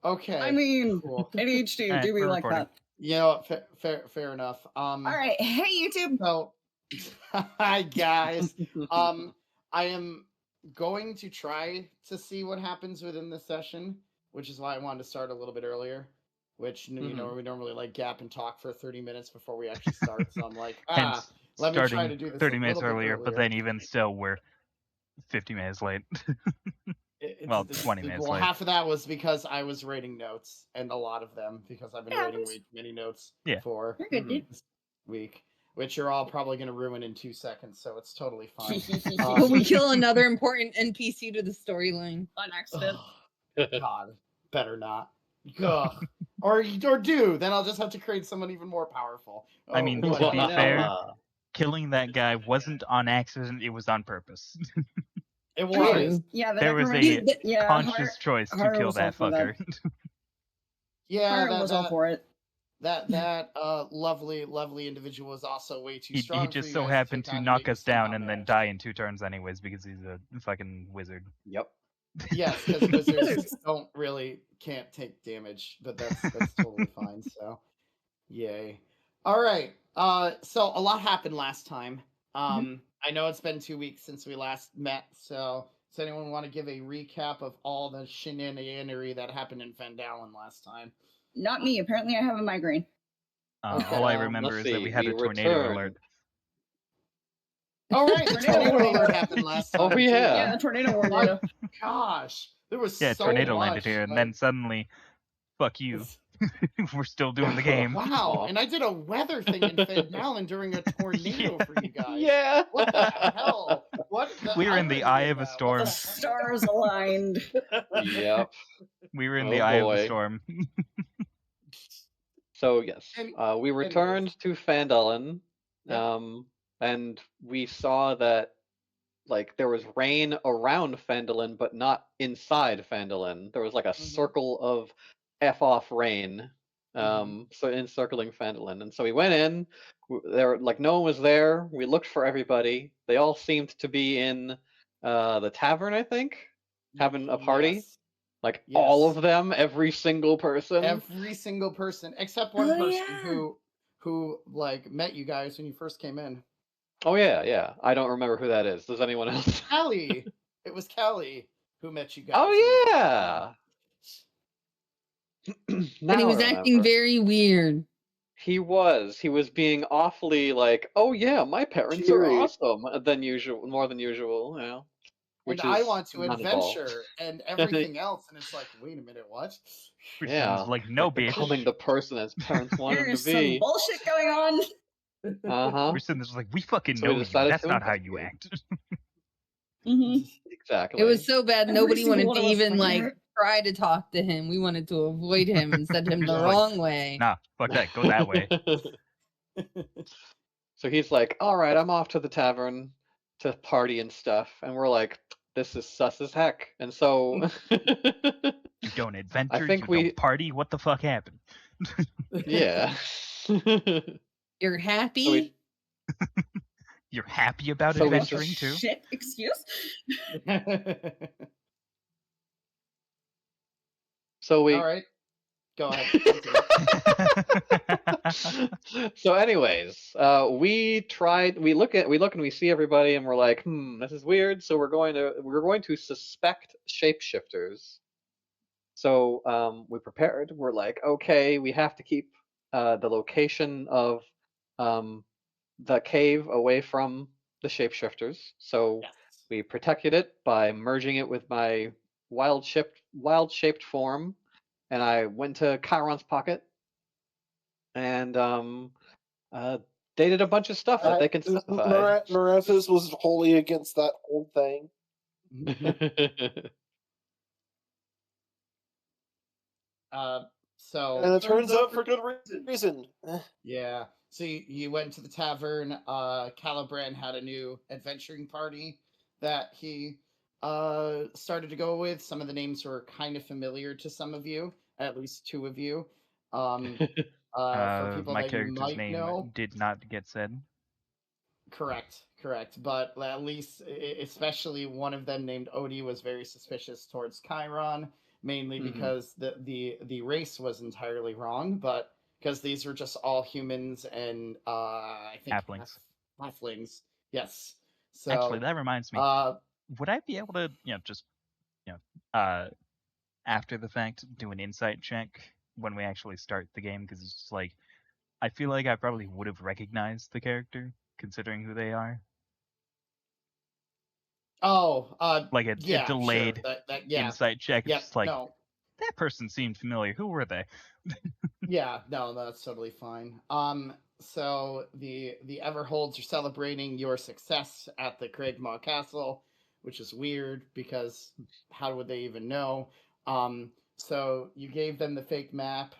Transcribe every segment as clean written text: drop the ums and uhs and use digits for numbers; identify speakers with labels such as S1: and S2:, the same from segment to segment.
S1: Okay.
S2: I mean,
S1: cool.
S2: ADHD,
S3: Alright,
S2: do be
S3: we're
S2: like
S3: recording.
S2: that.
S1: You know, fair enough.
S2: All right, hey YouTube.
S1: So, hi guys. I am going to try to see what happens within this session, which is why I wanted to start a little bit earlier. Which you know we normally like gap and talk for 30 minutes before we actually start. So I'm like,
S3: Hence,
S1: let me try
S3: starting
S1: to do this
S3: 30
S1: a
S3: minutes
S1: little bit
S3: earlier, but then even still, we're 50 minutes late. Well, 20 minutes
S1: well,
S3: late.
S1: half of that was because I was writing notes, and a lot of them because I've been writing way too many notes
S3: Yeah.
S1: for
S2: You're good, dude.
S1: this week, which you're all probably going to ruin in 2 seconds, so it's totally fine.
S4: Will we kill another important NPC to the storyline?
S2: On accident.
S1: God, better not. Ugh. Or do, then I'll just have to create someone even more powerful.
S3: I mean, to
S1: whatever.
S3: be fair, killing that guy wasn't on accident, it was on purpose.
S1: It was.
S2: Yeah, the
S3: There was
S2: necromancer-
S3: a conscious choice to
S2: Haru
S3: kill
S2: was all
S3: that
S2: for that.
S3: fucker.
S1: Yeah,
S2: Haru was all for it.
S1: That lovely individual was also way too strong.
S3: He just
S1: for you
S3: so
S1: guys
S3: happened
S1: take
S3: to
S1: on
S3: knock
S1: make
S3: us
S1: some
S3: down and then
S1: damage.
S3: die in 2 turns anyways because he's a fucking wizard.
S5: Yep.
S1: Yes, because wizards can't take damage, but that's totally fine. So, yay! All right. So a lot happened last time. I know it's been 2 weeks since we last met. So, does anyone want to give a recap of all the shenaniganery that happened in Phandalin last time?
S2: Not me. Apparently, I have a migraine.
S1: Okay,
S3: All I remember is that we had a tornado alert.
S1: All right, the tornado alert happened last time.
S5: Oh yeah.
S2: Yeah, the tornado warned.
S1: Gosh, there was
S3: Yeah,
S1: so
S3: tornado
S1: much,
S3: landed here, and
S1: like-
S3: then suddenly, fuck you. We're still doing the game.
S1: Wow, and I did a weather thing in Phandalin during a tornado for you guys.
S5: Yeah.
S1: What the hell?
S3: We were in the eye of a storm.
S2: The stars aligned.
S5: Yep.
S3: We were in
S5: Oh,
S3: the eye of the
S5: boy.
S3: storm.
S5: So yes, we
S1: anyways.
S5: returned to Phandalin,
S1: Yep.
S5: and we saw that like there was rain around Phandalin, but not inside Phandalin. There was like a circle of f off rain, so encircling Phandalin. And so we went in. There, like no one was there. We looked for everybody. They all seemed to be in the tavern, I think, having a party.
S1: Yes.
S5: Like
S1: Yes.
S5: all of them, every single person.
S1: Every single person, except one person who like met you guys when you first came in.
S5: Oh yeah. I don't remember who that is. Does anyone else?
S1: Callie. It was Callie who met you guys.
S5: Oh yeah.
S4: But he was acting very weird.
S5: He was being awfully like, oh yeah, my parents are awesome than usual, more than usual, you know.
S1: And I want to adventure and everything else, and it's like, wait a minute, what?
S5: Yeah,
S3: like no, bitch.
S5: Becoming the person his parents wanted him
S2: There's
S5: to be.
S2: some bullshit going on.
S3: We're sitting there just like, we fucking
S5: So
S3: know
S5: we
S3: you.
S5: decided
S3: That's
S5: to
S3: not how you
S5: investigate.
S3: act.
S5: Exactly.
S4: It was so bad nobody wanted
S2: single
S4: to
S2: one of us
S4: even
S2: like-
S4: like try to talk to him. We wanted to avoid him and send him the wrong way.
S3: Nah, fuck that. Go that way.
S5: So he's like, all right, I'm off to the tavern to party and stuff. And we're like, this is sus as heck. And so
S3: You don't adventure,
S5: think
S3: you don't party. What the fuck happened?
S5: yeah.
S4: You're happy?
S3: You're happy about
S5: So we
S3: adventuring too?
S2: Shit, excuse?
S5: So we
S1: All right, go ahead.
S5: So anyways, we look and we see everybody and we're like, this is weird. So we're going to suspect shapeshifters. So we prepared. We're like, okay, we have to keep the location of the cave away from the shapeshifters. So we protected it by merging it with my wild shaped form, and I went to Chiron's pocket and they did a bunch of stuff that they can specify.
S6: Marethas was wholly against that whole thing. And it turns out for good reason.
S1: Yeah. So you went to the tavern. Caliban had a new adventuring party that he started to go with. Some of the names were kind of familiar to some of you, at least 2 of you. For people
S3: my
S1: that you
S3: character's
S1: might
S3: name
S1: know.
S3: did not get said.
S1: Correct. But at least, especially one of them named Odie was very suspicious towards Chiron. mainly
S5: Mhm.
S1: because the race was entirely wrong, but because these were just all humans and I think
S3: Halflings.
S1: halflings. Yes.
S3: Actually,
S1: So
S3: that reminds me. Would I be able to, just, after the fact, do an insight check when we actually start the game? Because it's just like, I feel like I probably would have recognized the character, considering who they are. Like a
S1: yeah,
S3: delayed
S1: sure. That yeah.
S3: insight check. It's
S1: Yep.
S3: just like,
S1: No.
S3: that person seemed familiar. Who were they?
S1: Yeah, no, that's totally fine. So the Everholds are celebrating your success at the Craigmaw Castle, which is weird because how would they even know? So you gave them the fake map,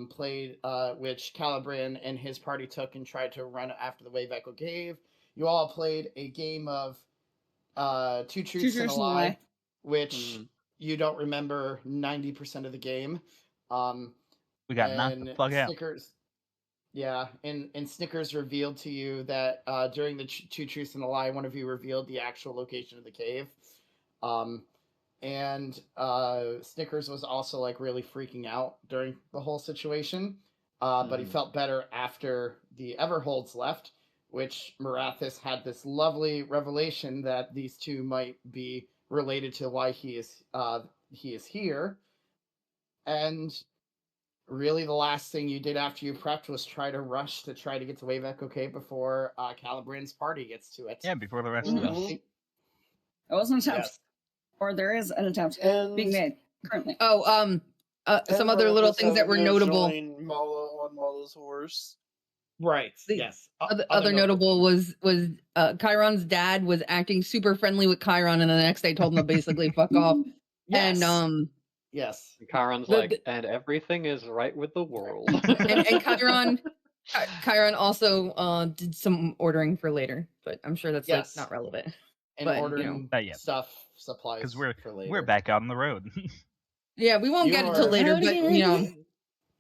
S1: played which Calibran and his party took and tried to run after the Wave Echo Cave. You all played a game of Two Truths and a Lie, which you don't remember 90% of the game.
S3: We got knocked the fuck out.
S1: Snickers, yeah, and Snickers revealed to you that during the Two Truths and a Lie, one of you revealed the actual location of the cave, and Snickers was also like really freaking out during the whole situation, but he felt better after the Everholds left, which Marathis had this lovely revelation that these two might be related to why he is here, and really the last thing you did after you prepped was try to rush to try to get to Wave Echo Cave before Calibran's party gets to it.
S3: Yeah, before the rest of us.
S2: It was an attempt.
S1: Yes.
S2: Or there is an attempt
S6: And
S2: being made currently.
S4: Oh, some other little things that were notable.
S6: Mala on Mala's horse.
S1: Right.
S4: Yes. Other notable was Chiron's dad was acting super friendly with Chiron, and the next day told him to basically fuck off.
S1: Yes.
S4: And
S1: yes.
S5: Chiron's like, and everything is right with the world.
S4: and Chiron also did some ordering for later, but I'm sure that's like not relevant.
S1: And
S4: but,
S1: ordering stuff, supplies
S3: Because
S1: for later.
S3: we're back out on the road.
S4: Yeah, we won't get it till later, but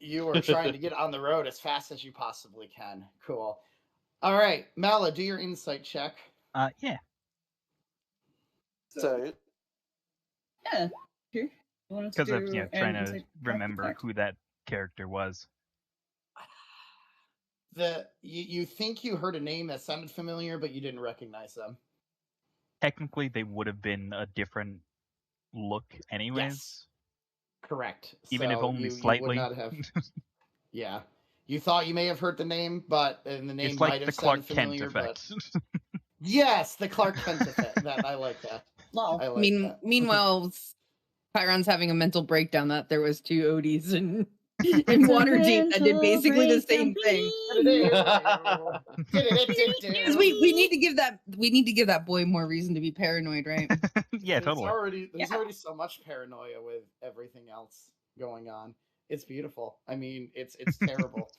S1: you are trying to get on the road as fast as you possibly can. Cool. All right, Mala, do your insight check.
S3: Yeah.
S6: So
S2: yeah, sure.
S3: Because of trying to remember who that character was.
S1: You think you heard a name that sounded familiar, but you didn't recognize them.
S3: Technically, they would have been a different look, anyways.
S1: Yes. Correct.
S3: Even if only slightly.
S1: You would not have. Yeah, you thought you may have heard the name, but the name
S3: it's
S1: might
S3: like
S1: have
S3: the Clark
S1: sounded
S3: Kent
S1: familiar.
S3: effect.
S1: But... yes, the Clark Kent effect. I like that.
S2: Well,
S1: I like that.
S4: Meanwhile, Chiron's having a mental breakdown that there was two Odies in Waterdeep that did basically the same thing. we need to give that boy more reason to be paranoid, right?
S3: Yeah, totally.
S1: There's already so much paranoia with everything else going on. It's beautiful. I mean, it's terrible.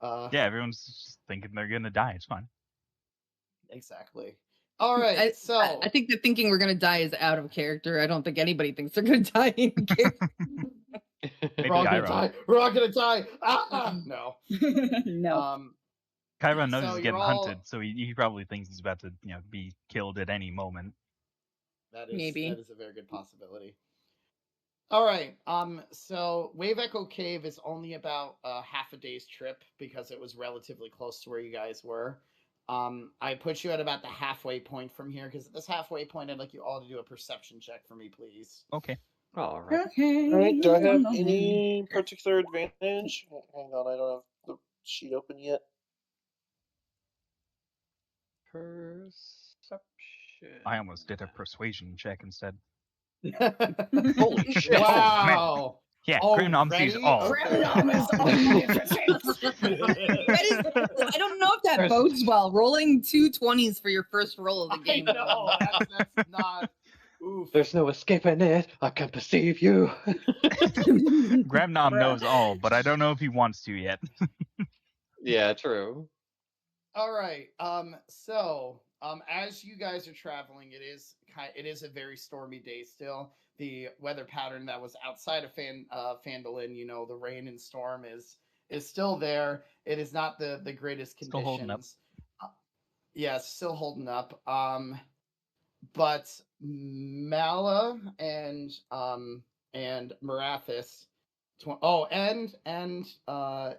S3: Yeah, everyone's just thinking they're gonna die. It's fine.
S1: Exactly. All right,
S4: I think the thinking we're gonna die is out of character. I don't think anybody thinks they're gonna die in character.
S1: We're all gonna die. No.
S2: No.
S3: Chiron knows he's getting hunted, so he probably thinks he's about to, be killed at any moment.
S1: That is a very good possibility. All right. So Wave Echo Cave is only about half a day's trip because it was relatively close to where you guys were. I put you at about the halfway point from here because at this halfway point, I'd like you all to do a perception check for me, please.
S3: Okay.
S5: All right.
S2: Okay.
S6: All right. Do I have any particular advantage? Hang on, I don't have the sheet open yet.
S5: Perception.
S3: I almost did a persuasion check instead.
S5: Holy shit!
S1: Wow.
S3: Yeah, Grimnom sees all.
S4: I don't know if that bodes well. Rolling 2 20s for your first roll of the game.
S1: I know, that's not. Oof.
S5: There's no escaping it. I can perceive you.
S3: Grimnom knows all, but I don't know if he wants to yet.
S5: Yeah, true.
S1: All right. So, as you guys are traveling, it is a very stormy day still. The weather pattern that was outside of Phandalin, the rain and storm is still there. It is not the greatest conditions.
S3: Still holding up.
S1: Yes, still holding up. But Mala and and Marathis.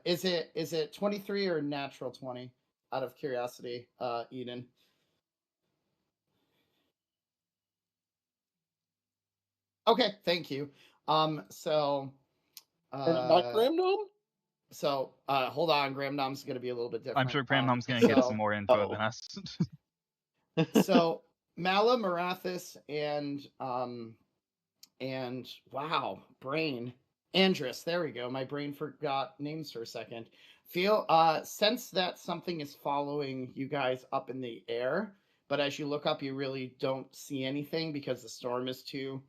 S1: Is it 23 or natural 20? Out of curiosity, Eden. Okay, thank you. So
S6: not Graham Gnome?
S1: So hold on, Graham Nom's gonna be a little bit different.
S3: I'm sure Graham Nom's gonna get some more info than us.
S1: So Mala, Marathis, and wow, brain. Andrus, there we go. My brain forgot names for a second. Sense that something is following you guys up in the air, but as you look up, you really don't see anything because the storm is too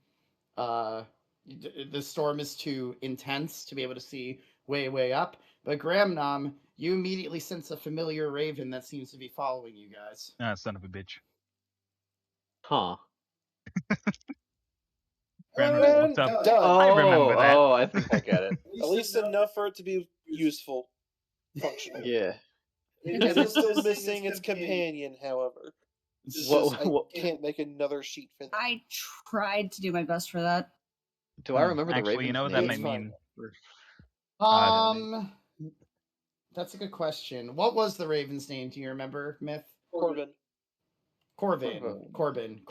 S1: intense to be able to see way up. But Gramnom, you immediately sense a familiar raven that seems to be following you guys.
S3: Son of a bitch.
S5: Huh.
S3: Graham looked up.
S6: Done.
S3: I remember that.
S5: Oh, I think I get it.
S6: At least enough for it to be useful, functional.
S5: Yeah.
S6: It is still missing its companion, however. It's just, I can't make another sheet for that.
S2: I tried to do my best for that.
S5: Do I remember the
S3: Actually,
S5: Raven's
S3: you know what
S5: name?
S3: that might mean.
S1: That's a good question. What was the raven's name? Do you remember, Myth?
S6: Corbin.
S1: Corbin.
S6: Corbin.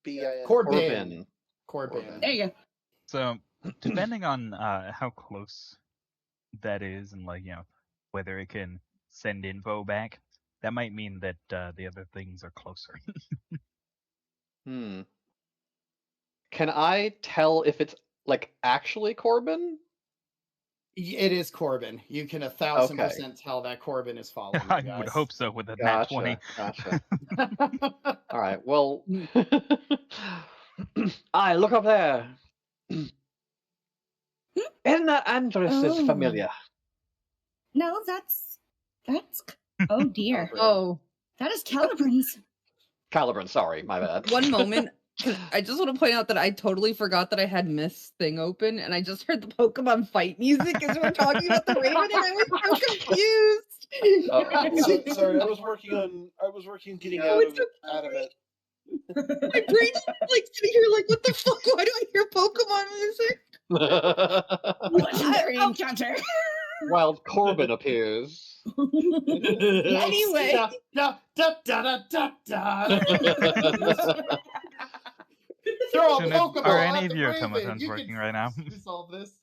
S6: B-I-N.
S1: Corbin.
S2: There you go.
S3: So, depending on how close that is, and whether it can send info back, that might mean that the other things are closer.
S5: Can I tell if it's actually Corbin?
S1: It is Corbin. You can 1,000% tell that Corbin is following you guys.
S3: I would hope so with a nat 20.
S5: Gotcha. All right. Well, I look up there. Isn't that Andrus's familiar?
S2: No, that's oh dear.
S4: Oh,
S2: That is Calibran's.
S5: Calibran, sorry, my bad.
S4: one moment. 'Cause I just want to point out that I totally forgot that I had Myth's thing open, and I just heard the Pokemon fight music as we were talking about the Raven, and I was so confused.
S6: Sorry, I was working on getting out of it.
S4: My brain's like sitting here like, what the fuck? Why do I hear Pokemon music?
S2: Legendary encounter.
S5: Wild Corbin appears.
S2: Anyway.
S1: Da, da, da, da, da, da. Throw a Pokeball
S3: Are
S1: at
S3: any of
S1: the
S3: your
S1: Raven.
S3: automatons
S1: You
S3: working
S1: can
S3: right now?
S1: Resolve this.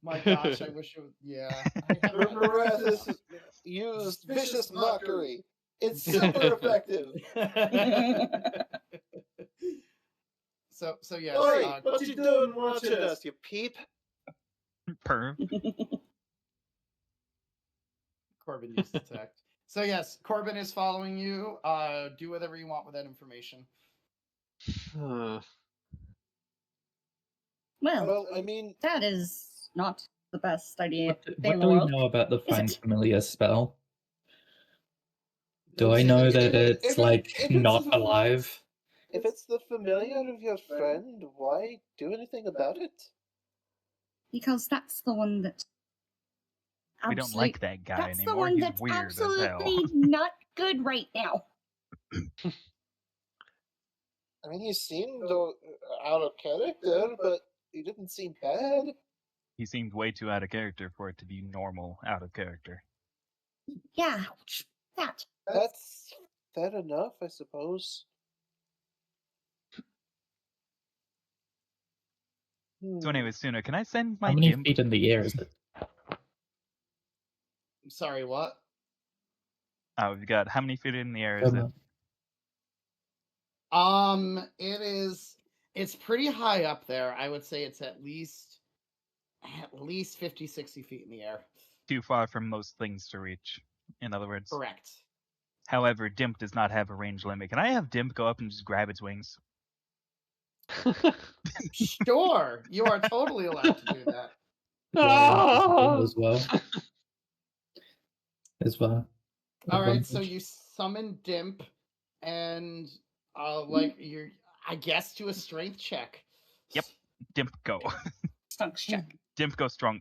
S1: My gosh, I wish it was. Yeah.
S6: Marathis used vicious mockery. It's super effective.
S1: So yes.
S6: Oi, what you doing watching us, you peep?
S3: Perv.
S1: Corbin used detect. So yes, Corbin is following you. Do whatever you want with that information.
S2: Well,
S6: I mean,
S2: that is not the best idea
S7: What
S2: in the
S7: do we
S2: world.
S7: know about the
S2: Is
S7: Find
S2: it?
S7: Familiar spell? Do I know that it's not alive?
S6: if it's the familiar of your friend, why do anything about it?
S2: Because that's the one that.
S3: We don't like that guy
S2: That's the
S3: anymore.
S2: one
S3: He's
S2: that's
S3: weird as hell.
S2: absolutely not good right now.
S6: I mean, he seemed out of character, but he didn't seem bad.
S3: He seemed way too out of character for it to be normal out of character.
S2: Yeah, that.
S6: That's fair enough, I suppose.
S3: So anyway, Suno, can I send my
S7: How many
S3: GIMP?
S7: feet in the air is it?
S1: Sorry, what?
S3: Oh, we've got how many feet in the air is it?
S1: It's pretty high up there. I would say it's at least 50, 60 feet in the air.
S3: Too far from most things to reach, in other words.
S1: Correct.
S3: However, Dimp does not have a range limit. Can I have Dimp go up and just grab its wings?
S1: Sure, you are totally allowed to do that.
S7: As well.
S1: All right, so you summon Dimp, and you're, I guess, to a strength check.
S3: Yep. Dimp, go.
S2: Stunks check.
S3: Dimp, go strong.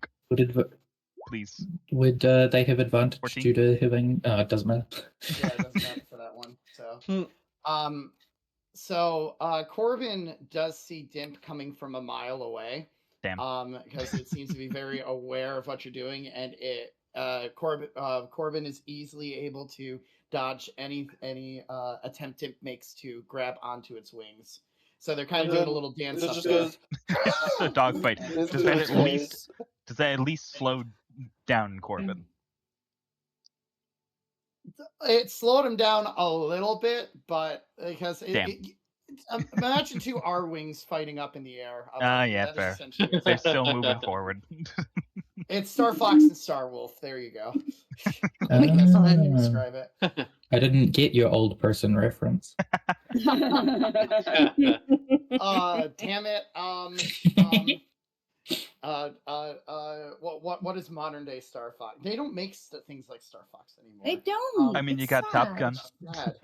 S3: Please.
S7: Would they have advantage
S3: 14?
S7: due to having? It doesn't matter.
S1: Yeah, it doesn't matter for that one. So, Corbin does see Dimp coming from a mile away,
S3: Damn.
S1: Because it seems to be very aware of what you're doing, and Corbin is easily able to dodge any attempt it makes to grab onto its wings. So they're kind of doing a little dance
S6: It
S1: up
S6: just
S1: there.
S6: goes.
S3: A dogfight.
S6: It's
S3: Does that
S6: just
S3: at least
S6: ways.
S3: does that at least slow down Corbin?
S1: It slowed him down a little bit, but because
S3: Damn.
S1: imagine two R wings fighting up in the air.
S3: Yeah,
S1: That is
S3: fair.
S1: essentially what's
S3: They're
S1: happening.
S3: still moving forward.
S1: It's Star Fox and Star Wolf. There you go.
S4: Oh my
S1: That's how I
S4: God.
S1: describe it.
S7: I didn't get your old person reference.
S1: Damn it. What is modern day Star Fox? They don't make things like Star Fox anymore.
S2: They don't.
S3: I mean, you
S2: It's
S3: got Top
S2: sad.
S3: Gun.
S1: Sad.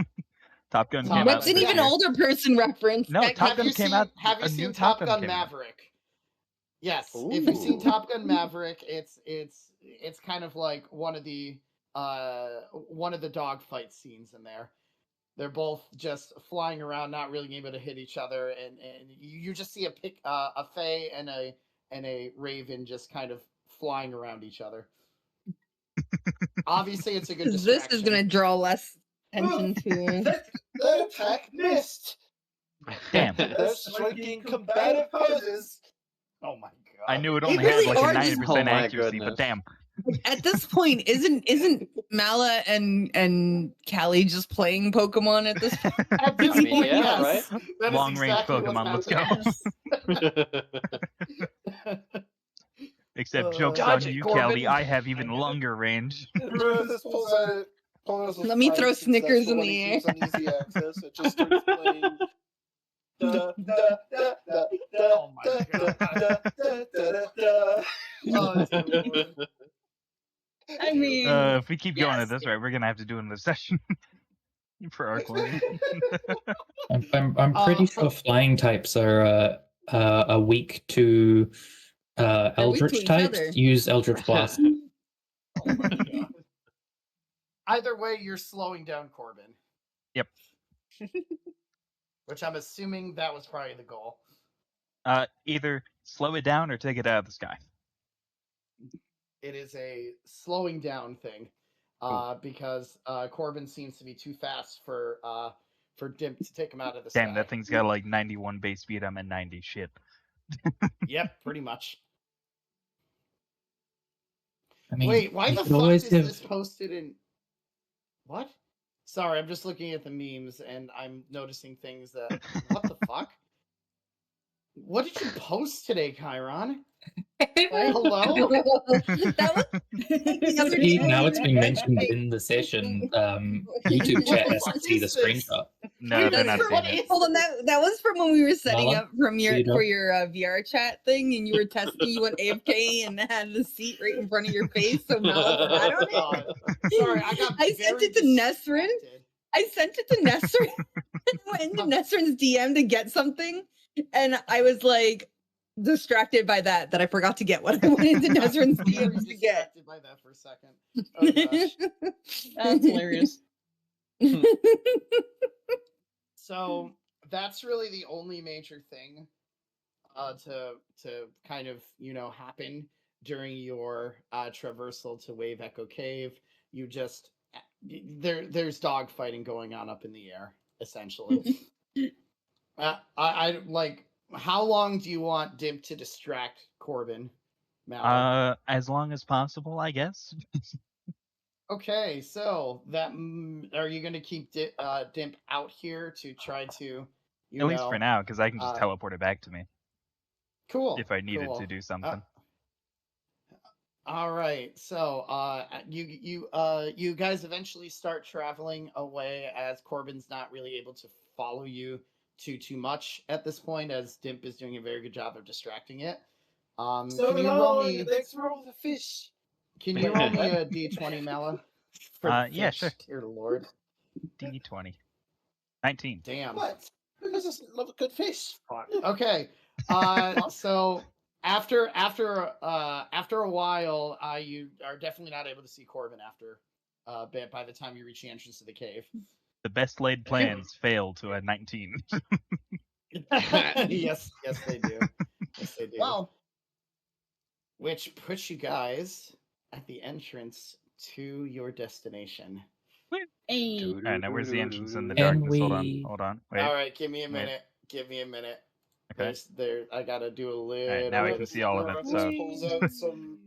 S3: Top Gun
S1: Top
S3: came
S1: Gun.
S3: out.
S4: What's an
S3: this
S4: even
S3: year.
S4: older person reference?
S3: No, Top
S1: Have
S3: Gun
S1: you
S3: came
S1: seen,
S3: out.
S1: Have you
S3: a
S1: seen
S3: new
S1: Top Gun
S3: came out.
S1: Maverick? Yes. If you've seen Top Gun Maverick, it's kind of like one of the dogfight scenes in there. They're both just flying around, not really able to hit each other, and you just see a Fae and a Raven just kind of flying around each other. Obviously, it's a good
S4: This
S1: distraction.
S4: is gonna draw less attention to.
S6: The attack missed.
S3: Damn.
S6: They're striking combative poses.
S1: Oh my god!
S3: I knew it
S4: They
S3: only
S4: really
S3: had
S4: are
S3: like a
S4: just-
S3: 90%
S5: Oh my
S3: accuracy,
S5: goodness.
S3: but damn.
S4: At this point, isn't Mala and Callie just playing Pokemon at this point?
S1: At this
S5: I mean,
S1: point,
S5: yeah,
S1: yes. That is
S3: Long range
S1: exactly what's
S3: Pokemon, let's go.
S1: happening.
S3: Except joke's
S1: Dodge
S3: on
S1: it,
S3: you,
S1: Corbin.
S3: Callie. I have even longer range.
S6: This pulls out.
S4: Let me throw Snickers in the air.
S6: On easy access. It just starts playing.
S1: Oh my God.
S2: I mean,
S3: If we keep going
S2: yes.
S3: at this rate, we're gonna have to do another session for our clone.
S7: I'm pretty sure flying types are weak to
S4: weak to
S7: Eldritch
S4: each
S7: types.
S4: other.
S7: Use Eldritch Blast.
S1: Oh my God. Either way, you're slowing down Corbin.
S3: Yep.
S1: Which I'm assuming that was probably the goal.
S3: Either slow it down or take it out of the sky.
S1: It is a slowing down thing, because Corbin seems to be too fast for Dimp to take him out of the sky.
S3: Damn, that thing's got like 91 base speed. I'm at 90. Shit.
S1: Yep, pretty much.
S7: I mean,
S1: Wait, why
S7: you
S1: the
S7: could
S1: fuck
S7: always
S1: is
S7: have-
S1: this posted in? What? Sorry, I'm just looking at the memes and I'm noticing things that. What the fuck? What did you post today, Chiron? Hello?
S4: That was
S7: See, now it's been mentioned in the session. YouTube chat has to see the screenshot.
S3: No, they're not seeing it.
S4: Hold on, that was from when we were setting
S7: Mala,
S4: up from
S7: you know?
S4: for your VR chat thing, and you were testing. You went AFK and had the seat right in front of your face, so Mala forgot on it.
S1: God. Sorry, I got.
S4: I sent
S1: very
S4: it to Nesrin.
S1: distracted.
S4: I sent it to Nesrin. I went into Nesrin's DM to get something, and I was like distracted by that I forgot to get what I went into Nesrin's
S1: I'm very
S4: DMs to get.
S1: distracted by that for a second. Oh gosh.
S2: That's hilarious.
S1: So that's really the only major thing to kind of happen during your traversal to Wave Echo Cave. You just there's dog fighting going on up in the air, essentially. I like. How long do you want Dimp to distract Corbin? Mallory?
S3: As long as possible, I guess.
S1: Okay, so that are you going to keep Dimp out here to try to,
S3: At least for now, because I can just teleport it back to me
S1: Cool.
S3: if I needed
S1: cool.
S3: to do something.
S1: All right, so you guys eventually start traveling away as Corbin's not really able to follow you too much at this point, as Dimp is doing a very good job of distracting it.
S6: So
S1: can you roll
S6: long,
S1: me?
S6: let's roll the fish.
S1: Can you roll me a d20, Mala?
S3: Yeah, sure.
S1: Dear Lord.
S3: D20. 19.
S1: Damn.
S6: What? Who doesn't love a good fish?
S1: Okay. So after a while, you are definitely not able to see Corbin after a bit by the time you reach the entrance to the cave.
S3: The best laid plans fail to a 19.
S1: Yes, they do. Yes, they do.
S2: Well,
S1: which puts you guys at the entrance to your destination.
S2: Hey.
S3: Alright, now where's the entrance in the
S7: Can
S3: darkness? Hold on,
S7: we-
S3: hold on. Wait.
S1: All right, give me a
S3: wait.
S1: minute. Give me a minute.
S3: Okay.
S1: I gotta do a little.
S3: Alright, now I
S1: bit
S3: can
S1: of
S3: see all of it.
S1: stuff.
S3: So
S6: Pulls out some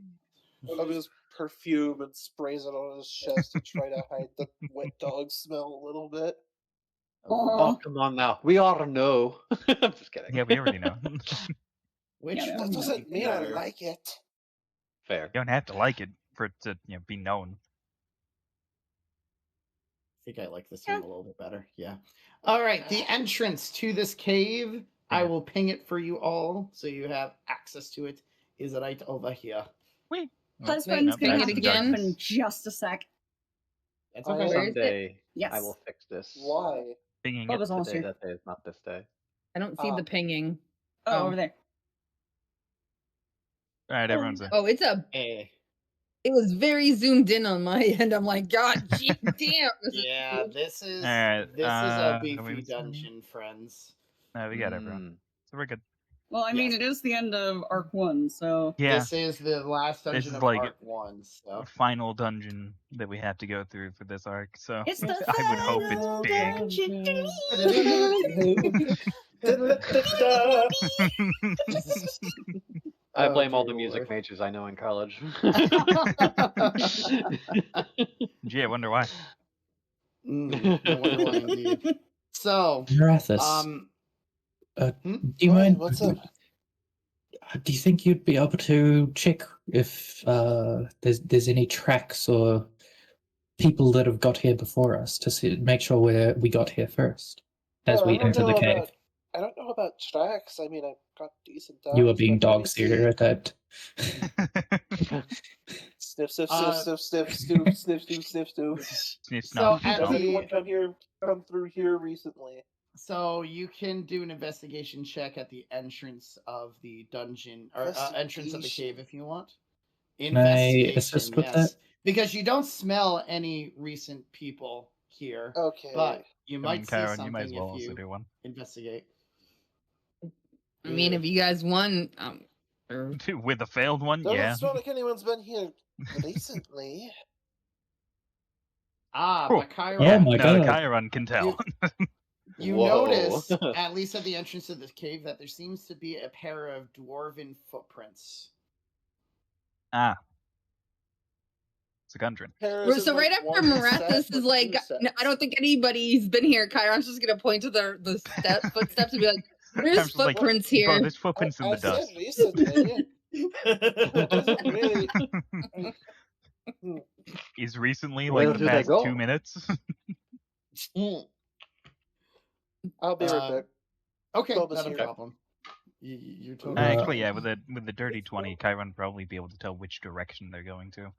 S6: of his perfume and sprays it on his chest to try to hide the wet dog smell a little bit.
S5: Oh, come on now. We ought to know. I'm just kidding.
S3: yeah, we already know.
S1: Which
S2: Yeah,
S1: one
S6: That
S1: would
S6: doesn't
S1: be
S6: mean I
S1: better?
S6: like it.
S5: Fair.
S3: You don't have to like it for it to be known.
S1: I think I like this one a little bit better. Yeah. All right, the entrance to this cave. I will ping it for you all so you have access to it. Is right over here.
S3: Wait.
S2: Husband's
S3: nope,
S2: gonna
S3: that's
S2: have
S3: the
S2: to get up
S3: darkness.
S2: in just a sec.
S1: That's
S6: I
S1: okay.
S4: Where is it?
S5: Someday
S2: Yes.
S5: I will fix this.
S6: Why?
S3: Pinging
S2: Bob
S3: it.
S2: is almost
S5: Today,
S2: here.
S5: that day is not this day.
S4: I don't see the pinging.
S2: Oh,
S4: Oh.
S2: over there.
S3: Alright, everyone's in.
S4: Oh, it's a.
S1: Eh.
S4: It was very zoomed in on my end. I'm like, God, damn. This is
S1: Yeah,
S4: huge.
S1: this is
S3: Alright,
S1: this is
S3: are
S1: a
S3: we
S1: beefy
S3: missing?
S1: dungeon, friends.
S3: No, we got everyone. So we're good.
S2: Well, I mean,
S1: Yes.
S2: it is the end of Arc 1, so...
S3: Yeah,
S1: This is the last
S3: This
S1: dungeon
S3: is
S1: of
S3: like-
S1: Arc 1, so.
S3: final dungeon that we have to go through for this arc. So
S2: It's the
S3: I would hope
S2: final
S3: it's big.
S5: I
S1: Oh,
S5: blame all the
S1: dear
S5: music
S1: Lord.
S5: majors I know in college.
S3: Gee, I wonder why.
S1: No wonder why, indeed. So,
S7: Marathis, do you
S6: Why?
S7: mind?
S6: What's up?
S7: Do you think you'd be able to check if there's any tracks or people that have got here before us to make sure we got here first as
S6: Well,
S7: we enter the cave?
S6: I don't know about tracks. I mean, I've got decent dogs.
S7: You are being
S6: but let me
S7: dogs here at that.
S6: Sniff, sniff,
S1: Uh,
S6: sniff, sniff, sniff, sniff, sniff, sniff, sniff.
S3: Sniff,
S1: So
S3: snuff,
S1: at
S6: Has
S3: snuff.
S6: anyone come through here recently?
S1: so you can do an investigation check at the entrance of the dungeon or entrance of the cave if you want.
S7: Can I assist with that?
S1: Because you don't smell any recent people here,
S6: Okay.
S1: but you
S3: I
S1: might
S3: mean,
S1: see
S3: Kyron,
S1: something
S3: you might as well
S1: if
S3: also
S1: you
S3: do one.
S1: investigate.
S4: I mean, if you guys want, or-
S3: With a failed one,
S6: Doesn't
S3: yeah.
S6: smell like anyone's been here recently.
S3: Cool.
S1: But Chiron,
S7: Oh my
S3: Now the
S7: God.
S3: Chiron can tell.
S1: you
S5: Whoa.
S1: notice, at least at the entrance of this cave, that there seems to be a pair of dwarven footprints.
S3: Ah. It's a Gundren.
S4: So right after Marathis is like, "No, I don't think anybody's been here." Chiron's just gonna point to the footsteps and be like, "There's
S3: I'm just like,
S4: footprints
S3: Bro,
S4: here."
S3: there's footprints in the
S6: said
S3: dust.
S6: recently. It doesn't really.
S3: Is recently
S5: Where
S3: like the
S5: do they
S3: past
S5: go?
S3: 2 minutes?
S6: I'll be right back.
S1: Okay,
S6: Bob is
S1: not a
S6: here.
S1: problem. You're totally
S3: Actually, yeah, with the dirty 20, Chiron would probably be able to tell which direction they're going to.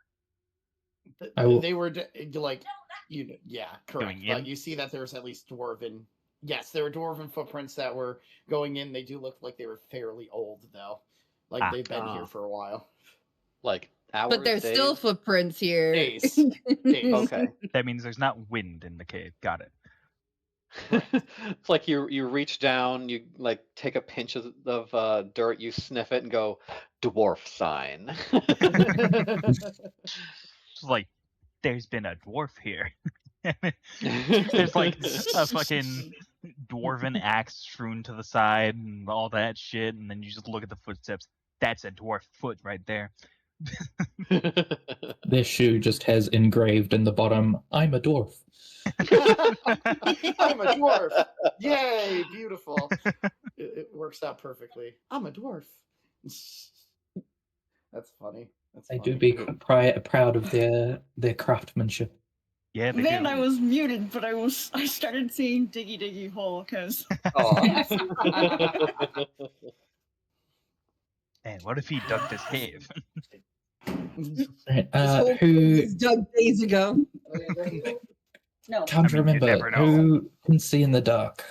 S7: I will-
S1: They were like, yeah, correct.
S3: Going
S1: But
S3: in?
S1: you see that there's at least dwarven. Yes, there were dwarven footprints that were going in. They do look like they were fairly old, though. Like they've been here for a while.
S5: Like hours,
S4: But there's
S5: days?
S4: still footprints here.
S1: Days. Days.
S5: Okay.
S3: That means there's not wind in the cave. Got it.
S5: It's like you reach down, you like take a pinch of dirt, you sniff it, and go dwarf sign.
S3: It's like, there's been a dwarf here. There's like a fucking dwarven axe strewn to the side and all that shit, and then you just look at the footsteps. That's a dwarf foot right there.
S7: Their shoe just has engraved in the bottom, "I'm a dwarf."
S1: I'm a dwarf. Yay, beautiful. It works out perfectly. I'm a dwarf. That's funny. That's
S7: They
S1: funny.
S7: do be proud of their craftsmanship.
S3: Yeah, they
S2: Then
S3: do.
S2: I was muted, but I started seeing Diggy Diggy Hole, because...
S3: Man, what if he dug this cave?
S7: Right,
S4: This whole
S7: who
S4: was dug days ago.
S2: No.
S7: can't
S3: I mean, you
S7: remember
S3: never know.
S7: who can see in the dark?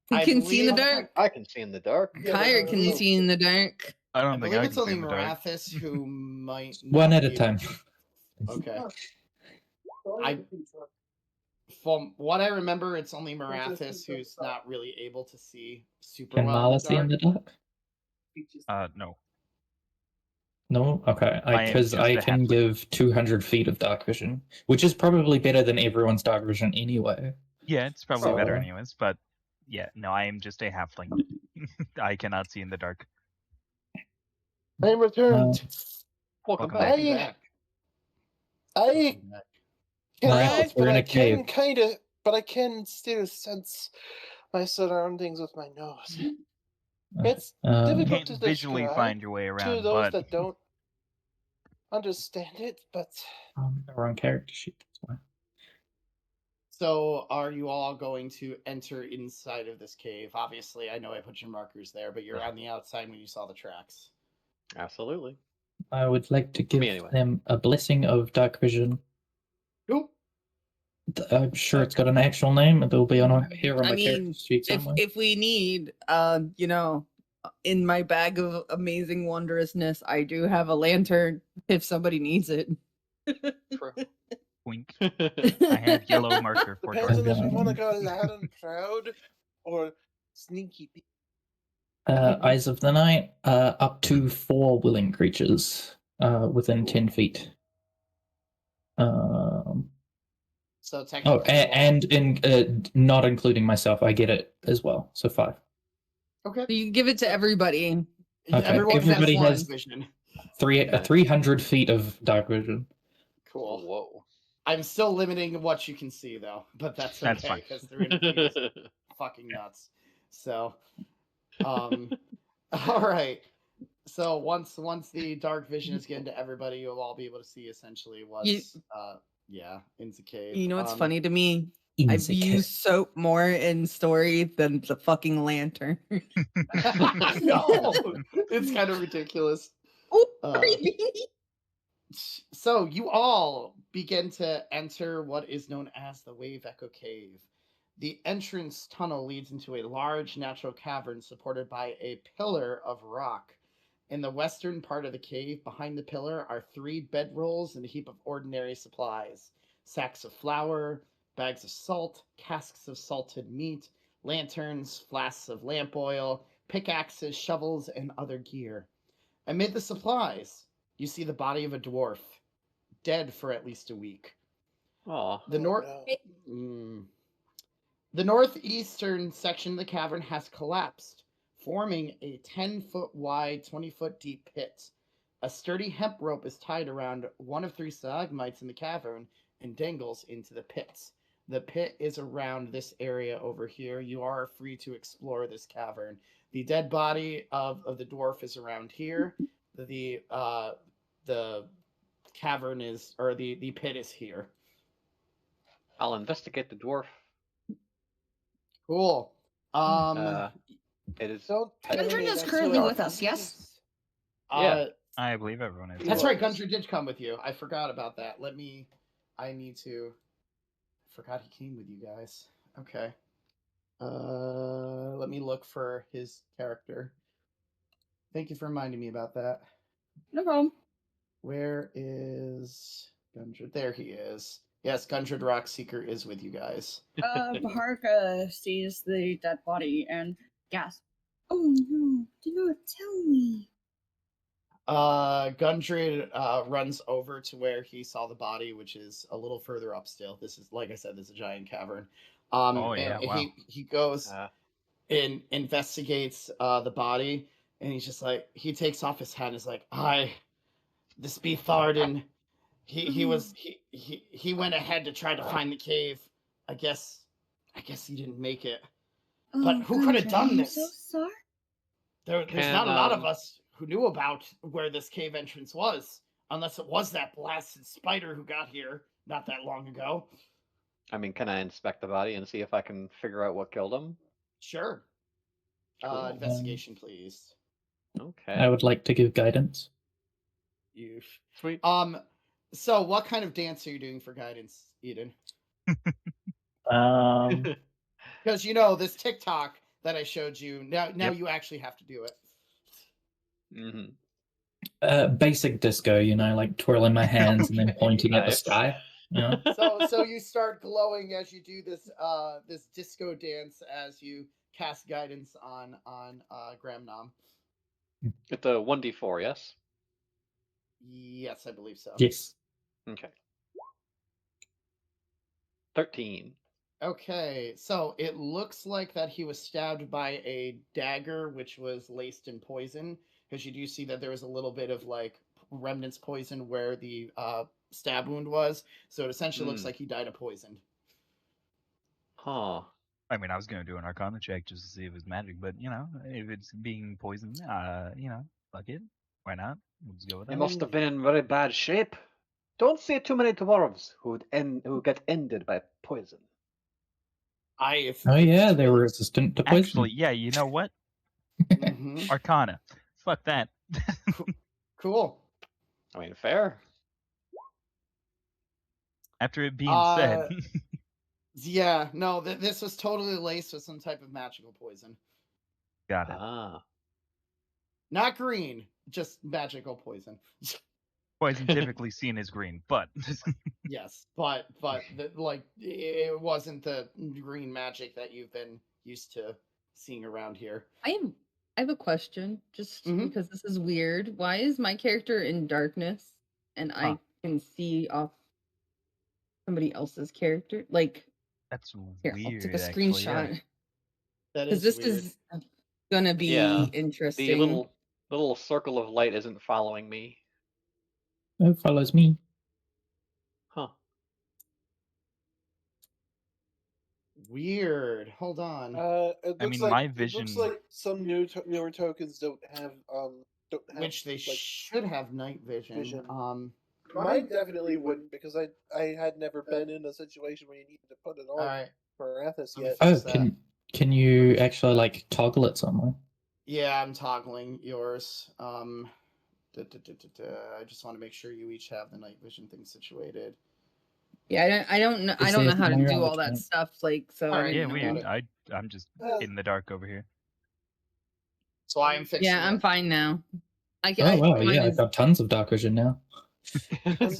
S4: Who
S1: I
S4: can see in the
S1: believe-
S4: dark?
S5: I can see in the dark.
S4: Kyra can see in the dark.
S3: I
S1: I
S3: don't think
S1: believe
S3: I
S1: it's
S3: can
S1: only
S3: see in the dark.
S1: Marathis who might.
S7: One
S1: not
S7: at a
S1: be
S7: time.
S1: able- Okay. From what I remember, it's only Marathis who's not really able to see super
S7: Can
S1: well
S7: Mala
S1: in
S7: see in
S1: the
S7: the dark?
S3: No.
S7: No, okay.
S3: I am
S7: Because
S3: just
S7: I
S3: a
S7: can
S3: halfling.
S7: give 200 feet of dark vision, which is probably better than everyone's dark vision anyway.
S3: Yeah, it's probably better
S7: So-
S3: anyways, but yeah, no, I am just a halfling. I cannot see in the dark.
S6: I am returned.
S5: Welcome
S3: Welcome
S5: back.
S3: back.
S6: I
S1: Welcome back.
S6: cannot,
S7: we're
S6: but
S7: in
S6: I
S7: a cave.
S6: can kind of, but I can still sense my surroundings with my nose. It's
S3: You
S6: difficult
S3: can't
S6: to
S3: visually
S6: describe
S3: find your way
S6: to
S3: around,
S6: those
S3: but
S6: that don't understand it, but
S7: The wrong character sheet. That's why.
S1: So, are you all going to enter inside of this cave? Obviously, I know I put your markers there, but you're on the outside when you saw the tracks.
S5: Absolutely.
S7: I would like to give
S5: anyway.
S7: them a blessing of dark vision.
S1: Oop.
S7: I'm sure it's got an actual name, and it'll be on here on
S4: I
S7: the
S4: mean,
S7: character sheet somewhere.
S4: if we need, in my bag of amazing wondrousness, I do have a lantern if somebody needs it.
S5: True.
S3: wink. I have yellow marker for
S6: depends
S3: dark
S6: on if you
S3: vision.
S6: want to go loud and proud or sneaky.
S7: Eyes of the Night, up to 4 willing creatures within 10 feet.
S1: So
S7: Oh,
S1: technically,
S7: and not including myself, I get it as well. So 5.
S1: okay.
S4: You give it to everybody.
S7: Okay,
S1: Everyone
S7: everybody
S1: has
S7: has-
S1: vision.
S7: 300 feet of dark vision.
S1: Cool.
S5: Whoa.
S1: I'm still limiting what you can see, though, but that's
S3: That's
S1: okay
S3: fine.
S1: because 300 feet is fucking nuts. So, all right. So once the dark vision is given to everybody, you'll all be able to see essentially what's in the cave.
S4: You know what's funny to me? I've
S7: Insecure.
S4: used soap more in story than the fucking lantern.
S1: No, it's kind of ridiculous.
S4: Oh,
S1: Uh, So you all begin to enter what is known as the Wave Echo Cave. The entrance tunnel leads into a large natural cavern supported by a pillar of rock. In the western part of the cave, behind the pillar, are 3 bedrolls and a heap of ordinary supplies: sacks of flour, bags of salt, casks of salted meat, lanterns, flasks of lamp oil, pickaxes, shovels, and other gear. Amid the supplies, you see the body of a dwarf, dead for at least a week.
S5: Aw.
S1: The The northeastern section of the cavern has collapsed, forming a 10-foot wide, 20-foot deep pit. A sturdy hemp rope is tied around one of 3 stalagmites in the cavern and dangles into the pits. The pit is around this area over here. You are free to explore this cavern. The dead body of the dwarf is around here. The cavern is, or the pit is here.
S5: I'll investigate the dwarf.
S1: Cool.
S5: It is.
S6: Don't tell
S2: Gundren
S6: me
S2: is
S6: that's
S2: currently
S6: your
S2: with us, yes?
S5: Yeah.
S3: I believe everyone is.
S1: That's right.
S6: was.
S1: Gundren did come with you. I forgot about that. I forgot he came with you guys. Okay. Let me look for his character. Thank you for reminding me about that.
S2: No problem.
S1: Where is Gundred? There he is. Yes, Gundred Rockseeker is with you guys.
S2: Baharka sees the dead body and gasps. Oh no, do not tell me.
S1: Gundred runs over to where he saw the body, which is a little further up still. This is, like I said, this is a giant cavern.
S3: Oh, yeah,
S1: and
S3: wow.
S1: he goes
S5: Uh,
S1: and investigates the body, and he's just like, he takes off his hat and is like, this be Tharden. He went ahead to try to find the cave. I guess he didn't make it. But who could have done this?
S2: I'm so sorry.
S1: There's not a lot of us who knew about where this cave entrance was, unless it was that blasted spider who got here not that long ago.
S5: I mean, can I inspect the body and see if I can figure out what killed him?
S1: Sure.
S5: Cool.
S1: Investigation, please.
S5: Okay.
S7: I would like to give guidance.
S1: You.
S5: Sweet.
S1: So what kind of dance are you doing for guidance, Eden? Because this TikTok that I showed you. Now
S5: Yep.
S1: you actually have to do it.
S7: Basic disco, like twirling my hands and then
S1: Okay.
S7: pointing at the
S5: Nice.
S7: sky.
S1: So you start glowing as you do this this disco dance as you cast guidance on Gramnom.
S5: It's a 1d4, yes?
S1: Yes, I believe so.
S7: Yes.
S5: Okay. 13.
S1: Okay, so it looks like that he was stabbed by a dagger, which was laced in poison, because you do see that there was a little bit of like remnants poison where the stab wound was. So it essentially looks
S5: Mm.
S1: like he died of poison.
S5: Huh.
S3: I mean, I was gonna do an Arcana check just to see if it's magic, but you know, if it's being poisoned, you know, fuck it. Why not? Let's go with
S5: He
S3: that.
S5: must have been in very bad shape. Don't see too many dwarves who get ended by poison.
S7: Oh yeah, they were resistant to poison.
S3: Actually, yeah, you know what?
S1: Mhm.
S3: Arcana. Fuck that.
S1: Cool.
S5: I mean, fair.
S3: After it being said,
S1: Yeah, no, this was totally laced with some type of magical poison.
S3: got it.
S5: Ah.
S1: Not green, just magical poison.
S3: Poison typically seen as green, but
S1: Yes, but like it wasn't the green magic that you've been used to seeing around here.
S4: I have a question, just
S1: Mhm.
S4: because this is weird. Why is my character in darkness and
S3: Huh.
S4: I can see off somebody else's character? Like,
S3: that's
S4: here,
S3: weird.
S4: I'll take a
S3: Actually, yeah.
S4: screenshot.
S1: That
S4: Because
S1: is
S4: this
S1: weird.
S4: is gonna be
S5: Yeah.
S4: interesting.
S5: The little circle of light isn't following me.
S7: It follows me.
S5: Huh.
S1: Weird. Hold on.
S6: It
S3: I
S6: looks
S3: mean,
S6: like
S3: my
S6: it
S3: vision.
S6: looks like some newer tokens don't have
S1: Which they
S6: like
S1: should have night vision.
S6: vision.
S1: Um,
S6: Mine definitely wouldn't because I had never been in a situation where you needed to put it on
S1: all right.
S6: for Athos
S1: Let me
S6: yet.
S1: fix
S7: Oh,
S1: that.
S7: can you actually like toggle it somewhere?
S1: Yeah, I'm toggling yours. I just want to make sure you each have the night vision thing situated.
S4: Yeah, I don't know.
S7: Is
S4: I don't
S7: there
S4: know how to
S7: somewhere
S4: do
S7: on the
S4: all that
S7: train?
S4: stuff. Like, so
S1: All
S4: I
S1: right,
S4: didn't
S3: Yeah,
S4: know.
S3: weird.
S1: got
S3: I'm just
S6: Uh,
S3: in the dark over here.
S1: So I am fixing
S4: Yeah, I'm
S1: it.
S4: fine now.
S7: Oh wow,
S4: mine
S7: yeah, I've
S4: is-
S7: got tons of dark vision now.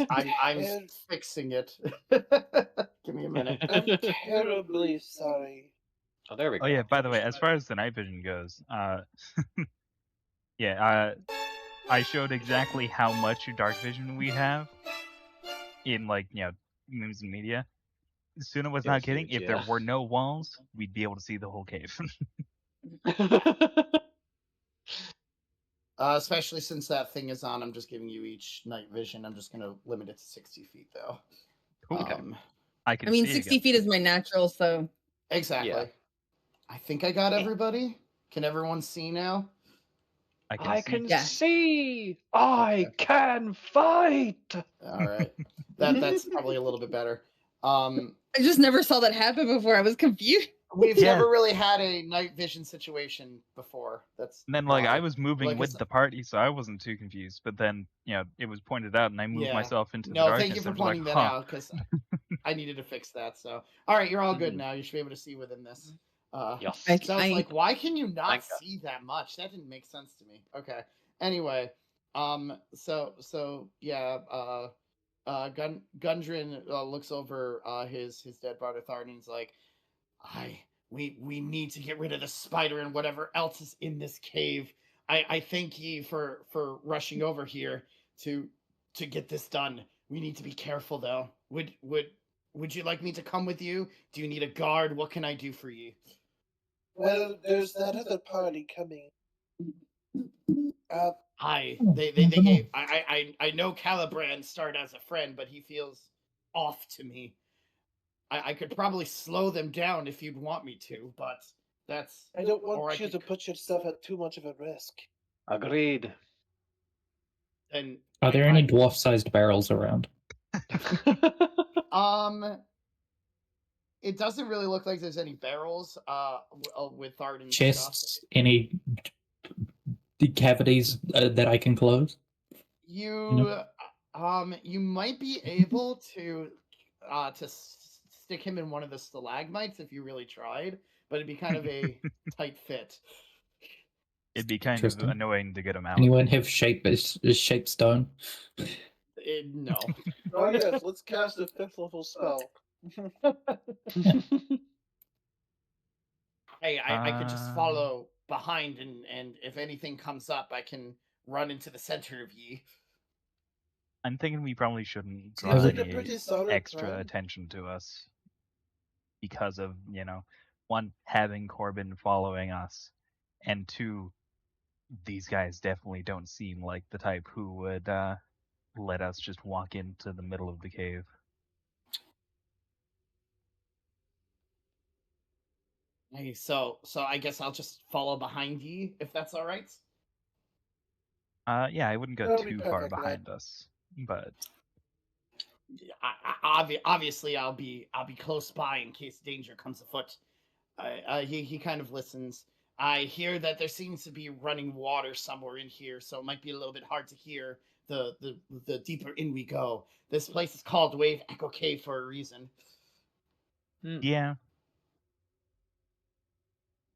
S1: I'm
S6: And-
S1: fixing it. Give me a minute.
S6: I'm terribly sorry.
S5: Oh, there we go.
S3: Oh yeah. By the way, as far as the night vision goes, yeah, I showed exactly how much dark vision we have in like memes and media. Suno was
S5: It
S3: not
S5: was
S3: kidding.
S5: huge,
S3: If there
S5: yeah.
S3: were no walls, we'd be able to see the whole cave.
S1: Especially since that thing is on, I'm just giving you each night vision. I'm just gonna limit it to 60 feet though.
S3: Cool.
S5: Okay.
S3: I can.
S4: I mean,
S3: see
S4: 60
S3: again.
S4: feet is my natural, so
S1: Exactly.
S5: Yeah.
S1: I think I got everybody. Can everyone see now?
S5: I
S3: see.
S5: can
S4: Yeah.
S5: see. I can fight.
S1: All right. That's probably a little bit better.
S4: I just never saw that happen before. I was confused.
S1: We've
S3: Yeah.
S1: never really had a night vision situation before. That's
S3: And then like I
S1: why.
S3: was moving
S1: Like I
S3: with
S1: said-
S3: the party, so I wasn't too confused. But then it was pointed out, and I moved
S1: Yeah.
S3: myself into the
S1: No,
S3: darkness.
S1: thank you for
S3: and I was
S1: pointing
S3: like,
S1: that
S3: huh.
S1: out because I needed to fix that. So, all right, you're all good
S5: Mhm.
S1: now. You should be able to see within this.
S5: Yes.
S1: So I was like, why can you not
S5: Thank God.
S1: see that much? That didn't make sense to me. Okay. Anyway, so yeah, Gundren looks over his dead brother Tharn and he's like, we need to get rid of the spider and whatever else is in this cave. I thank ye for rushing over here to get this done. We need to be careful though. Would you like me to come with you? Do you need a guard? What can I do for you?
S6: Well, there's that other party coming.
S1: Hi.
S7: Oh,
S1: They
S7: I don't know.
S1: gave I know Calibrand started as a friend, but he feels off to me. I could probably slow them down if you'd want me to, but that's
S6: I don't
S1: Or I
S6: want you to
S1: could-
S6: put yourself at too much of a risk.
S5: Agreed.
S1: and
S7: Are there any dwarf-sized barrels around?
S1: It doesn't really look like there's any barrels with Tharden stuff.
S7: Chests? Any cavities that I can close?
S1: You might be able to stick him in one of the stalagmites if you really tried, but it'd be kind of a tight fit.
S3: It'd be kind of
S7: Interesting.
S3: annoying to get him out.
S7: Anyone have shape stone?
S1: No.
S6: Oh yes, let's cast a 5th level spell.
S1: Hey, I could just follow behind and if anything comes up, I can run into the center of ye.
S3: I'm thinking we probably shouldn't draw
S6: Seems
S7: like
S6: a
S3: any
S6: pretty solid
S3: extra
S6: plan.
S3: attention to us because of, one, having Corbin following us, and two, these guys definitely don't seem like the type who would let us just walk into the middle of the cave.
S1: Hey, so I guess I'll just follow behind ye, if that's all right.
S3: Yeah, I wouldn't go
S6: That'll be
S3: too far
S6: perfect, lad.
S3: behind us, but
S1: Obviously, I'll be close by in case danger comes afoot. He kind of listens. I hear that there seems to be running water somewhere in here, so it might be a little bit hard to hear the deeper in we go. This place is called Wave Echo Cave for a reason.
S3: yeah.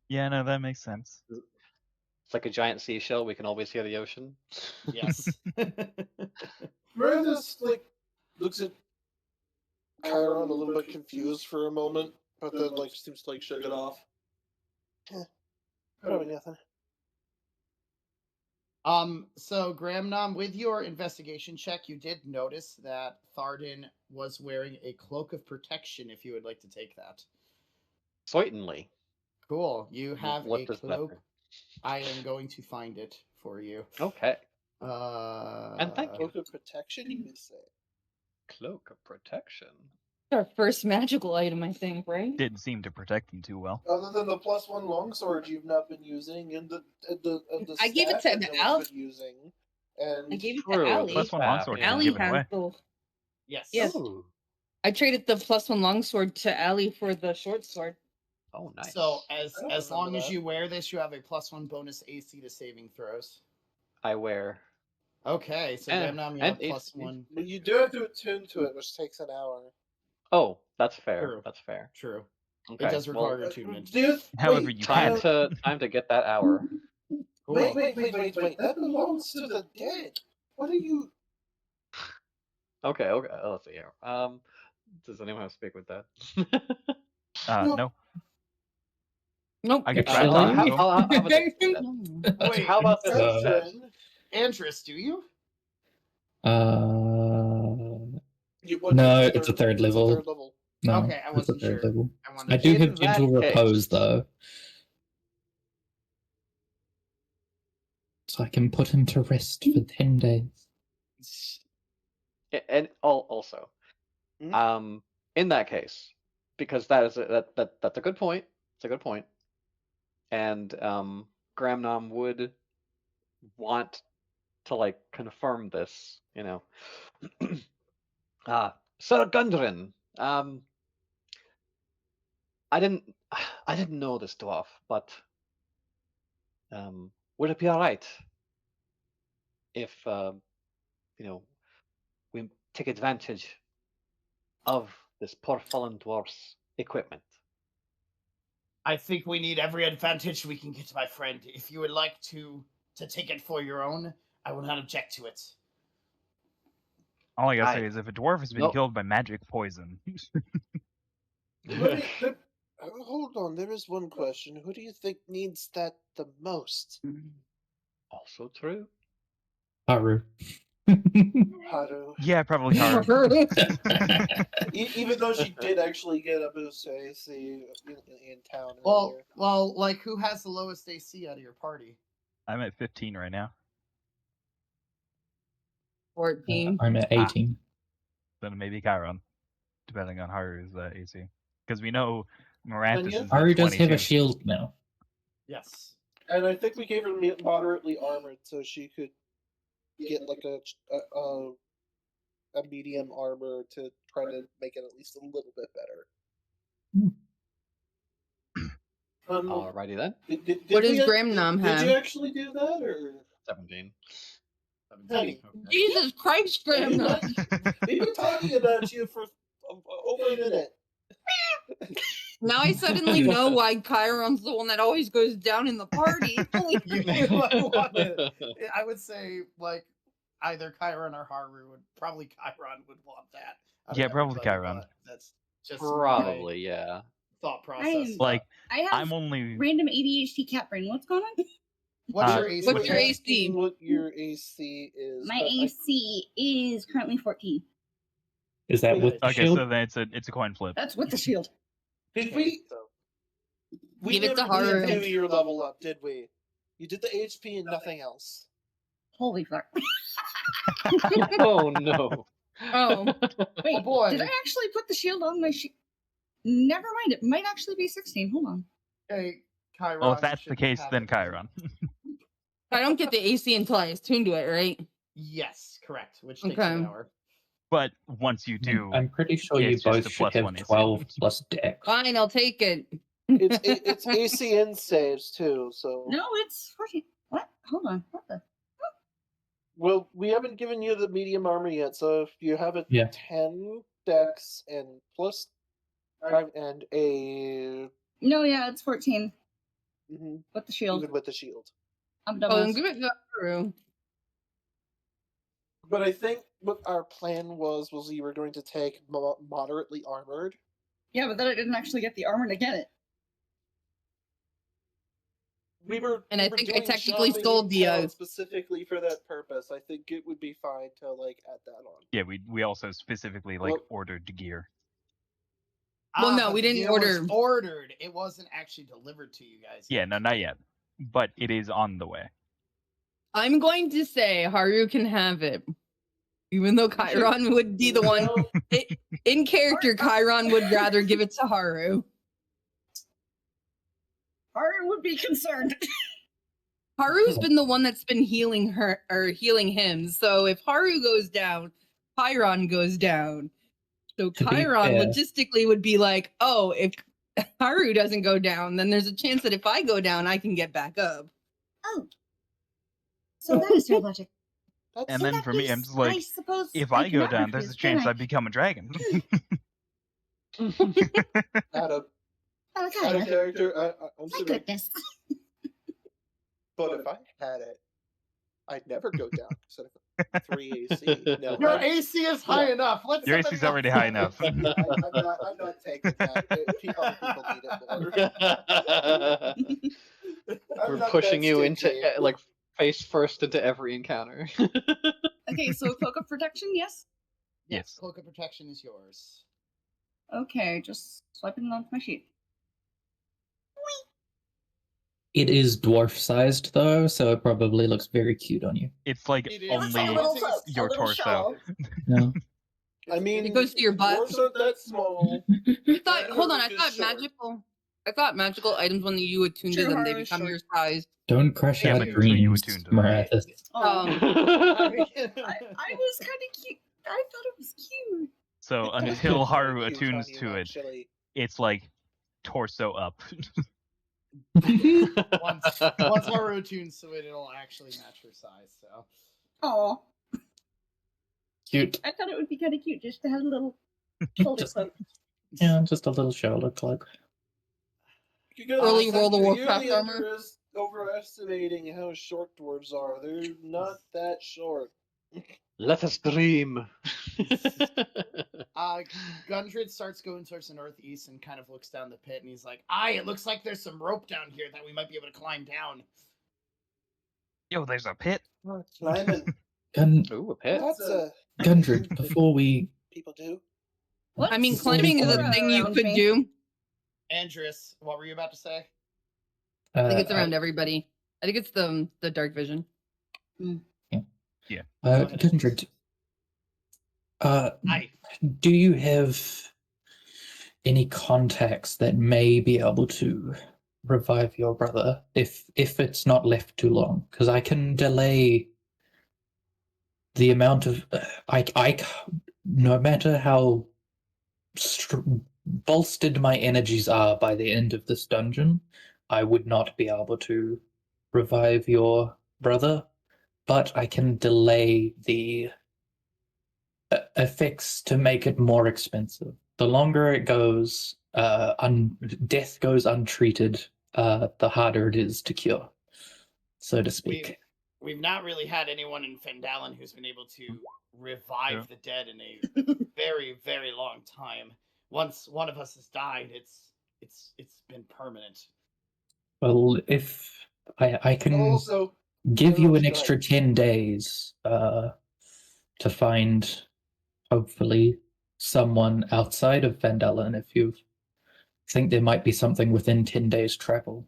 S3: Yeah, no, that makes sense.
S5: It's like a giant seashell. We can always hear the ocean.
S1: Yes.
S6: Meredith looks at Chiron a little bit confused for a moment, but then seems to shake it off. Probably nothing.
S1: So Gramnom, with your investigation check, you did notice that Tharden was wearing a cloak of protection. If you would like to take that.
S5: Certainly.
S1: Cool. You have
S5: What
S1: a
S5: does that
S1: cloak.
S5: do?
S1: I am going to find it for you.
S5: Okay.
S1: And
S5: thank you.
S6: Cloak of protection, you say?
S5: Cloak of protection.
S4: Our first magical item, I think, right?
S3: Didn't seem to protect them too well.
S6: Other than the +1 longsword you've not been using, and the
S4: I gave it
S6: staff
S4: to
S6: that no
S4: Al.
S6: one's been using, and
S4: I gave it
S5: True,
S4: to
S5: the
S4: Allie.
S3: Plus one
S5: staff,
S3: longsword
S5: yeah.
S3: can
S4: Allie
S3: give it
S4: has
S3: away.
S4: the.
S1: Yes.
S4: Yes.
S5: Ooh.
S4: I traded the +1 longsword to Allie for the short sword.
S5: Oh, nice.
S1: So
S6: I don't
S1: as long
S6: remember
S1: as
S6: that.
S1: you wear this, you have a +1 bonus AC to saving throws.
S5: I wear.
S1: Okay, so
S5: And-
S1: Gramnom, you
S5: and
S1: have
S5: it's-
S1: +1.
S6: but you do have to attune to it, which takes an hour.
S5: Oh, that's fair.
S1: True.
S5: That's fair.
S1: True.
S5: Okay.
S1: It does require
S5: well,
S1: attunement.
S3: However,
S6: wait,
S3: you
S5: time
S3: can.
S5: to get that hour.
S1: Cool.
S6: Wait! That belongs to the dead. What are you?
S5: Okay. Let's see here. Does anyone have to speak with that?
S3: No.
S4: Nope.
S3: I could try
S7: Actually-
S3: talking to him.
S5: how about this?
S1: Wait,
S5: How about this
S7: Uh,
S5: instead?
S1: Andrus, do you?
S7: No, it's a third level.
S6: Third level.
S7: No,
S1: Okay, I
S7: it's a
S1: wasn't
S7: third
S1: sure.
S7: level.
S1: I
S7: I
S1: wanted
S7: do
S5: In
S7: have gentle
S5: that case-
S7: repose though, so I can put him to rest for 10 days.
S5: And also,
S6: Hmm?
S5: in that case, because that's a good point. It's a good point. And Gramnom would want to confirm this, Sir Gundren, I didn't know this dwarf, but would it be all right if we take advantage of this poor fallen dwarf's equipment?
S1: I think we need every advantage we can get, my friend. If you would like to take it for your own, I will not object to it.
S3: All I gotta say is if a dwarf has been
S5: Nope.
S3: killed by magic poison,
S6: Hold on, there is one question. Who do you think needs that the most?
S5: Also true.
S7: Haru.
S6: Haru.
S3: yeah, probably hard.
S6: Even though she did actually get a boost to AC in town
S1: Well,
S6: earlier.
S1: who has the lowest AC out of your party?
S3: I'm at 15 right now.
S4: 14.
S7: I'm at 18.
S3: Then maybe Chiron, depending on Haru's AC. Because we know Morantis is
S7: Haru
S3: at
S7: does have
S3: 22.
S7: a shield now.
S1: Yes.
S6: And I think we gave her moderately armored so she could get a medium armor to try to make it at least a little bit better.
S5: Alrighty then.
S4: What does Gramnom have?
S6: Did you actually do that, or
S5: 17.
S6: Honey,
S4: Jesus Christ, Gramnom!
S6: we've been talking about you for over a minute.
S4: Now I suddenly know why Chiron's the one that always goes down in the party.
S1: You may want to. I would say either Chiron or Haru would probably Chiron would want that. out of
S3: Yeah, probably
S1: everybody,
S3: Chiron.
S1: but That's just
S5: Probably, yeah.
S1: my thought process.
S2: I have
S3: I'm only
S2: random ADHD cat brain. What's going on?
S1: What's your
S3: Uh,
S1: AC?
S4: What's your AC?
S6: What your AC is?
S2: My
S6: but I-
S2: AC is currently 14.
S7: Is that with the
S3: Okay,
S7: shield?
S3: so then it's a coin flip.
S2: That's with the shield.
S6: Did we? We
S4: Give it to
S6: never did
S4: Haru.
S6: do your level up, did we? You did the HP and nothing else.
S2: Holy fuck.
S5: Oh no.
S4: Oh,
S2: Wait,
S1: Oh, boy.
S2: did I actually put the shield on my shield? Never mind, it might actually be 16. Hold on.
S1: Hey, Chiron.
S3: Well, if that's the
S1: should
S3: case,
S1: have
S3: then
S1: it.
S3: Chiron.
S4: I don't get the AC until I attune to it, right?
S1: Yes, correct. Which takes
S4: Okay.
S1: an hour.
S3: But once you do,
S7: I'm pretty sure you
S3: it's just
S7: both
S3: a
S7: should
S3: plus
S7: have
S3: one AC.
S7: 12 plus dex.
S4: Fine, I'll take it.
S6: It's ACN saves too, so.
S2: No, it's 14. What? Hold on. What the?
S6: Well, we haven't given you the medium armor yet, so if you have a
S7: Yeah.
S6: 10 dex and plus 5 and a
S2: No, yeah, it's 14
S6: mhm,
S2: with the shield.
S6: even with the shield.
S2: I'm
S4: Oh, then
S2: dumbass.
S4: give it to Haru.
S6: But I think what our plan was you were going to take moderately armored.
S2: Yeah, but then I didn't actually get the armor to get it.
S6: We were,
S4: And
S6: we
S4: I
S6: were
S4: think I
S6: doing
S4: technically
S6: shopping
S4: stole
S6: in
S4: the,
S6: town specifically for that purpose. I think it would be fine to like add that on.
S3: Yeah, we also specifically like
S6: Well-
S3: ordered the gear.
S4: Well, no,
S1: but
S4: we
S1: the
S4: didn't
S1: gear was
S4: order.
S1: ordered. It wasn't actually delivered to you guys.
S3: Yeah, no, not yet. But it is on the way.
S4: I'm going to say Haru can have it. Even though Chiron would be the one.
S6: No,
S4: In character, Chiron would rather give it to Haru.
S2: Haru would be concerned.
S4: Haru's been the one that's been healing her or healing him. So if Haru goes down, Chiron goes down. So
S7: To be
S4: Chiron
S7: fair-
S4: logistically would be like, oh, if Haru doesn't go down, then there's a chance that if I go down, I can get back up.
S2: Oh. So that is your logic.
S6: that's
S3: And
S2: In
S3: then
S2: that
S3: for me, I'm
S2: case,
S3: just like,
S2: I suppose
S3: if I go
S2: cannot
S3: down, there's a
S2: refuse,
S3: chance
S2: can
S3: I become a dragon.
S6: out of
S2: Oh,
S6: out of
S2: God.
S6: character. I'm
S2: My
S6: sorry,
S2: goodness.
S6: but if I had it, I'd never go down. Instead of 3 AC. No,
S1: Your
S6: I'm-
S1: AC is high
S6: Yeah.
S1: enough. Let
S3: Your
S1: somebody
S3: AC's already
S1: else
S3: high
S1: have it.
S3: enough.
S6: I'm not taking that. Other people need it more. I'm
S5: We're
S6: not
S5: pushing
S6: that
S5: you into
S6: stingy.
S5: like face first into every encounter.
S2: Okay, so cloak of protection, yes?
S3: Yes.
S1: Cloak of protection is yours.
S2: Okay, just swiping it onto my sheet.
S7: It is dwarf sized though, so it probably looks very cute on you.
S3: It's like
S1: It is
S3: only
S1: a little close,
S3: your torso.
S7: No.
S6: I mean,
S4: It goes to your butt.
S6: dwarves aren't that small.
S4: I thought,
S6: Yeah,
S4: hold on,
S6: Haru's
S4: I thought
S6: short.
S4: magical items when you attune to
S2: True,
S4: them, they
S2: Haru's
S4: become
S2: short.
S4: your size.
S7: Don't crush
S3: Yeah,
S7: our
S3: but until you
S7: dreams,
S3: attune to them.
S7: Marathis.
S2: Oh,
S4: Oh.
S2: I was kind of cute. I thought it was cute.
S3: So
S6: It does
S3: until
S6: look
S3: Haru
S6: very cute on
S3: attunes
S6: you,
S3: to it,
S6: actually.
S3: it's like torso up.
S1: Once Haru tunes to it, it'll actually match her size. So
S2: Oh,
S7: Cute.
S2: I thought it would be kind of cute just to have a little shoulder
S7: Just-
S2: cloak.
S7: Yeah, just a little shoulder cloak.
S6: You gotta
S4: Early
S6: understand,
S4: World of
S6: you're
S4: Warcraft
S6: really
S4: armor.
S6: overestimating how short dwarves are. They're not that short.
S5: Let us dream.
S1: Gundred starts going towards the northeast and kind of looks down the pit, and he's like, it looks like there's some rope down here that we might be able to climb down."
S3: Yo, there's a pit.
S6: Climbing.
S5: Ooh, a pit.
S6: That's a
S7: Gundred, before we
S6: people do.
S2: What?
S4: I mean,
S7: Before
S4: climbing is
S7: we
S4: a
S7: go
S4: thing you
S2: around
S4: could
S2: me.
S4: do.
S1: Andreas, what were you about to say?
S4: I think it's around everybody. I think it's the dark vision.
S7: Gundred,
S1: Hi.
S7: do you have any contacts that may be able to revive your brother if it's not left too long? Because I can delay the amount of no matter how bolstered my energies are by the end of this dungeon, I would not be able to revive your brother, but I can delay the effects to make it more expensive. The longer it goes, death goes untreated, the harder it is to cure, so to speak.
S1: We've not really had anyone in Phandalin who's been able to revive
S3: Yeah.
S1: the dead in a very, very long time. Once one of us has died, it's been permanent.
S7: Well, if I can
S6: Also,
S7: give you an
S6: Right.
S7: extra 10 days to find, hopefully, someone outside of Phandalin if you think there might be something within 10 days' travel.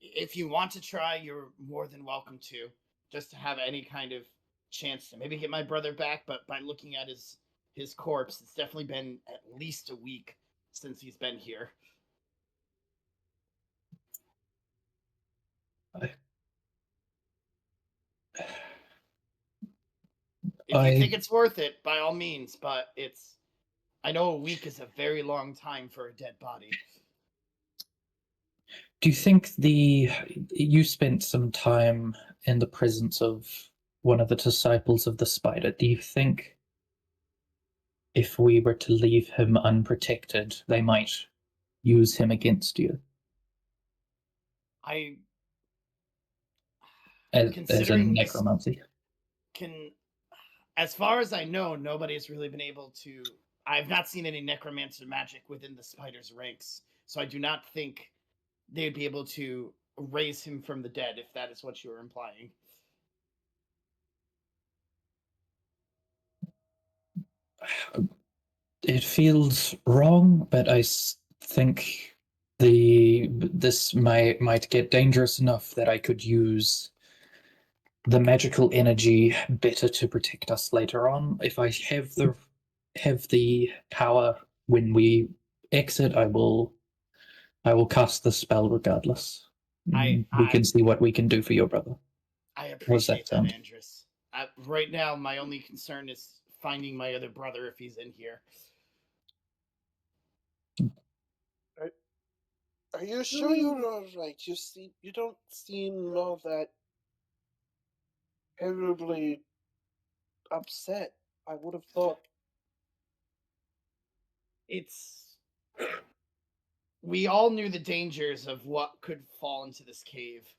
S1: If you want to try, you're more than welcome to. Just to have any kind of chance to maybe get my brother back, but by looking at his corpse, it's definitely been at least a week since he's been here. If you think it's worth it, by all means, but I know a week is a very long time for a dead body.
S7: Do you think you spent some time in the presence of one of the disciples of the spider? Do you think if we were to leave him unprotected, they might use him against you? As a
S1: Considering
S7: necromancy.
S1: As far as I know, nobody's really been able to. I've not seen any necromancer magic within the spider's ranks, so I do not think they'd be able to raise him from the dead, if that is what you're implying.
S7: It feels wrong, but I think this might get dangerous enough that I could use the magical energy better to protect us later on. If I have the power when we exit, I will cast the spell regardless. We can see what we can do for your brother.
S1: I appreciate that, Andrus. Right now, my only concern is finding my other brother if he's in here.
S6: Are you sure you're all right? You don't seem all that terribly upset. I would have thought.
S1: We all knew the dangers of what could fall into this cave.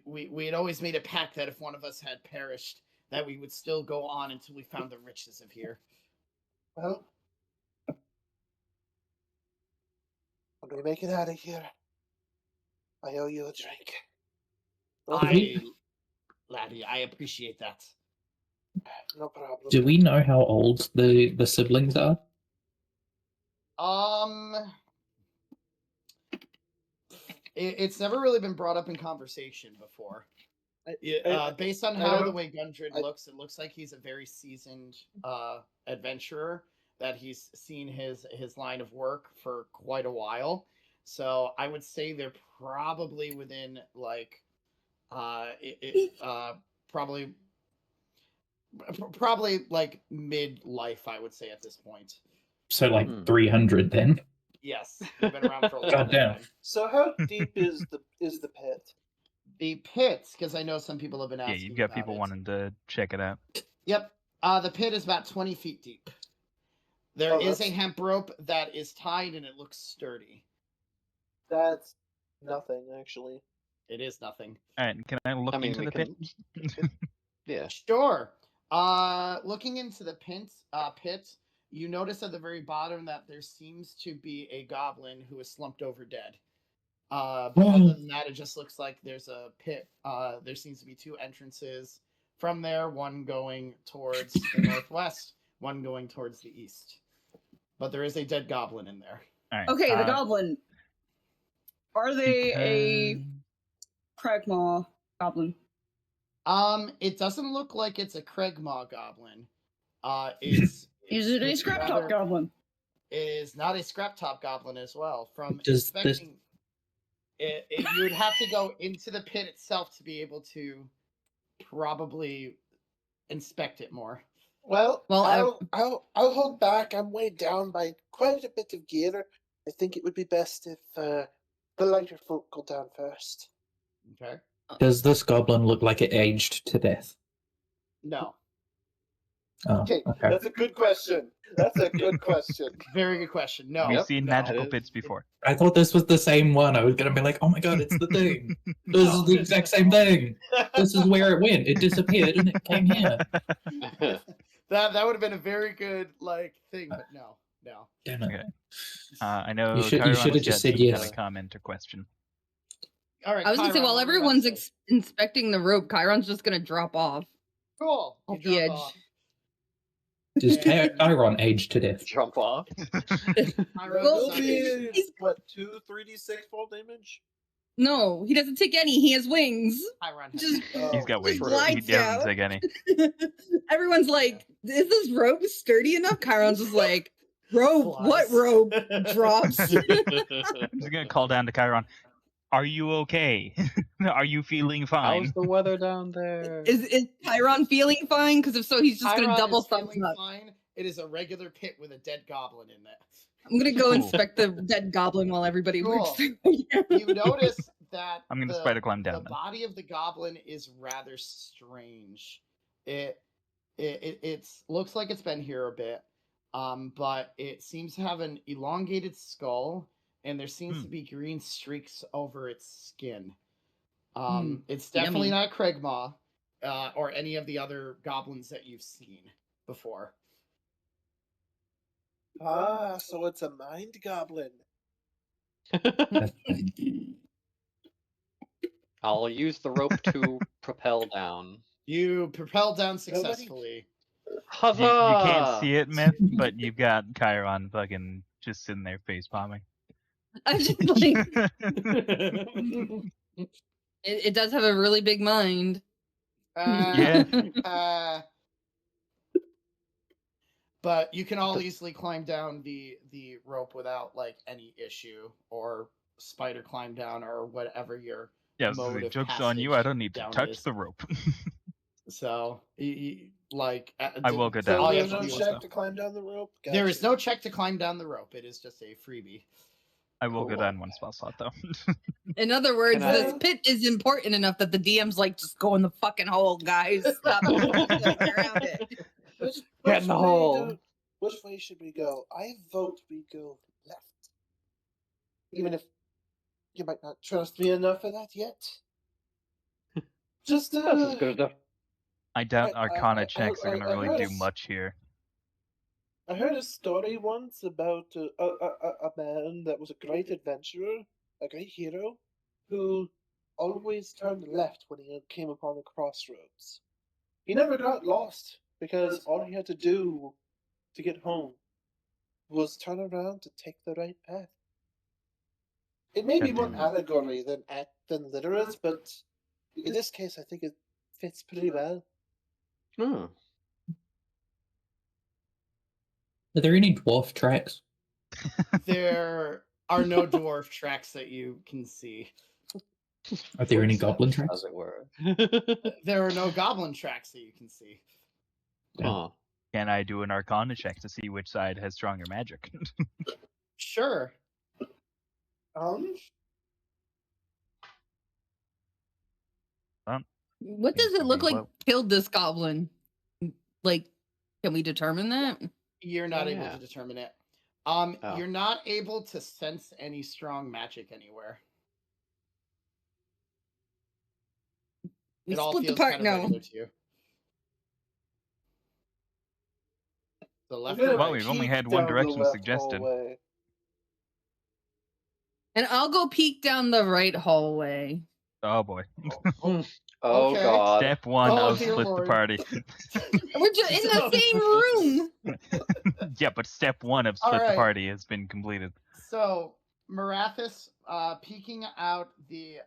S1: We had always made a pact that if one of us had perished, that we would still go on until we found the riches of here.
S6: Well, when we make it out of here, I owe you a drink.
S1: Laddie, I appreciate that.
S6: No problem.
S7: Do we know how old the siblings are?
S1: It's never really been brought up in conversation before. Based on how the way Gundred looks, it looks like he's a very seasoned adventurer, that he's seen his line of work for quite a while. So I would say they're probably within like probably like mid-life, I would say at this point.
S7: So like 300 then?
S1: Yes, they've been around for a long
S7: Goddamn.
S1: time.
S6: So how deep is the pit?
S1: The pit, because I know some people have been asking.
S3: Yeah, you've got people wanting to check it out.
S1: Yep. The pit is about 20 feet deep. There is a hemp rope that is tied, and it looks sturdy.
S6: That's nothing, actually.
S1: It is nothing.
S3: All right, can I look into the pit?
S5: Yeah.
S1: Sure. Looking into the pit, you notice at the very bottom that there seems to be a goblin who is slumped over dead. But other than that, it just looks like there's a pit. There seems to be two entrances from there, one going towards the northwest, one going towards the east. But there is a dead goblin in there.
S3: All right,
S2: Okay, the goblin. Are they a Cragmaw goblin?
S1: It doesn't look like it's a Cragmaw goblin. Is
S2: it a Scrap Top goblin?
S1: It is not a Scrap Top goblin as well. From
S7: Does
S1: inspecting, you would have to go into the pit itself to be able to probably inspect it more.
S6: Well, I'll hold back. I'm weighed down by quite a bit of gear. I think it would be best if the lighter folk go down first.
S1: Okay.
S7: Does this goblin look like it aged to death?
S1: No.
S7: Oh,
S6: Okay,
S7: okay.
S6: that's a good question. That's a good question.
S1: Very good question. No.
S3: We've seen magical
S5: it is.
S3: pits before.
S7: I thought this was the same one. I was going to be like, oh my god, it's the thing. This is the exact same thing. This is where it went. It disappeared and it came here.
S1: That would have been a very good thing, but no.
S7: Damn it.
S3: Okay. I know
S7: You should
S3: Chiron
S7: have
S3: has
S7: just
S3: got
S7: said
S3: some
S7: yes.
S3: kind of comment or question.
S1: All right.
S4: I was gonna say,
S1: Chiron,
S4: while
S1: what were you about
S4: everyone's
S1: to say?
S4: inspecting the rope, Chiron's just gonna drop off.
S1: Cool. You
S4: off the
S1: drop
S4: edge.
S1: off.
S7: Does
S1: And-
S7: Chiron age to death?
S5: Jump off.
S1: Chiron
S2: Well,
S1: decides-
S2: he's-
S6: what, 2 3d6 fall damage?
S4: No, he doesn't take any. He has wings.
S1: Chiron has-
S4: Just
S3: He's got
S6: Oh,
S3: wings.
S4: Just
S6: true.
S3: He
S4: glides
S3: doesn't
S4: down.
S3: take any.
S4: Everyone's like, "Is this rope sturdy enough?" Chiron's just like, "Rope? What
S1: Flies.
S4: rope?" Drops.
S3: I'm just gonna call down to Chiron. Are you okay? Are you feeling fine?
S5: How's the weather down there?
S4: Is Chiron feeling fine? Because if so, he's just
S1: Chiron
S4: gonna double
S1: is
S4: thumbs
S1: feeling
S4: up.
S1: fine. It is a regular pit with a dead goblin in it.
S4: I'm gonna go
S3: Cool.
S4: inspect the dead goblin while everybody works
S1: Cool.
S4: through.
S1: You notice that
S3: I'm gonna
S1: the,
S3: spider climb down
S1: the
S3: then.
S1: body of the goblin is rather strange. It looks like it's been here a bit, but it seems to have an elongated skull, and there seems to be green streaks over its skin. It's definitely
S4: yummy.
S1: not Craigmaw, or any of the other goblins that you've seen before.
S6: Ah, so it's a mind goblin.
S5: I'll use the rope to propel down.
S1: You propel down successfully.
S5: Huzzah!
S3: You can't see it, Myth, but you've got Chiron fucking just sitting there face palming.
S4: I'm just like, it does have a really big mind.
S3: Yeah.
S1: But you can all easily climb down the rope without like any issue, or spider climb down, or whatever your
S3: Yeah, so
S1: mode
S3: the
S1: of
S3: joke's on you. I
S1: passage
S3: don't need to
S1: down
S3: touch
S1: is.
S3: the rope.
S1: So like
S3: I will go
S6: So
S3: down.
S1: all you
S6: there's
S1: have
S6: no
S1: to do is
S6: check
S3: though.
S6: to climb down the rope?
S1: there is
S6: Gotcha.
S1: no check to climb down the rope. It is just a freebie.
S3: I will go
S5: Cool.
S3: down one spell slot though.
S4: In other words,
S5: Can I-
S4: this pit is important enough that the DM's like, just go in the fucking hole, guys. Stop going around it.
S6: Which
S5: Get in the
S6: way
S5: hole.
S6: which way should we go? I vote we go left. Even if you might not trust me enough for that yet. Just
S5: That's as good enough.
S3: I doubt
S6: I-
S3: Arcana
S6: I-
S3: checks are
S6: I-
S3: gonna
S6: I
S3: really
S6: heard
S3: do
S6: s-
S3: much here.
S6: I heard a story once about a man that was a great adventurer, a great hero, who always turned left when he came upon a crossroads. He never got lost because all he had to do to get home was turn around to take the right path. It may be more
S3: Goddamn.
S6: allegory than literate, but in this case, I think it fits pretty well.
S5: Hmm.
S7: Are there any dwarf tracks?
S1: There are no dwarf tracks that you can see.
S7: Are there any
S5: Footsteps,
S7: goblin tracks?
S5: as it were?
S1: There are no goblin tracks that you can see.
S5: Huh.
S3: Can I do an Arcana check to see which side has stronger magic?
S1: Sure.
S4: What
S3: Seems
S4: does
S3: to
S4: it look
S3: be
S4: like
S3: low.
S4: killed this goblin? Like, can we determine that?
S1: You're not
S5: Oh,
S1: able
S5: yeah.
S1: to determine it.
S5: Oh.
S1: You're not able to sense any strong magic anywhere.
S4: We
S1: It all
S4: split the
S1: feels
S4: part
S1: kind of
S4: now.
S1: regular to you. The
S6: I'm
S1: left
S6: gonna
S1: or
S3: Well,
S1: right?
S3: we've only
S6: peek
S3: had one
S6: down the
S3: direction
S6: left
S3: suggested.
S6: hallway.
S4: And I'll go peek down the right hallway.
S3: Oh boy.
S5: Oh
S1: Okay.
S5: god.
S3: Step one
S1: Oh,
S3: of
S1: dear
S3: split
S1: Lord.
S3: the party.
S4: We're just in
S1: So-
S4: the same room.
S3: Yeah, but step one of split the
S1: Alright.
S3: party has been completed.
S1: So Marathis, peeking out the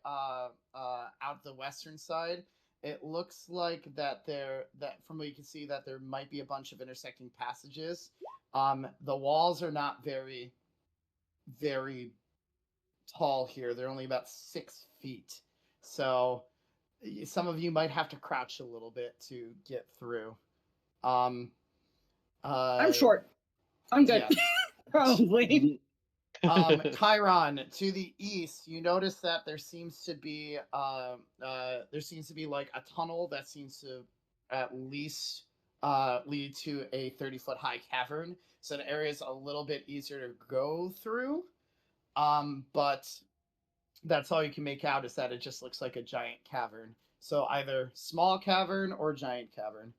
S1: western side, it looks like that from what you can see that there might be a bunch of intersecting passages. The walls are not very, very tall here. They're only about 6 feet. So some of you might have to crouch a little bit to get through.
S2: I'm short. I'm good.
S1: yeah.
S2: Probably.
S1: Chiron, to the east, you notice that there seems to be like a tunnel that seems to at least lead to a 30-foot high cavern. So the area is a little bit easier to go through. But that's all you can make out, is that it just looks like a giant cavern. So either small cavern or giant cavern.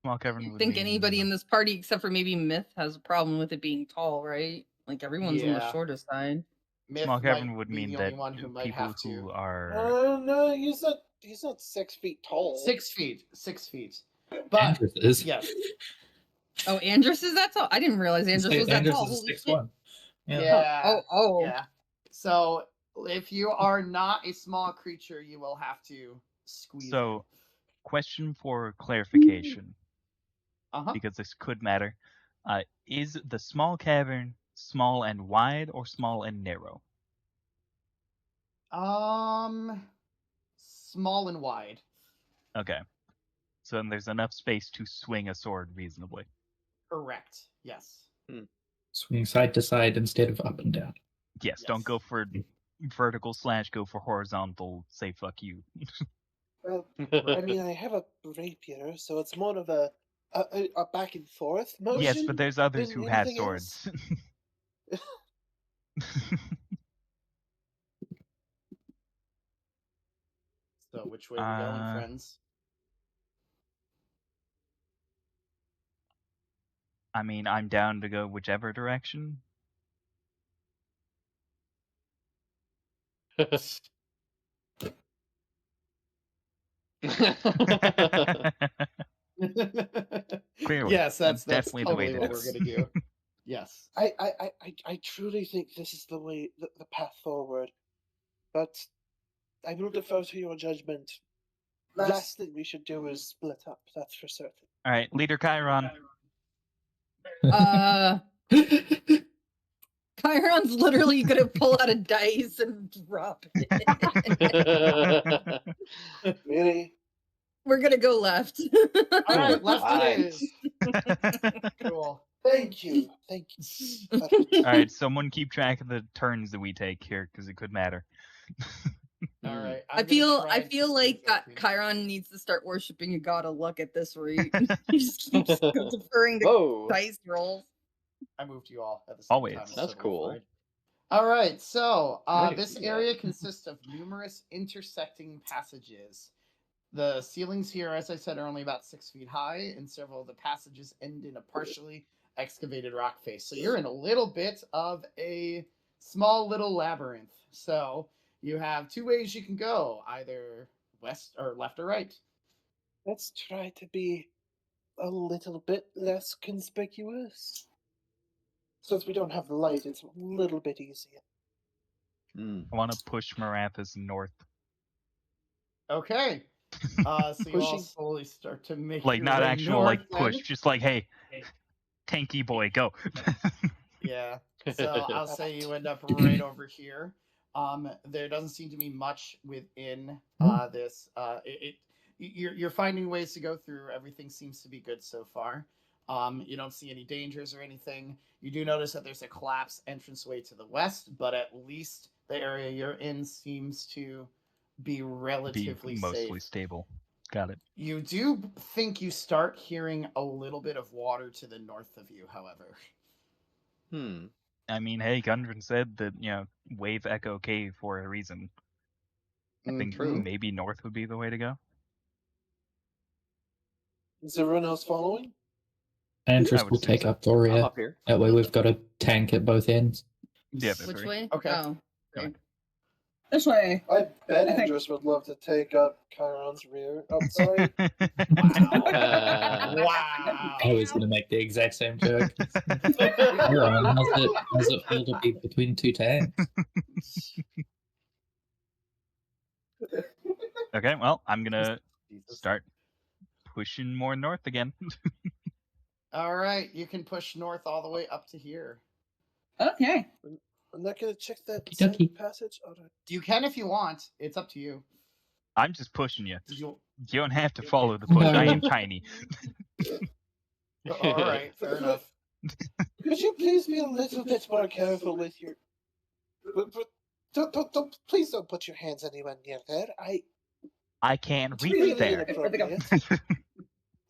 S3: Small cavern
S4: I
S3: would
S4: think
S3: mean-
S4: anybody in this party, except for maybe Myth, has a problem with it being tall, right? Like everyone's on the
S1: Yeah.
S4: shorter side.
S1: Myth
S3: Small cavern
S1: might
S3: would
S1: be
S3: mean
S1: the
S3: that
S1: only one who might
S3: people
S1: have
S3: who
S1: to.
S3: are
S6: No, he's not 6 feet tall.
S1: 6 feet. 6 feet. But
S7: Andrews is.
S1: yes.
S4: Oh, Andrus is that tall? I didn't realize Andrus was that
S7: Andrews
S4: tall.
S7: is
S4: Holy
S7: 6'1".
S1: Yeah.
S7: Yeah.
S4: Oh.
S1: Yeah. So if you are not a small creature, you will have to squeeze.
S3: so. Question for clarification,
S1: Uh-huh.
S3: because this could matter. Is the small cavern small and wide or small and narrow?
S1: Small and wide.
S3: Okay. So then there's enough space to swing a sword reasonably.
S1: Correct. Yes.
S7: Swing side to side instead of up and down.
S3: Yes, don't go for vertical / go for horizontal, say fuck you.
S6: Well, I mean, I have a rapier, so it's more of a back and forth motion.
S3: Yes, but there's others
S6: than
S3: who have
S6: anything else.
S3: swords.
S1: So which way are we going, friends?
S3: I mean, I'm down to go whichever direction. Clearly,
S1: Yes, that's
S3: definitely the way
S1: totally
S3: to
S1: what
S3: do
S1: we're
S3: it.
S1: gonna do. Yes.
S6: I truly think this is the path forward, but I will defer to your judgment. Last thing we should do is split up. That's for certain.
S3: All right, Leader Chiron.
S4: Chiron's literally gonna pull out a dice and drop it.
S6: Really?
S4: We're gonna go left.
S1: All right, left
S5: Alright.
S1: it is. Cool.
S6: Thank you. Thank you.
S3: All right, someone keep track of the turns that we take here, because it could matter.
S1: All right.
S4: I feel like Chiron needs to start worshiping a god of luck at this rate. He just keeps deferring to
S5: Whoa.
S4: dice rolls.
S1: I moved you all at the same
S3: Always.
S1: time. It's
S5: That's
S1: totally
S5: cool.
S1: fine. All right, so
S5: Why did
S1: this
S5: you do
S1: area
S5: that?
S1: consists of numerous intersecting passages. The ceilings here, as I said, are only about 6 feet high, and several of the passages end in a partially excavated rock face. So you're in a little bit of a small little labyrinth. So you have two ways you can go, either west or left or right.
S6: Let's try to be a little bit less conspicuous. Since we don't have the light, it's a little bit easier.
S3: I want to push Marathas north.
S1: Okay. So you all
S6: Pushing-
S1: slowly start to make
S3: Like,
S1: your
S3: not
S1: way
S3: actual,
S1: north
S3: like, push.
S1: then.
S3: Just like, hey, tanky boy, go.
S1: Yeah. So I'll say you end up right over here. There doesn't seem to be much within this. You're finding ways to go through. Everything seems to be good so far. You don't see any dangers or anything. You do notice that there's a collapsed entranceway to the west, but at least the area you're in seems to be relatively
S3: mostly
S1: safe.
S3: stable. Got it.
S1: You do think you start hearing a little bit of water to the north of you, however.
S3: I mean, hey, Gundren said that, Wave Echo Cave for a reason. I think
S1: Mhm.
S3: maybe north would be the way to go.
S6: Is everyone else following?
S7: Andrews
S3: would
S7: will
S3: assume
S7: take
S3: so.
S7: up
S5: I'm
S7: Doria.
S5: up here.
S7: That way we've got a tank at both ends.
S3: Yeah,
S4: Which
S3: Victory.
S4: way?
S1: Okay.
S4: Oh.
S3: Okay.
S2: This way.
S6: I bet
S2: I think-
S6: Andrews would love to take up Chiron's rear. Oh, sorry.
S1: Wow.
S7: I was going to make the exact same joke. Chiron, how's it feel to be between two tanks?
S3: Okay, well, I'm gonna
S1: Jesus.
S3: start pushing more north again.
S1: All right, you can push north all the way up to here.
S2: Okay.
S6: I'm not going to check that
S7: Okie
S6: side
S7: dokie.
S6: passage. Oh,
S1: You can if you want. It's up to you.
S3: I'm just pushing you.
S1: Did you?
S3: You don't have to follow the push. I am tiny.
S1: All right, fair enough.
S6: Could you please be a little bit more careful with your... please don't put your hands anywhere near there.
S3: I can't
S6: It's
S3: reach
S6: really
S3: there.
S6: inappropriate.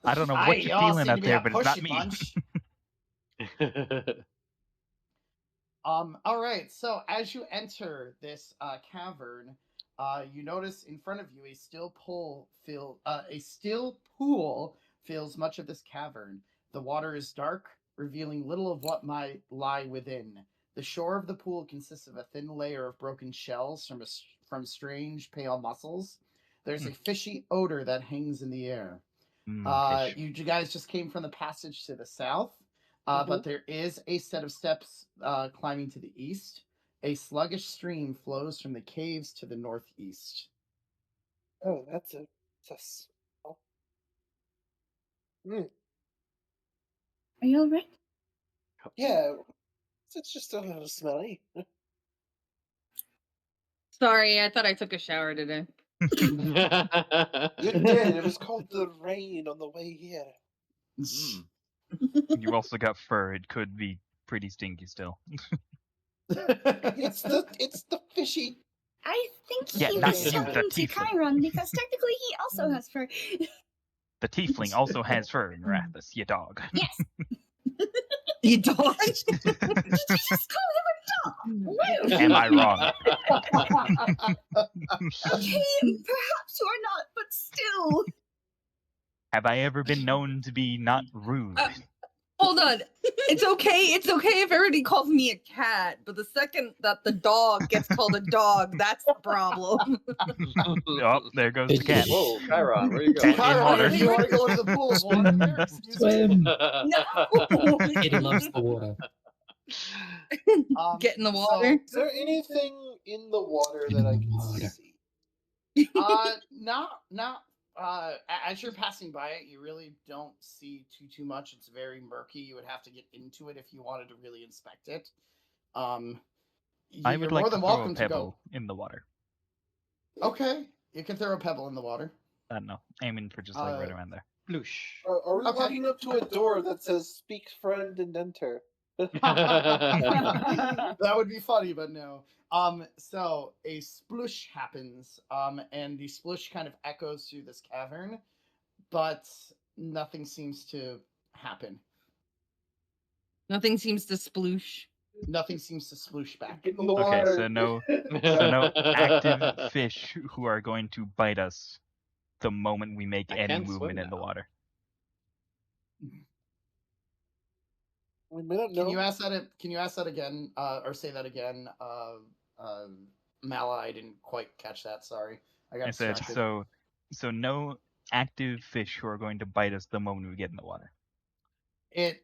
S3: I don't know what you're feeling out there, but it's not me.
S1: All right. So as you enter this cavern, you notice in front of you a still pool fills much of this cavern. The water is dark, revealing little of what might lie within. The shore of the pool consists of a thin layer of broken shells from strange pale mussels. There's a fishy odor that hangs in the air.
S3: Fish.
S1: You guys just came from the passage to the south, but there is a set of steps climbing to the east. A sluggish stream flows from the caves to the northeast.
S6: Oh, that's a smell.
S2: Are you alright?
S6: Yeah, it's just a little smelly.
S4: Sorry, I thought I took a shower today.
S6: You did. It was called the rain on the way here.
S3: You also got fur. It could be pretty stinky still.
S6: It's the fishy.
S2: I think
S3: Yeah,
S2: he
S3: not
S2: was
S3: you, the
S2: talking to
S3: tiefling.
S2: Chiron because technically he also has fur.
S3: The tiefling also has fur in Rathus, you dog.
S2: Yes.
S4: You dog.
S2: Did you just call him a dog?
S3: Am I wrong?
S2: Okay, perhaps you are not, but still.
S3: Have I ever been known to be not rude?
S4: Hold on. It's okay if everybody calls me a cat, but the second that the dog gets called a dog, that's the problem.
S3: Oh, there goes the cat.
S5: Whoa, Chiron, where you
S3: Cat
S5: going?
S3: in water.
S1: Chiron, you want to go into the pool of water there? Excuse me?
S7: Swim.
S2: No.
S7: Kitty loves the water.
S4: Get in the water.
S6: Is there anything in the water that I can
S7: Water.
S6: see?
S1: Not. As you're passing by it, you really don't see too much. It's very murky. You would have to get into it if you wanted to really inspect it.
S3: I
S1: You're
S3: would
S1: more
S3: like to
S1: than
S3: throw a
S1: welcome to
S3: pebble in the water.
S1: go. Okay, you can throw a pebble in the water.
S3: I don't know. Aiming for just like right around there.
S5: Bloosh.
S6: Are we
S1: Okay.
S6: walking up to a door that says "Speak, friend, and enter"?
S1: That would be funny, but no. So a splush happens, and the splush kind of echoes through this cavern, but nothing seems to happen.
S4: Nothing seems to sploosh.
S1: Nothing seems to sploosh back.
S6: Get in the
S3: Okay,
S6: water.
S3: so no active fish who are going to bite us the moment we make
S5: I
S3: any
S5: can swim
S3: movement in the
S5: now.
S3: water.
S6: We may not know.
S1: Can you ask that again, or say that again? Mala, I didn't quite catch that. Sorry, I got
S3: I said
S1: distracted.
S3: so no active fish who are going to bite us the moment we get in the water.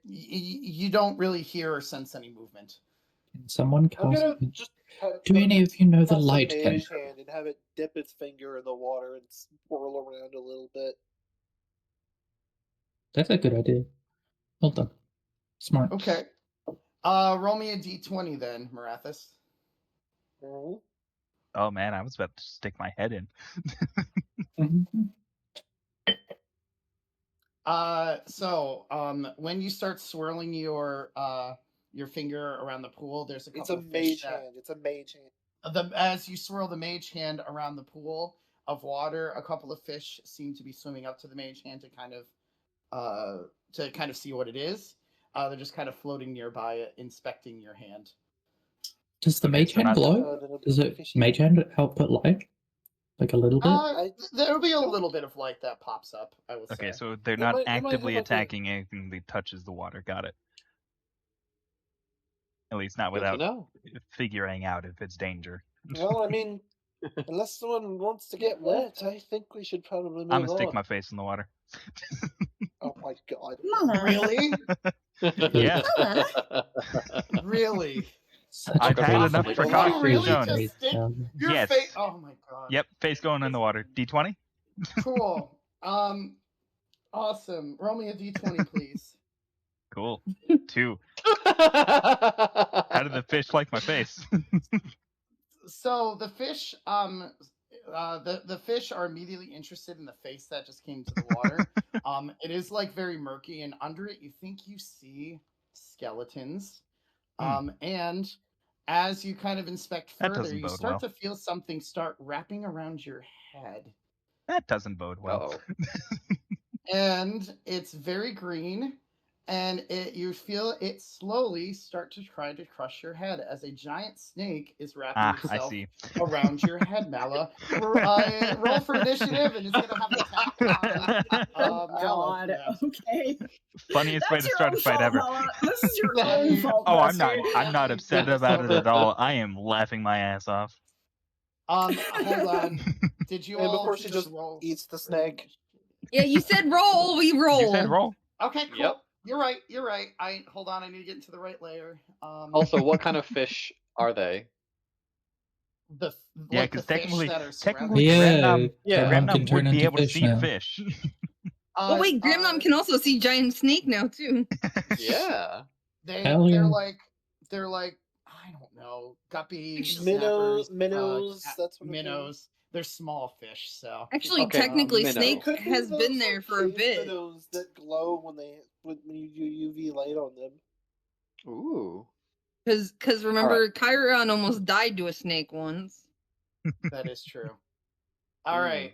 S1: You don't really hear or sense any movement.
S7: Can someone
S6: I'm
S7: cast?
S6: gonna just
S7: Do any of you know the
S6: cast a
S7: light
S6: mage
S7: cantrip?
S6: hand and have it dip its finger in the water and swirl around a little bit.
S7: That's a good idea. Well done. Smart.
S1: Okay. Roll me a d20 then, Marathis.
S6: Mhm.
S3: Oh man, I was about to stick my head in.
S7: Mhm.
S1: When you start swirling your finger around the pool, there's a couple
S6: It's a
S1: of fish
S6: mage
S1: that,
S6: hand. It's a mage hand.
S1: as you swirl the mage hand around the pool of water, a couple of fish seem to be swimming up to the mage hand to kind of see what it is. They're just kind of floating nearby, inspecting your hand.
S7: Does the mage
S3: so
S7: hand
S3: not-
S7: glow?
S6: Then it'll
S7: Does
S6: be
S7: it
S6: fishy.
S7: mage hand help put light? Like a little bit?
S1: There'll be a little bit of light that pops up, I would
S3: Okay,
S1: say.
S3: so they're
S6: It
S3: not
S6: might have
S3: actively
S6: like a-
S3: attacking anything that touches the water. Got it. At least not
S5: Good to
S3: without
S5: know.
S3: figuring out if it's danger.
S6: Well, I mean, unless someone wants to get wet, I think we should probably move
S3: I'm gonna
S6: on.
S3: stick my face in the water.
S6: Oh my god.
S2: Mala.
S1: Really?
S3: Yeah,
S1: Really?
S7: Such
S3: I've
S7: a
S3: had
S7: great
S3: enough
S7: idea.
S3: precautions
S1: really
S3: shown.
S1: just stick your
S3: Yes.
S1: face? Oh my god.
S3: Yep, face going in the water. D20.
S1: Cool. Awesome. Roll me a d20, please.
S3: Cool. 2. How did the fish like my face?
S1: So the fish, the fish are immediately interested in the face that just came to the water. It is like very murky, and under it, you think you see skeletons. And as you kind of inspect
S3: That
S1: further,
S3: doesn't
S1: you
S3: bode
S1: start
S3: well.
S1: to feel something start wrapping around your head,
S3: That doesn't bode well.
S5: Uh-oh.
S1: and it's very green, and you feel it slowly start to try to crush your head as a giant snake is wrapping
S3: I
S1: itself
S3: see.
S1: around your head, Mala. Roll for initiative, and it's gonna have an attack on
S2: Oh
S1: Mala for
S2: God.
S1: that.
S2: Okay.
S3: Funniest way
S2: That's
S3: to
S2: your
S3: start a
S2: own
S3: fight
S2: fault,
S3: ever.
S2: Mala. This is your own fault.
S3: Oh, I'm
S2: Bessie.
S3: not. I'm not upset about it at all. I am laughing my ass off.
S1: Hold on. Did you
S6: And
S1: all
S6: before she just
S1: roll
S6: eats the
S1: for
S6: snake.
S4: Yeah, you said roll. We roll.
S3: You said roll.
S1: Okay, cool.
S5: Yep.
S1: You're right. You're right. Hold on. I need to get into the right layer.
S5: Also, what kind of fish are they?
S1: the
S3: Yeah,
S1: like the
S3: because
S1: fish
S3: technically,
S1: that are
S3: technically,
S1: surrounding.
S5: Yeah.
S7: Grandmom can
S3: Gramnom
S7: turn
S3: would be
S7: into
S3: able to
S7: fish
S3: see
S7: now.
S3: fish.
S4: Oh wait, Grimnom can also see giant snake now too.
S5: Yeah.
S7: Hell
S1: They're
S7: yeah.
S1: like I don't know, guppies,
S6: Minnows,
S1: snappers,
S6: minnows, that's what
S1: minnows. They're small fish, so
S4: Actually,
S5: Okay,
S4: technically,
S5: minnow.
S4: Snake
S6: Could be
S4: has been
S6: those,
S4: there
S6: like,
S4: for a
S6: cave
S4: bit.
S6: minnows that glow when you UV light on them.
S5: Ooh.
S4: Because remember, Chiron almost died to a snake once.
S1: that is true. All right.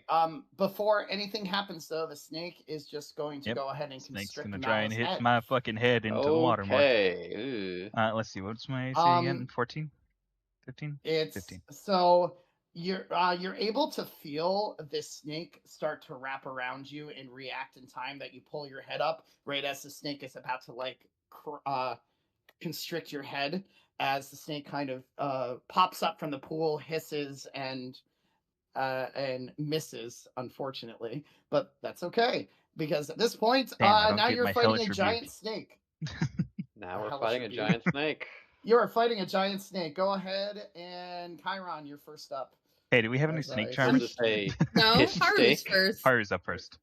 S1: Before anything happens, though, the snake is just going to
S3: Yep.
S1: go ahead and
S3: Snake's
S1: constrict
S3: gonna try and
S1: Mala's
S3: hit
S1: head.
S3: my fucking head into the water more.
S5: Okay.
S3: Let's see. What's my AC again? 14? 15?
S1: It's
S3: 15.
S1: so you're able to feel this snake start to wrap around you and react in time that you pull your head up right as the snake is about to like constrict your head, as the snake kind of pops up from the pool, hisses and misses, unfortunately, but that's okay because at this point
S3: Damn, I don't
S1: now
S3: get
S1: you're
S3: my
S1: fighting
S3: hellish
S1: a
S3: rebuke.
S1: giant snake.
S5: Now
S1: A
S5: we're
S1: hellish
S5: fighting a
S1: rebuke.
S5: giant snake.
S1: You are fighting a giant snake. Go ahead, and Chiron, you're first up.
S3: Hey, do we have any
S1: As I
S3: snake
S1: say-
S5: Is
S3: charmers?
S5: this a
S4: No,
S5: His
S4: Haru's
S5: steak?
S4: first.
S3: Haru's up first.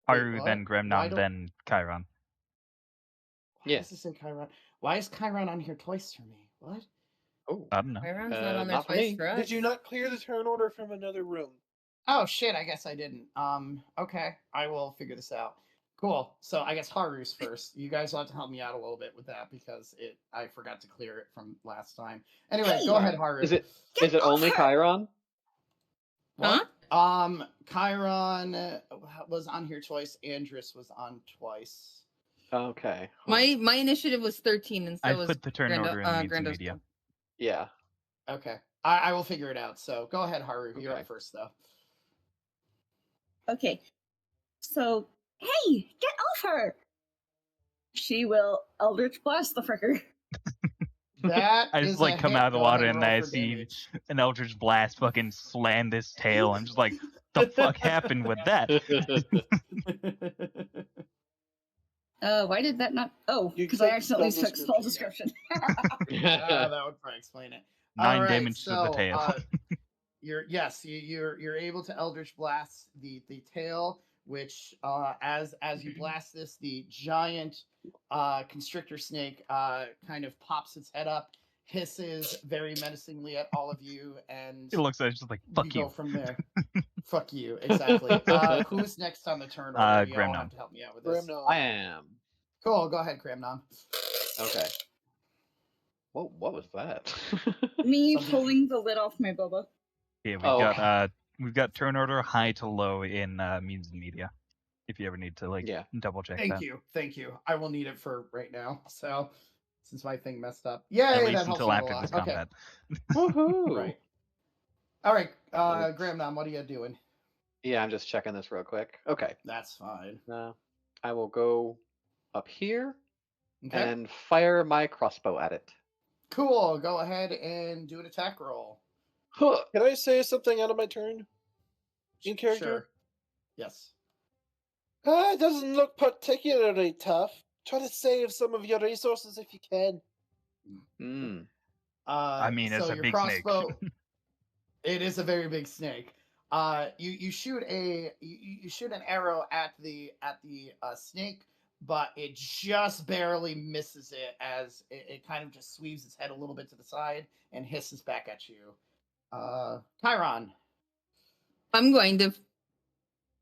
S1: Wait,
S3: Haru,
S1: what?
S3: then
S1: Why
S3: Gremnom,
S1: don't-
S3: then Chiron.
S1: Why
S5: Yeah.
S1: does it say Chiron? Why is Chiron on here twice for me? What?
S5: Oh.
S3: I don't know.
S4: Chiron's not on there
S5: Not for
S4: twice
S5: me.
S4: for us.
S6: Did you not clear the turn order from another room?
S1: Oh shit! I guess I didn't. Okay, I will figure this out. Cool. So I guess Haru's first. You guys will have to help me out a little bit with that because I forgot to clear it from last time. Anyway, go ahead, Haru.
S5: Is it only Chiron?
S1: What? Chiron was on here twice. Andrus was on twice.
S5: Okay.
S4: My initiative was 13, and so
S3: I
S4: was
S3: put the turn order in the means and
S4: Grando's
S3: media.
S5: Yeah.
S1: Okay. I will figure it out. So go ahead, Haru. You're
S5: Okay.
S1: up first, though.
S2: Okay. So, hey, get off her! She will Eldritch Blast the fricker.
S1: That
S3: I
S1: is
S3: just like
S1: a
S3: come
S1: hit.
S3: out of the
S1: Go
S3: water
S1: ahead
S3: and
S1: roll
S3: I
S1: for
S3: see
S1: damage.
S3: an Eldritch Blast fucking slam this tail. I'm just like, the fuck happened with that?
S2: Why did that not? Oh,
S6: You
S2: because I
S6: took
S2: accidentally
S6: spell
S2: took spell
S6: description.
S2: description.
S1: That would probably explain it.
S3: 9
S1: All right,
S3: damage to the
S1: so,
S3: tail.
S1: you're able to Eldritch Blast the tail, which as you blast this, the giant constrictor snake kind of pops its head up, hisses very menacingly at all of you, and
S3: It looks like it's just like, fuck
S1: you
S3: you.
S1: go from there. Fuck you, exactly. Who's next on the turn order? You all
S3: Gremnom.
S1: have to help me out with this.
S6: Grimnon.
S5: I am.
S1: Cool, go ahead, Gramnon.
S5: Okay. What was that?
S2: Me
S1: Something-
S2: pulling the lid off my boba.
S3: Yeah,
S5: Oh,
S3: we've got turn order high to low in means and media. If you ever need to like
S5: Yeah.
S3: double check
S1: Thank
S3: that.
S1: you. I will need it for right now. So, since my thing messed up, yay!
S3: At
S1: that
S3: least
S1: helps
S3: until
S1: out a
S3: after
S1: lot.
S3: this
S1: Okay,
S3: combat.
S5: Woohoo!
S1: right. All right,
S5: Let's-
S1: Gramnon, what are you doing?
S5: Yeah, I'm just checking this real quick. Okay.
S1: That's fine.
S5: I will go up here
S1: Okay,
S5: and fire my crossbow at it.
S1: cool. Go ahead and do an attack roll.
S5: Huh.
S6: Can I say something out of my turn? In character?
S1: Sure. Yes.
S6: It doesn't look particularly tough. Try to save some of your resources if you can.
S5: Mm.
S3: I mean, it's
S1: so
S3: a
S1: your
S3: big snake.
S1: crossbow, it is a very big snake. You shoot you shoot an arrow at the snake, but it just barely misses it as it kind of just sweeps its head a little bit to the side and hisses back at you. Chiron.
S4: I'm going to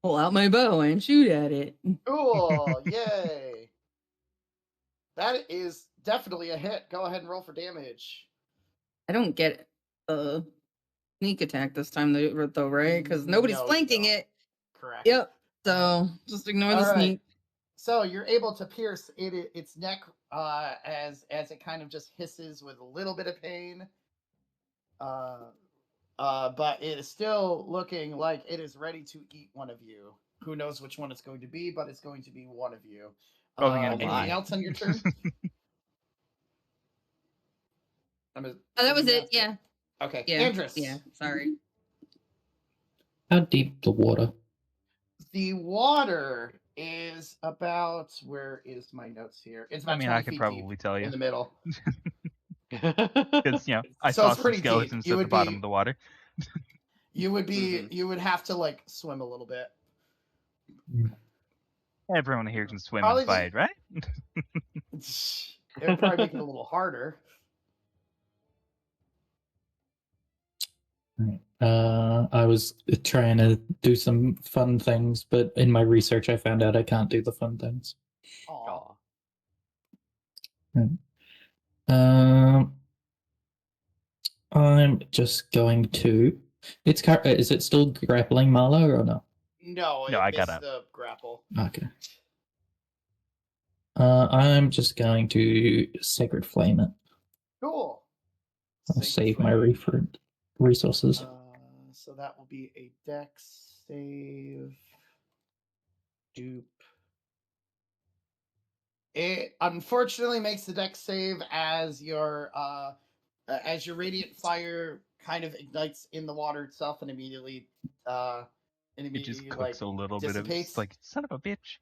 S4: pull out my bow and shoot at it.
S1: Cool. Yay. That is definitely a hit. Go ahead and roll for damage.
S4: I don't get a sneak attack this time, though, right? Because nobody's
S1: No, you
S4: flanking
S1: don't.
S4: it.
S1: Correct.
S4: Yep. So just ignore the
S1: All right.
S4: sneak.
S1: So you're able to pierce its neck as it kind of just hisses with a little bit of pain. But it is still looking like it is ready to eat one of you. Who knows which one it's going to be, but it's going to be one of you.
S3: Probably gonna be
S1: Anything
S3: me.
S1: else on your turn?
S2: That was it. Yeah.
S1: Okay.
S2: Yeah.
S1: Andrus.
S2: Yeah. Sorry.
S7: How deep the water?
S1: The water is about, where is my notes here? It's about
S3: I mean,
S1: 20
S3: I could
S1: feet
S3: probably
S1: deep
S3: tell you.
S1: in the middle.
S3: Because, I
S1: So
S3: saw
S1: it's
S3: some
S1: pretty deep.
S3: skeletons
S1: You
S3: at the
S1: would
S3: bottom
S1: be-
S3: of the water.
S1: You would be you would have to like swim a little bit.
S3: Everyone here can swim
S1: Probably
S3: and fight, right?
S1: It would probably make it a little harder.
S7: I was trying to do some fun things, but in my research, I found out I can't do the fun things.
S1: Aw.
S7: I'm just going to. Is it still grappling Marlow or no?
S1: No,
S3: No,
S1: it
S3: I got
S1: missed
S3: up.
S1: the grapple.
S7: Okay. I'm just going to Sacred Flame it.
S1: Cool.
S7: I'll
S1: Sacred
S7: save my
S1: Flame.
S7: resources.
S1: So that will be a dex save. Dupe. It unfortunately makes the dex save as your radiant fire kind of ignites in the water itself and immediately
S3: It just
S1: like
S3: cooks a little bit of
S1: dissipates.
S3: it's like, son of a bitch.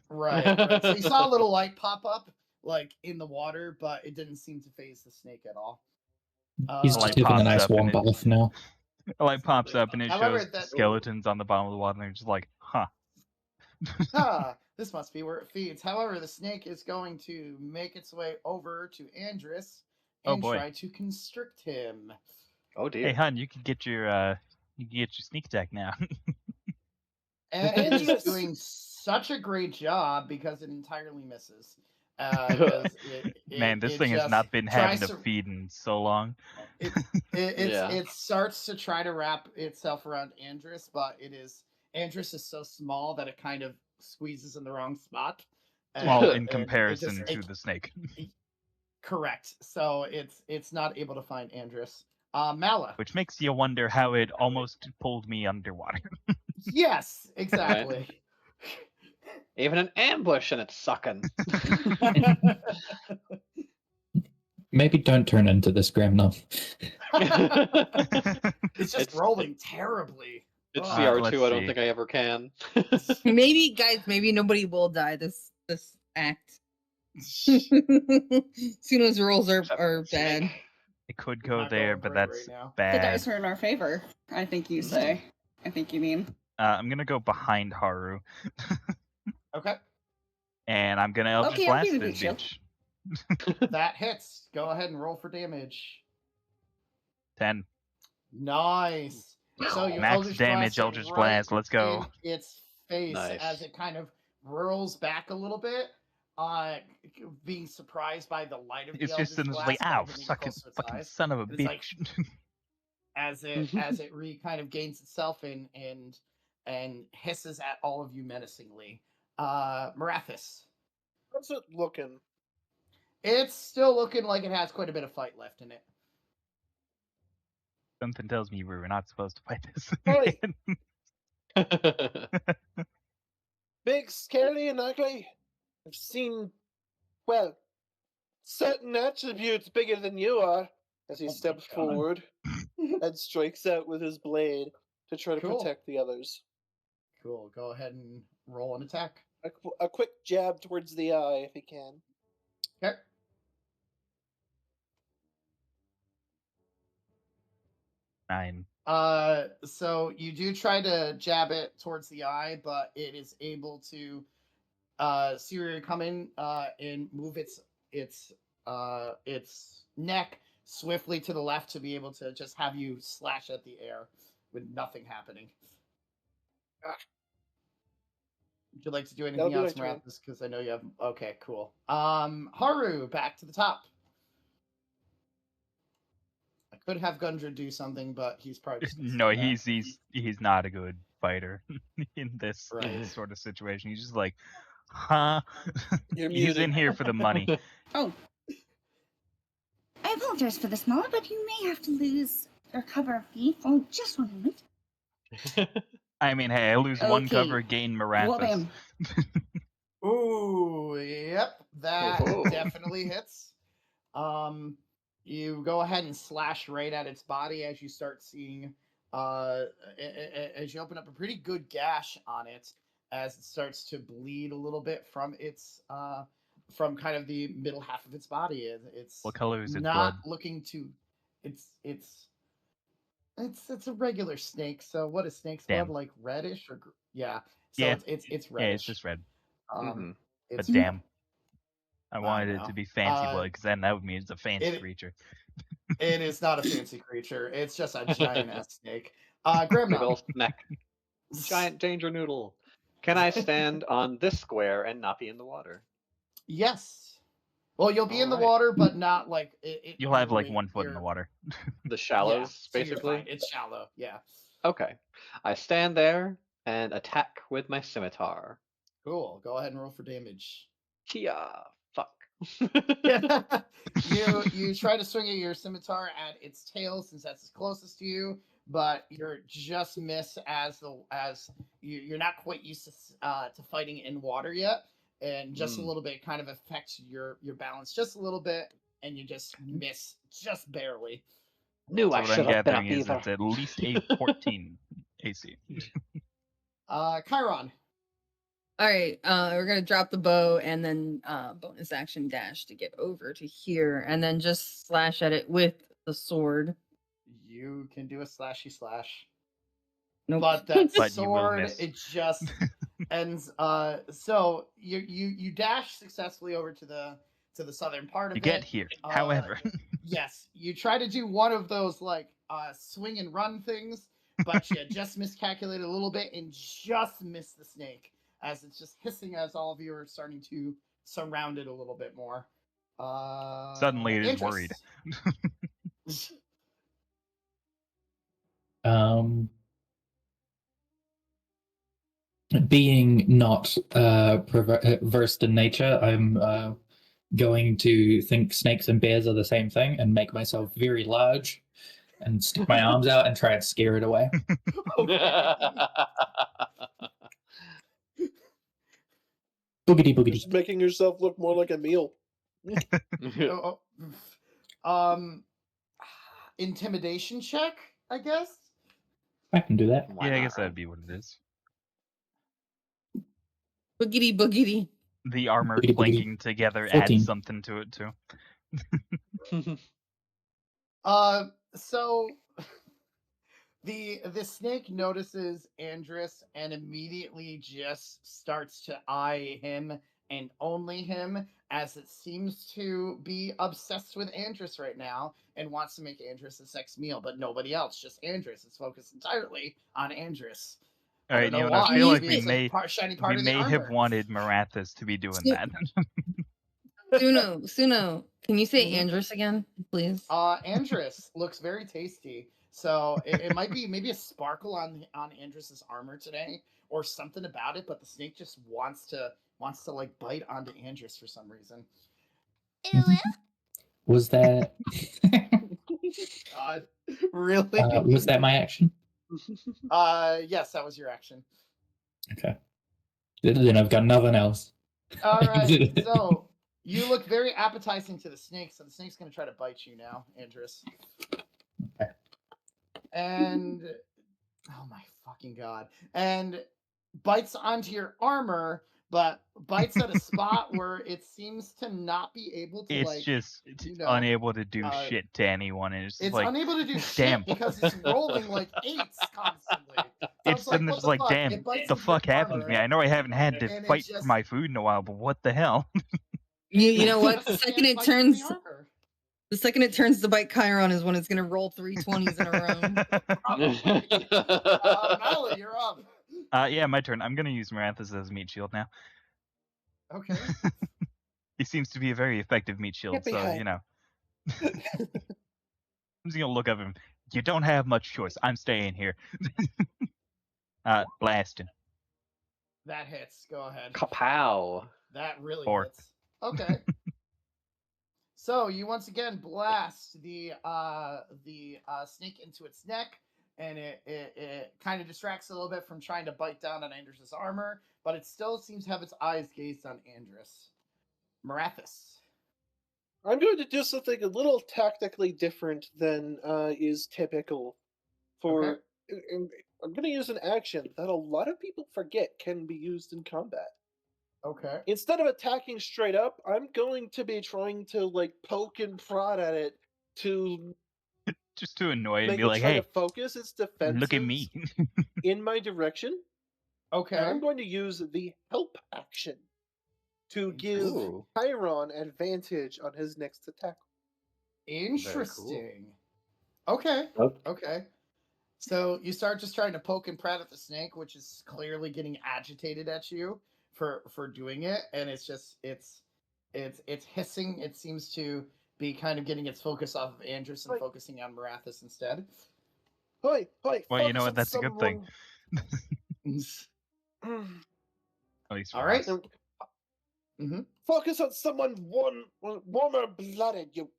S1: Right. So you saw a little light pop up like in the water, but it didn't seem to phase the snake at all.
S7: He's
S3: light
S7: just having a
S3: pops
S7: nice
S3: up and
S7: warm
S3: it-
S7: bath now.
S3: A light pops up and it
S1: However,
S3: shows
S1: that-
S3: skeletons on the bottom of the water, and they're just like, huh.
S1: This must be where it feeds. However, the snake is going to make its way over to Andrus
S3: Oh,
S1: and
S3: boy.
S1: try to constrict him.
S5: Oh dear.
S3: Hey, hun, you can get your sneak attack now.
S1: And it is
S6: Andrus!
S1: doing such a great job because it entirely misses. 'Cause
S3: Man, this
S1: it
S3: thing has
S1: just
S3: not been having
S1: tries
S3: to feed in so long.
S1: It starts to try to wrap itself around Andrus, but Andrus is so small that it kind of squeezes in the wrong spot.
S3: Well, in
S1: and
S3: comparison
S1: it
S3: to the snake.
S1: correct. So it's not able to find Andrus. Mala.
S3: Which makes you wonder how it almost pulled me underwater.
S1: Yes, exactly.
S5: Even an ambush and it's sucking.
S7: Maybe don't turn into this Gremlin.
S1: It's just rolling terribly.
S5: It's
S1: Ugh.
S5: CR2.
S3: Let's
S5: I don't
S3: see.
S5: think I ever can.
S4: Maybe, guys, maybe nobody will die this act. Suno's rolls are bad.
S5: Snake.
S3: It could
S1: It's
S3: go
S1: not
S3: there,
S1: going
S3: but
S1: great
S3: that's
S1: right now.
S2: The
S3: bad.
S2: dice are in our favor. I think you say. I think you mean.
S3: I'm gonna go behind Haru,
S1: Okay,
S3: and I'm gonna Eldritch
S2: Okay, I'll
S3: Blast
S2: give you
S3: this
S2: a shield.
S3: bitch.
S1: that hits. Go ahead and roll for damage.
S3: 10.
S1: Nice. So you
S3: Max
S1: Eldritch
S3: damage,
S1: Blast it
S3: Eldritch
S1: right
S3: Blast. Let's go.
S1: in its face
S5: Nice.
S1: as it kind of whirls back a little bit, being surprised by the light of the
S3: It's just
S1: Eldritch
S3: in this
S1: Blast
S3: like,
S1: kind
S3: ow,
S1: of hitting
S3: suck it,
S1: close to its
S3: fucking
S1: eyes.
S3: son of a
S1: It's like-
S3: bitch.
S1: as it kind of gains itself and hisses at all of you menacingly. Marathis.
S6: How's it looking?
S1: It's still looking like it has quite a bit of fight left in it.
S3: Something tells me we were not supposed to fight this.
S6: Oi! Big, scary, and ugly. I've seen, well, certain attributes bigger than you are. As he
S1: Oh my
S6: steps
S1: God.
S6: forward and strikes out with his blade to try to
S1: Cool.
S6: protect the others.
S1: Cool. Go ahead and roll an attack.
S6: A quick jab towards the eye, if he can.
S1: Okay.
S3: Nine.
S1: So you do try to jab it towards the eye, but it is able to see where you're coming and move its neck swiftly to the left to be able to just have you slash at the air with nothing happening. Would you like to do anything
S6: That'll be
S1: else,
S6: my turn.
S1: Marathis? Because I know you have. Okay, cool. Haru, back to the top. I could have Gundra do something, but he's probably just gonna
S3: No,
S1: sit back.
S3: he's not a good fighter in this
S1: Right.
S3: sort of situation. He's just like, Huh?
S6: You're
S3: He's
S6: muted.
S3: in here for the money.
S2: Oh. I apologize for this moment, but you may have to lose your cover fee for just 1 moment.
S3: I mean, hey, I lose one
S2: Okay.
S3: cover, gain Marathas.
S2: Bam.
S1: Ooh, yep, that
S5: Oh.
S1: definitely hits. You go ahead and slash right at its body as you start seeing, as you open up a pretty good gash on it, as it starts to bleed a little bit from its, from kind of the middle half of its body. It's
S3: What color is its
S1: not
S3: blood?
S1: looking to, it's a regular snake. So what is snake's
S3: Damn.
S1: blood like? Reddish or yeah? So
S3: Yeah.
S1: it's reddish.
S3: Yeah, it's just red.
S5: Mhm.
S3: But
S1: It's
S3: damn. I wanted it
S1: know.
S3: to be fancy blood, because then that would mean it's a fancy
S1: it-
S3: creature.
S1: It is not a fancy creature. It's just a giant ass snake.
S5: Big
S1: Graham,
S5: old neck. Giant danger noodle. Can I stand on this square and not be in the water?
S1: Yes. Well, you'll be in the
S5: Alright.
S1: water, but not like it.
S3: You'll have like
S1: you're-
S3: 1 foot in the
S1: you're-
S3: water.
S5: The
S1: Yeah,
S5: shallows,
S1: so you're
S5: basically?
S1: fine. It's shallow. Yeah.
S5: Okay. I stand there and attack with my scimitar.
S1: Cool. Go ahead and roll for damage.
S5: Kia. Fuck.
S1: You try to swing your scimitar at its tail since that's the closest to you, but you're just miss as you're not quite used to fighting in water yet, and just a little bit kind of affects your balance just a little bit, and you just miss just barely.
S5: Knew I
S3: So what
S5: should
S3: I'm
S5: have been a
S3: gathering is
S5: beaver.
S3: it's at least a 14 AC.
S1: Chiron.
S4: All right, we're gonna drop the bow and then bonus action dash to get over to here, and then just slash at it with the sword.
S1: You can do a slashy slash.
S4: Nope.
S1: But that
S3: But you will
S1: sword,
S3: miss.
S1: it just ends. So you dash successfully over to the southern part of
S3: You
S1: it.
S3: get here. However,
S1: Yes, you try to do one of those like swing and run things, but you just miscalculated a little bit and just missed the snake as it's just hissing as all of you are starting to surround it a little bit more.
S3: Suddenly it is
S1: Interest.
S3: worried.
S7: Being not versed in nature, I'm going to think snakes and bears are the same thing and make myself very large and stick my arms out and try and scare it away. Boogity boogity.
S6: Just making yourself look more like a meal.
S1: Intimidation check, I guess.
S7: I can do that.
S5: Why
S3: Yeah, I
S5: not,
S3: guess
S5: right?
S3: that'd be what it is.
S4: Boogity boogity.
S3: The armor
S7: Boogity boogity.
S3: clanking together
S7: 14.
S3: adds something to it too.
S1: So the snake notices Andrus and immediately just starts to eye him and only him, as it seems to be obsessed with Andrus right now and wants to make Andrus a sex meal, but nobody else, just Andrus. It's focused entirely on Andrus.
S3: All right,
S1: I don't know
S3: Ewan, I
S1: why.
S3: feel like
S1: Maybe
S3: we
S1: it's a shiny part
S3: we
S1: of the
S3: may have
S1: armor.
S3: wanted Marathas to be doing that.
S4: Suno, can you say
S1: Mhm.
S4: Andrus again, please?
S1: Andrus looks very tasty. So it might be maybe a sparkle on Andrus's armor today, or something about it. But the snake just wants to like bite onto Andrus for some reason.
S7: Was that
S1: God, really?
S7: was that my action?
S1: Yes, that was your action.
S7: Okay. Then I've got nothing else.
S1: All right. So you look very appetizing to the snake. So the snake's gonna try to bite you now, Andrus.
S7: Okay.
S1: And oh my fucking god! And bites onto your armor, but bites at a spot where it seems to not be able to
S3: It's
S1: like.
S3: just
S1: you know,
S3: unable to do shit to anyone, and it's just
S1: It's
S3: like,
S1: unable to do
S3: damn.
S1: shit because it's rolling like 8s constantly. So
S3: it's
S1: like,
S3: and
S1: what
S3: it's
S1: the
S3: like,
S1: fuck?
S3: damn,
S1: It bites
S3: the
S1: into your
S3: fuck happened to
S1: armor,
S3: me? I know I haven't had to
S1: and it
S3: fight
S1: just-
S3: for my food in a while, but what the hell?
S4: You know what? The
S1: just
S4: second
S1: can't
S4: it
S1: bite
S4: turns,
S1: the armor.
S4: the second it turns to bite Chiron is when it's gonna roll 3 20s in a row.
S1: Mala, you're up.
S3: Yeah, my turn. I'm gonna use Marathas as meat shield now.
S1: Okay.
S3: He seems to be a very effective meat shield,
S6: Get
S3: so
S6: behind.
S3: you know. I'm just gonna look up him. You don't have much choice. I'm staying here. Blasting.
S1: That hits. Go ahead.
S5: Kapow!
S1: That really
S3: 4.
S1: hits. Okay. So you once again blast the snake into its neck, and it kind of distracts a little bit from trying to bite down on Andrus's armor, but it still seems to have its eyes gazed on Andrus. Marathis.
S6: I'm going to do something a little tactically different than is typical for. And I'm going to use an action that a lot of people forget can be used in combat.
S1: Okay.
S6: Instead of attacking straight up, I'm going to be trying to like poke and prod at it to
S3: Just to annoy it and
S6: make
S3: be
S6: it
S3: like,
S6: try
S3: hey,
S6: to focus its defenses
S3: look at me.
S6: in my direction.
S1: Okay.
S6: And I'm going to use the help action to give
S5: Ooh.
S6: Chiron advantage on his next attack.
S1: Interesting. Okay. Okay. So you start just trying to poke and prod at the snake, which is clearly getting agitated at you for doing it, and it's hissing. It seems to be kind of getting its focus off of Andrus and focusing on Marathis instead.
S6: Hoi!
S3: Well, you know what? That's a good thing. At least for
S1: All right.
S3: us.
S1: Mm-hmm.
S6: Focus on someone warmer blooded. You.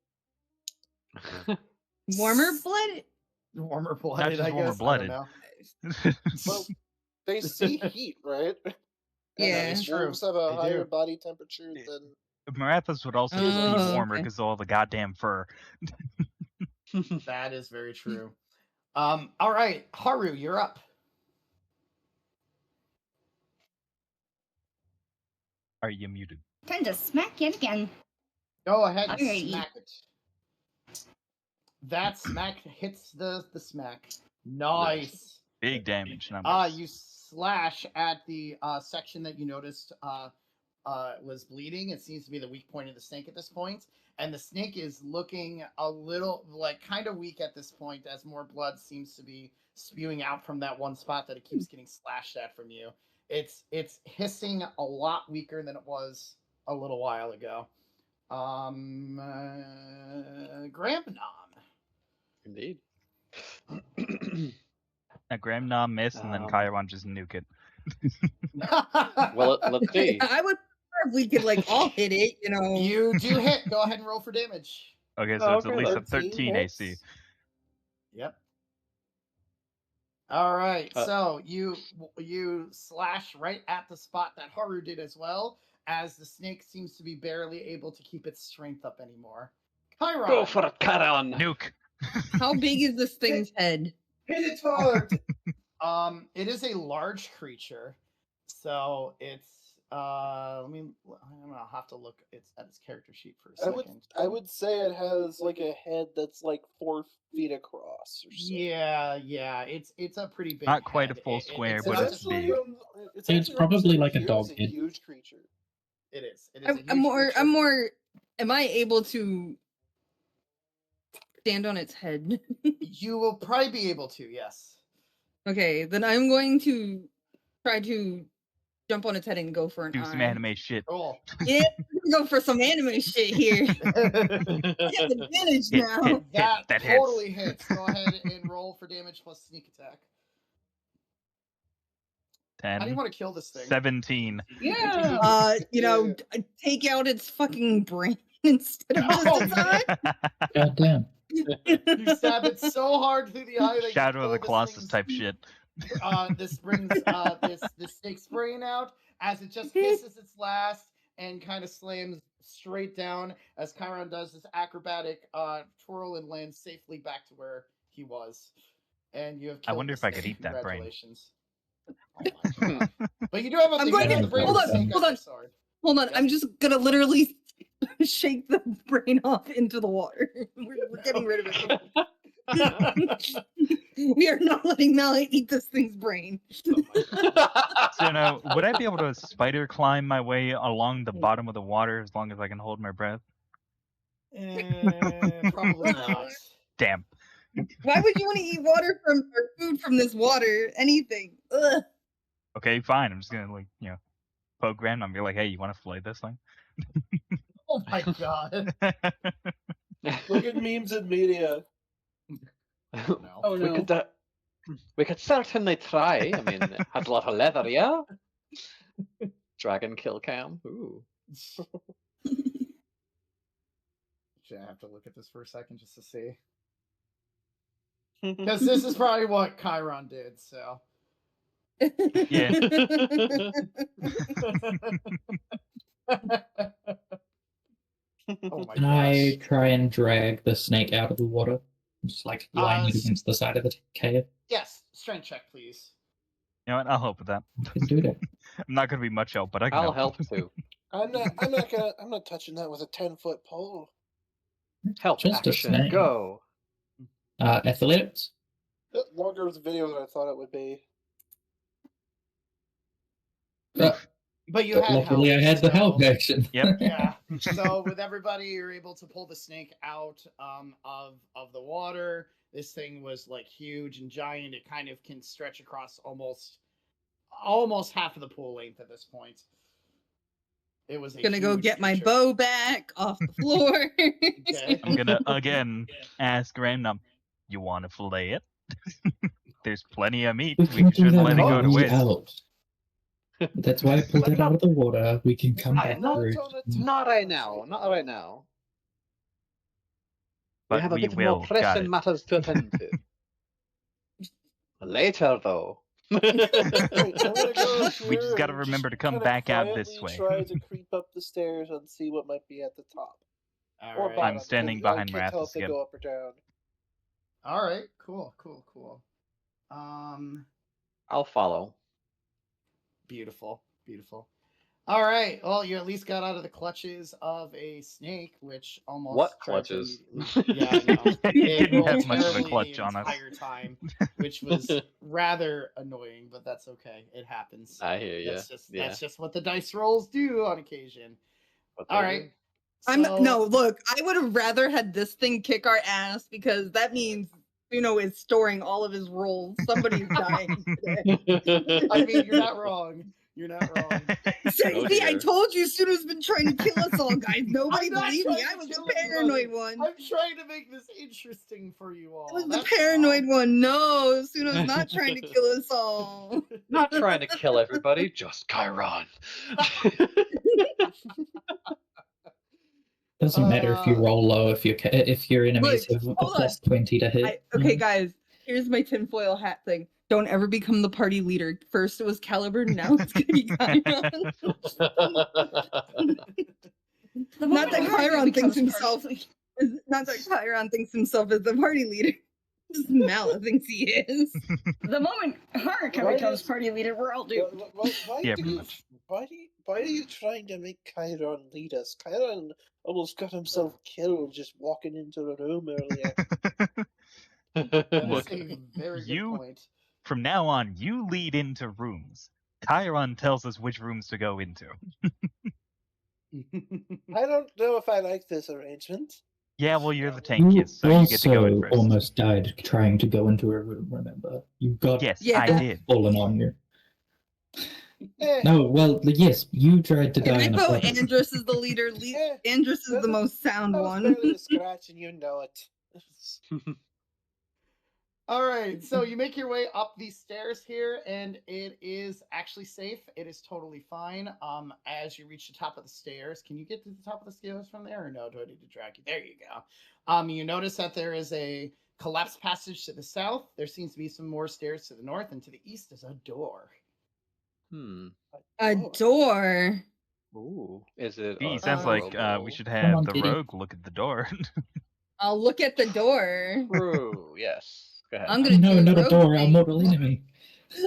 S4: Warmer blood?
S1: Warmer
S3: Not
S1: blooded,
S3: just
S1: I
S3: warmer
S1: guess.
S3: blooded.
S1: I don't
S6: Well, they see heat, right?
S4: Yeah.
S1: It's true.
S6: Wolves have a
S1: They
S6: higher
S1: do.
S6: body temperature than.
S3: Marathis would also just
S4: Oh,
S3: be warmer
S4: okay.
S3: because of all the goddamn fur.
S1: know. That is very true. All right, Haru, you're up.
S3: Are you muted?
S2: Time to smack yet again.
S1: Go ahead and
S2: Alrighty.
S1: smack it. That smack hits the smack. Nice.
S3: Big damage numbers.
S1: You slash at the section that you noticed was bleeding. It seems to be the weak point of the snake at this point, and the snake is looking a little like kind of weak at this point as more blood seems to be spewing out from that one spot that it keeps getting slashed at from you. It's hissing a lot weaker than it was a little while ago. Grampnom.
S5: Indeed.
S3: Now Graham Nom miss and then Chiron just nuke it.
S5: Well, let's see.
S4: I would prefer if we could like all hit it, you know.
S1: You do hit. Go ahead and roll for damage.
S3: Okay, so it's at
S5: Okay,
S3: least a
S6: 13
S3: 13
S6: hits.
S3: AC.
S1: Yep. All right.
S5: Uh,
S1: So you slash right at the spot that Haru did as well, as the snake seems to be barely able to keep its strength up anymore. Chiron.
S5: Go for it, Chiron!
S3: Nuke!
S4: How big is this thing's head?
S6: Hit it hard!
S1: It is a large creature, so it's I'm gonna have to look at its character sheet for a second.
S6: I would say it has like a head that's like 4 feet across or so.
S1: Yeah, it's a pretty big.
S3: Not quite a
S1: head.
S3: full square,
S1: it's
S3: but
S1: not
S3: it's
S1: just-
S3: big.
S6: It's
S7: It's
S6: actually
S7: probably
S6: represented
S7: like a
S6: here
S7: dog
S6: as a
S7: head.
S6: huge creature.
S1: It is. It is. a huge
S4: I'm
S1: creature.
S4: more. Am I able to stand on its head?
S1: You will probably be able to. Yes.
S4: Okay, then I'm going to try to jump on its head and go for an
S3: Do
S4: eye.
S3: some anime shit.
S1: Cool.
S4: Yeah, we're gonna go for some anime shit here. I have advantage
S3: Hit,
S4: now.
S3: hit.
S1: That
S3: that
S1: totally hits. Go ahead and roll for damage plus sneak attack. How do you
S3: 10,
S1: want to kill this thing?
S3: 17.
S2: Yeah.
S4: Take out its fucking brain instead of just
S1: Oh,
S4: its eye.
S7: God damn.
S1: You stab it so hard through the eye that
S3: Shadow
S1: you
S3: of the
S1: pull
S3: Colossus
S1: this
S3: type
S1: thing's-
S3: shit.
S1: This brings this snake's brain out as it just hisses its last and kind of slams straight down as Chiron does this acrobatic twirl and lands safely back to where he was. And you have
S3: I
S1: killed
S3: wonder
S1: the
S3: if I could
S1: snake.
S3: eat that brain.
S1: Congratulations. Oh my God. But you do have
S4: I'm
S1: you
S4: going
S1: have
S7: to-
S1: the brain
S7: hold
S1: of
S7: on,
S1: the snake
S4: hold
S1: on
S4: on.
S1: your sword.
S4: Hold on,
S1: Yes.
S4: I'm just gonna literally shake the brain off into the water. We're getting rid of it. We are not letting Mallet eat this thing's brain.
S1: Oh my God.
S3: So now, would I be able to spider climb my way along the bottom of the water as long as I can hold my breath?
S1: Probably not.
S3: Damn.
S4: Why would you want to eat water or food from this water? Anything. Ugh.
S3: Okay, fine. I'm just gonna poke Graham and be like, hey, you want to fillet this thing?
S1: Oh my God.
S6: Look at memes and media.
S1: No.
S2: Oh no.
S5: We could certainly try. I mean, it has a lot of leather, yeah? Dragon kill cam. Ooh.
S1: Should I have to look at this for a second just to see? Because this is probably what Chiron did, so.
S3: Yeah.
S1: Oh my
S7: Can
S1: gosh.
S7: I try and drag the snake out of the water? Just like lying it against the side of the cave.
S1: Yes, strength check, please.
S3: You know what? I'll help with that.
S7: I can do that.
S3: I'm not gonna be much help, but I can
S5: I'll help too.
S6: I'm not touching that with a 10-foot pole.
S5: Help
S7: Just a
S5: action.
S7: snake.
S5: Go.
S7: Athletics?
S6: Longer of the video than I thought it would be.
S1: But you had
S7: Luckily,
S1: help,
S7: I had the
S1: so-
S7: help action.
S3: Yep.
S1: Yeah. So with everybody, you're able to pull the snake out of the water. This thing was like huge and giant. It kind of can stretch across almost half of the pool length at this point. It was a
S4: Gonna go
S1: huge
S4: get my
S1: creature.
S4: bow back off the floor.
S1: Okay.
S3: I'm gonna again ask Random, you want to fillet it? There's plenty of meat.
S7: We
S3: We
S7: can do
S3: should
S7: that
S3: let it go
S7: on
S3: to
S7: the way
S3: waste.
S7: out. That's why I pulled it out of the water. We can come back
S6: Not
S7: through.
S6: on a
S5: Not right now. Not right now.
S3: But
S5: we have a
S3: we
S5: bit
S3: will.
S5: more
S3: Got
S5: pressing
S3: it.
S5: matters to attend to. Later, though.
S6: Right, I'm gonna go
S3: We just
S6: here
S3: gotta
S6: and
S3: remember to come
S6: kinda
S3: back out this
S6: quietly
S3: way.
S6: Try to creep up the stairs and see what might be at the top.
S1: All
S6: Or
S1: right.
S6: bottom.
S3: I'm standing
S6: because I
S3: behind
S6: can't tell
S3: Rathus
S6: if they
S3: again.
S6: go up or down.
S1: All right. Cool.
S5: I'll follow.
S1: Beautiful. All right. Well, you at least got out of the clutches of a snake, which almost
S5: What
S1: tried to
S5: clutches?
S1: immediately- Yeah, I know.
S3: You
S1: It
S3: didn't
S1: rolled
S3: have much of a
S1: terribly
S3: clutch
S1: the
S3: on us.
S1: entire time, which was rather annoying, but that's okay. It happens.
S5: I hear you.
S1: That's just what the dice rolls do on occasion. All right.
S4: Look, I would have rather had this thing kick our ass because that means Suno is storing all of his rolls. Somebody's dying today.
S1: I mean, you're not wrong.
S5: Oh,
S4: See, I
S5: dear.
S4: told you Suno's been trying to kill us all, guys. Nobody
S1: I'm not
S4: believed me.
S1: trying
S4: I
S1: to
S4: was
S1: kill
S4: the
S1: anybody.
S4: paranoid one.
S1: I'm trying to make this interesting for you all.
S4: I was the
S1: That's
S4: paranoid
S1: all.
S4: one. No, Suno's not trying to kill us all.
S5: Not trying to kill everybody, just Chiron.
S7: Doesn't matter if you roll low if your enemies
S4: Look,
S7: have a
S4: hold on.
S7: plus 20 to hit.
S4: Okay, guys, here's my tinfoil hat thing. Don't ever become the party leader. First it was Caliber, now it's gonna be Chiron.
S2: The
S4: Not
S2: moment
S4: that
S2: Harker
S4: Chiron thinks
S2: becomes
S4: himself not that Chiron thinks himself as the party leader. Just Mala thinks he is.
S2: The moment Haruka
S6: Why
S2: becomes
S6: is-
S2: party leader, we're all doomed.
S6: Why
S3: Yeah,
S6: do
S3: pretty
S6: you,
S3: much.
S6: why are you trying to make Chiron lead us? Chiron almost got himself killed just walking into the room earlier.
S1: That
S3: Look,
S1: is a very good
S3: you-
S1: point.
S3: From now on, you lead into rooms. Chiron tells us which rooms to go into.
S6: I don't know if I like this arrangement.
S3: Yeah, well, you're the
S7: You
S3: tankiest, so you get to go in
S7: also
S3: first.
S7: almost died trying to go into a room, remember? You got
S3: Yes,
S4: Yeah.
S3: I did.
S7: fallen on you.
S6: Eh,
S7: No, well, yes, you tried to
S4: And
S7: die
S4: I
S7: in a
S4: vote
S7: puddle.
S4: Andrus is the leader. Andrus is the most sound
S6: that was
S4: one.
S6: barely a scratch, and you know it.
S1: All right, so you make your way up these stairs here, and it is actually safe. It is totally fine. As you reach the top of the stairs, can you get to the top of the stairs from there, or no? Do I need to drag you? There you go. You notice that there is a collapsed passage to the south. There seems to be some more stairs to the north, and to the east is a door.
S4: A door.
S5: Ooh. Is it?
S3: Gee,
S5: a
S3: sounds like
S5: robo?
S3: we should
S7: Come
S3: have
S7: on,
S3: the
S7: Kitty.
S3: rogue look at the door.
S4: I'll look at the door.
S5: True. Yes. Go ahead.
S4: I'm gonna
S7: No,
S4: do
S7: not a
S4: rogue
S7: door, our
S4: thing.
S7: mortal enemy.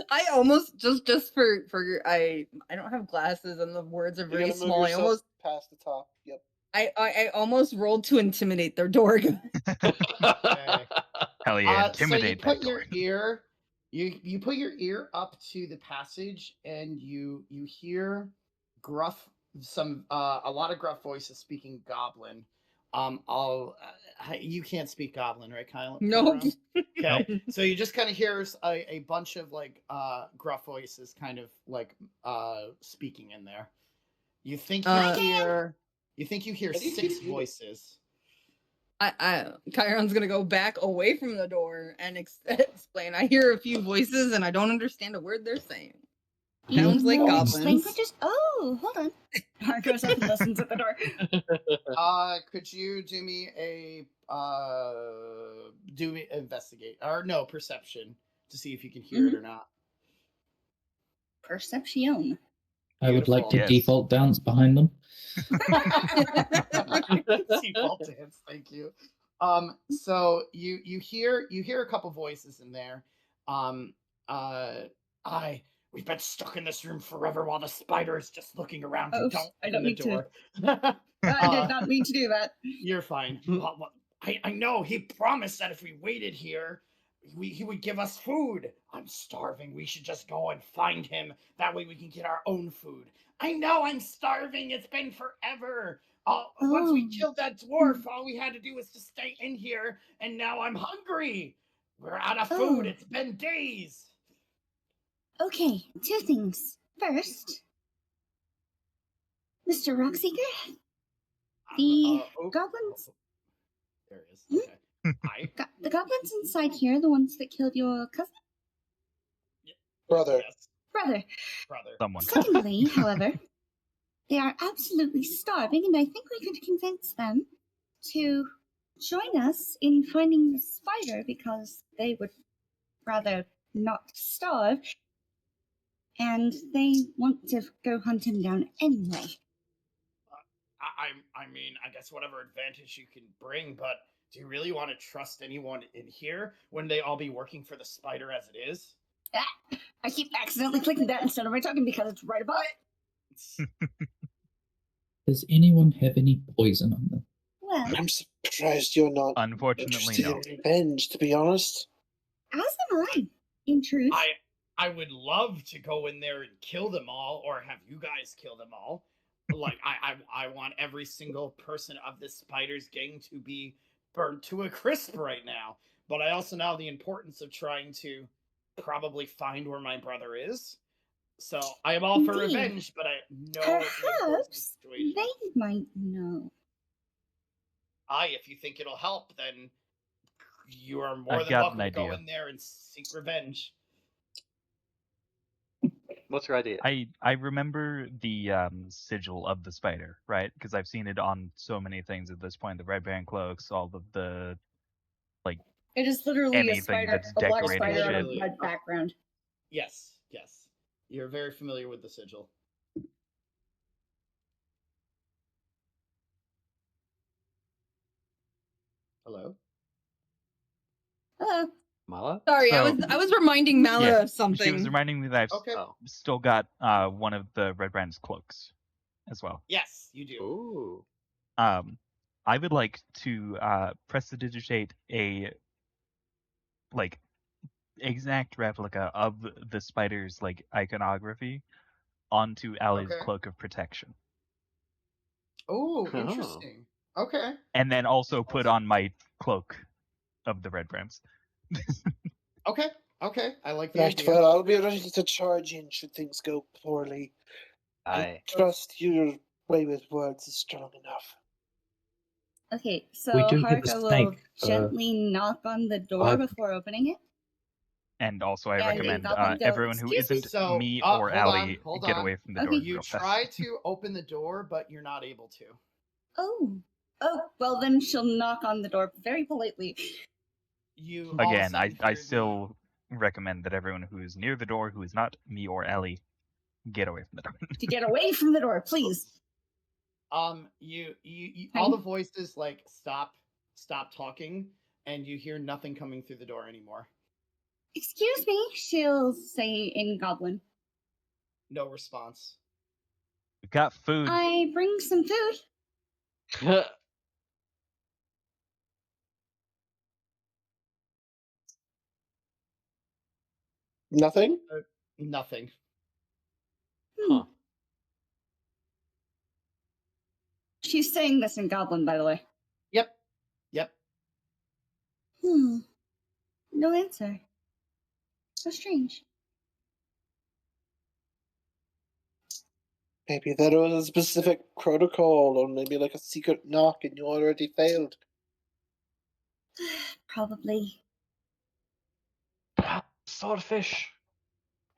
S4: I almost just for I don't have glasses and the words are
S6: You
S4: very
S6: gotta move
S4: small. I
S6: yourself
S4: almost
S6: past the top. Yep.
S4: I almost rolled to intimidate their door.
S3: Hell yeah,
S1: So you
S3: intimidate
S1: put
S3: that
S1: your
S3: door.
S1: ear, you put your ear up to the passage, and you hear gruff a lot of gruff voices speaking Goblin. You can't speak Goblin, right, Kyle?
S4: Nope.
S1: Okay, so you just kind of hear a bunch of like gruff voices, kind of like speaking in there. You think you hear
S6: Can you
S1: 6
S6: keep-
S1: voices.
S4: Chiron's gonna go back away from the door and explain. I hear a few voices and I don't understand a word they're saying. Sounds like
S2: Which
S4: goblins.
S2: languages? Oh, hold on. Har goes up and listens at the door.
S1: Could you do me a investigate or no perception to see if you can hear it or not?
S2: Perception.
S7: I would like to
S1: Beautiful.
S3: Yes.
S7: default dance behind them.
S1: Default dance, thank you. So you hear a couple voices in there. We've been stuck in this room forever while the spider is just looking around.
S2: Oh,
S1: Don't
S2: I
S1: open
S2: don't
S1: the
S2: need to.
S1: door.
S2: I did not mean to do that.
S1: You're fine. I know he promised that if we waited here, he would give us food. I'm starving. We should just go and find him. That way we can get our own food. I know I'm starving. It's been forever. Once we
S2: Oh.
S1: killed that dwarf, all we had to do was to stay in here, and now I'm hungry. We're out of food.
S2: Oh.
S1: It's been days.
S2: Okay, 2 things. First, Mr. Rockseeker, the goblins.
S1: There it is. Okay. Hi.
S2: The goblins inside here, the ones that killed your cousin?
S6: Brother.
S1: Yes,
S2: Brother.
S1: brother.
S3: Someone.
S2: Secondly, however, they are absolutely starving, and I think we could convince them to join us in finding the spider because they would rather not starve, and they want to go hunt him down anyway.
S1: I mean, I guess whatever advantage you can bring, but do you really want to trust anyone in here when they all be working for the spider as it is?
S2: I keep accidentally clicking that instead of my token because it's right above it.
S7: Does anyone have any poison on them?
S2: Well,
S6: I'm surprised you're not
S3: Unfortunately,
S6: interested
S3: no.
S6: in revenge, to be honest.
S2: as am I, in truth.
S1: I would love to go in there and kill them all, or have you guys kill them all. Like I want every single person of this spider's gang to be burnt to a crisp right now. But I also know the importance of trying to probably find where my brother is. So I am all for
S2: Indeed.
S1: revenge, but I know it's an important
S2: Perhaps
S1: situation.
S2: they might know.
S1: If you think it'll help, then you are more
S3: I've
S1: than
S3: got
S1: welcome
S3: an
S1: to go
S3: idea.
S1: in there and seek revenge.
S5: What's your idea?
S3: I remember the sigil of the spider, right? Because I've seen it on so many things at this point. The red band cloaks, all of the
S2: It is literally a
S3: anything
S2: spider,
S3: that's
S2: a black
S3: decorating
S2: spider on
S1: shit.
S2: a red background.
S1: Yes, yes. You're very familiar with the sigil. Hello?
S2: Hello.
S5: Mala?
S4: Sorry,
S3: So-
S4: I was reminding Mala
S3: Yeah,
S4: of something.
S3: she was reminding me that I've
S1: Okay.
S5: Oh.
S3: still got one of the red brand's cloaks as well.
S1: Yes, you do.
S5: Ooh.
S3: I would like to prestidigitate a exact replica of the spider's iconography onto Allie's
S1: Okay.
S3: cloak of protection,
S1: Oh,
S5: Oh.
S1: interesting. Okay.
S3: and then also put on my cloak of the red brands.
S1: Okay. Okay. I like the
S6: Right,
S1: idea.
S6: well, I'll be ready to charge in should things go poorly.
S5: Aye.
S6: Trust your way with words is strong enough.
S2: Okay, so
S7: We do have a
S2: Harka will
S7: snake,
S2: gently knock on the door
S7: I-
S2: before opening it.
S3: And also, I
S2: And
S3: recommend
S2: Goblin goes,
S3: everyone who
S2: "Excuse me?"
S3: isn't
S1: So,
S3: me
S1: hold
S3: or
S1: on,
S3: Allie
S1: hold
S3: get
S1: on.
S3: away from the
S2: Okay.
S3: door.
S1: You
S3: real fast.
S1: try to open the door, but you're not able to.
S2: Oh. Oh, well then she'll knock on the door very politely.
S1: You all of a
S3: Again,
S1: sudden
S3: I
S1: hear
S3: still recommend that everyone who is near the door, who is not me or Allie, get away from the door.
S2: To get away from the door, please.
S1: you all the voices stop talking, and you hear nothing coming through the door anymore.
S2: Excuse me, she'll say in Goblin.
S1: No response.
S3: We've got food.
S2: I bring some food.
S6: Nothing?
S1: Nothing.
S5: Huh.
S2: She's saying this in Goblin, by the way.
S1: Yep.
S2: No answer. So strange.
S6: Maybe there was a specific protocol, or maybe like a secret knock and you already failed.
S2: Probably.
S5: Swordfish.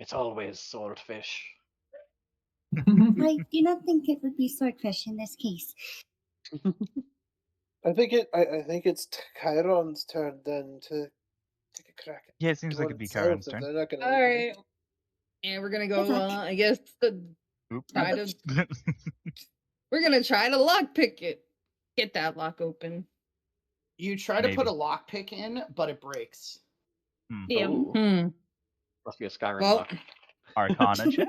S5: It's always swordfish.
S2: I do not think it would be swordfish in this case.
S6: I think it's Chiron's turn then to take a crack at
S3: Yeah, it
S6: the
S3: seems
S6: door
S3: like it'd be
S6: themselves
S3: Chiron's
S6: if
S3: turn.
S6: they're not gonna
S4: All
S6: open
S4: right.
S6: it.
S4: And we're gonna go.
S2: Good luck.
S4: I guess
S3: Oop.
S4: try to. We're gonna try to lockpick it. Get that lock open.
S1: You try to put
S3: Maybe.
S1: a lockpick in, but it breaks.
S2: Damn.
S5: Ooh, must be a Skyrim
S4: Well,
S5: lock.
S3: Arcana check?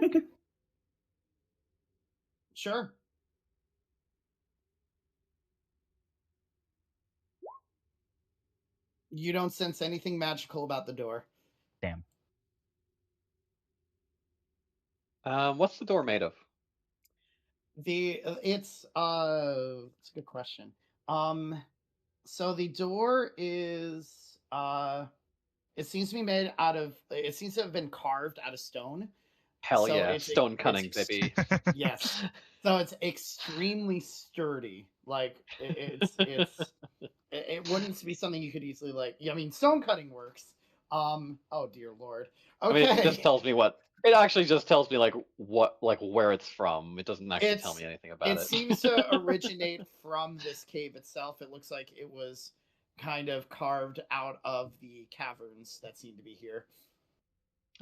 S1: Sure. You don't sense anything magical about the door.
S3: Damn.
S5: What's the door made of?
S1: It's a good question. So the door is it seems to be made out of, it seems to have been carved out of stone.
S5: Hell
S1: So
S5: yeah,
S1: it's
S5: stone cunning,
S1: it's
S5: baby.
S1: Yes. So it's extremely sturdy. Like it wouldn't be something you could easily like. I mean, stone cutting works. Oh dear lord. Okay.
S5: I mean, it just tells me what. It actually just tells me like what, like where it's from. It doesn't actually tell me anything about it.
S1: It seems to originate from this cave itself. It looks like it was kind of carved out of the caverns that seem to be here.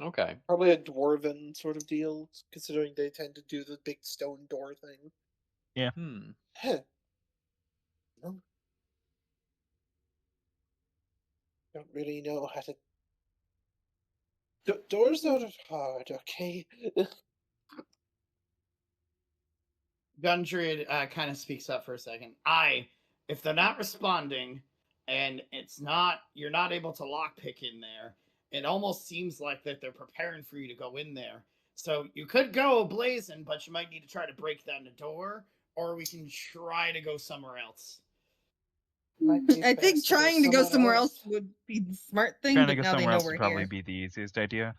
S5: Okay.
S6: Probably a dwarven sort of deal, considering they tend to do the big stone door thing.
S5: Hmm.
S6: Huh. No. Don't really know how to. Doors aren't hard, okay?
S1: Gundred kind of speaks up for a second. If they're not responding, and you're not able to lockpick in there, it almost seems like that they're preparing for you to go in there. So you could go blazing, but you might need to try to break down the door, or we can try to go somewhere else.
S6: Might be
S4: I think
S6: best to go
S4: trying to go somewhere else
S6: else.
S4: would be the smart thing.
S3: Trying
S4: But
S3: to go
S4: now they
S3: somewhere
S4: know
S3: else
S4: we're
S3: would probably
S4: here.
S3: be the easiest idea.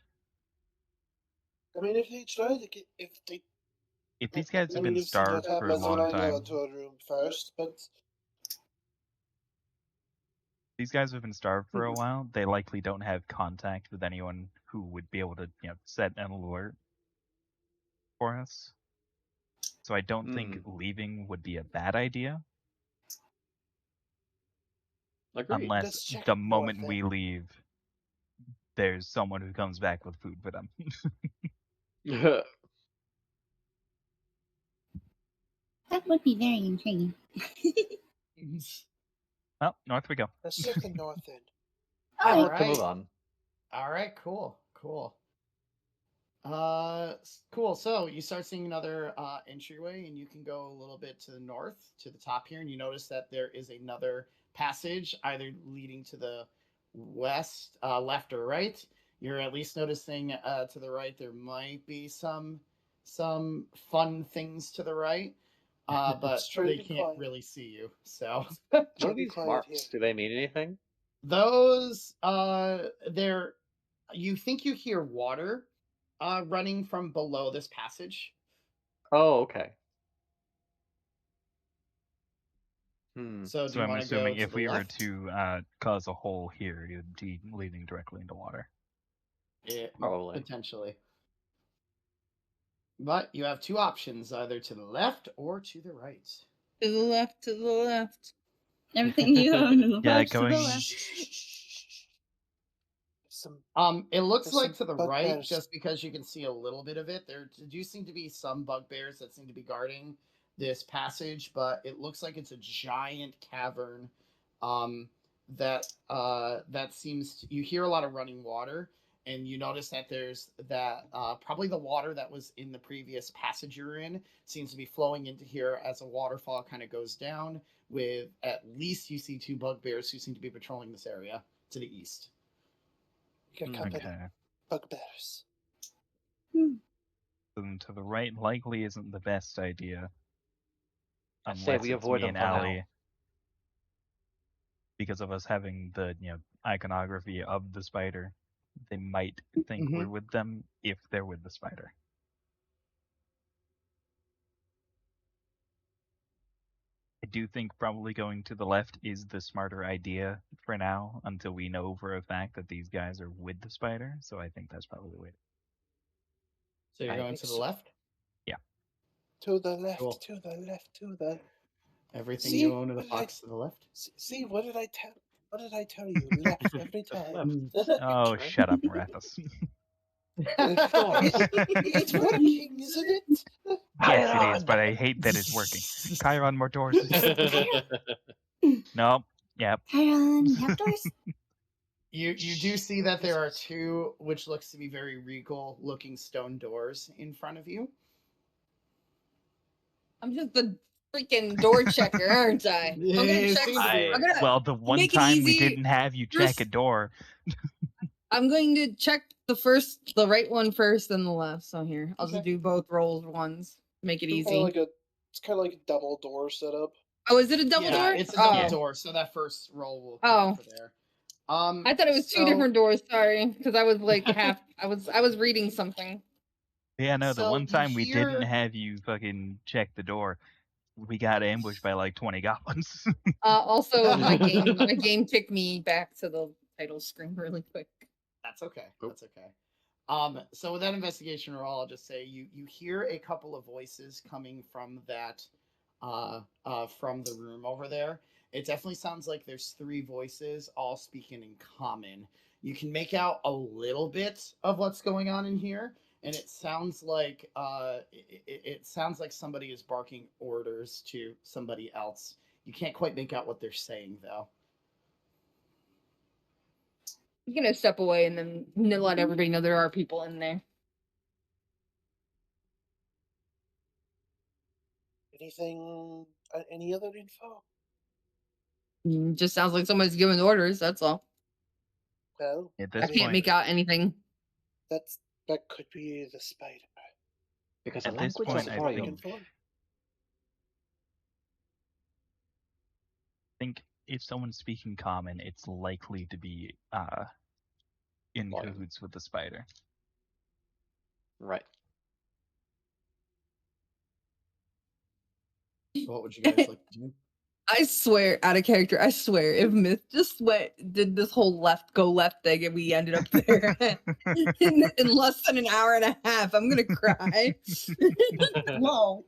S6: I mean, if they try to get, if they,
S3: If these guys
S6: I
S3: have
S6: mean,
S3: been
S6: you've seen what
S3: starved for a
S6: happens when
S3: long
S6: I go
S3: time,
S6: into a room first, but
S3: these guys have been starved for a while, they likely don't have contact with anyone who would be able to, set an alert for us. So I don't think leaving would be a bad idea,
S5: Agreed.
S3: unless
S6: Let's check
S3: the
S6: up north
S3: moment
S6: then.
S3: we leave, there's someone who comes back with food for them.
S2: That would be very intriguing.
S3: Oh, north we go.
S6: let's check the north end.
S5: I
S2: All
S5: hope to move on.
S1: All right, cool. Cool. So you start seeing another entryway, and you can go a little bit to the north, to the top here, and you notice that there is another passage, either leading to the west, left or right. You're at least noticing to the right there might be some fun things to the right, but
S6: Let's try to
S1: they
S6: be
S1: can't
S6: quiet.
S1: really see you. So
S5: What
S6: Try
S5: are
S6: to be
S5: these
S6: quiet
S5: marks?
S6: here.
S5: Do they mean anything?
S1: those they're, you think you hear water running from below this passage.
S5: Oh, okay.
S1: So do
S3: So
S1: you
S3: I'm
S1: want to go
S3: assuming
S1: to
S3: if
S1: the
S3: we were
S1: left?
S3: to cause a hole here, it'd be leading directly into water.
S5: Probably.
S1: Potentially. But you have two options, either to the left or to the right.
S4: To the left. To the left.
S2: Everything you own in the
S3: Yeah,
S2: left to the
S3: going-
S2: left.
S6: Some
S1: It looks
S6: There's
S1: like
S6: some
S1: to the right,
S6: bugbears.
S1: just because you can see a little bit of it. There do seem to be some bugbears that seem to be guarding this passage, but it looks like it's a giant cavern. That seems to, you hear a lot of running water, and you notice that there's that probably the water that was in the previous passage you're in seems to be flowing into here as a waterfall kind of goes down. With at least you see two bugbears who seem to be patrolling this area to the east.
S6: you got company.
S3: Okay.
S6: Bugbears.
S3: And to the right likely isn't the best idea.
S5: I say we
S3: Unless it's
S5: avoid
S3: me
S5: them
S3: and
S5: for now.
S3: Allie. Because of us having the iconography of the spider, they might think we're with them if they're with the spider. I do think probably going to the left is the smarter idea for now, until we know for a fact that these guys are with the spider, so I think that's probably the way.
S1: So you're
S3: I
S1: going
S6: think
S1: to the
S6: so.
S1: left?
S6: To the left,
S1: Cool.
S6: to the left, to the.
S1: Everything
S6: See,
S1: you own in the
S6: what did I-
S1: box to the left?
S6: See, what did I tell? What did I tell you? Left every time.
S3: Oh,
S5: Right.
S3: shut up, Marathas.
S6: It's working, isn't it?
S3: Yes, it is, but I hate that it's working. Chiron, more doors. Nope. Yep.
S2: Chiron, you have doors?
S1: You do see that there are two, which looks to be very regal looking stone doors in front of you.
S4: I'm just the freaking door checker, aren't I? I'm
S1: Yeah,
S4: gonna
S1: it
S4: check.
S1: seems to be
S4: I'm gonna.
S3: Well, the one
S4: make it
S3: time we
S4: easy.
S3: didn't have you check a
S4: First-
S3: door.
S4: I'm going to check the right one first, then the left. So here, I'll just
S1: Okay.
S4: do both rolls once. Make it
S6: It's
S4: easy.
S6: it's kind of like a double door setup.
S4: Oh, is it a double
S1: yeah,
S4: door?
S1: it's a double
S4: Oh.
S1: door, so that first roll will
S4: Oh.
S1: count for there.
S4: I thought it was two
S1: so-
S4: different doors. Sorry, because I was like half. I was reading something.
S3: Yeah, no, the
S1: So
S3: one
S1: you
S3: time we didn't
S1: hear-
S3: have you fucking check the door, we got ambushed by like 20 goblins.
S4: Also, my game kicked me back to the title screen really quick.
S1: That's okay. That's okay. So with that investigation roll, I'll just say you hear a couple of voices coming from that from the room over there. It definitely sounds like there's three voices all speaking in common. You can make out a little bit of what's going on in here, and it sounds like it sounds like somebody is barking orders to somebody else. You can't quite make out what they're saying though.
S4: I'm gonna step away and then let everybody know there are people in there.
S6: Anything? Any other info?
S4: Just sounds like somebody's giving orders. That's all.
S6: Well,
S3: At
S4: I
S3: this
S4: can't
S3: point,
S4: make out anything.
S6: that could be the spider.
S5: Because
S3: At
S5: the
S3: this
S5: language
S3: point,
S5: is
S3: I
S5: foreign.
S3: think if someone's speaking common, it's likely to be in
S5: Loyal.
S3: cahoots with the spider.
S5: Right.
S1: What would you guys like to do?
S4: I swear, out of character, I swear, if Myth just did this whole go left thing and we ended up there in less than an hour and a half, I'm gonna cry. Whoa.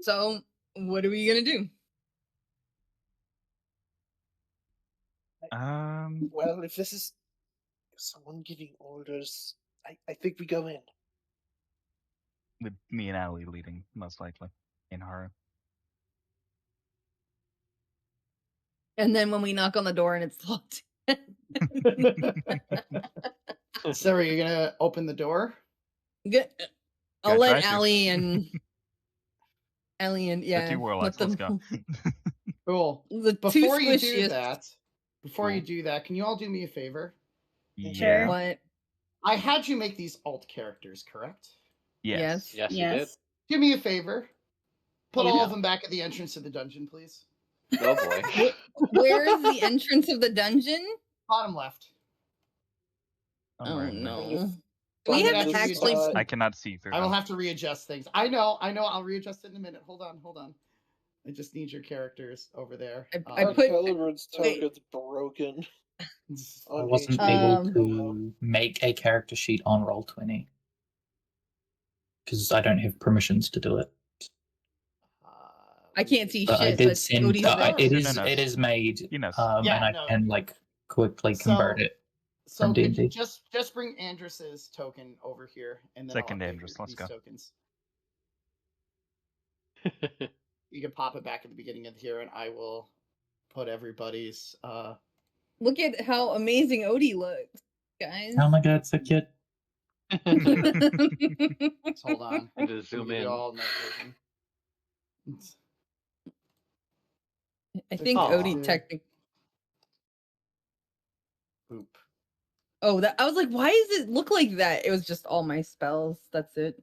S4: So, what are we gonna do?
S6: Well, if this is someone giving orders, I think we go in.
S3: With me and Ali leading, most likely, in horror.
S4: And then when we knock on the door and it's locked.
S1: So are you gonna open the door?
S4: Good. I'll
S3: Gotta
S4: let
S3: try to.
S4: Allie and yeah.
S3: two warlocks, let's go.
S1: Cool.
S4: The
S1: Before
S4: two
S1: you do
S4: squishiest.
S1: that, can you all do me a favor?
S3: Yeah.
S4: What?
S1: I had you make these alt characters, correct?
S3: Yes.
S5: Yes, you did.
S2: Yes.
S1: Do me a favor. Put
S5: Oh,
S1: all
S5: yeah.
S1: of them back at the entrance to the dungeon, please.
S5: Oh boy.
S4: Where is the entrance of the dungeon?
S1: Bottom left.
S4: Oh
S3: Alright.
S4: no.
S1: Well,
S4: We
S1: I'm gonna
S4: haven't
S1: have to
S4: actually.
S1: readjust-
S3: I cannot see through
S1: I will
S3: them.
S1: have to readjust things. I know. I'll readjust it in a minute. Hold on. I just need your characters over there.
S4: I put-
S6: Calibur's
S4: wait.
S6: token's broken.
S7: I
S6: on
S7: wasn't
S6: HP.
S7: able to make a character sheet on Roll20 because I don't have permissions to do it.
S4: I can't see
S7: But I
S4: shit.
S7: did
S4: but
S7: send.
S4: Cody's
S1: there.
S7: It
S3: No,
S7: is.
S3: no.
S7: It is made.
S3: You know.
S1: Yeah,
S7: and I
S1: no.
S7: can like quickly convert
S1: So-
S7: it.
S1: So
S7: From
S1: could you
S7: D&D.
S1: just bring Andrus's token over here, and then
S3: Second
S1: I'll update
S3: Andrus, let's
S1: these
S3: go.
S1: tokens. You can pop it back at the beginning of here, and I will put everybody's.
S4: Look at how amazing Odie looks, guys.
S7: Oh my god, so cute.
S1: Hold on.
S5: And to zoom
S1: Give you
S5: in.
S1: all night vision.
S4: I think
S5: Aw.
S4: Odie technically.
S1: Boop.
S4: Oh, that I was like, why does it look like that? It was just all my spells. That's it.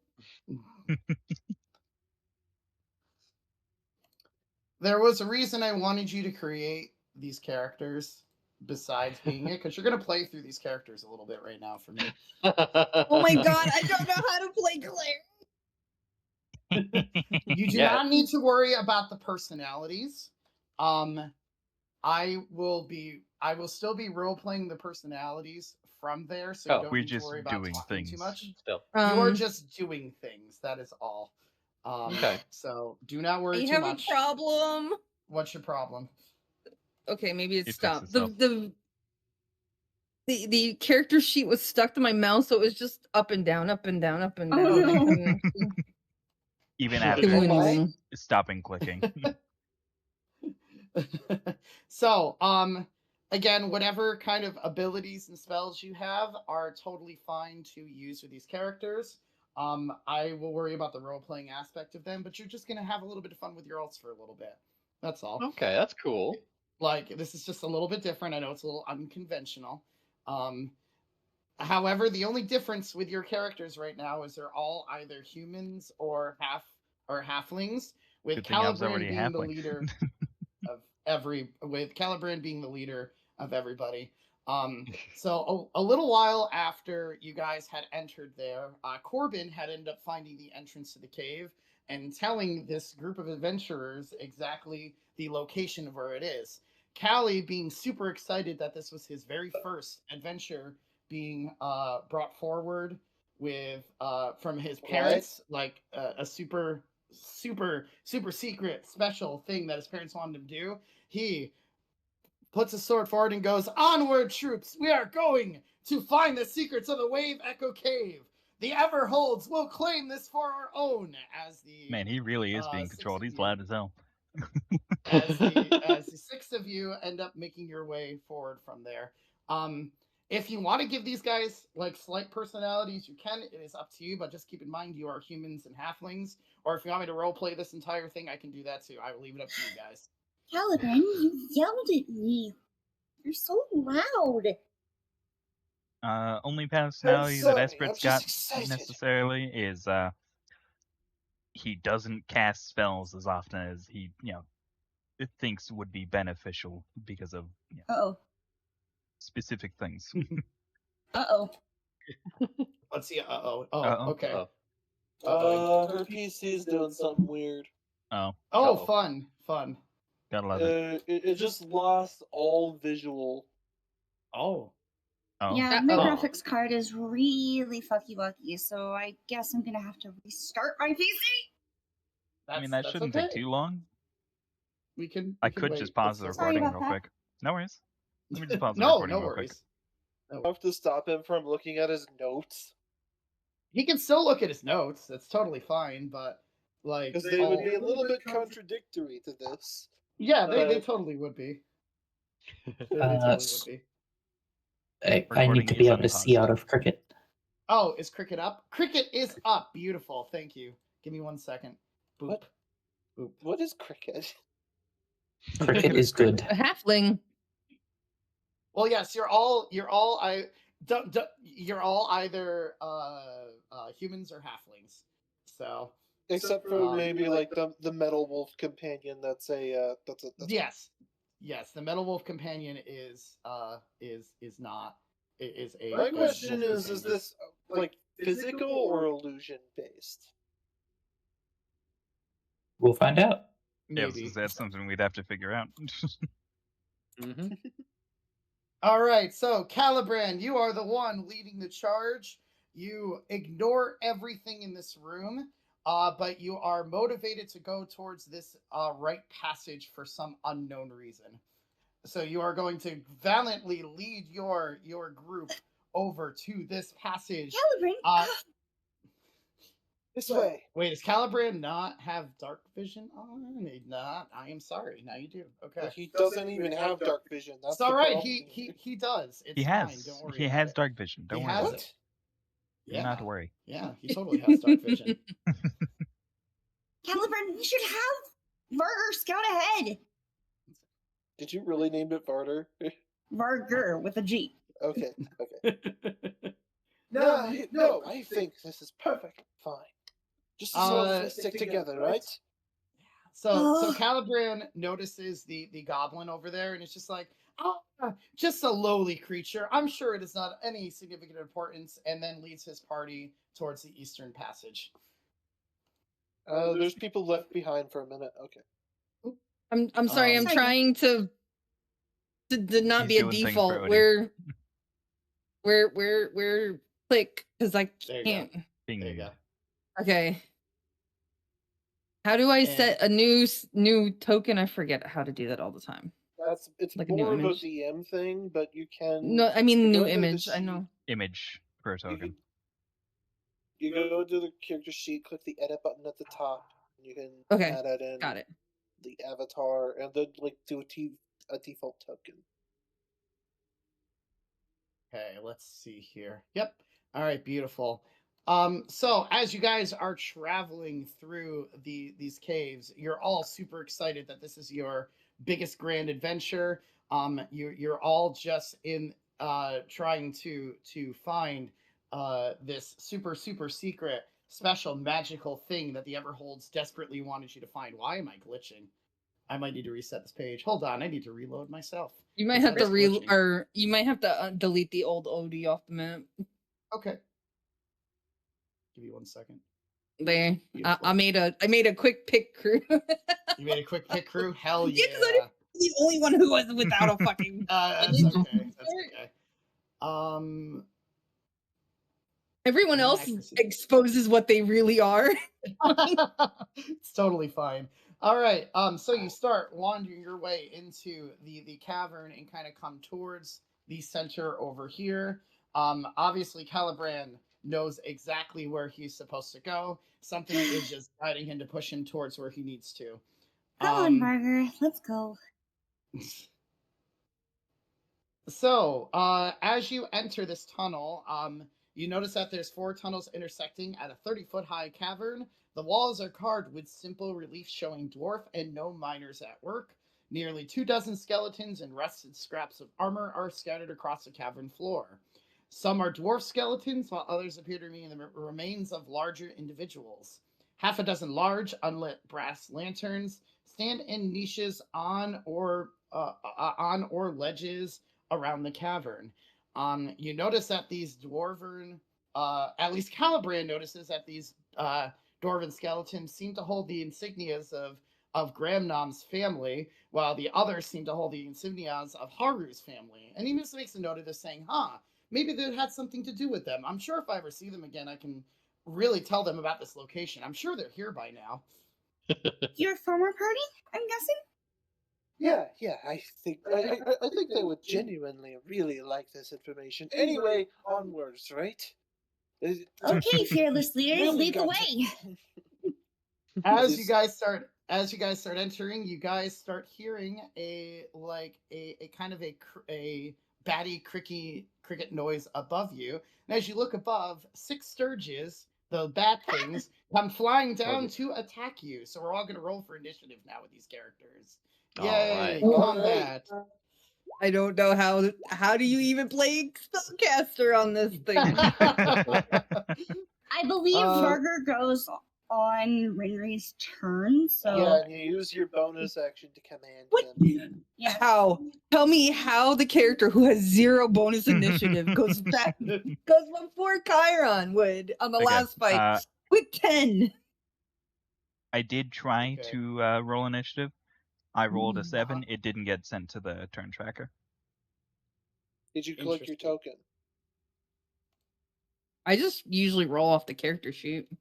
S1: There was a reason I wanted you to create these characters besides being it, because you're gonna play through these characters a little bit right now for me.
S4: Oh my god, I don't know how to play Claire.
S1: You do
S5: Yeah.
S1: not need to worry about the personalities. I will still be role playing the personalities from there, so you
S5: Oh.
S1: don't
S3: We're
S1: need to
S3: just
S1: worry about
S3: doing
S1: talking too
S3: things.
S1: much.
S5: Still.
S1: You're just doing things. That is all.
S5: Okay.
S1: So do not worry
S4: I
S1: too
S4: have
S1: much.
S4: a problem.
S1: What's your problem?
S4: Okay, maybe it
S3: It
S4: stopped.
S3: fixed itself.
S4: The character sheet was stuck to my mouse, so it was just up and down, up and down, up and
S2: Oh,
S4: down. I
S2: no.
S4: couldn't actually
S3: Even
S5: Do
S3: after
S4: do
S6: Oh my.
S4: anything.
S3: stopping clicking.
S1: So, again, whatever kind of abilities and spells you have are totally fine to use with these characters. I will worry about the role-playing aspect of them, but you're just gonna have a little bit of fun with your alts for a little bit. That's all.
S5: Okay, that's cool.
S1: Like, this is just a little bit different. I know it's a little unconventional. However, the only difference with your characters right now is they're all either humans or halflings, with
S3: Good thing I was
S1: Calibran
S3: already a
S1: being the
S3: halfling.
S1: leader of with Calibran being the leader of everybody. So a little while after you guys had entered there, Corbin had ended up finding the entrance to the cave and telling this group of adventurers exactly the location of where it is. Callie, being super excited that this was his very first adventure being brought forward with from his parents, like a super secret special thing that his parents wanted him to do. He puts his sword forward and goes, "Onward, troops! We are going to find the secrets of the Wave Echo Cave. The Everholds will claim this for our own." As the
S3: Man, he really is being
S1: six
S3: controlled.
S1: of
S3: He's
S1: you-
S3: loud as hell.
S1: as the six of you end up making your way forward from there. If you want to give these guys like slight personalities, you can. It is up to you, but just keep in mind you are humans and halflings. Or if you want me to roleplay this entire thing, I can do that too. I will leave it up to you guys.
S2: Caliban, you yelled at me. You're so loud.
S3: Only
S6: I'm
S3: personality that
S6: sorry, I'm
S3: Espert's
S6: just
S3: got
S6: excited.
S3: necessarily is he doesn't cast spells as often as he thinks would be beneficial because of
S2: Uh-oh.
S3: specific things.
S2: Uh-oh.
S1: Let's see. Oh,
S3: Uh-oh.
S1: okay.
S5: Uh-oh.
S6: Her PC is doing something weird.
S3: Oh,
S1: Oh,
S5: Uh-oh.
S1: fun.
S3: gotta love it.
S6: It just lost all visual.
S1: Oh.
S3: Oh,
S2: Yeah, my
S5: Uh-oh.
S2: graphics card is really fucky-wucky, so I guess I'm gonna have to restart my PC.
S3: I mean that
S1: That's
S3: shouldn't
S1: okay.
S3: take too long.
S1: We can.
S3: I
S1: we can
S3: could
S1: wait.
S3: just pause
S1: It's
S3: the
S1: okay.
S2: Sorry
S3: recording
S2: about
S3: real
S2: that.
S3: quick. No worries. Let me just pause the
S1: No
S3: recording real quick.
S1: worries.
S6: I have to stop him from looking at his notes
S1: He can still look at his notes. That's totally fine, but like,
S6: because they would be a little bit contradictory to this.
S1: yeah, they
S6: but-
S1: totally would be. They
S7: Uh,
S1: totally would be.
S7: I
S3: Recording
S7: need to be
S3: is
S7: able to see
S3: unpaused.
S7: out of cricket.
S1: Oh, is Cricket up? Cricket is up. Beautiful. Thank you. Give me 1 second. Boop.
S6: What?
S1: Boop.
S6: What is cricket?
S7: Cricket is good.
S4: A halfling.
S1: Well, yes, you're all you're all either humans or halflings. So
S6: Except for maybe like the metal wolf companion. That's a
S1: yes, the Metal Wolf companion is not. It is a.
S6: My
S1: a
S6: question
S1: wolf
S6: is
S1: companion.
S6: this like physical or illusion based?
S7: We'll find out.
S3: Yeah,
S1: Maybe.
S3: that's something we'd have to figure out.
S5: Mm-hmm.
S1: All right, so Calibran, you are the one leading the charge. You ignore everything in this room, but you are motivated to go towards this right passage for some unknown reason. So you are going to valiantly lead your group over to this passage.
S2: Caliban,
S6: This way.
S1: Wait, does Calibran not have dark vision on? Not. I am sorry. Now you do. Okay.
S6: He doesn't even have dark vision. That's
S1: It's all
S6: the
S1: right.
S6: problem.
S1: He does. It's
S3: he
S1: fine.
S3: has.
S1: Don't worry.
S3: He
S1: about
S3: has
S1: it.
S3: dark vision. Don't
S1: He
S3: worry
S1: has
S3: about
S1: it.
S3: it. You're not to worry.
S1: Yeah, he totally has dark vision.
S2: Caliban, we should have Varger scout ahead.
S6: Did you really name it Varder?
S2: Varger with a G.
S6: Okay. No, I think this is perfect. Fine. Just as long as we stick together, right?
S1: So Calibran notices the goblin over there, and it's just like, just a lowly creature. I'm sure it is not any significant importance, and then leads his party towards the eastern passage.
S6: There's people left behind for a minute. Okay.
S4: I'm sorry. I'm
S1: Sorry.
S4: trying to not
S3: He's
S4: be a
S3: doing things for
S4: default.
S3: Odie.
S4: Where Where click because I
S1: There you go.
S4: can't.
S1: There you
S3: Bing.
S1: go.
S4: Okay. How do I
S1: And-
S4: set a new token? I forget how to do that all the time.
S6: It's
S4: Like a new
S6: more of a
S4: image.
S6: DM thing, but you can.
S4: No, I mean
S6: you
S4: new
S6: go into the
S4: image. I
S6: sheet-
S4: know.
S3: Image per token.
S6: You go to the character sheet, click the edit button at the top, and you can
S4: Okay,
S6: add in
S4: got it.
S6: the avatar, and then do a default token.
S1: Okay, let's see here. Yep. All right, beautiful. So as you guys are traveling through these caves, you're all super excited that this is your biggest grand adventure. You're all just in trying to find this super secret special magical thing that the Everholds desperately wanted you to find. Why am I glitching? I might need to reset this page. Hold on, I need to reload myself.
S4: You might
S1: It's
S4: have to
S1: glitching.
S4: or you might have to delete the old OD off the map.
S1: Okay. Give me 1 second.
S4: There,
S1: Beautiful.
S4: I made a quick pick crew.
S1: You made a quick pick crew? Hell yeah.
S4: Yeah, 'cause I didn't- the only one who was without a fucking.
S1: That's okay. That's okay.
S4: Everyone else
S1: Accuracy.
S4: exposes what they really are.
S1: It's totally fine. All right. So you start wandering your way into the cavern and kind of come towards the center over here. Obviously Caliban knows exactly where he's supposed to go. Something is just guiding him to push him towards where he needs to.
S2: Come on, Burger. Let's go.
S1: So, as you enter this tunnel, you notice that there's 4 tunnels intersecting at a 30-foot high cavern. The walls are carved with simple reliefs showing dwarf and gnome miners at work. Nearly 24 skeletons and rusted scraps of armor are scattered across the cavern floor. Some are dwarf skeletons, while others appear to be the remains of larger individuals. Half a dozen large, unlit brass lanterns stand in niches on or ledges around the cavern. You notice that these dwarven, at least Caliban notices that these dwarven skeletons seem to hold the insignias of Gramnom's family, while the others seem to hold the insignias of Haru's family. And he just makes a note of this, saying, maybe they had something to do with them. I'm sure if I ever see them again, I can really tell them about this location. I'm sure they're here by now.
S2: Your former party, I'm guessing?
S6: Yeah. I think they would genuinely really like this information. Anyway, onwards, right?
S2: Okay, fearless leaders,
S6: Really
S2: lead the
S6: got to-
S2: way.
S1: As you guys start entering, you guys start hearing a kind of a batty cricket noise above you. And as you look above, 6 sturges, the bat things, come flying down to attack you. So we're all gonna roll for initiative now with these characters. Yay!
S5: Alright.
S1: Combat.
S4: I don't know how do you even play spellcaster on this thing?
S2: I believe
S1: Uh,
S2: Burger goes on Rinry's turn, so
S6: Yeah, and you use your bonus action to command
S4: What?
S6: them.
S2: yeah.
S4: How? Tell me how the character who has 0 bonus initiative goes before Chiron would on the
S3: Okay,
S4: last fight with 10.
S3: I did try
S1: Okay.
S3: to roll initiative. I rolled a
S4: Mhm.
S3: 7. It didn't get sent to the turn tracker.
S6: Did you collect your
S1: Interesting.
S6: token?
S4: I just usually roll off the character sheet.
S3: There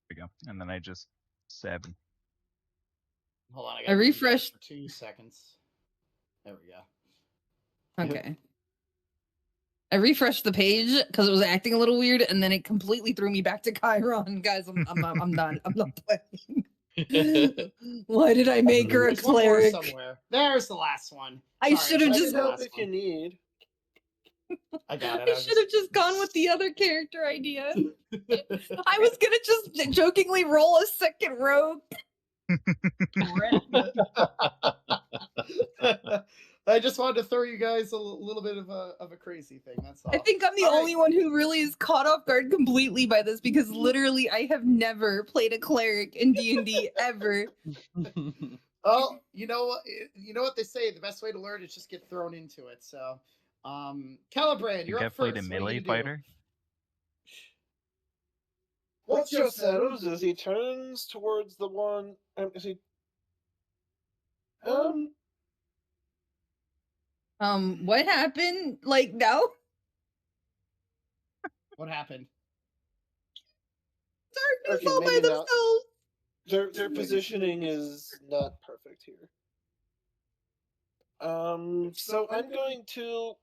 S3: we go. And then I just 7.
S1: Hold on,
S4: I
S1: gotta move you guys
S4: refreshed-
S1: for 2 seconds. There we go.
S4: Okay. I refreshed the page because it was acting a little weird, and then it completely threw me back to Chiron. Guys, I'm not playing. Why did I make her a
S1: There's one more
S4: cleric?
S1: somewhere. There's the last one.
S4: I
S1: Sorry,
S4: should have
S1: that's
S6: I
S4: just
S6: can
S1: the
S6: help
S1: last
S6: if you
S1: one.
S6: need.
S1: I got it.
S4: I should have just gone with the other character idea. I was gonna just jokingly roll a second rogue.
S1: I just wanted to throw you guys a little bit of a crazy thing. That's all.
S4: I think I'm the
S1: All right.
S4: only one who really is caught off guard completely by this because literally I have never played a cleric in D&D ever.
S1: Oh, you know what? You know what they say. The best way to learn is just get thrown into it. So, Calibrand,
S3: You
S1: you're
S3: got
S1: up
S3: played
S1: first.
S3: a
S1: What are you
S3: melee
S1: gonna do?
S3: fighter?
S6: Watch yourselves as he turns towards the one.
S4: What happened? Like, no?
S1: What happened?
S4: Darkness
S6: Okay,
S4: all by
S6: maybe not.
S4: themselves.
S6: Their positioning is not perfect here. So I'm going to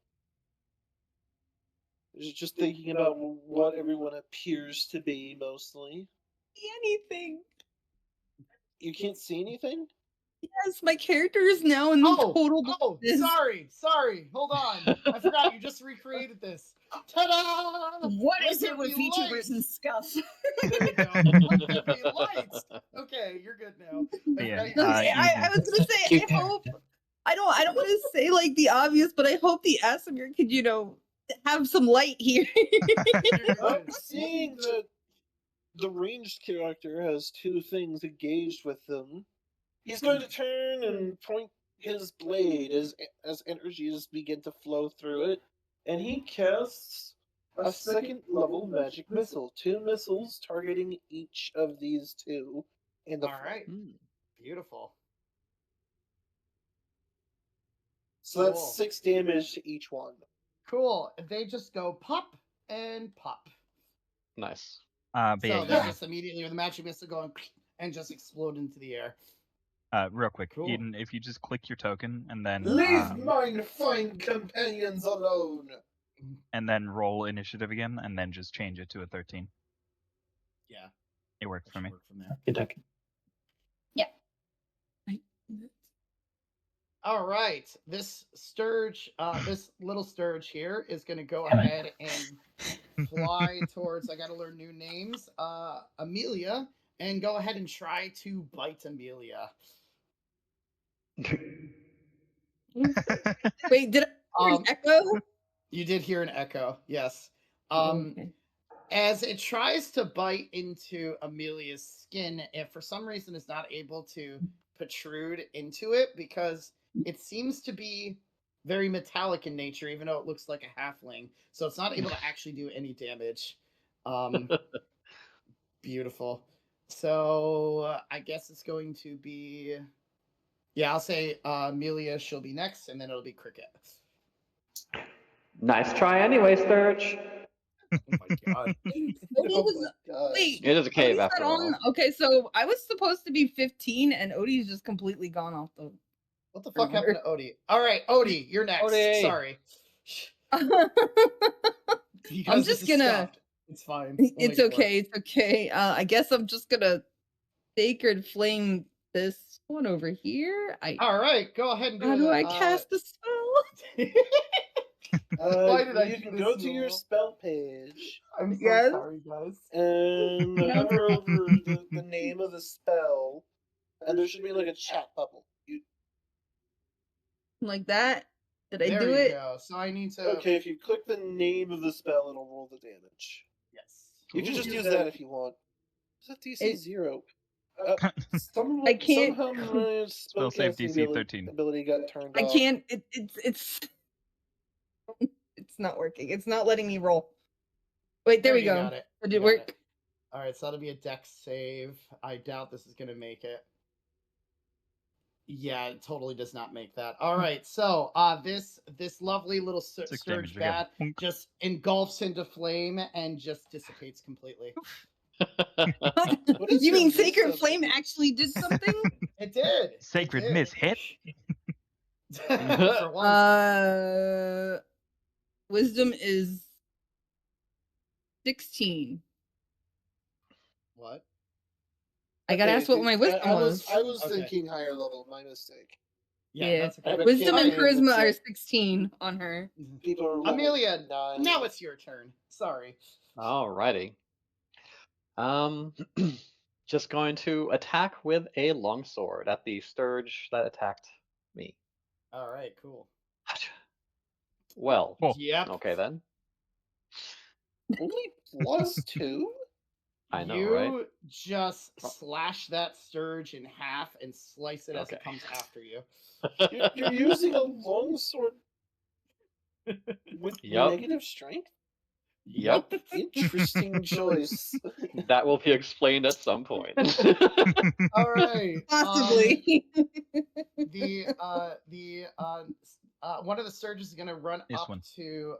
S6: just thinking about what everyone appears to be mostly.
S4: Anything.
S6: You can't see anything?
S4: Yes, my character is now in total darkness.
S1: Sorry. Hold on. I forgot you just recreated this. Ta-da!
S2: What
S1: Let
S2: is
S1: there
S2: it with
S1: be
S2: VTubers
S1: lights.
S2: and stuff?
S1: There we go. Let there be lights. Okay, you're good now. I
S3: Yeah,
S1: forgot you
S4: Okay, I was gonna say,
S7: Cute
S4: I hope. I don't want to say like the obvious, but I hope the Asimir could, have some light here.
S1: You're
S6: Well,
S1: good.
S6: seeing that the ranged character has two things engaged with them, he's going to turn and point his blade as energies begin to flow through it, and he casts a second level magic missile. 2 missiles targeting each of these two in the
S1: All right.
S5: Hmm.
S1: Beautiful.
S6: So that's
S1: Cool.
S6: 6 damage to each one.
S1: Cool. They just go pop and pop.
S5: Nice.
S3: But
S1: So
S3: yeah,
S1: they just immediately with the magic missile going and just explode into the air.
S3: real quick,
S1: Cool.
S3: Eden, if you just click your token and then
S6: Leave mine fine companions alone.
S3: roll initiative again, and then just change it to a 13.
S1: Yeah.
S3: It worked
S1: That
S3: for
S1: should
S3: me.
S1: work from there.
S7: Good, okay.
S1: All right. This Sturge, this little Sturge here is going to go ahead and fly towards, I got to learn new names, Amelia, and go ahead and try to bite Amelia.
S4: Wait, did I hear an echo?
S1: You did hear an echo, yes.
S4: Okay.
S1: As it tries to bite into Amelia's skin, if for some reason it's not able to protrude into it because it seems to be very metallic in nature, even though it looks like a halfling. So it's not able to actually do any damage. Beautiful. So I guess it's going to be. Yeah, I'll say Amelia, she'll be next, and then it'll be Cricket.
S5: Nice try anyway, Sturge.
S1: Oh my god.
S4: Odie
S6: Oh
S4: was,
S6: my gosh.
S4: wait,
S5: It is a cave
S4: Odie's
S5: after
S4: not
S5: all.
S4: on. Okay, so I was supposed to be 15, and Odie's just completely gone off the.
S1: What the fuck happened to Odie? All right, Odie, you're next.
S5: Odie.
S1: Sorry.
S4: I'm just gonna.
S1: It's fine.
S4: It's okay. It's okay. I guess I'm just gonna sacred flame this one over here.
S1: All right, go ahead and do
S4: How
S1: it.
S4: do I cast the spell?
S1: Why did I
S6: you
S1: do
S6: can
S1: this
S6: go to your
S1: small?
S6: spell page
S1: I'm so
S4: Yes?
S1: sorry, guys.
S6: and hover over the name of the spell, and there should be like a chat bubble.
S4: Like that? Did I
S1: There
S4: do
S1: you
S4: it?
S1: go. So I need to.
S6: Okay, if you click the name of the spell, it'll roll the damage.
S1: Yes.
S6: You can just
S1: Ooh.
S6: use that if you want. Is that DC 0?
S4: I can't-
S6: Somehow my
S3: Spell save
S6: spellcasting
S3: DC 13.
S6: ability got turned
S4: I
S6: off.
S4: can't. It's it's not working. It's not letting me roll. Wait, there we
S1: you
S4: go.
S1: got it.
S4: Did
S1: You
S4: it
S1: got
S4: work?
S1: it. All right, so that'll be a dex save. I doubt this is gonna make it. Yeah, it totally does not make that. All right, so this lovely little
S3: 6
S1: Sturge
S3: damage again.
S1: bat
S3: Punk.
S1: just engulfs into flame and just dissipates completely.
S6: What is
S4: You
S6: your
S4: mean Sacred
S6: wisdom?
S4: Flame actually did something?
S1: It did. It
S3: Sacred
S1: did.
S3: Miss hit.
S1: For once.
S4: Wisdom is 16.
S1: What?
S4: I got asked what my wisdom
S6: I
S4: was.
S6: was
S1: Okay.
S6: thinking higher level. My mistake.
S1: Yeah, that's okay.
S6: But
S4: Wisdom and
S6: campaign, it's
S4: charisma are
S6: like
S4: 16 on her.
S6: people are level
S1: Amelia,
S6: 9.
S1: now it's your turn. Sorry.
S5: Alrighty. Just going to attack with a longsword at the Sturge that attacked me.
S1: All right, cool.
S5: Well,
S3: Oh.
S1: Yep.
S5: okay then.
S6: Only +2?
S5: I know,
S1: you
S5: right?
S1: just slash that Sturge in half and slice it as it
S5: Okay.
S1: comes after you.
S6: You're using a longsword with
S5: Yup.
S6: negative strength?
S5: Yep.
S6: Interesting choice.
S5: That will be explained at some point.
S1: All right.
S4: Possibly.
S1: The one of the surges is gonna run
S3: This
S1: up
S3: one.
S1: to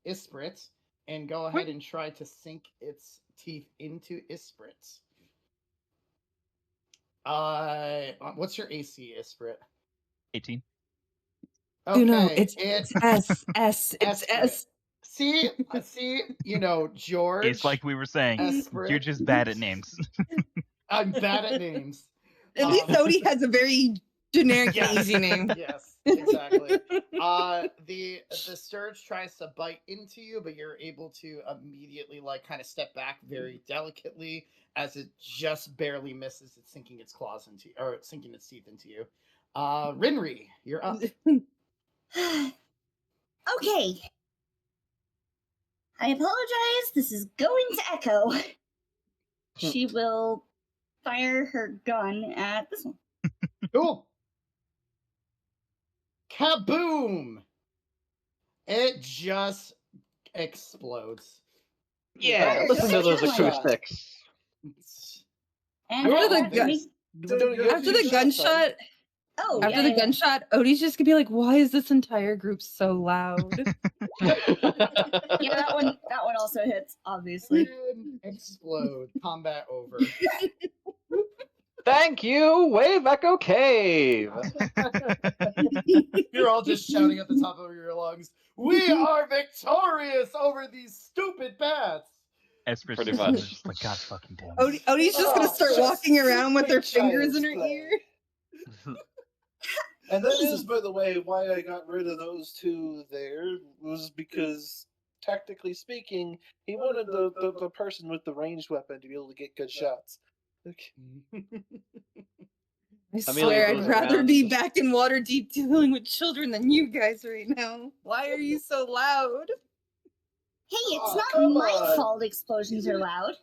S1: Isprit and go ahead and try to sink its teeth into Isprit. What's your AC, Isprit?
S3: 18.
S1: Okay,
S4: Suno, it's S. It's
S1: Esprit.
S4: S.
S1: See, George.
S3: It's like we were saying.
S1: Esprit.
S3: You're just bad at names.
S1: I'm bad at names.
S4: At least Odie has a very generic and
S1: Yes.
S4: easy name.
S1: Yes, exactly. The Sturge tries to bite into you, but you're able to immediately kind of step back very delicately as it just barely misses it sinking its claws into or sinking its teeth into you. Rinri, you're up.
S2: Okay. I apologize. This is going to echo. She will fire her gun at this one.
S1: Cool. Kaboom! It just explodes.
S5: Yeah,
S2: Right,
S5: listen to those
S2: okay.
S5: acoustics.
S2: And
S4: After the
S2: that
S4: gun-
S2: makes-
S4: After the gunshot,
S2: Oh,
S4: after
S2: yeah,
S4: the
S2: yeah.
S4: gunshot, Odie's just gonna be like, "Why is this entire group so loud?"
S2: Yeah, that one also hits, obviously.
S1: Explode. Combat over.
S5: Thank you, Wave Echo Cave.
S1: You're all just shouting at the top of your lungs, "We are victorious over these stupid bats!"
S3: Esprit
S5: Pretty
S3: is
S5: much.
S3: just like, God fucking damn it.
S4: Odie's just gonna start
S6: just
S4: walking around with her
S6: sweet
S4: fingers in her
S6: child's play.
S4: ear.
S6: And that is, by the way, why I got rid of those two there, was because, technically speaking, he wanted the person with the ranged weapon to be able to get good shots. Okay.
S4: I
S5: Amelia
S4: swear, I'd
S5: goes
S4: rather
S5: around.
S4: be back in Waterdeep dealing with children than you guys right now. Why are you so loud?
S2: Hey, it's
S6: Oh,
S2: not
S6: come
S2: my
S6: on.
S2: fault explosions are loud.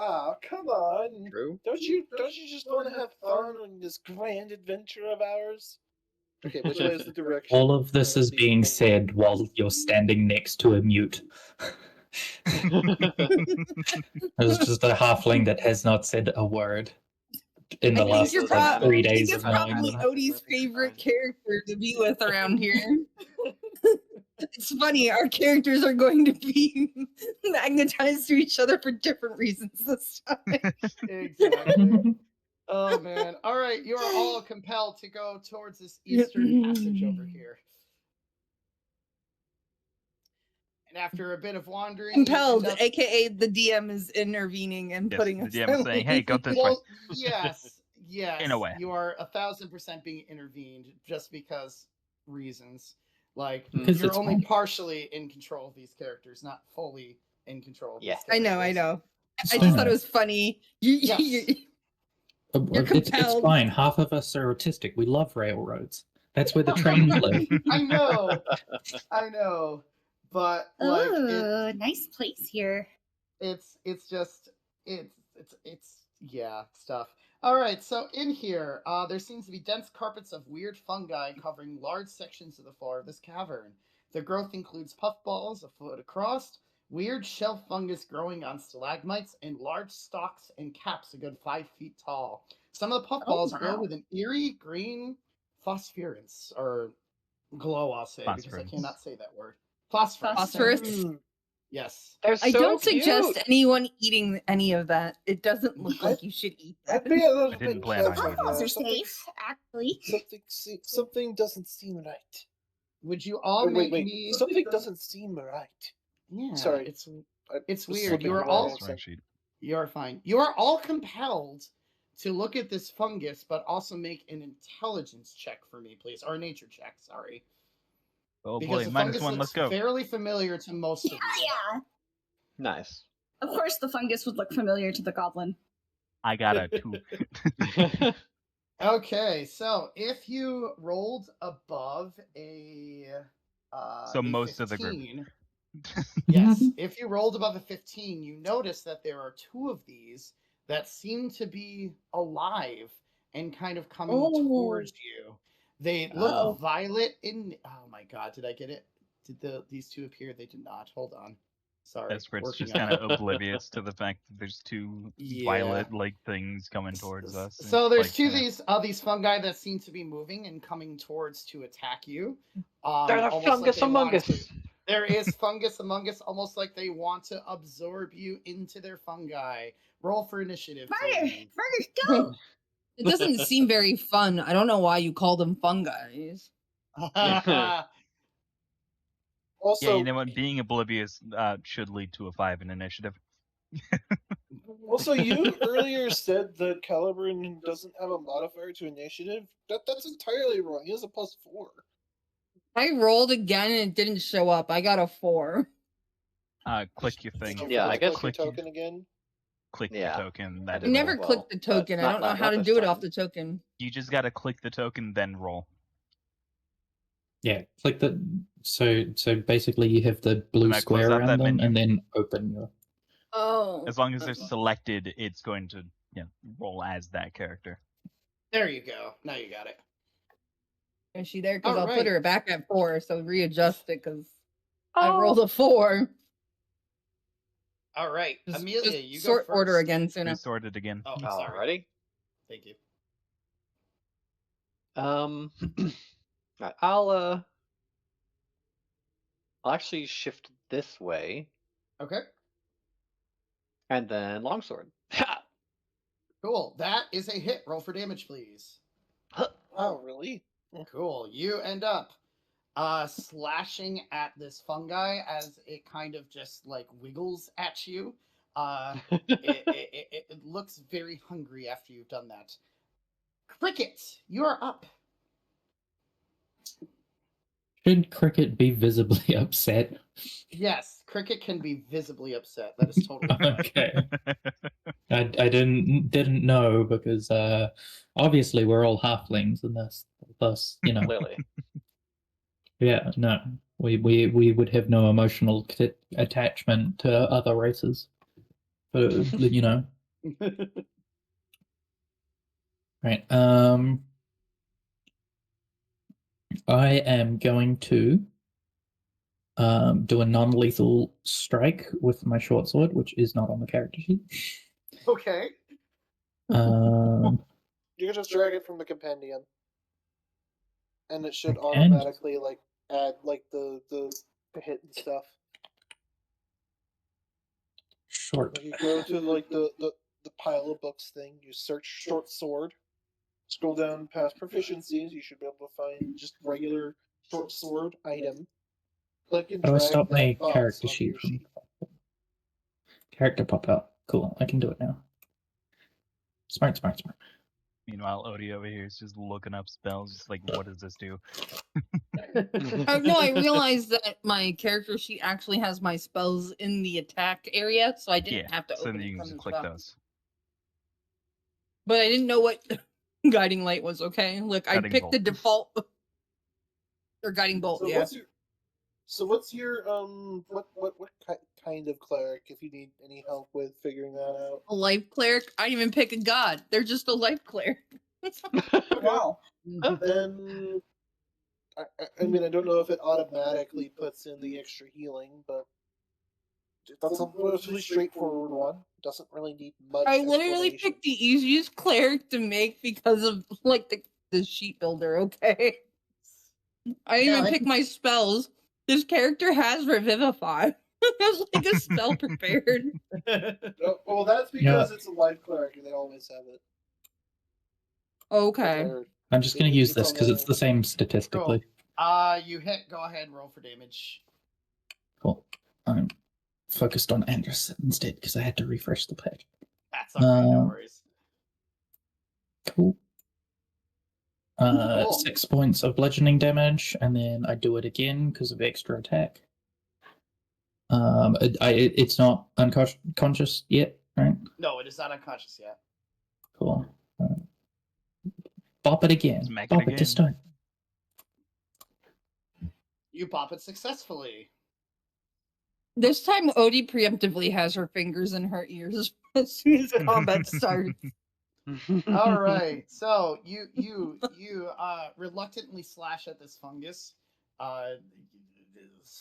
S6: Ah, come on.
S5: True.
S6: Don't you just want to have fun on this grand adventure of ours? Okay, which way is the direction?
S7: All of this is being said while you're standing next to a mute. There's just a halfling that has not said a word in the
S4: I think
S7: last
S4: you're
S7: like 3
S4: I think
S7: days
S4: it's
S7: of knowing
S4: probably
S7: them.
S4: Odie's favorite character to be with around here. It's funny, our characters are going to be magnetized to each other for different reasons this time.
S1: Exactly. Oh man. All right, you are all compelled to go towards this eastern passage over here. And after a bit of wandering, you
S4: Compelled,
S1: end up-
S4: aka the DM is intervening and
S3: Yes,
S4: putting
S3: the
S4: us
S3: DM is saying, "Hey, go this way."
S1: Well, yes, yes.
S3: In a way.
S1: You are 1,000% being intervened just because reasons. Like
S7: Because
S1: you're
S7: it's
S1: only
S7: fun.
S1: partially in control of these characters, not fully in control of
S5: Yeah.
S1: these
S4: I
S1: characters.
S4: know. I just thought it was funny.
S1: Yes.
S7: It's
S4: compelled.
S7: fine. Half of us are autistic. We love railroads. That's where the trains live.
S1: I know. But like
S2: Oh, nice place here.
S1: it's stuff. All right, so in here, there seems to be dense carpets of weird fungi covering large sections of the floor of this cavern. The growth includes puffballs a foot across, weird shelf fungus growing on stalagmites, and large stalks and caps a good 5 feet tall. Some of the puffballs glow
S2: wow.
S1: with an eerie green phosphorence, or glow, I'll say, because I
S3: Phosphorus.
S1: cannot say that word. Phosphorus.
S4: Phosphorus.
S1: Yes.
S5: They're
S4: I
S5: so
S4: don't suggest
S5: cute.
S4: anyone eating any of that. It doesn't look like you should eat that.
S6: I'd be a little
S3: I didn't
S6: bit
S3: plan on
S6: careful
S3: eating
S6: there.
S2: Puffballs are
S6: Something-
S2: safe, actually.
S6: Something doesn't seem right.
S1: Would you all
S6: Wait,
S1: make me?
S6: Something doesn't seem right.
S1: Yeah.
S6: Sorry.
S1: It's
S6: Just
S1: weird.
S6: slipping
S1: You are
S6: away.
S1: all
S3: Swag sheet.
S1: you are fine. You are all compelled to look at this fungus, but also make an intelligence check for me, please, or a nature check. Sorry,
S3: Oh
S1: because
S3: boy,
S1: the
S3: -1,
S1: fungus
S3: let's
S1: looks
S3: go.
S1: fairly familiar to most of you.
S2: Yeah.
S5: Nice.
S2: Of course, the fungus would look familiar to the goblin.
S3: I got a 2.
S1: Okay, so if you rolled above a
S3: So
S1: a
S3: most of the group.
S1: 15, yes, if you rolled above a 15, you notice that there are 2 of these that seem to be alive and kind of coming towards you. They look
S5: Oh.
S1: violet in. Oh my god, did I get it? Did these 2 appear? They did not. Hold on. Sorry,
S3: Espert's
S1: working
S3: just
S1: on
S3: kind
S1: it.
S3: of oblivious to the fact that there's two
S1: Yeah.
S3: violet-like things coming towards us.
S1: So
S3: It's
S1: there's
S3: like,
S1: two these fungi that seem to be moving and coming towards to attack you.
S5: There's a
S1: Almost
S5: fungus
S1: they
S5: among
S1: want
S5: us.
S1: to- There is fungus among us, almost like they want to absorb you into their fungi. Roll for initiative.
S2: Murder!
S1: please.
S2: Murder, go!
S4: It doesn't seem very fun. I don't know why you call them fungi.
S6: Also,
S3: yeah, you know what? Being oblivious should lead to a 5 in initiative.
S6: also, you earlier said that Caliburn doesn't have a modifier to initiative. That's entirely wrong. He has a +4.
S4: I rolled again and it didn't show up. I got a 4.
S3: Click your thing.
S6: So
S5: Yeah, I
S6: click
S5: guess-
S6: your
S3: Click your-
S6: token again.
S3: Click
S5: Yeah.
S3: the token.
S5: I
S3: That
S4: I
S5: did
S3: is
S4: never
S3: all.
S5: well,
S4: clicked the
S5: but
S4: token. I
S5: not-
S4: don't know
S5: not-
S4: how
S5: not
S4: to
S5: this
S4: do it
S5: time.
S4: off the token.
S3: You just gotta click the token, then roll.
S7: Yeah, click the so basically you have the blue
S3: now close
S7: square
S3: out
S7: around
S3: that
S7: them
S3: menu.
S7: and then open your.
S4: Oh.
S3: As long as they're selected, it's going to roll as that character.
S1: There you go. Now you got it.
S4: Is she there? Because
S1: All
S4: I'll
S1: right.
S4: put her back at 4, so readjust it because I rolled a 4.
S1: All right,
S4: Just,
S1: Amelia,
S4: just
S1: you go
S4: sort
S1: first.
S4: order again, Suno.
S3: Resort it again.
S1: Oh, sorry.
S5: Alrighty.
S1: Thank you.
S5: Right, I'll actually shift this way
S1: Okay,
S5: and then longsword. Ha!
S1: cool. That is a hit. Roll for damage, please.
S6: Oh, really?
S1: Cool. You end up slashing at this fungi as it kind of just like wiggles at you. It looks very hungry after you've done that. Cricket, you are up.
S7: Should Cricket be visibly upset?
S1: Yes, Cricket can be visibly upset. That is totally fine.
S7: Okay. I didn't know because obviously we're all halflings and thus
S5: Clearly.
S7: yeah, no, we would have no emotional attachment to other races, but right. I am going to do a non-lethal strike with my short sword, which is not on the character sheet.
S1: Okay.
S6: You can just drag it from the compendium, and it should
S7: And-
S6: automatically like add like the hit and stuff.
S7: Short.
S6: Like you go to like the pile of books thing. You search short sword. Scroll down past proficiencies. You should be able to find just regular short sword item. Click and
S7: How do I
S6: drag
S7: stop
S6: that
S7: my
S6: box
S7: character
S6: onto
S7: sheet
S6: your
S7: from
S6: sheet.
S7: character pop out? Cool, I can do it now. Smart.
S3: Meanwhile, Odie over here is just looking up spells, just like, what does this do?
S4: No, I realized that my character sheet actually has my spells in the attack area, so I didn't
S3: Yeah,
S4: have to
S3: so
S4: open
S3: then
S4: it
S3: you can
S4: from
S3: just
S4: the
S3: click
S4: top.
S3: those.
S4: But I didn't know what guiding light was. Okay, look, I
S3: Guiding
S4: picked the
S3: bolt.
S4: default or guiding bolt.
S6: So
S4: Yeah.
S6: what's your what kind of cleric? If you need any help with figuring that out.
S4: A life cleric. I didn't even pick a god. They're just a life cleric.
S2: Wow.
S6: Then I mean I don't know if it automatically puts in the extra healing, but that's a relatively straightforward one. Doesn't really need much.
S4: I literally
S6: explanation.
S4: picked the easiest clerik to make because of like the sheet builder. Okay. I didn't even pick my spells. This character has Revivify. Has like a spell prepared.
S6: Well, that's because it's a life cleric and they always have it.
S4: Okay.
S6: prepared.
S7: I'm just going to use
S6: It's
S7: this
S6: on
S7: because it's the same statistically.
S1: You hit. Go ahead and roll for damage.
S7: Cool. I'm focused on Anderson instead because I had to refresh the page.
S1: That's alright. No worries.
S7: Cool.
S1: Cool.
S7: 6 points of bludgeoning damage, and then I do it again because of extra attack. It's not unconscious yet, right?
S1: No, it is not unconscious yet.
S7: Cool. Bop it again.
S3: Smack it
S7: Bop it
S3: again.
S7: this time.
S1: You pop it successfully.
S4: This time Odie preemptively has her fingers in her ears as soon as combat starts.
S1: All right. So you reluctantly slash at this fungus.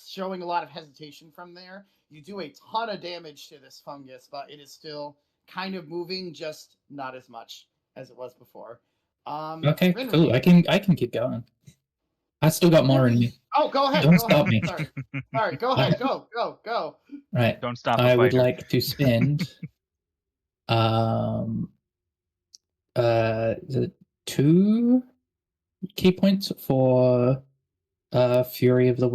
S1: showing a lot of hesitation from there. You do a ton of damage to this fungus, but it is still kind of moving, just not as much as it was before.
S7: Okay,
S1: Rinri.
S7: cool. I can keep going. I still got more in me.
S1: Oh, go ahead.
S7: Don't
S1: go
S7: stop
S1: ahead.
S7: me.
S1: Sorry. Sorry. Go ahead. Go.
S7: Right.
S3: Don't stop a
S7: I would
S3: fighter.
S7: like to spend the 2 key points for Fury of the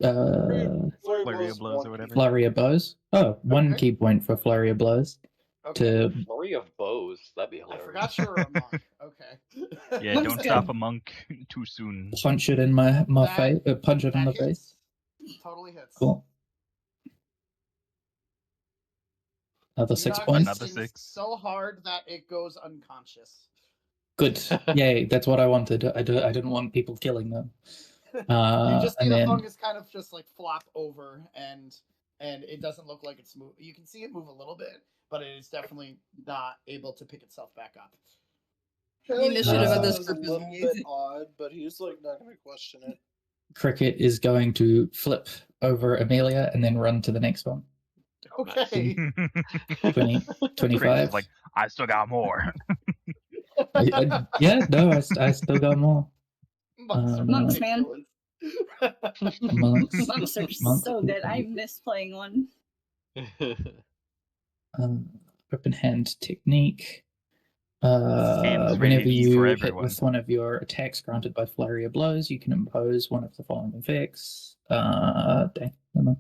S3: Flurry of blows or whatever.
S7: Flurry of Blows. Oh, 1
S1: Okay.
S7: key point for Flurry of Blows
S1: Okay.
S7: to
S5: Flurry of bows. That'd be
S1: I
S5: hilarious.
S1: forgot you were a monk. Okay.
S3: Yeah,
S2: Monk's
S3: don't
S2: good.
S3: stop a monk too soon.
S7: punch it in my
S1: That-
S7: face, punch it in the
S1: That
S7: face.
S1: hits. Totally hits.
S7: Cool. Another
S1: You
S7: 6
S1: knock
S7: points.
S1: this
S3: Another
S1: thing
S3: 6.
S1: so hard that it goes unconscious.
S7: Good. Yay, that's what I wanted. I didn't want people killing them.
S1: You just see
S7: And
S1: the
S7: then
S1: fungus kind of just like flop over, and it doesn't look like it's moving. You can see it move a little bit, but it is definitely not able to pick itself back up.
S4: The initiative
S7: of this
S6: was
S4: group
S6: a
S4: is
S6: little
S4: amazing.
S6: bit odd, but he's like not going to question it.
S7: Cricket is going to flip over Amelia and then run to the next one.
S1: Okay.
S7: 20,
S3: Cricket's
S7: 25.
S3: like, I still got more.
S7: Yeah, no, I still got more.
S1: Monks are
S2: Monks, man.
S1: ridiculous.
S7: Monks.
S2: Monks are
S7: Monk.
S2: so good. I miss playing one.
S7: Open hand technique.
S3: Hands
S7: Whenever
S3: ready
S7: you
S3: for
S7: hit
S3: everyone.
S7: with one of your attacks granted by Flurry of Blows, you can impose one of the following effects. Dang, never mind.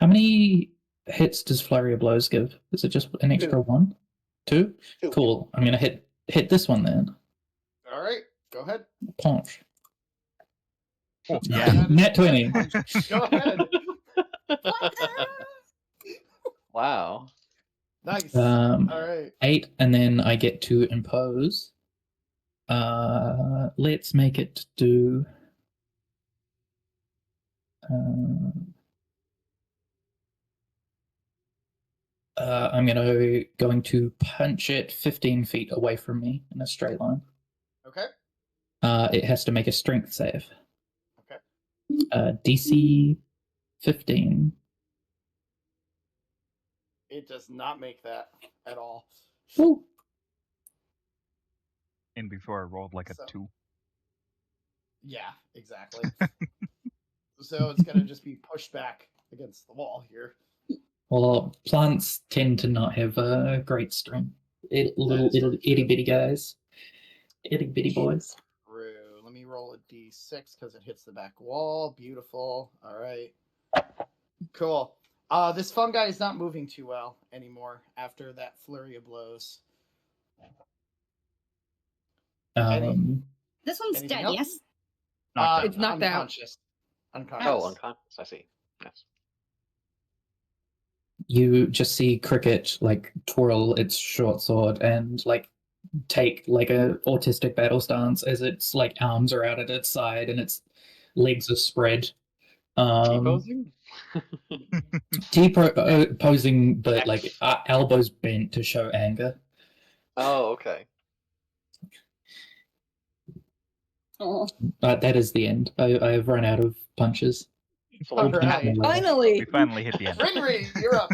S7: How many hits does Flurry of Blows give? Is it just an extra
S6: 2.
S7: 1? 2?
S6: 2.
S7: Cool. I'm gonna hit this one then.
S1: All right, go ahead.
S7: Punch.
S3: Oh,
S1: Yeah.
S3: yeah.
S7: Net 20.
S1: Go ahead.
S5: Wow.
S1: Nice.
S7: Um,
S1: All right.
S7: 8, and then I get to impose. Let's make it do. I'm going to punch it 15 feet away from me in a straight line.
S1: Okay.
S7: It has to make a strength save.
S1: Okay.
S7: DC 15.
S1: It does not make that at all.
S7: Ooh.
S3: And before I rolled like a
S1: So-
S3: 2.
S1: Yeah, exactly. So it's gonna just be pushed back against the wall here.
S7: Well, plants tend to not have great strength. Little itty bitty guys. Itty bitty boys.
S1: True. Let me roll a d6 because it hits the back wall. Beautiful. All right. Cool. This fungi is not moving too well anymore after that flurry of blows.
S2: This one's
S1: Anything
S2: dead,
S1: else?
S2: yes?
S3: Knocked out.
S4: It's knocked out.
S1: unconscious. Unconscious.
S5: Oh, unconscious. I see. Yes.
S7: You just see Cricket like twirl its short sword and like take like a autistic battle stance as its like arms are out at its side and its legs are spread.
S5: T-posing?
S7: Posing, but like elbows bent to show anger.
S5: Oh, okay.
S2: Oh,
S7: That is the end. I have run out of punches.
S5: So
S1: All
S5: like,
S1: right.
S4: Finally!
S3: We finally hit the end.
S1: Rinri, you're up.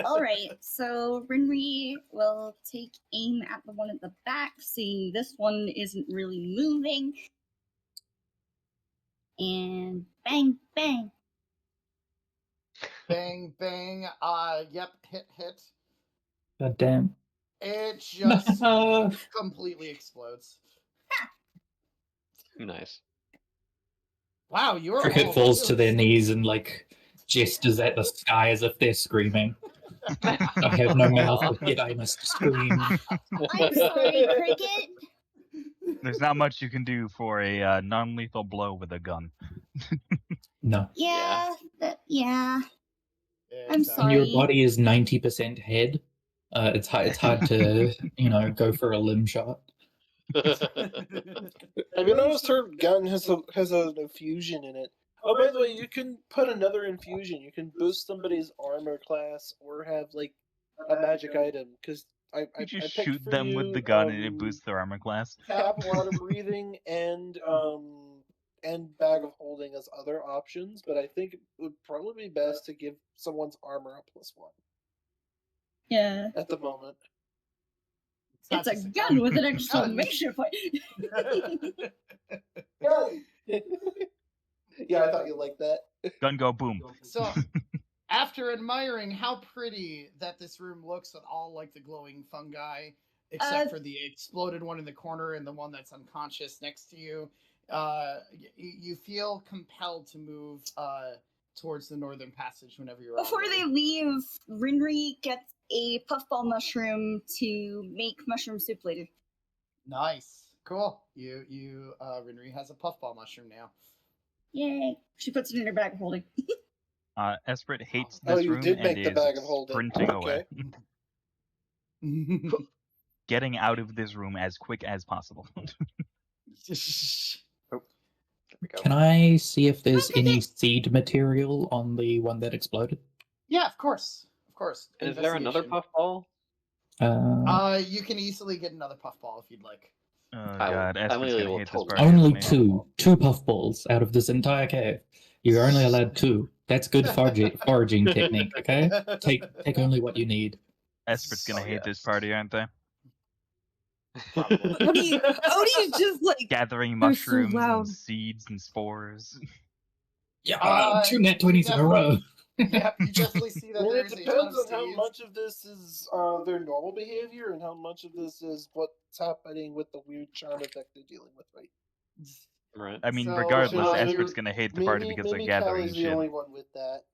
S2: all right. So Rinri will take aim at the one at the back, seeing this one isn't really moving. And bang, bang.
S1: Bang, bang. Yep, hit.
S7: God damn.
S1: It just completely explodes.
S5: nice.
S1: Wow, you're
S7: Cricket
S1: all
S7: falls to
S1: really
S7: their knees and like gestures at the sky as if they're screaming. I have no mouth, but yet I must scream.
S2: I'm sorry, Cricket.
S3: There's not much you can do for a non-lethal blow with a gun.
S7: No.
S2: Yeah, yeah. I'm
S7: When
S2: sorry.
S7: your body is 90% head, it's hard to go for a limb shot.
S6: Have you noticed her gun has an infusion in it? Oh, by the way, you can put another infusion. You can boost somebody's armor class or have like a magic item. Because I
S3: You just
S6: picked
S3: shoot
S6: for
S3: them
S6: you,
S3: with the gun and it boosts their armor class.
S6: tap water breathing and and bag of holding as other options, but I think it would probably be best to give someone's armor a +1
S2: Yeah.
S6: at the moment.
S1: not
S2: It's a
S1: just
S2: gun with an
S1: gun.
S2: exclamation point.
S6: Yeah, I thought you liked that.
S3: Gun go boom.
S1: So, after admiring how pretty that this room looks with all like the glowing fungi, except for the exploded one in the corner and the one that's unconscious next to you, you feel compelled to move towards the northern passage whenever you're
S2: Before
S1: ready.
S2: they leave, Rinri gets a puffball mushroom to make mushroom soup later.
S1: Nice, cool. Rinri has a puffball mushroom now.
S2: Yay! She puts it in her bag of holding.
S3: Esprit hates
S6: Oh,
S3: this
S6: you
S3: room
S6: did
S3: and
S6: make the
S3: is
S6: bag of holding.
S3: sprinting
S6: Okay.
S3: away. Getting out of this room as quick as possible.
S5: There we go.
S7: Can I see if there's any seed material on the one that exploded?
S1: Yeah, of course.
S5: And is there another
S1: Investigation.
S5: puffball?
S1: You can easily get another puffball if you'd like.
S3: Oh
S5: I will-
S3: god, Espert's
S5: Emily
S3: gonna
S5: will
S3: hate this
S5: totally-
S3: part.
S7: Only
S3: isn't he?
S7: two puffballs out of this entire cave. You're only allowed 2. That's good foraging technique. Okay, take only what you need.
S3: Espert's gonna
S5: Oh,
S3: hate this
S5: yes.
S3: party, aren't they?
S1: Probably.
S4: Odie's just like
S3: Gathering
S4: They're so
S3: mushrooms
S4: loud.
S3: and seeds and spores.
S7: Yeah, 2 net 20s in a row.
S1: Yep, you definitely see that
S6: Well, it
S1: there's a ton
S6: depends
S1: of
S6: on how
S1: seeds.
S6: much of this is their normal behavior and how much of this is what's happening with the weird charm effect they're dealing with, right?
S5: Right.
S3: I mean,
S1: So,
S3: regardless,
S1: you're-
S3: Espert's gonna hate the party because they're
S6: Cal
S3: gathering
S6: is the
S3: shit.
S6: only one with that.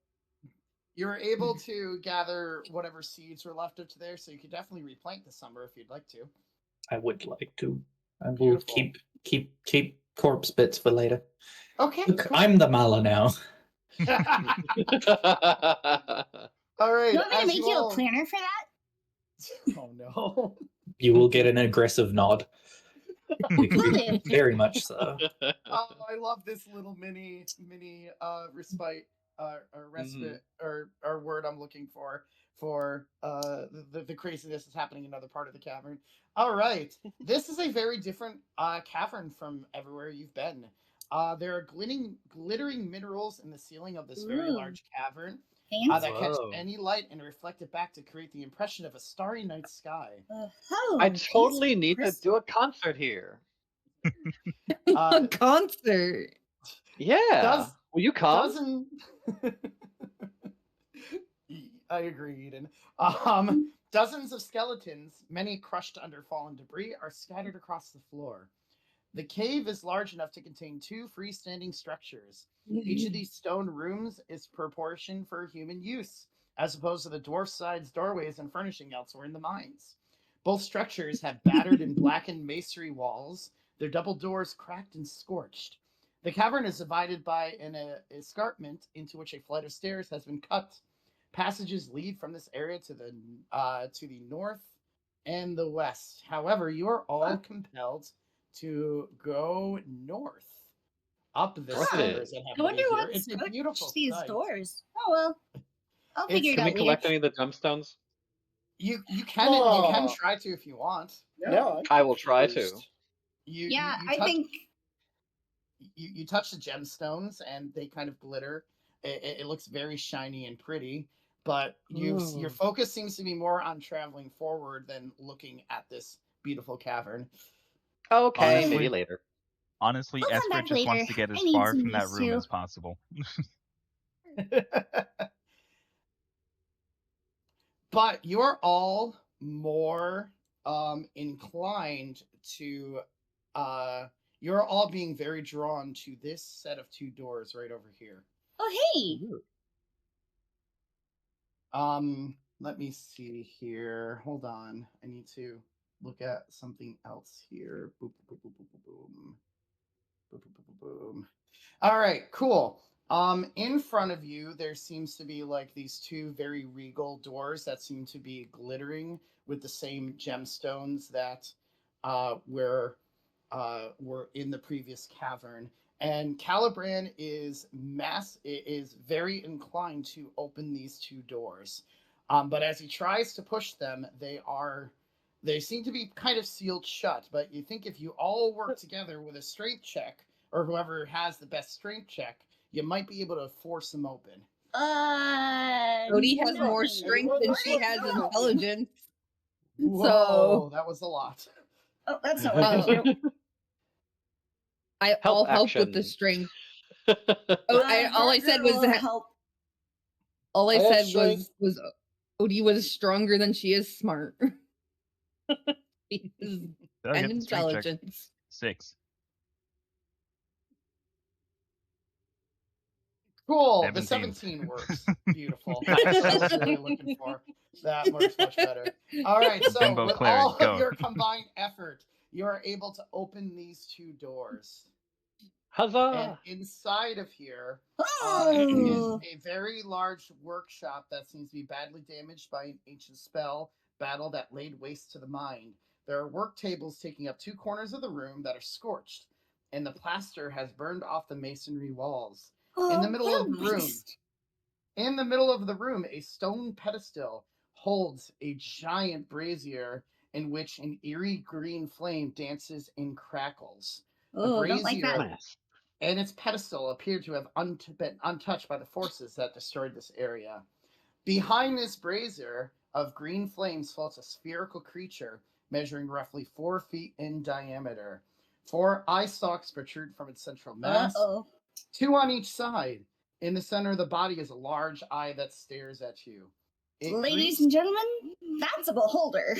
S1: You're able to gather whatever seeds were left up to there, so you could definitely replant this summer if you'd like to.
S7: I would like to. And we'll
S1: Beautiful.
S7: keep corpse bits for later.
S1: Okay.
S7: Look,
S1: cool.
S7: I'm the mala now.
S1: All right.
S2: You want me to
S1: as
S2: make you
S1: all-
S2: a planner for that?
S1: Oh no.
S7: You will get an aggressive nod.
S2: Good.
S7: Very much so.
S1: Oh, I love this little mini respite or respite or word I'm looking for the craziness that's happening in another part of the cavern. All right, this is a very different cavern from everywhere you've been. There are glittering minerals in the ceiling of this very
S2: Ooh.
S1: large cavern
S2: Fancy.
S1: that catch
S5: Whoa.
S1: any light and reflect it back to create the impression of a starry night sky.
S2: Oh,
S5: I
S2: these
S5: totally need to
S2: crystals.
S5: do a concert here.
S1: Uh,
S4: a concert.
S5: Yeah.
S1: Does-
S5: Will you come?
S1: Dozen. I agree, Eden. Dozens of skeletons, many crushed under fallen debris, are scattered across the floor. The cave is large enough to contain 2 freestanding structures. Each of these stone rooms is proportioned for human use, as opposed to the dwarf-sized doorways and furnishing elsewhere in the mines. Both structures have battered and blackened masonry walls, their double doors cracked and scorched. The cavern is divided by an escarpment into which a flight of stairs has been cut. Passages lead from this area to the north and the west. However, you are all compelled to go north up the
S5: North it
S1: stairs
S5: is.
S1: and have
S2: I wonder
S1: here.
S2: what's
S1: It's a beautiful
S2: these
S1: sight.
S2: doors. Oh well, I'll
S1: It's-
S2: figure it
S5: Can
S2: out
S5: we
S2: later.
S5: collect any of the gemstones?
S1: You can
S6: Oh.
S1: try to if you want.
S6: Yeah,
S5: I will try to.
S6: confused.
S2: Yeah,
S1: you
S2: I
S1: touch-
S2: think
S1: you touch the gemstones and they kind of glitter. It looks very shiny and pretty, but your focus seems to be more on traveling forward than looking at this beautiful cavern.
S5: Okay,
S3: Honestly-
S5: maybe later.
S3: Honestly,
S2: I'll come
S3: Esprit
S2: back
S3: just wants
S2: later.
S3: to get
S2: I
S3: as
S2: need
S3: far
S2: some
S3: from that
S2: use
S3: room
S2: too.
S3: as possible.
S1: But you're all more inclined to you're all being very drawn to this set of 2 doors right over here.
S2: Oh hey,
S1: Let me see here. Hold on. I need to look at something else here. Boop, boop, boop, boop, boop, boom. Boop, boop, boop, boop, boom. All right, cool. In front of you, there seems to be like these 2 very regal doors that seem to be glittering with the same gemstones that were in the previous cavern. And Calibran is very inclined to open these 2 doors. But as he tries to push them, they seem to be kind of sealed shut. But you think if you all work together with a strength check or whoever has the best strength check, you might be able to force them open.
S4: Odie has
S2: no.
S4: more strength than she has
S2: No.
S4: intelligence.
S1: Whoa, that was a lot.
S2: Oh, that's not what I do.
S4: I'll help with the
S5: action.
S4: strength. All I said was that.
S2: help.
S4: All I
S6: I have
S4: said
S6: strength.
S4: was Odie was stronger than she is smart. She is-
S3: Doug,
S4: and
S3: get the strength check.
S4: intelligence.
S3: 6.
S1: Cool. The
S3: 17.
S1: 17 works. Beautiful. That's what I was really looking for. That works much better. All right. So
S3: Bimbo
S1: with
S3: cleric,
S1: all
S3: go.
S1: of your combined effort, you are able to open these 2 doors. And
S5: Huzzah!
S1: inside of here
S2: Oh.
S1: is a very large workshop that seems to be badly damaged by an ancient spell battle that laid waste to the mine. There are work tables taking up 2 corners of the room that are scorched, and the plaster has burned off the masonry walls. In the middle of the room, a stone pedestal holds a giant brazier in which an eerie green flame dances and crackles.
S2: Oh, don't like that.
S5: Nice.
S1: And its pedestal appeared to have been untouched by the forces that destroyed this area. Behind this brazier of green flames floats a spherical creature measuring roughly 4 feet in diameter. 4 eye stalks protrude from its central mass,
S2: Uh-oh.
S1: 2 on each side. In the center of the body is a large eye that stares at you.
S2: Ladies and gentlemen, that's a beholder.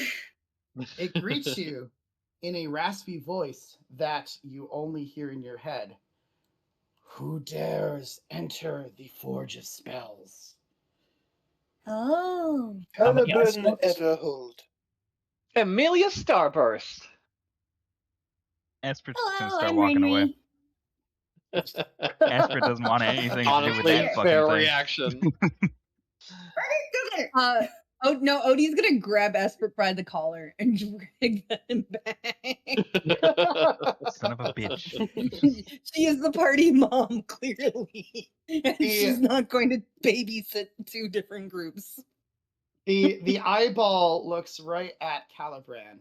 S1: It greets you in a raspy voice that you only hear in your head. Who dares enter the Forge of Spells?
S2: Oh.
S6: Caliburn
S7: yes.
S6: Everhold.
S5: Amelia Starburst.
S3: Esper's
S2: Hello,
S3: gonna start
S2: I'm
S3: walking away.
S2: Rainry.
S3: Esper doesn't want anything to do with
S5: Honestly,
S3: that fucking
S5: fair
S3: thing.
S5: reaction.
S2: Go get her.
S4: Oh no, Odie's gonna grab Esper by the collar and drag them back.
S3: Son of a bitch.
S4: She is the party mom, clearly. And she's not going to babysit 2 different groups.
S1: The eyeball looks right at Calibran.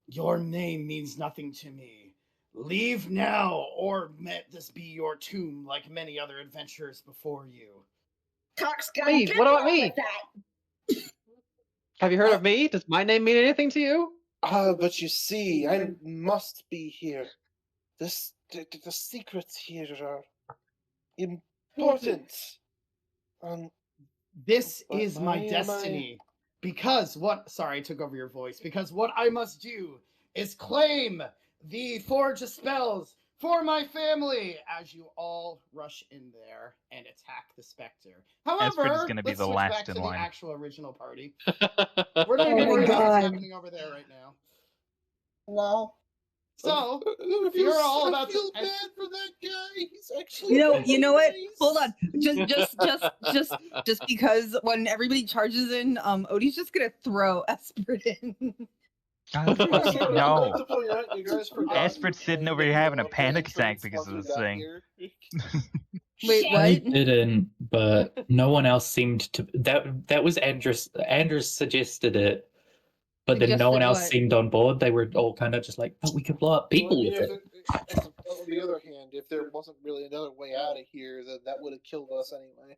S1: Your name means nothing to me. Leave now, or let this be your tomb like many other adventurers before you.
S2: Cox got
S5: Me, what about me?
S2: with that.
S5: Have you heard of me? Does my name mean anything to you?
S6: But you see, I must be here. The secrets here are important.
S1: This
S6: But
S1: is my
S6: my-
S1: destiny. Because what... Sorry, I took over your voice. Because what I must do is claim the Forge of Spells for my family as you all rush in there and attack the Spectre. However,
S3: Esprit is gonna be
S1: let's
S3: the
S1: switch
S3: last
S1: back
S3: in
S1: to
S3: line.
S1: the actual original party. We're not
S4: Oh
S1: even
S4: my
S1: worried about what's
S4: God.
S1: happening over there right now.
S2: Lol.
S1: So,
S6: I
S1: you're all about to...
S6: feel bad for that guy. He's actually
S4: You know what?
S6: nice.
S4: Hold on. Just because when everybody charges in, Odie's just gonna throw Esper in.
S3: God,
S6: Also, I'd like
S3: no.
S6: to point out, you guys forgot
S3: Espert's
S6: you
S3: sitting over
S6: played
S3: here having a
S6: the
S3: panic
S6: entrance
S3: attack because of
S6: once we
S3: this
S6: got
S3: thing.
S6: here.
S4: Wait,
S2: Shit.
S7: I
S4: what?
S7: didn't, but no one else seemed to. That was Andrews. Andrews suggested it, but then no one
S4: Suggested
S7: else
S4: what?
S7: seemed on board. They were all kind of just like, "But we could blow up people
S6: Well, I mean,
S7: with it."
S6: on the other hand, if there wasn't really another way out of here, then that would have killed us anyway.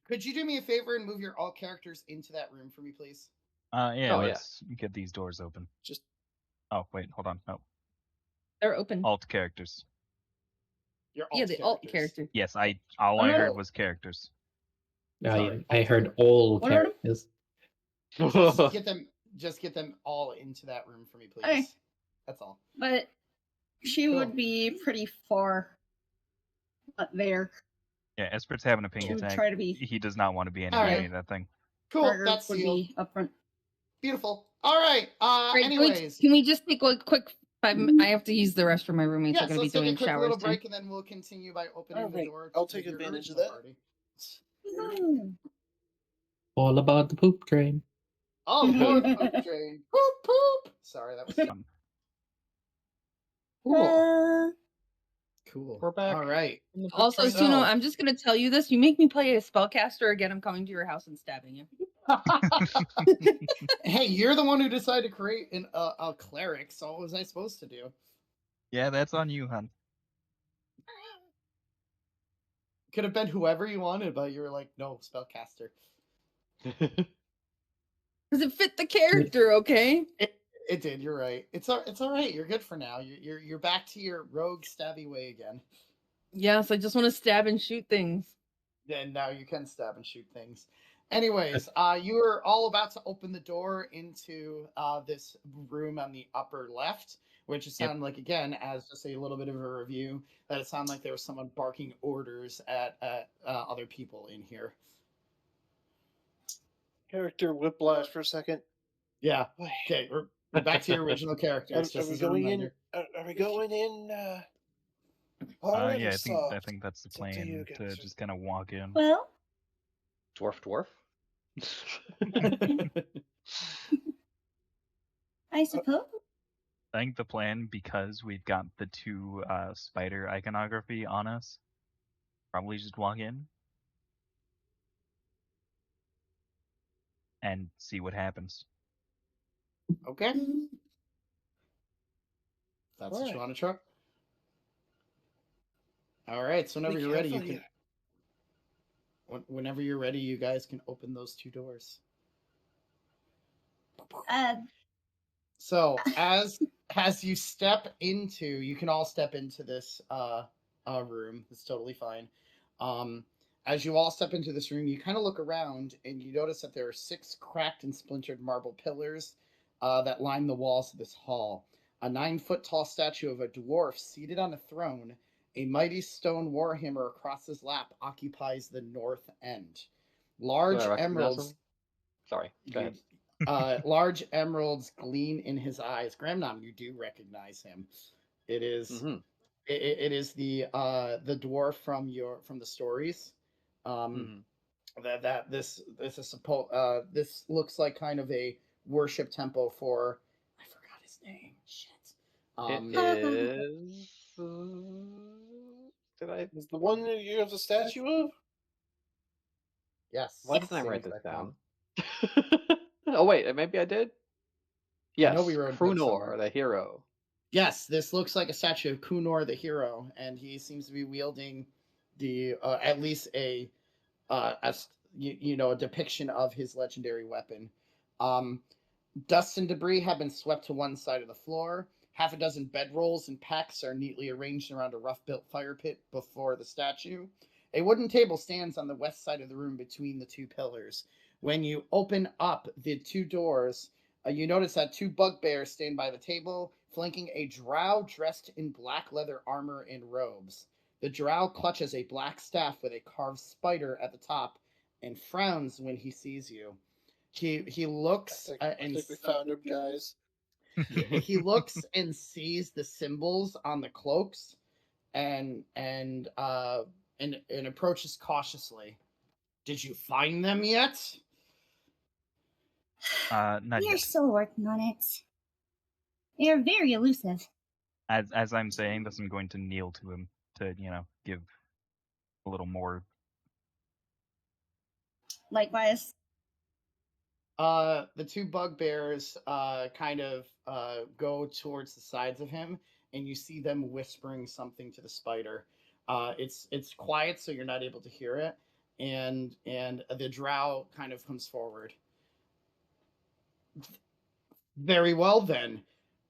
S1: Could you do me a favor and move your all characters into that room for me, please?
S3: Yeah,
S5: Oh, yeah.
S3: let's get these doors open.
S6: Just
S3: Oh, wait, hold on. No.
S4: They're open.
S3: Alt characters.
S1: Your
S4: Yeah, the alt character.
S3: Yes, all I
S2: Oh.
S3: heard was characters.
S7: I heard all
S2: What are them?
S7: characters.
S1: Just get them all into that room for me, please.
S2: Okay.
S1: That's all.
S2: But she
S1: Cool.
S2: would be pretty far up there
S3: Yeah, Espert's having a pink
S2: to
S3: attack.
S2: try to be.
S3: He does not want to be in
S1: Alright.
S3: any of that thing.
S1: Cool.
S2: Carter
S1: That's
S2: would
S1: sealed.
S2: be up front.
S1: Beautiful. All right.
S4: Right,
S1: Anyways.
S4: can we just take a quick 5 minutes? I have to use the restroom. My roommates
S1: Yes,
S4: are going to be
S1: let's take a
S4: doing
S1: quick
S4: showers
S1: little
S4: soon.
S1: break and then we'll continue by opening the
S6: Alright,
S1: door.
S6: I'll
S1: to
S6: take
S1: your
S6: advantage of
S1: original
S6: that.
S1: party.
S7: All about the poop train.
S1: Oh, Lord, poop train. Poop, poop. Sorry, that was fun. Cool.
S5: We're back.
S1: All right.
S4: Also,
S1: So-
S4: Suno, I'm just going to tell you this. You make me play a spellcaster again, I'm coming to your house and stabbing you.
S1: Hey, you're the one who decided to create a cleric, so what was I supposed to do?
S3: Yeah, that's on you, hon.
S1: Could have been whoever you wanted, but you were like, no, spellcaster.
S4: Does it fit the character? Okay.
S1: It did. You're right. It's all right. You're good for now. You're back to your rogue stabby way again.
S4: Yes, I just want to stab and shoot things.
S1: And now you can stab and shoot things. Anyways, you are all about to open the door into this room on the upper left, which it sounded like, again, as just a little bit of a review, that it sounded like there was someone barking orders at other people in here.
S6: Character whiplash for a second.
S1: Yeah. Okay, we're back to your original characters.
S6: Are we going in? Are we going in? Hard
S3: Yeah,
S6: or
S3: I
S6: soft?
S3: think that's the
S6: It's up to you
S3: plan, to
S6: guys.
S3: just kind of walk in.
S2: Well,
S5: Dwarf.
S2: I suppose.
S3: I think the plan, because we've got the 2 spider iconography on us, probably just walk in and see what happens.
S1: Okay. That's what you want to try. All right. So whenever you're ready, you can. Whenever you're ready, you guys can open those 2 doors. So as you step into, you can all step into this room. It's totally fine. As you all step into this room, you kind of look around and you notice that there are 6 cracked and splintered marble pillars that line the walls of this hall. A 9-foot tall statue of a dwarf seated on a throne, a mighty stone warhammer across his lap, occupies the north end. Large
S5: Do I recognize
S1: emeralds.
S5: him? Sorry, go ahead.
S1: Large emeralds gleam in his eyes. Gramnom, you do recognize him. It is
S5: Mm-hmm.
S1: it is the dwarf from the stories. That this is supposed this looks like kind of a worship temple for, I forgot his name. Shit.
S5: It is. Did I?
S6: Is the one that you have the statue of?
S1: Yes.
S5: Why didn't I
S1: same
S5: write this
S1: exact
S5: down?
S1: one.
S5: Oh wait, maybe I did.
S1: I know
S5: Yes,
S1: we wrote it down somewhere.
S5: Krunor, the hero.
S1: Yes, this looks like a statue of Kunor the hero, and he seems to be wielding the at least a depiction of his legendary weapon. Dust and debris have been swept to one side of the floor. Half a dozen bedrolls and packs are neatly arranged around a rough-built fire pit before the statue. A wooden table stands on the west side of the room between the 2 pillars. When you open up the 2 doors, you notice that 2 bugbears stand by the table, flanking a drow dressed in black leather armor and robes. The drow clutches a black staff with a carved spider at the top and frowns when he sees you. He looks
S6: I think we found him, guys.
S1: He looks and sees the symbols on the cloaks and approaches cautiously. Did you find them yet?
S3: Not
S2: We are
S3: yet.
S2: still working on it. They are very elusive.
S3: As I'm saying this, I'm going to kneel to him to, give a little more.
S2: Likewise.
S1: The 2 bugbears kind of go towards the sides of him, and you see them whispering something to the spider. It's quiet, so you're not able to hear it, and the drow kind of comes forward. Very well, then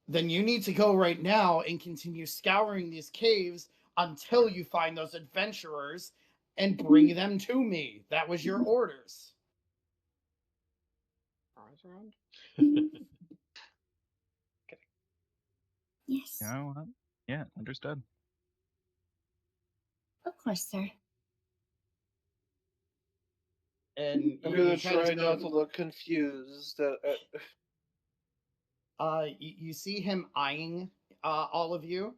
S1: you need to go right now and continue scouring these caves until you find those adventurers and bring them to me. That was your orders.
S5: Around?
S2: Yes.
S3: Yeah, understood.
S2: Of course, sir.
S1: And
S6: I'm gonna try not to look confused.
S1: You see him eyeing all of you.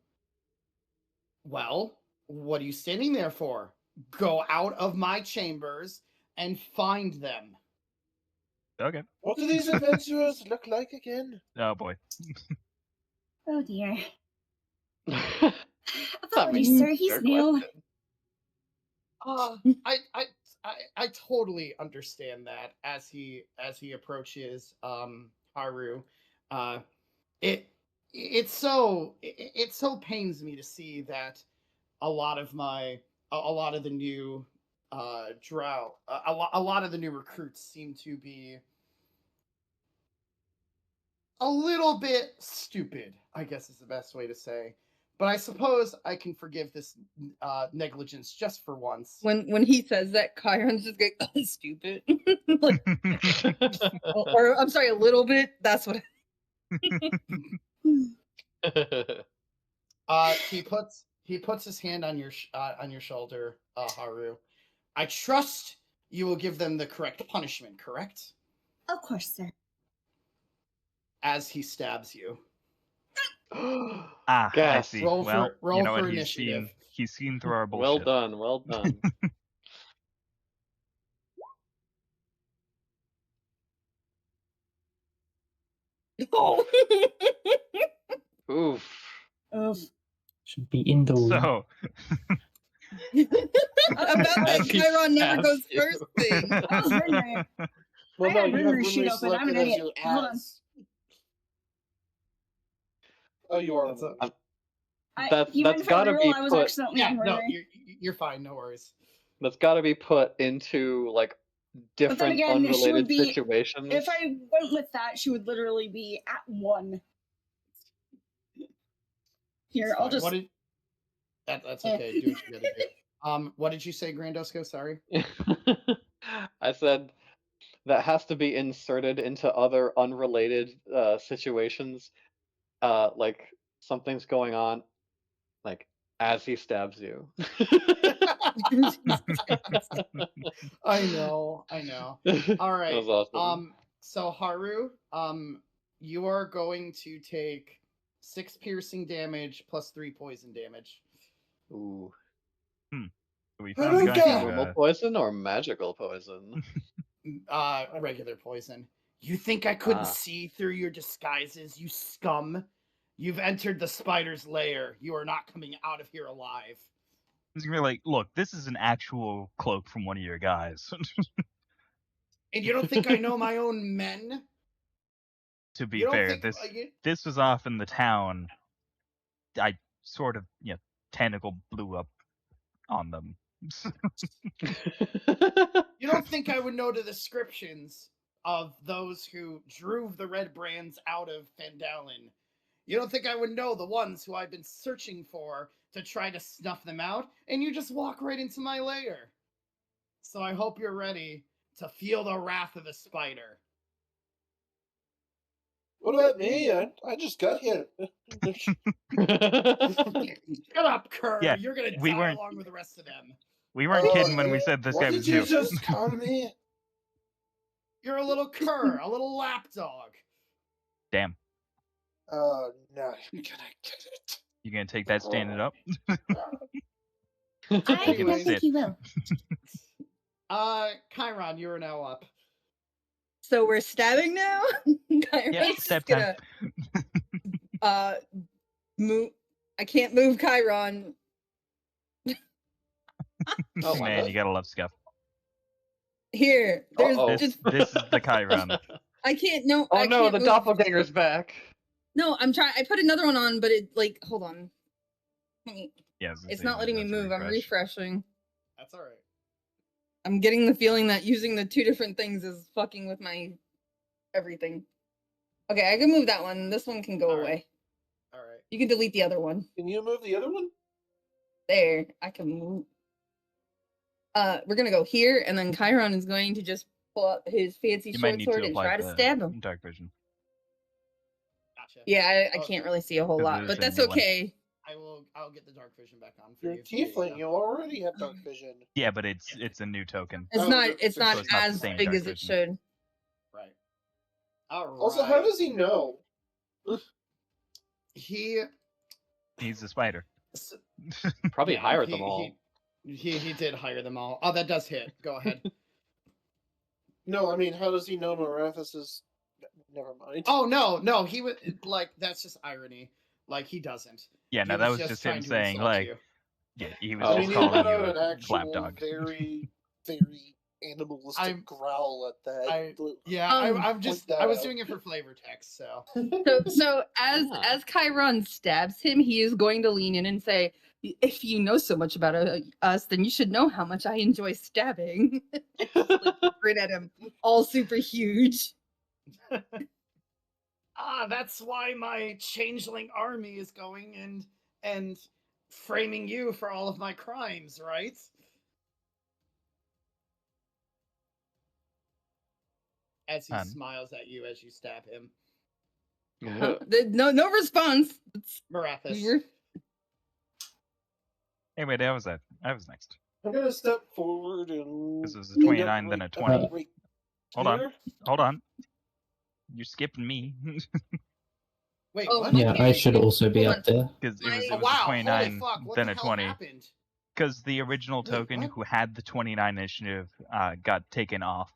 S1: Well, what are you standing there for? Go out of my chambers and find them.
S3: Okay.
S6: What do these adventurers look like again?
S3: Oh boy.
S2: Oh dear.
S5: I
S2: Apologies,
S5: mean,
S2: sir. He's
S5: fair
S2: new.
S5: question.
S1: I totally understand that as he approaches Haru. It so pains me to see that a lot of my a lot of the new drow, a lot of the new recruits seem to be a little bit stupid, I guess is the best way to say. But I suppose I can forgive this negligence just for once.
S4: When he says that, Chiron's just going, oh, stupid. Like, or I'm sorry, a little bit. That's what.
S1: He puts his hand on your shoulder, Haru. I trust you will give them the correct punishment, correct?
S2: Of course, sir.
S1: As he stabs you.
S3: I
S5: Gas.
S3: see.
S1: Roll
S3: Well,
S1: for- roll
S3: you know
S1: for
S3: what?
S1: initiative.
S3: He's seen through our
S5: Well
S3: bullshit.
S5: done, well done.
S4: Oh.
S5: Oof.
S7: Should be indoor.
S3: So,
S4: About that
S5: As he
S4: Chiron never goes
S5: stabs you.
S4: first thing.
S2: I was right there.
S6: Well,
S2: I
S6: no,
S2: had
S6: you have
S2: Rimmer's sheet
S6: Rimmer
S2: open. I'm an
S6: selected as
S2: idiot.
S6: your
S2: Hold on.
S6: ass. Oh, you are.
S1: That's a-
S6: Rimmer.
S5: That's
S2: you mind if I
S5: gotta
S2: reroll?
S5: be
S2: I was
S5: put-
S2: accidentally
S1: Yeah,
S2: on
S1: no,
S2: Rimmer.
S1: you're fine. No worries.
S5: That's got to be put into like different
S2: again, she would
S5: unrelated
S2: be-
S5: situations.
S2: If I went with that, she would literally be at 1. Here,
S1: It's
S2: I'll
S1: fine.
S2: just.
S1: What did... That's okay. Do what you gotta do. What did you say, Grandosco? Sorry.
S5: I said that has to be inserted into other unrelated situations. Like something's going on, like as he stabs you.
S1: I know. All right.
S5: That was awesome.
S1: So Haru, you are going to take 6 piercing damage plus 3 poison damage.
S5: Ooh.
S3: we found a guy who,
S5: Normal poison or magical poison?
S1: Regular poison. You think I couldn't
S5: Ah.
S1: see through your disguises, you scum? You've entered the spider's lair. You are not coming out of here alive.
S3: he's gonna be like, look, this is an actual cloak from one of your guys.
S1: And you don't think I know my own men?
S3: To be
S1: You don't
S3: fair,
S1: think,
S3: this was off in the town. I sort of, tentacle blew up on them.
S1: You don't think I would know the descriptions of those who drove the red brands out of Phandalin? You don't think I would know the ones who I've been searching for to try to snuff them out? And you just walk right into my lair. So I hope you're ready to feel the wrath of the spider.
S6: What about me? I just got here.
S1: Shut up, Kerr.
S3: Yeah,
S1: You're gonna
S3: we
S1: die
S3: weren't-
S1: along with the rest of them.
S3: We weren't kidding when we said this
S6: what
S3: guy
S6: did
S3: was
S6: you
S3: you.
S6: just call me?
S1: You're a little cur, a little lapdog.
S3: Damn.
S6: Oh, no, you're gonna get it.
S3: You gonna take that standing up?
S2: I
S1: Anyways.
S2: don't think you will.
S1: Chiron, you are now up.
S4: So we're stabbing now? Chiron's
S3: stab
S4: just gonna move. I can't move Chiron.
S5: Oh, my
S3: Man,
S5: God.
S3: you gotta love Scuff.
S4: Here, there's
S5: Uh-oh.
S4: just
S3: This is the Chiron.
S4: I can't no.
S5: Oh
S4: I
S5: no,
S4: can't
S5: the
S4: move.
S5: doppelganger's back.
S4: No, I'm trying. I put another one on, but it like hold on.
S3: Yeah,
S4: It's not letting me move. I'm refreshing.
S1: That's all right.
S4: I'm getting the feeling that using the 2 different things is fucking with my everything. Okay, I can move that one. This one can go
S1: All right.
S4: away.
S1: All right.
S4: You can delete the other one.
S6: Can you move the other one?
S4: There, I can move. We're gonna go here, and then Chiron is going to just pull out his fancy
S3: You might
S4: short
S3: need
S4: sword
S3: to
S4: and
S3: apply
S4: try to
S3: the
S4: stab him.
S3: dark vision.
S1: Gotcha.
S4: Yeah, I
S1: Oh,
S4: can't really see a whole
S3: Because
S4: lot,
S3: it
S4: but
S3: is a
S4: that's
S3: new one.
S4: okay.
S1: I'll get the dark vision back on for
S6: You're
S1: you.
S6: a tiefling. You already have dark vision.
S3: Yeah, but it's a new token.
S4: It's
S6: Oh,
S4: not.
S6: so
S4: It's not
S3: it's not the
S4: as
S3: same
S4: big
S3: dark
S4: as it
S3: vision.
S4: should.
S1: Right. All right.
S6: Also, how does he know?
S1: he
S3: He's a spider.
S5: Probably
S1: yeah,
S5: hired them all.
S1: He did hire them all. Oh, that does hit. Go ahead.
S6: No, I mean, how does he know Marathis is? Never mind.
S1: Oh no, he would like that's just irony. Like he doesn't.
S3: Yeah,
S1: He
S3: no, that was just him
S1: trying to
S3: saying
S1: insult
S3: like,
S1: you.
S3: yeah, he was
S5: Oh.
S6: I
S3: just
S6: mean, he
S3: calling
S6: put
S3: you
S6: out an
S3: a
S6: actual
S3: lapdog.
S6: very animalistic growl at that.
S1: I'm just
S6: Point
S1: I was
S6: that
S1: doing it for flavor text, so
S4: So as
S5: Ah.
S4: as Chiron stabs him, he is going to lean in and say, "If you know so much about us, then you should know how much I enjoy stabbing." Grin at him, all super huge.
S1: that's why my changeling army is going and framing you for all of my crimes, right? As he smiles at you as you stab him.
S4: No response.
S1: Marathis.
S3: Hey, wait, I was next.
S6: I'm gonna step forward and.
S3: This was a 29, then a 20.
S6: Right
S3: Hold on.
S6: here.
S3: Hold on. You're skipping me.
S1: Wait,
S4: Oh,
S1: what?
S7: Yeah, I should also be
S4: Hold
S7: up there.
S3: Because it
S4: I-
S3: was
S1: Oh,
S3: a
S1: wow,
S3: 29,
S1: holy fuck, what
S3: then
S1: the
S3: a
S1: hell
S3: 20.
S1: happened?
S3: Because the original
S1: Wait,
S3: token
S1: what?
S3: who had the 29 initiative got taken off.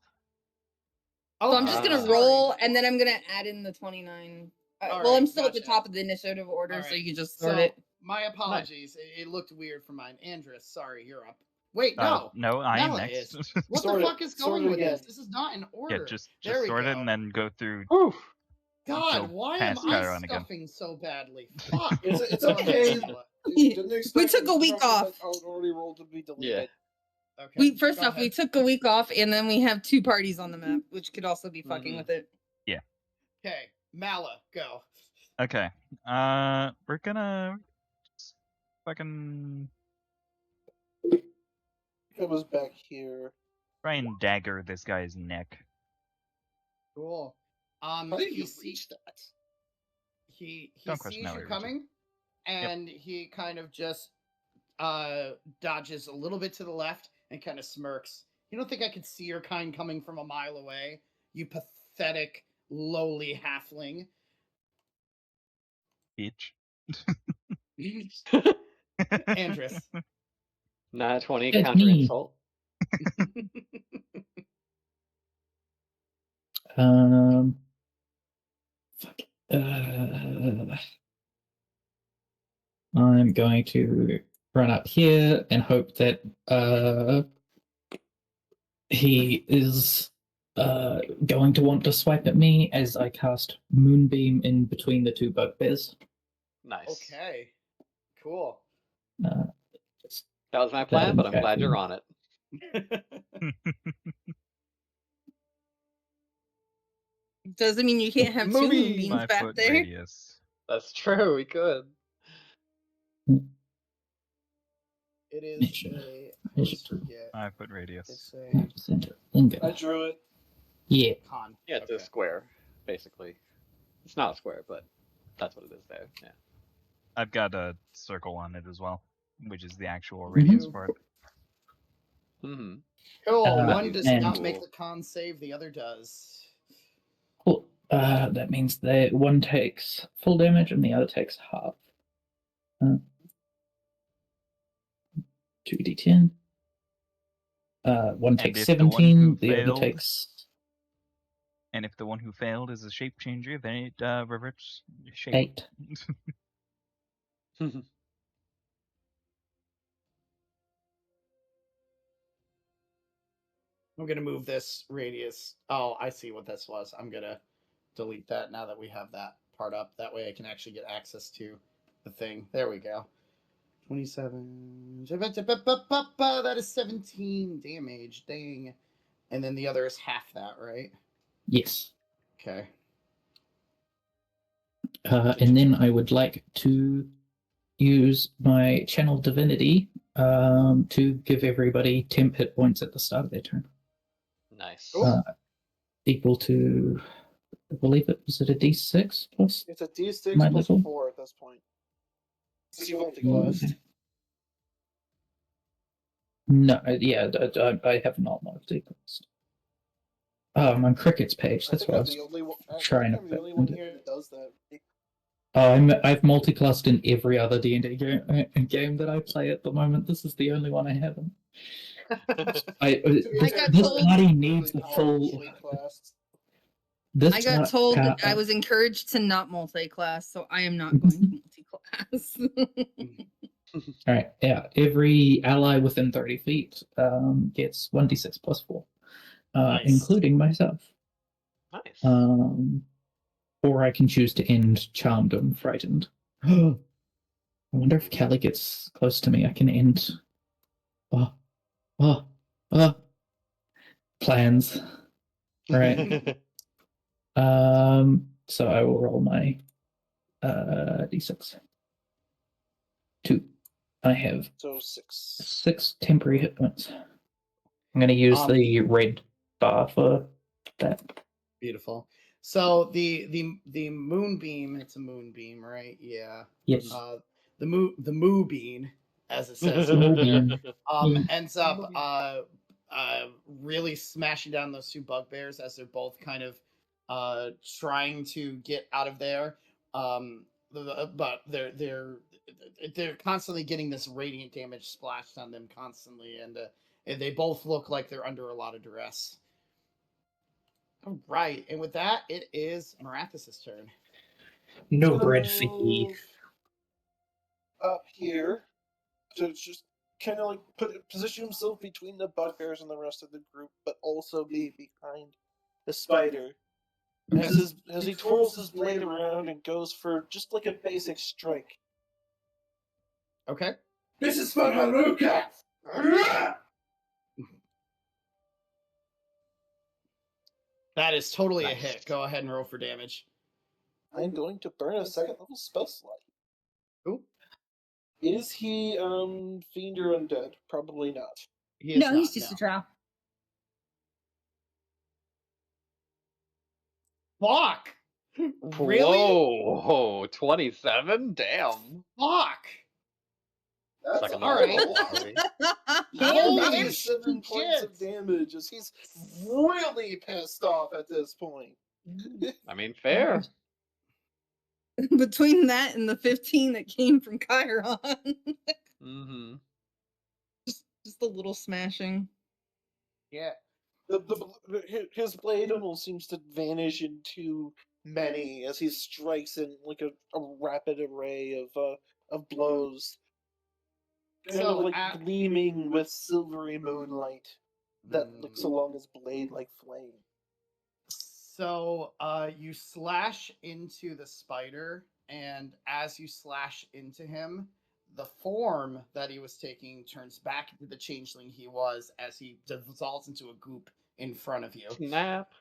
S1: Oh,
S4: So I'm just gonna
S5: Ah.
S4: roll, and then I'm gonna add in the 29.
S1: All
S4: Well, I'm
S1: right,
S4: still at the
S1: gotcha.
S4: top of the initiative order,
S1: All
S4: so
S1: right.
S4: you can just sort
S1: So,
S4: it.
S1: my apologies. It looked weird for mine. Andrus, sorry, you're up. Wait, no.
S3: No, I am
S1: Mela
S3: next.
S1: is. What
S6: Sort
S1: the
S6: it-
S1: fuck is
S6: sort
S1: going
S6: it
S1: with this?
S6: again.
S1: This is not in order.
S3: Yeah, just
S1: There we
S3: sort it
S1: go.
S3: and then go through.
S5: Whew.
S1: God,
S3: go
S1: why am
S3: past
S1: I
S3: Chiron again.
S1: stuffing so badly? Fuck.
S6: It's
S1: Go ahead,
S6: okay.
S1: Mela.
S6: Didn't expect
S4: took a week
S6: something
S4: off.
S6: that I already rolled to be deleted.
S1: Okay.
S4: We first
S1: go
S4: off, we
S1: ahead.
S4: took a week off, and then we have 2 parties on the map, which could also be fucking
S5: Mhm.
S4: with it.
S1: Okay, Mala, go.
S3: Okay. We're gonna fucking
S6: It was back here.
S3: try and dagger this guy's neck.
S1: Cool.
S6: How did
S1: He
S6: you
S1: see-
S6: reach that?
S1: he
S3: Don't question
S1: sees
S3: how
S1: you
S3: I reach it.
S1: coming, and he kind of just dodges a little bit to the left and kind of smirks. You don't think I could see your kind coming from a mile away? You pathetic, lowly halfling.
S3: Bitch.
S1: Andrus.
S5: Not 20
S7: That's
S5: counter
S7: me.
S5: insult.
S7: Fuck. I'm going to run up here and hope that he is going to want to swipe at me as I cast Moonbeam in between the 2 bugbears.
S5: Nice.
S1: Okay. Cool.
S7: Uh,
S5: That was my plan, but I'm glad
S7: tracking.
S5: you're on it.
S4: Doesn't mean you can't have 2
S1: Movie.
S4: moonbeams
S3: 5
S4: back
S3: foot
S4: there.
S3: radius.
S5: That's true, we could.
S1: It is
S7: Mission.
S1: I
S7: Mission.
S1: always forget.
S3: 5 foot radius.
S1: It's a
S7: Center. Lingo.
S6: I drew it.
S7: Yeah.
S1: con.
S5: Yeah, it's a square, basically. It's not a square, but that's what it is there. Yeah.
S3: I've got a circle on it as well, which is the actual radius for it.
S5: Mm-hmm.
S1: Cool.
S7: Uh,
S1: One does
S7: and-
S1: not make the con save, the other does.
S7: Cool. That means that one takes full damage and the other takes half. 2d10. One takes
S3: if the one
S7: 17,
S3: who
S7: the other
S3: failed-
S7: takes
S3: And if the one who failed is a shape changer, then it reverts shape.
S7: 8.
S1: I'm gonna move this radius. Oh, I see what this was. I'm gonna delete that now that we have that part up. That way I can actually get access to the thing. There we go. 27. That is 17 damage. Dang. And then the other is half that, right?
S7: Yes.
S1: Okay.
S7: And then I would like to use my Channel Divinity to give everybody 10 hit points at the start of their turn.
S5: Nice.
S1: Cool.
S7: Equal to, I believe it was at a d6 plus.
S6: It's a D6
S7: My
S6: plus
S7: level?
S6: 4 at this point. It's multi-classed.
S7: No, yeah, I have not multi-classed. I'm on Cricket's page.
S6: I
S7: That's
S6: think
S7: what I
S6: I'm
S7: was
S6: the only one. I
S7: trying
S6: think I'm
S7: to
S6: the only one
S7: fit
S6: here that does that.
S7: I've multi-classed in every other D&D game that I play at the moment. This is the only one I haven't.
S4: I got
S7: This
S4: told-
S7: party needs a full. This
S4: I got
S7: part-
S4: told
S7: uh,
S4: I was encouraged to not multi-class, so I am not going to multi-class.
S7: All right. Yeah. Every ally within 30 feet gets 1d6 plus 4,
S1: Nice.
S7: including myself.
S5: Nice.
S7: Or I can choose to end charmed and frightened. I wonder if Kelly gets close to me. I can end. Oh, oh, oh. Plans. All right. So I will roll my d6. 2. I have
S6: So 6.
S7: 6 temporary hit points. I'm going to use the red bar for that.
S1: Beautiful. So the moonbeam, it's a moonbeam, right? Yeah.
S7: Yes.
S1: The moo bean, as it says, ends up really smashing down those two bugbears as they're both kind of trying to get out of there. But they're constantly getting this radiant damage splashed on them constantly, and they both look like they're under a lot of duress. All right, and with that, it is Marathis' turn.
S7: No bread for ye.
S6: Up here to just kind of like position himself between the bugbears and the rest of the group, but also be behind the spider. As he twirls his blade around and goes for just like a basic strike.
S1: Okay.
S6: This is for Haruka!
S1: That is totally
S5: Nice.
S1: a hit. Go ahead and roll for damage.
S6: I'm going to burn a second level spell slot.
S1: Ooh.
S6: Is he fiend or undead? Probably not.
S1: He is
S2: No,
S1: not,
S2: he's just a drow.
S1: Fuck! Really?
S5: Whoa, 27? Damn.
S1: Fuck!
S6: That's
S5: Second
S1: all
S5: level
S1: right.
S5: lottery.
S1: Holy
S6: 7 points of
S1: shit!
S6: damage as he's really pissed off at this point.
S5: I mean, fair.
S4: Between that and the 15 that came from Chiron.
S5: Mm-hmm.
S4: Just a little smashing.
S1: Yeah.
S6: His blade almost seems to vanish into many as he strikes in like a rapid array of blows, kind of like gleaming with silvery moonlight that looks along his blade like flame.
S1: So you slash into the spider, and as you slash into him, the form that he was taking turns back into the changeling he was as he dissolves into a goop in front of you.
S5: Snap.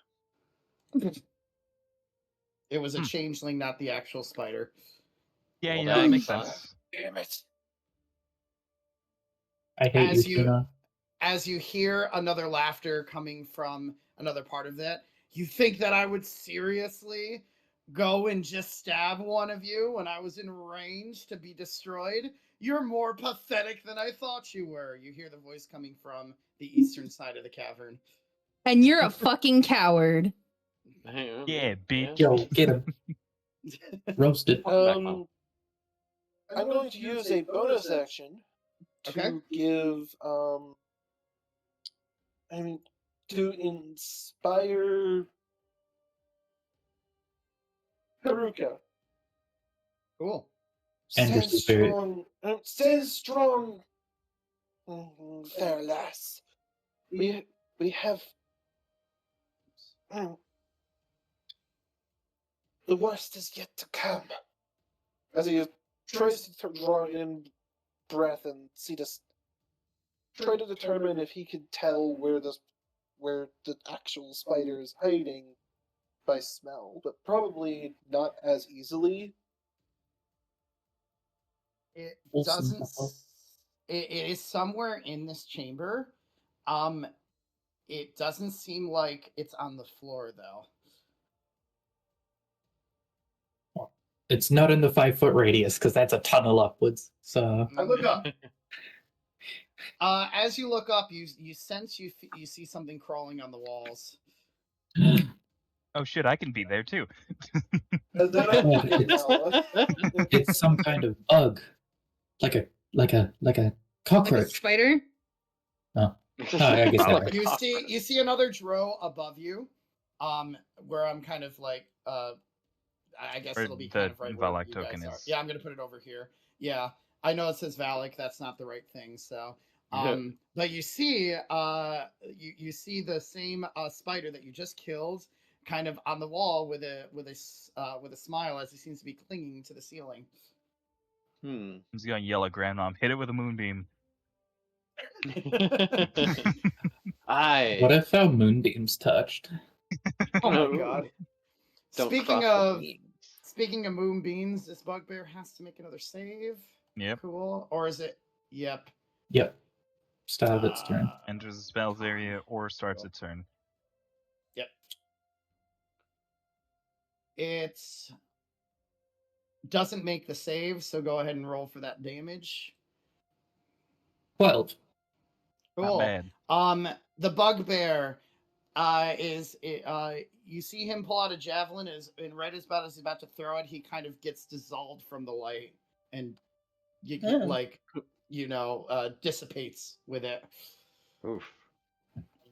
S1: It was a changeling, not the actual spider.
S3: Yeah,
S5: Well,
S3: you know, that
S5: dang,
S3: makes
S5: son.
S3: sense.
S6: Damn it!
S7: I hate
S1: As
S7: you,
S1: you-
S7: Tina.
S1: As you hear another laughter coming from another part of that, you think that I would seriously go and just stab one of you when I was in range to be destroyed? You're more pathetic than I thought you were. You hear the voice coming from the eastern side of the cavern.
S4: And you're a fucking coward.
S3: Yeah, bitch.
S7: Yo, get him. Roasted.
S6: I'm going to use a bonus action to
S1: Okay.
S6: give to inspire Haruka.
S1: Cool.
S7: And your
S6: Stand
S7: spirit.
S6: strong. Stand strong. Fair lass. We have the worst is yet to come. As he tries to draw in breath and try to determine if he can tell where the actual spider is hiding by smell, but probably not as easily.
S1: It
S7: Awesome.
S1: doesn't. It is somewhere in this chamber. It doesn't seem like it's on the floor though.
S7: It's not in the 5-foot radius because that's a tunnel upwards. So
S1: I look up. As you look up, you sense you see something crawling on the walls.
S3: Oh shit, I can be there too.
S6: And then
S7: it's some kind of bug, like a
S4: Like a
S7: cockroach.
S4: spider?
S7: Oh, I guess that right.
S1: You see another drow above you, where I'm kind of like I guess
S3: Where
S1: it'll be
S3: the
S1: kind of right where
S3: Valak
S1: you
S3: token
S1: guys are.
S3: is.
S1: Yeah, I'm gonna put it over here. Yeah. I know it says Valak. That's not the right thing. So, but you see, you see the same spider that you just killed, kind of on the wall with a smile as he seems to be clinging to the ceiling.
S3: He's gonna yell at Grandmom, hit it with a moonbeam.
S7: What if our moonbeams touched?
S1: Oh my god!
S5: Don't
S1: Speaking
S5: cross the
S1: of
S5: beams.
S1: speaking of moonbeams, this bugbear has to make another save.
S3: Yep.
S1: Cool. Or is it? Yep.
S7: Yep. Start of its turn.
S3: Enters the spells area or starts its turn.
S1: Yep. It doesn't make the save, so go ahead and roll for that damage.
S7: 12.
S3: Not
S1: Cool.
S3: bad.
S1: The bugbear you see him pull out a javelin, and right as he's about to throw it, he kind of gets dissolved from the light and dissipates with it.
S5: Oof.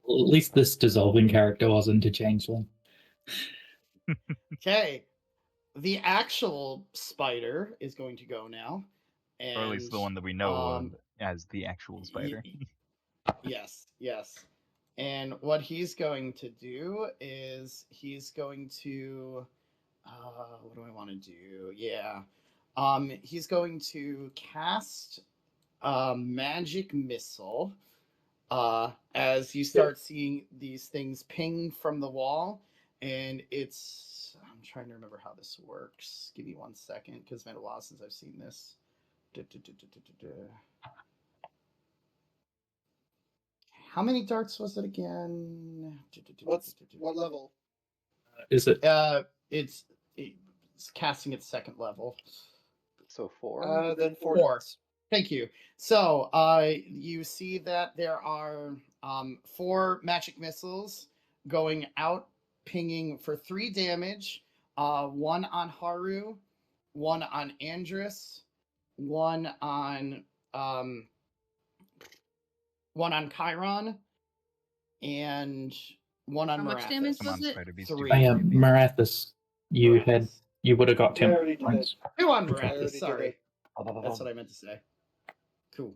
S7: Well, at least this dissolving character wasn't a changeling.
S1: Okay. The actual spider is going to go now.
S3: Or at least the one that we know of as the actual spider.
S1: Yes. And what he's going to do is he's going to what do I want to do? Yeah. He's going to cast magic missile as you start seeing these things ping from the wall, and I'm trying to remember how this works. Give me 1 second, because it's been a while since I've seen this. How many darts was it again?
S6: What level?
S7: Is it?
S1: It's casting its second level.
S5: So 4?
S6: Then 4.
S1: 4. Thank you. So, you see that there are 4 magic missiles going out, pinging for 3 damage. 1 on Haru, 1 on Andrus, 1 on Chiron, and 1 on
S4: How much
S1: Marathis.
S4: damage
S3: Come on,
S4: was it?
S3: Spider Beast.
S1: 3.
S7: I am Marathis. You would have got
S6: I
S7: 10
S6: already did
S7: points.
S1: 2 on
S7: Okay.
S1: Marathis, sorry.
S5: That's
S1: That's what I meant to say. Cool.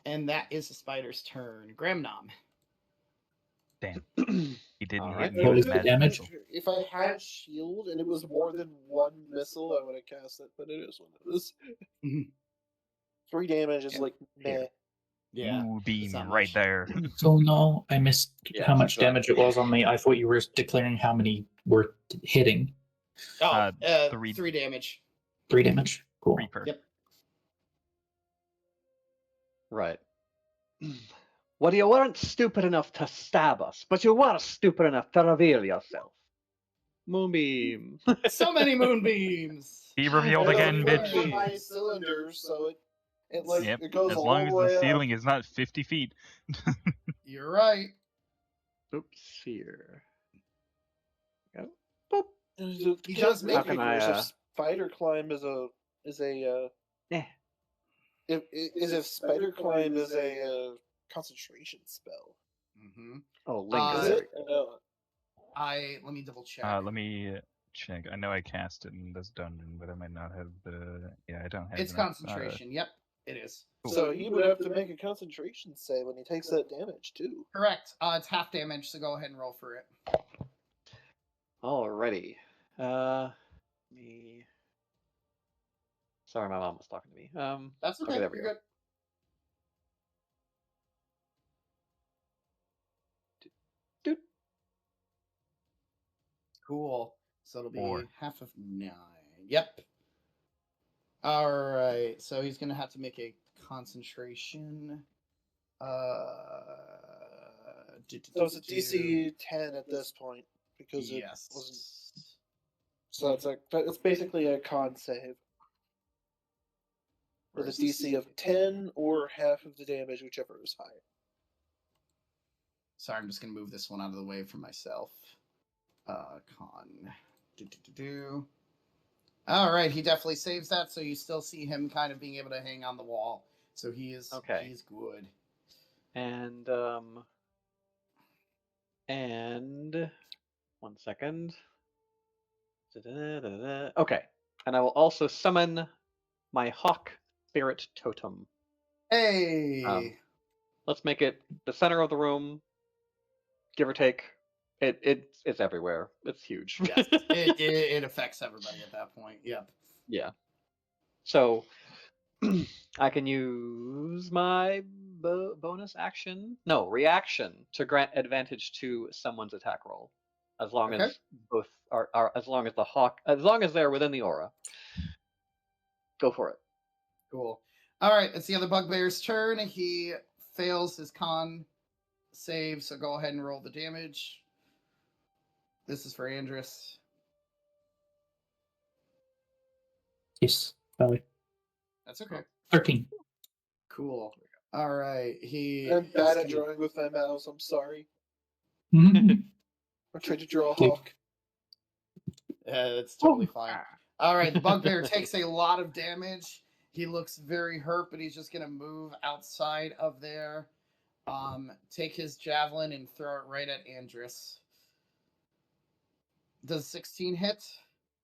S1: And that is the spider's turn. Gramnom.
S3: Damn. He didn't
S5: Alright.
S3: hit me
S7: What
S3: with
S7: was
S3: a
S7: the
S3: magic
S7: damage?
S3: missile.
S6: If I had shield and it was more than 1 missile, I would have cast it, but it is what it is.
S1: Mhm.
S6: 3 damage is like meh.
S1: Yeah.
S3: Ooh,
S1: it's
S3: beam
S1: not
S3: right
S1: much.
S3: there.
S7: So no, I missed
S5: Yeah,
S7: how much
S5: sure.
S7: damage it was on me. I thought you were declaring how many were hitting.
S1: Oh,
S3: 3
S1: 3 damage.
S7: 3 damage. Cool.
S3: Reaper.
S1: Yep.
S5: Right. Well, you weren't stupid enough to stab us, but you were stupid enough to reveal yourself. Moonbeam.
S1: So many moonbeams.
S3: He revealed
S6: And
S3: again,
S6: they're
S3: bitch.
S6: 49 cylinders, so it
S3: Yep.
S6: it goes
S3: As
S6: all
S3: long
S6: the
S3: as
S6: way
S3: the
S6: up.
S3: ceiling is not 50 feet.
S1: You're right.
S5: Oops, here. Go. Boop.
S1: He does make
S5: How can I,
S6: if spider climb is a
S5: Eh.
S6: if spider climb is a concentration spell.
S1: Mm-hmm.
S5: Oh,
S6: Is
S5: linger.
S6: it? No.
S1: Let me double check.
S3: Let me check. I know I cast it in this dungeon, but I might not have the. Yeah, I don't have.
S1: It's
S3: enough,
S1: concentration. Yep, it is.
S6: So he would have to make a concentration save when he takes that damage too.
S1: Correct. It's half damage, so go ahead and roll for it.
S5: Alrighty. Me. Sorry, my mom was talking to me.
S1: That's okay.
S5: there we
S1: You're
S5: go.
S1: good.
S5: Doot.
S1: Cool. So it'll be
S3: 4.
S1: half of 9. Yep. All right. So he's gonna have to make a concentration.
S6: So it's a DC 10 at this point because it wasn't.
S1: Yes.
S6: So it's basically a con save with a DC of 10 or half of the damage, whichever is higher.
S1: Sorry, I'm just gonna move this one out of the way for myself. Con. All right, he definitely saves that, so you still see him kind of being able to hang on the wall. So he is
S5: Okay.
S1: He's good.
S5: And 1 second. Okay, and I will also summon my hawk spirit totem.
S1: Hey.
S5: Let's make it the center of the room, give or take. It's everywhere. It's huge.
S1: Yes, it affects everybody at that point. Yep.
S5: Yeah. So I can use my bonus action, no, reaction to grant advantage to someone's attack roll, as long
S1: Okay.
S5: as both are as long as they're within the aura. Go for it.
S1: Cool. All right, it's the other bugbear's turn. He fails his con save, so go ahead and roll the damage. This is for Andrus.
S7: Yes, valid.
S1: That's okay.
S7: 13.
S1: Cool. All right, he.
S6: I'm bad at drawing with my mouse. I'm sorry.
S7: Mhm.
S6: I tried to draw a
S7: Yeah.
S6: hawk.
S1: It's totally fine. All right, the bugbear takes a lot of damage. He looks very hurt, but he's just gonna move outside of there. Take his javelin and throw it right at Andrus. Does 16 hit?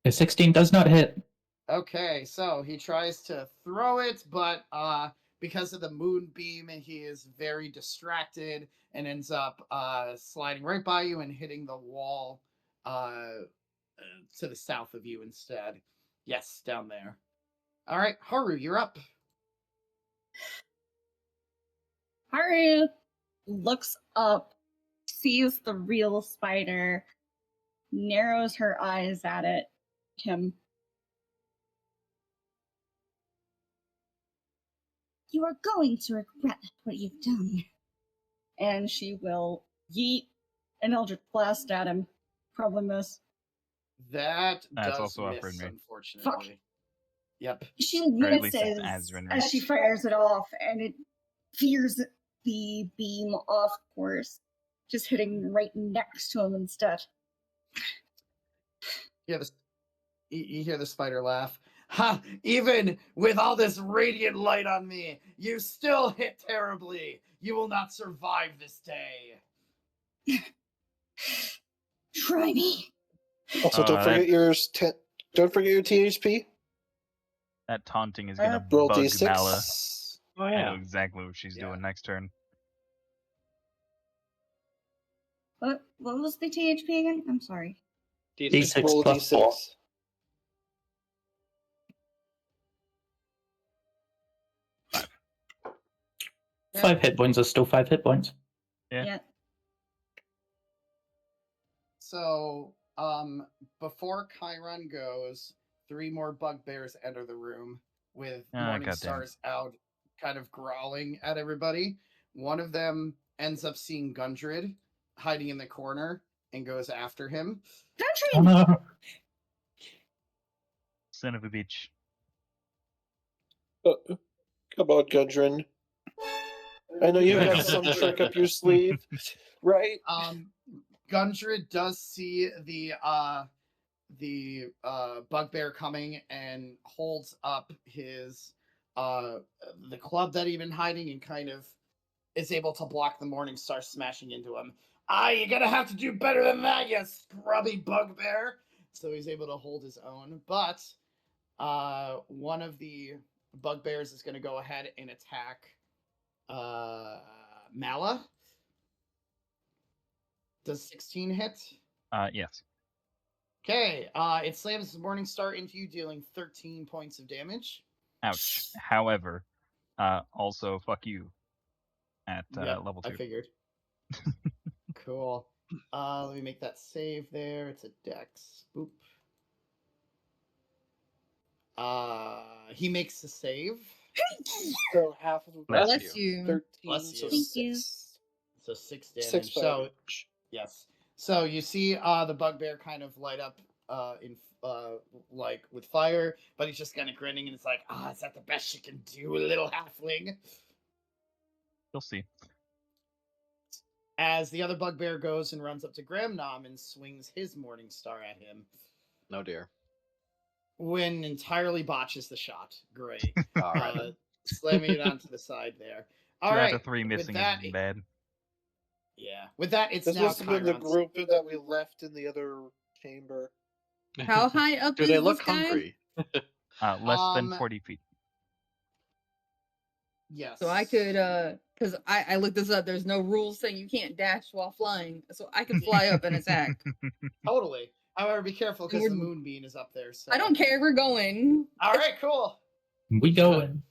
S7: A 16 does not hit.
S1: Okay, so he tries to throw it, but because of the moonbeam, he is very distracted and ends up sliding right by you and hitting the wall to the south of you instead. Yes, down there. All right, Haru, you're up.
S2: Haru looks up, sees the real spider, narrows her eyes at him. You are going to regret what you've done. And she will yeet an Eldritch Blast at him. Probably miss.
S1: That
S3: That's
S1: does
S3: also
S1: miss,
S3: upper in me.
S1: unfortunately.
S2: Fuck.
S1: Yep.
S2: She
S3: Or at least
S2: misses
S3: as Ren
S2: as she fires it off, and it veers the beam off course, just hitting right next to him instead.
S1: You hear the spider laugh. Ha! Even with all this radiant light on me, you still hit terribly. You will not survive this day.
S2: Try me.
S6: Also, don't forget don't forget your THP.
S3: That taunting is gonna
S6: Roll
S3: bug
S6: D6.
S3: Mala.
S5: Oh
S3: I know
S5: yeah.
S3: exactly what she's
S1: Yeah.
S3: doing next turn.
S2: What was the THP again? I'm sorry.
S7: D6
S6: Roll
S7: plus
S6: D6.
S7: 4. 5 hit points are still 5 hit points.
S3: Yeah.
S1: So, before Chiron goes, 3 more bugbears enter the room with Morning
S3: goddamn.
S1: Stars out, kind of growling at everybody. One of them ends up seeing Gundred hiding in the corner and goes after him.
S7: Oh no.
S3: Son of a bitch.
S6: Come on, Gundren. I know you have some trick up your sleeve, right?
S1: Gundred does see the bugbear coming and holds up his the club that he'd been hiding and kind of is able to block the Morning Star smashing into him. You're gonna have to do better than that, you scrubby bugbear. So he's able to hold his own, but one of the bugbears is gonna go ahead and attack Mala. Does 16 hit?
S3: Yes.
S1: Okay, it slams the Morning Star into you, dealing 13 points of damage.
S3: Ouch. However, also fuck you at level 2.
S1: I figured. Cool. Let me make that save there. It's a dex. Boop. He makes the save.
S6: So half of the
S3: Bless
S4: Bless you.
S6: 13,
S1: Bless you.
S6: so
S2: Thank
S6: 6.
S2: you.
S1: So 6 damage.
S6: 6
S1: So
S6: damage.
S1: yes. So you see the bugbear kind of light up in like with fire, but he's just kind of grinning and it's like, is that the best you can do, little halfling?
S3: You'll see.
S1: As the other bugbear goes and runs up to Gramnom and swings his Morning Star at him.
S5: No dear.
S1: Wynn entirely botches the shot. Great.
S5: All right.
S1: Slamming it onto the side there.
S3: 2
S1: All
S3: out
S1: right.
S3: of 3 missing
S1: that,
S3: isn't bad.
S1: Yeah. With that, it's
S6: This
S1: now
S6: must have been the
S1: Chiron's.
S6: group that we left in the other chamber.
S4: How high up
S5: Do
S4: is
S5: they
S4: this
S5: look
S4: guy?
S5: hungry?
S3: Less than
S1: Um,
S3: 40 feet.
S1: Yes.
S4: So I could, because I looked this up. There's no rules saying you can't dash while flying, so I could fly up and attack.
S1: Totally. However, be careful because the
S4: We're-
S1: moonbeam is up there. So
S4: I don't care. We're going.
S1: All right, cool.
S7: We going.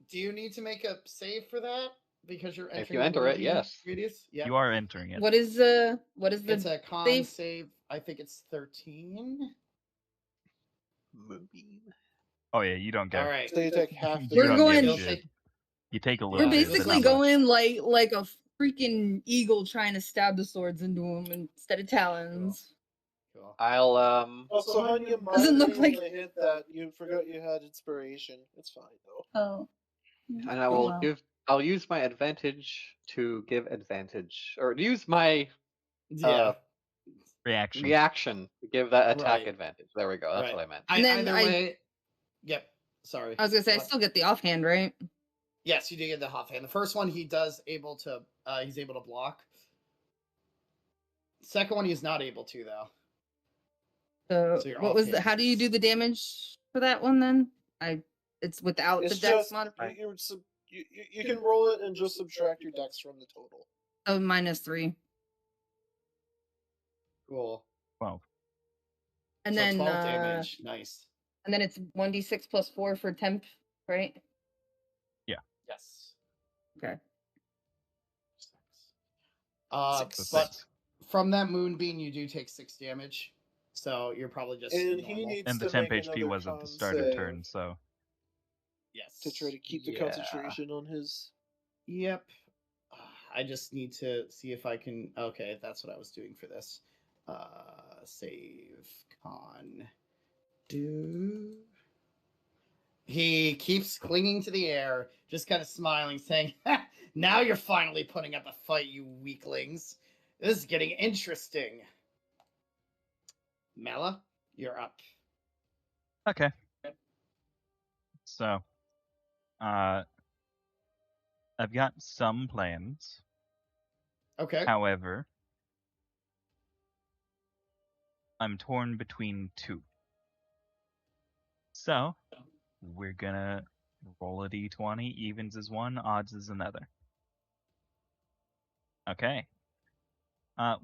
S1: Do you need to make a save for that because you're entering?
S5: If you
S1: the
S5: enter it,
S1: moonbeam
S5: yes.
S1: Radius. Yeah.
S3: You are entering it.
S4: What is the
S1: It's a con
S4: save?
S1: save. I think it's 13.
S5: Moonbeam.
S3: Oh yeah, you don't get.
S1: All right.
S6: So you take half the
S3: You
S4: We're
S3: don't
S4: going-
S3: give
S1: You'll
S3: shit.
S1: take-
S3: You take a
S1: We're
S3: little.
S4: We're
S3: bit, but
S4: basically
S3: not much.
S4: going like a freaking eagle trying to stab the swords into him instead of talons.
S1: Cool.
S5: I'll
S6: Also, on your
S4: Doesn't
S6: mind,
S4: look
S6: when
S4: like-
S6: I hit that, you forgot you had inspiration. It's fine though.
S2: Oh.
S5: and I will
S2: Well.
S5: I'll use my advantage to give advantage, or use my
S1: Yeah.
S3: Reaction.
S5: reaction to give that attack
S1: Right.
S5: advantage. There we go. That's
S1: Right.
S5: what I meant.
S4: And then
S1: Either
S4: I-
S1: way. Yep. Sorry.
S4: I was gonna say I
S1: What?
S4: still get the offhand, right?
S1: Yes, you do get the offhand. The first one he does able to. He's able to block. Second one he's not able to though.
S4: So,
S1: So you're
S4: what was the?
S1: offhand.
S4: How do you do the damage for that one then? It's without
S6: It's
S4: the dex
S6: just
S4: modifier.
S6: you can roll it and just subtract your dex from the total.
S4: Oh, -3,
S1: Cool.
S3: 12.
S4: and
S1: So
S4: then
S1: 12 damage. Nice.
S4: and then it's 1d6 + 4 for temp, right?
S1: Yes.
S4: Okay.
S6: Six.
S1: But from that moonbeam, you do take 6 damage. So you're probably just
S6: And he
S1: normal.
S6: needs
S3: And the
S6: to
S3: temp
S6: make
S3: HP
S6: another
S3: was at the
S6: con
S3: start of
S6: save
S3: turn, so
S1: Yes.
S6: to try to keep the
S5: Yeah.
S6: concentration on his.
S1: Yep. I just need to see if I can. Okay, that's what I was doing for this. Save con. Do. He keeps clinging to the air, just kind of smiling, saying, "Ha, now you're finally putting up a fight, you weaklings. This is getting interesting." Mela, you're up.
S3: okay. So, I've got some plans.
S1: Okay.
S3: However, I'm torn between two. So, we're gonna roll a d20. Evens is one, odds is another. Okay.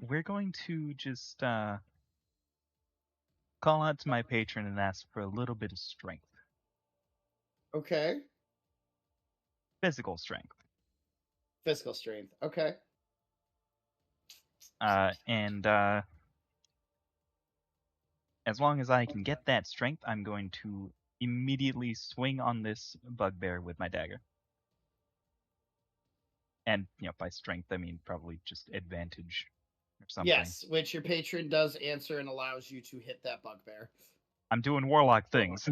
S3: We're going to just call out to my patron and ask for a little bit of strength.
S1: Okay.
S3: Physical strength.
S1: Physical strength. Okay.
S3: And as long as I can get that strength, I'm going to immediately swing on this bugbear with my dagger. And, by strength, I mean probably just advantage or something.
S1: Yes, which your patron does answer and allows you to hit that bugbear.
S3: I'm doing warlock things.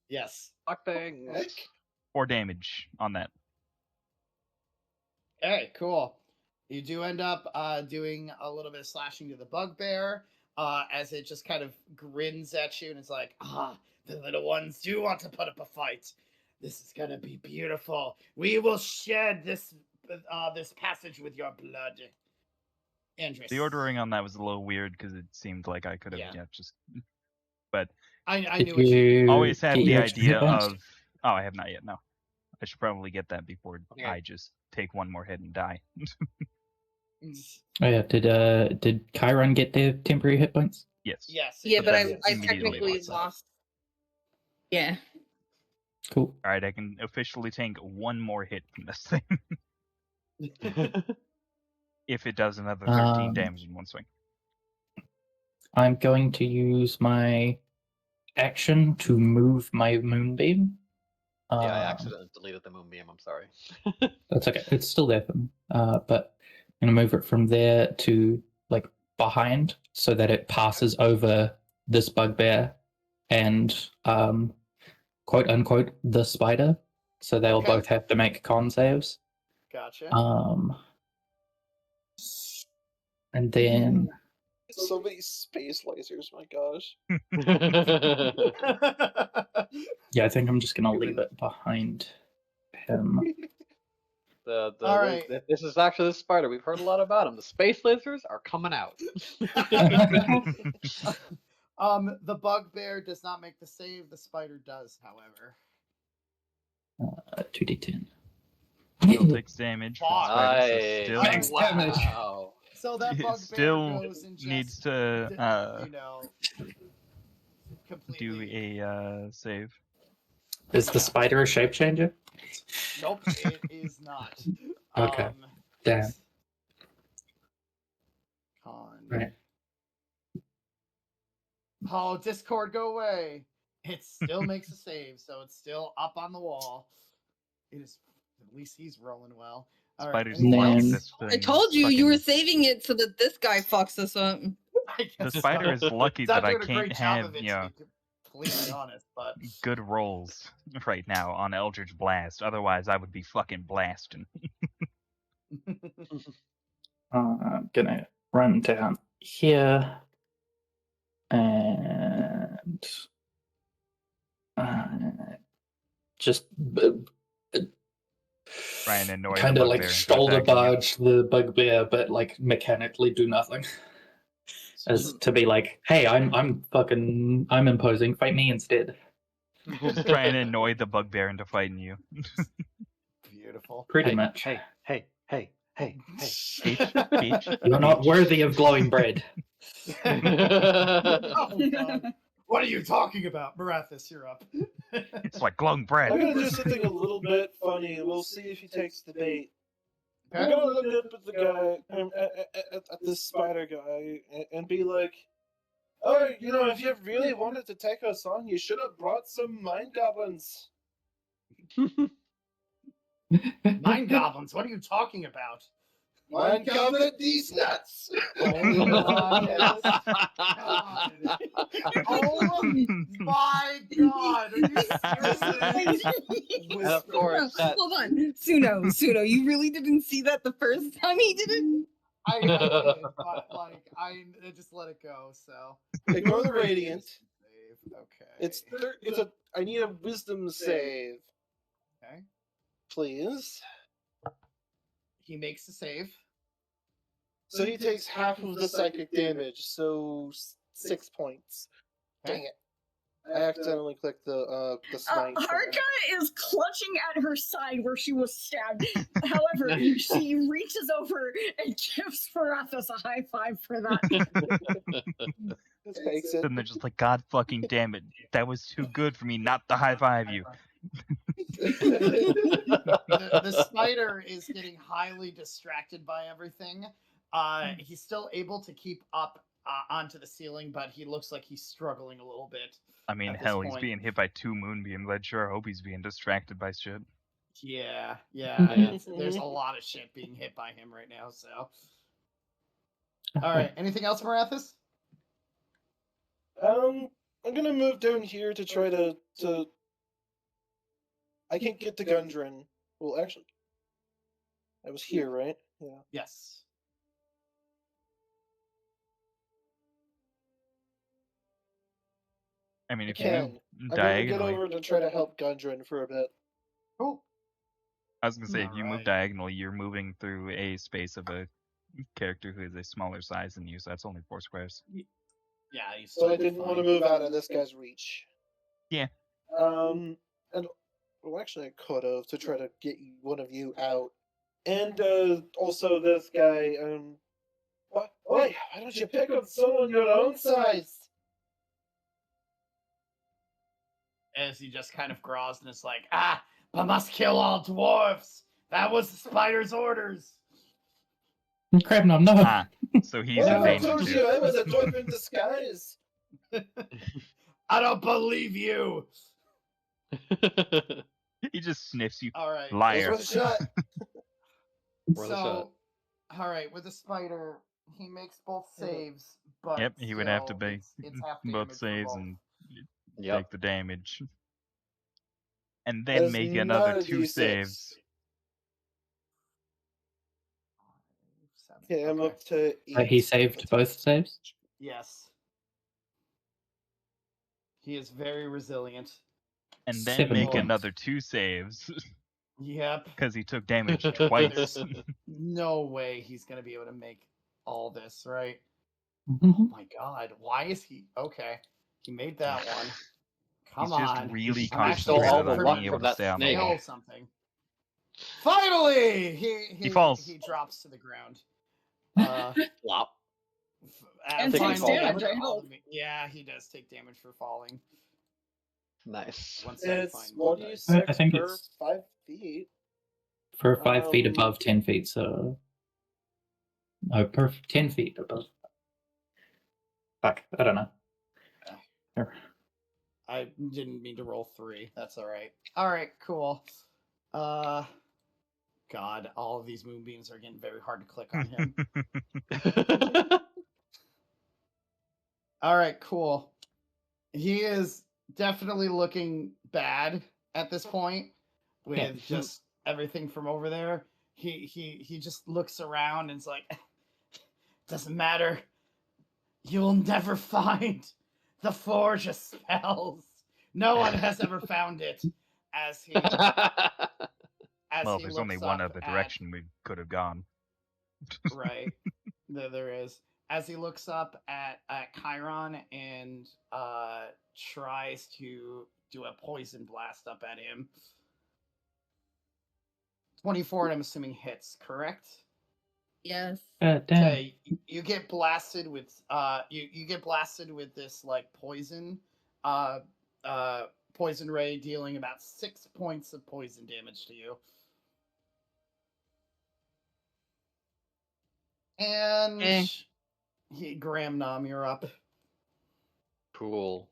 S1: Yes.
S5: Fuck things.
S1: Heck.
S3: 4 damage on that.
S1: Okay, cool. You do end up doing a little bit of slashing to the bugbear as it just kind of grins at you and it's like, the little ones do want to put up a fight. This is gonna be beautiful. We will shed this passage with your blood. Andres.
S3: The ordering on that was a little weird because it seemed like I could have
S1: Yeah.
S3: just. But
S1: I
S7: Did
S1: knew what you.
S7: you
S3: always had
S7: get
S3: the
S7: your extra
S3: idea
S7: hit points?
S3: of. Oh, I have not yet. No, I should probably get that before
S5: Okay.
S3: I just take one more hit and die.
S7: Oh yeah, did Chiron get their temporary hit points?
S3: Yes.
S1: Yes.
S4: Yeah, but I
S3: Immediately
S4: technically
S3: lost.
S4: lost. Yeah.
S7: Cool.
S3: All right, I can officially take one more hit from this thing if it does another 13 damage in one swing.
S7: I'm going to use my action to move my moonbeam.
S5: Yeah, I accidentally deleted the moonbeam. I'm sorry.
S7: That's okay. It's still there for me. But I'm gonna move it from there to behind so that it passes over this bugbear and quote unquote the spider. So they'll
S1: Okay.
S7: both have to make con saves.
S1: Gotcha.
S7: And then
S6: So many space lasers, my gosh.
S7: yeah, I think I'm just gonna leave it behind him.
S1: All right.
S5: This is actually the spider. We've heard a lot about them. The space lasers are coming out.
S1: The bugbear does not make the save. The spider does, however.
S7: 2d10.
S3: Still takes damage. For the
S1: Fuck.
S3: spider,
S5: Nice.
S3: so
S7: Max damage.
S5: Wow.
S1: So that
S3: It
S1: bugbear
S3: still
S1: goes and just
S3: needs to
S1: you know,
S3: do
S1: completely.
S3: a save.
S7: Is the spider a shape changer?
S1: Nope, it is not.
S7: Okay. Damn.
S1: Con.
S7: Right.
S1: Oh, Discord, go away. It still makes a save, so it's still up on the wall. It is. At least he's rolling well. All right.
S3: Spider's
S1: anything
S3: lucky
S7: Then-
S1: else?
S3: this
S4: I
S3: thing
S4: told you you were
S3: fucking-
S4: saving it so that this guy fucks us up.
S1: I
S3: The
S1: guess
S3: spider
S1: so.
S3: is lucky
S1: It's not
S3: that I
S1: doing a great
S3: can't
S1: job
S3: have,
S1: of it,
S3: you
S1: to
S3: know,
S1: be completely honest, but
S3: good rolls right now on Eldritch Blast. Otherwise, I would be fucking blasting.
S7: I'm gonna run down here and just
S3: Try and annoy the
S7: kind of like
S3: bugbear into
S7: shoulder
S3: attacking you.
S7: barge the bugbear, but like mechanically do nothing. As to be like, hey, I'm imposing. Fight me instead.
S3: Just try and annoy the bugbear into fighting you.
S1: beautiful.
S7: Pretty
S5: Hey,
S7: much.
S5: Hey, hey, hey, hey,
S3: Peach,
S7: You're not worthy of glowing bread.
S5: hey.
S1: Oh, God. What are you talking about? Marathis, you're up.
S3: It's like glowing bread.
S6: I'm gonna do something a little bit funny, and we'll see if he takes the bait. I'm
S1: Okay.
S6: gonna look up at the guy, at this spider guy, and be like, "Oh, you know, if you really wanted to take us on, you should have brought some mind goblins."
S1: Mind goblins, what are you talking about?
S6: Mind goblin these nuts.
S1: Oh my God. Oh my God. Are you seriously?
S5: And of course, that
S4: Hold on, Suno, you really didn't see that the first time he did it?
S1: I did, but like I just let it go. So
S6: Ignore the radiant.
S1: Save. Okay.
S6: It's a. I need a wisdom save,
S1: Okay.
S6: please.
S1: He makes a save.
S6: So he takes half of the psychic damage, so 6 points. Dang it! I accidentally clicked the smite.
S2: Harka is clutching at her side where she was stabbed. However, she reaches over and gives Marathis a high five for that.
S6: Just takes it.
S3: Then they're just like, God fucking damn it. That was too good for me not to high five you.
S1: The spider is getting highly distracted by everything. He's still able to keep up onto the ceiling, but he looks like he's struggling a little bit.
S3: I mean,
S1: At this
S3: hell, he's
S1: point.
S3: being hit by 2 moonbeams. I'd sure hope he's being distracted by shit.
S1: Yeah, there's a lot of shit being hit by him right now. So, all right. Anything else, Marathis?
S6: I'm gonna move down here to try to. I can't get to Gundren. Well, actually, I was here, right? Yeah.
S1: Yes.
S3: I mean,
S6: I
S3: if you
S6: can.
S3: move
S6: I'm gonna get
S3: diagonally,
S6: over to try to help Gundren for a bit.
S1: Cool.
S3: I was gonna say, if you move
S1: Alright.
S3: diagonally, you're moving through a space of a character who is a smaller size than you, so that's only 4 squares.
S1: Yeah, he's
S6: So I
S1: totally
S6: didn't want to
S1: fine.
S6: move out of this guy's reach.
S3: Yeah.
S6: And well, actually, I could have to try to get one of you out, and also this guy. Why don't you pick up someone your own size?
S1: As he just kind of growls and is like, I must kill all dwarves. That was the spider's orders.
S7: Crabnum, no.
S3: Ah, so he's
S6: Well,
S3: in
S6: I
S3: danger
S6: told you
S3: too.
S6: I was a dwarf in disguise.
S1: I don't believe you.
S3: He just sniffs you.
S1: All right.
S3: Liar.
S6: This was a shot.
S5: Worth a shot.
S1: So, all right, with the spider, he makes both saves, but
S3: Yep, he would have to
S1: still,
S3: be
S1: it's half
S3: both
S1: damage for
S3: saves
S1: both.
S3: and
S5: Yep.
S3: take the damage. And
S6: That
S3: then
S6: is
S3: make
S6: not
S3: another
S6: a
S3: 2
S6: D6.
S3: saves.
S6: Okay, I'm
S1: Okay.
S6: up to 8.
S7: He saved both saves?
S1: Yes. He is very resilient.
S3: And then
S7: 7
S3: make
S7: points.
S3: another 2 saves.
S1: Yep.
S3: Because he took damage
S1: There's
S3: twice.
S1: no way he's going to be able to make all this, right?
S7: Mhm.
S1: Oh my god, why is he... Okay, he made that one. Come
S3: He's just
S1: on.
S3: really
S1: I'm actually
S5: stole all
S3: concentrated
S5: the
S3: on
S5: luck
S3: being able
S5: from
S3: to
S5: that
S3: stay on the
S5: snake.
S3: wall.
S1: Fail something. Finally, he
S3: falls.
S1: He drops to the ground.
S5: Flop.
S2: And
S5: takes
S1: Finally,
S5: damage,
S2: I
S1: all
S2: hope.
S1: of me- yeah, he does take damage for falling.
S5: Nice.
S1: Once I
S6: It's
S1: find
S6: 1d6
S7: I think
S6: per
S7: it's
S6: 5 feet.
S7: for 5 feet
S6: Um,
S7: above 10 feet, so per 10 feet above. Fuck, I don't know.
S1: I didn't mean to roll 3. That's all right. All right, cool. God, all of these moonbeams are getting very hard to click on him. All right, cool. He is definitely looking bad at this point with
S7: Yeah.
S1: just everything from over there. He just looks around and is like, doesn't matter. You'll never find the forge of spells. No one has ever found it. As he
S3: Well, there's only
S1: looks
S3: one
S1: up
S3: other
S1: at-
S3: direction we could have gone.
S1: Right. There is. As he looks up at Chiron and tries to do a poison blast up at him. 24, and I'm assuming hits, correct?
S4: Yes.
S7: Damn.
S1: Okay, you get blasted with you get blasted with this like poison poison ray, dealing about 6 points of poison damage to you. And Graham Nom, you're up.
S5: Cool.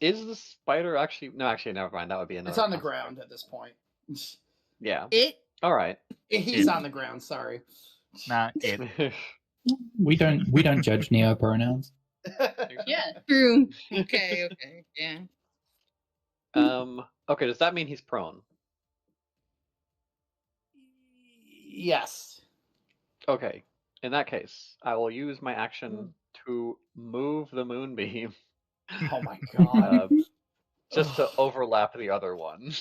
S5: Is the spider actually? No, actually, never mind. That would be another.
S1: It's on the
S5: construct.
S1: ground at this point.
S5: Yeah.
S4: It.
S5: All right.
S1: He's on the ground. Sorry.
S3: Nah, it.
S7: We don't judge neo pronouns.
S4: Yeah. True. Okay. Okay. Yeah.
S5: Okay. Does that mean he's prone?
S1: Yes.
S5: Okay. In that case, I will use my action to move the moonbeam
S1: Oh my god.
S5: just to overlap the other one.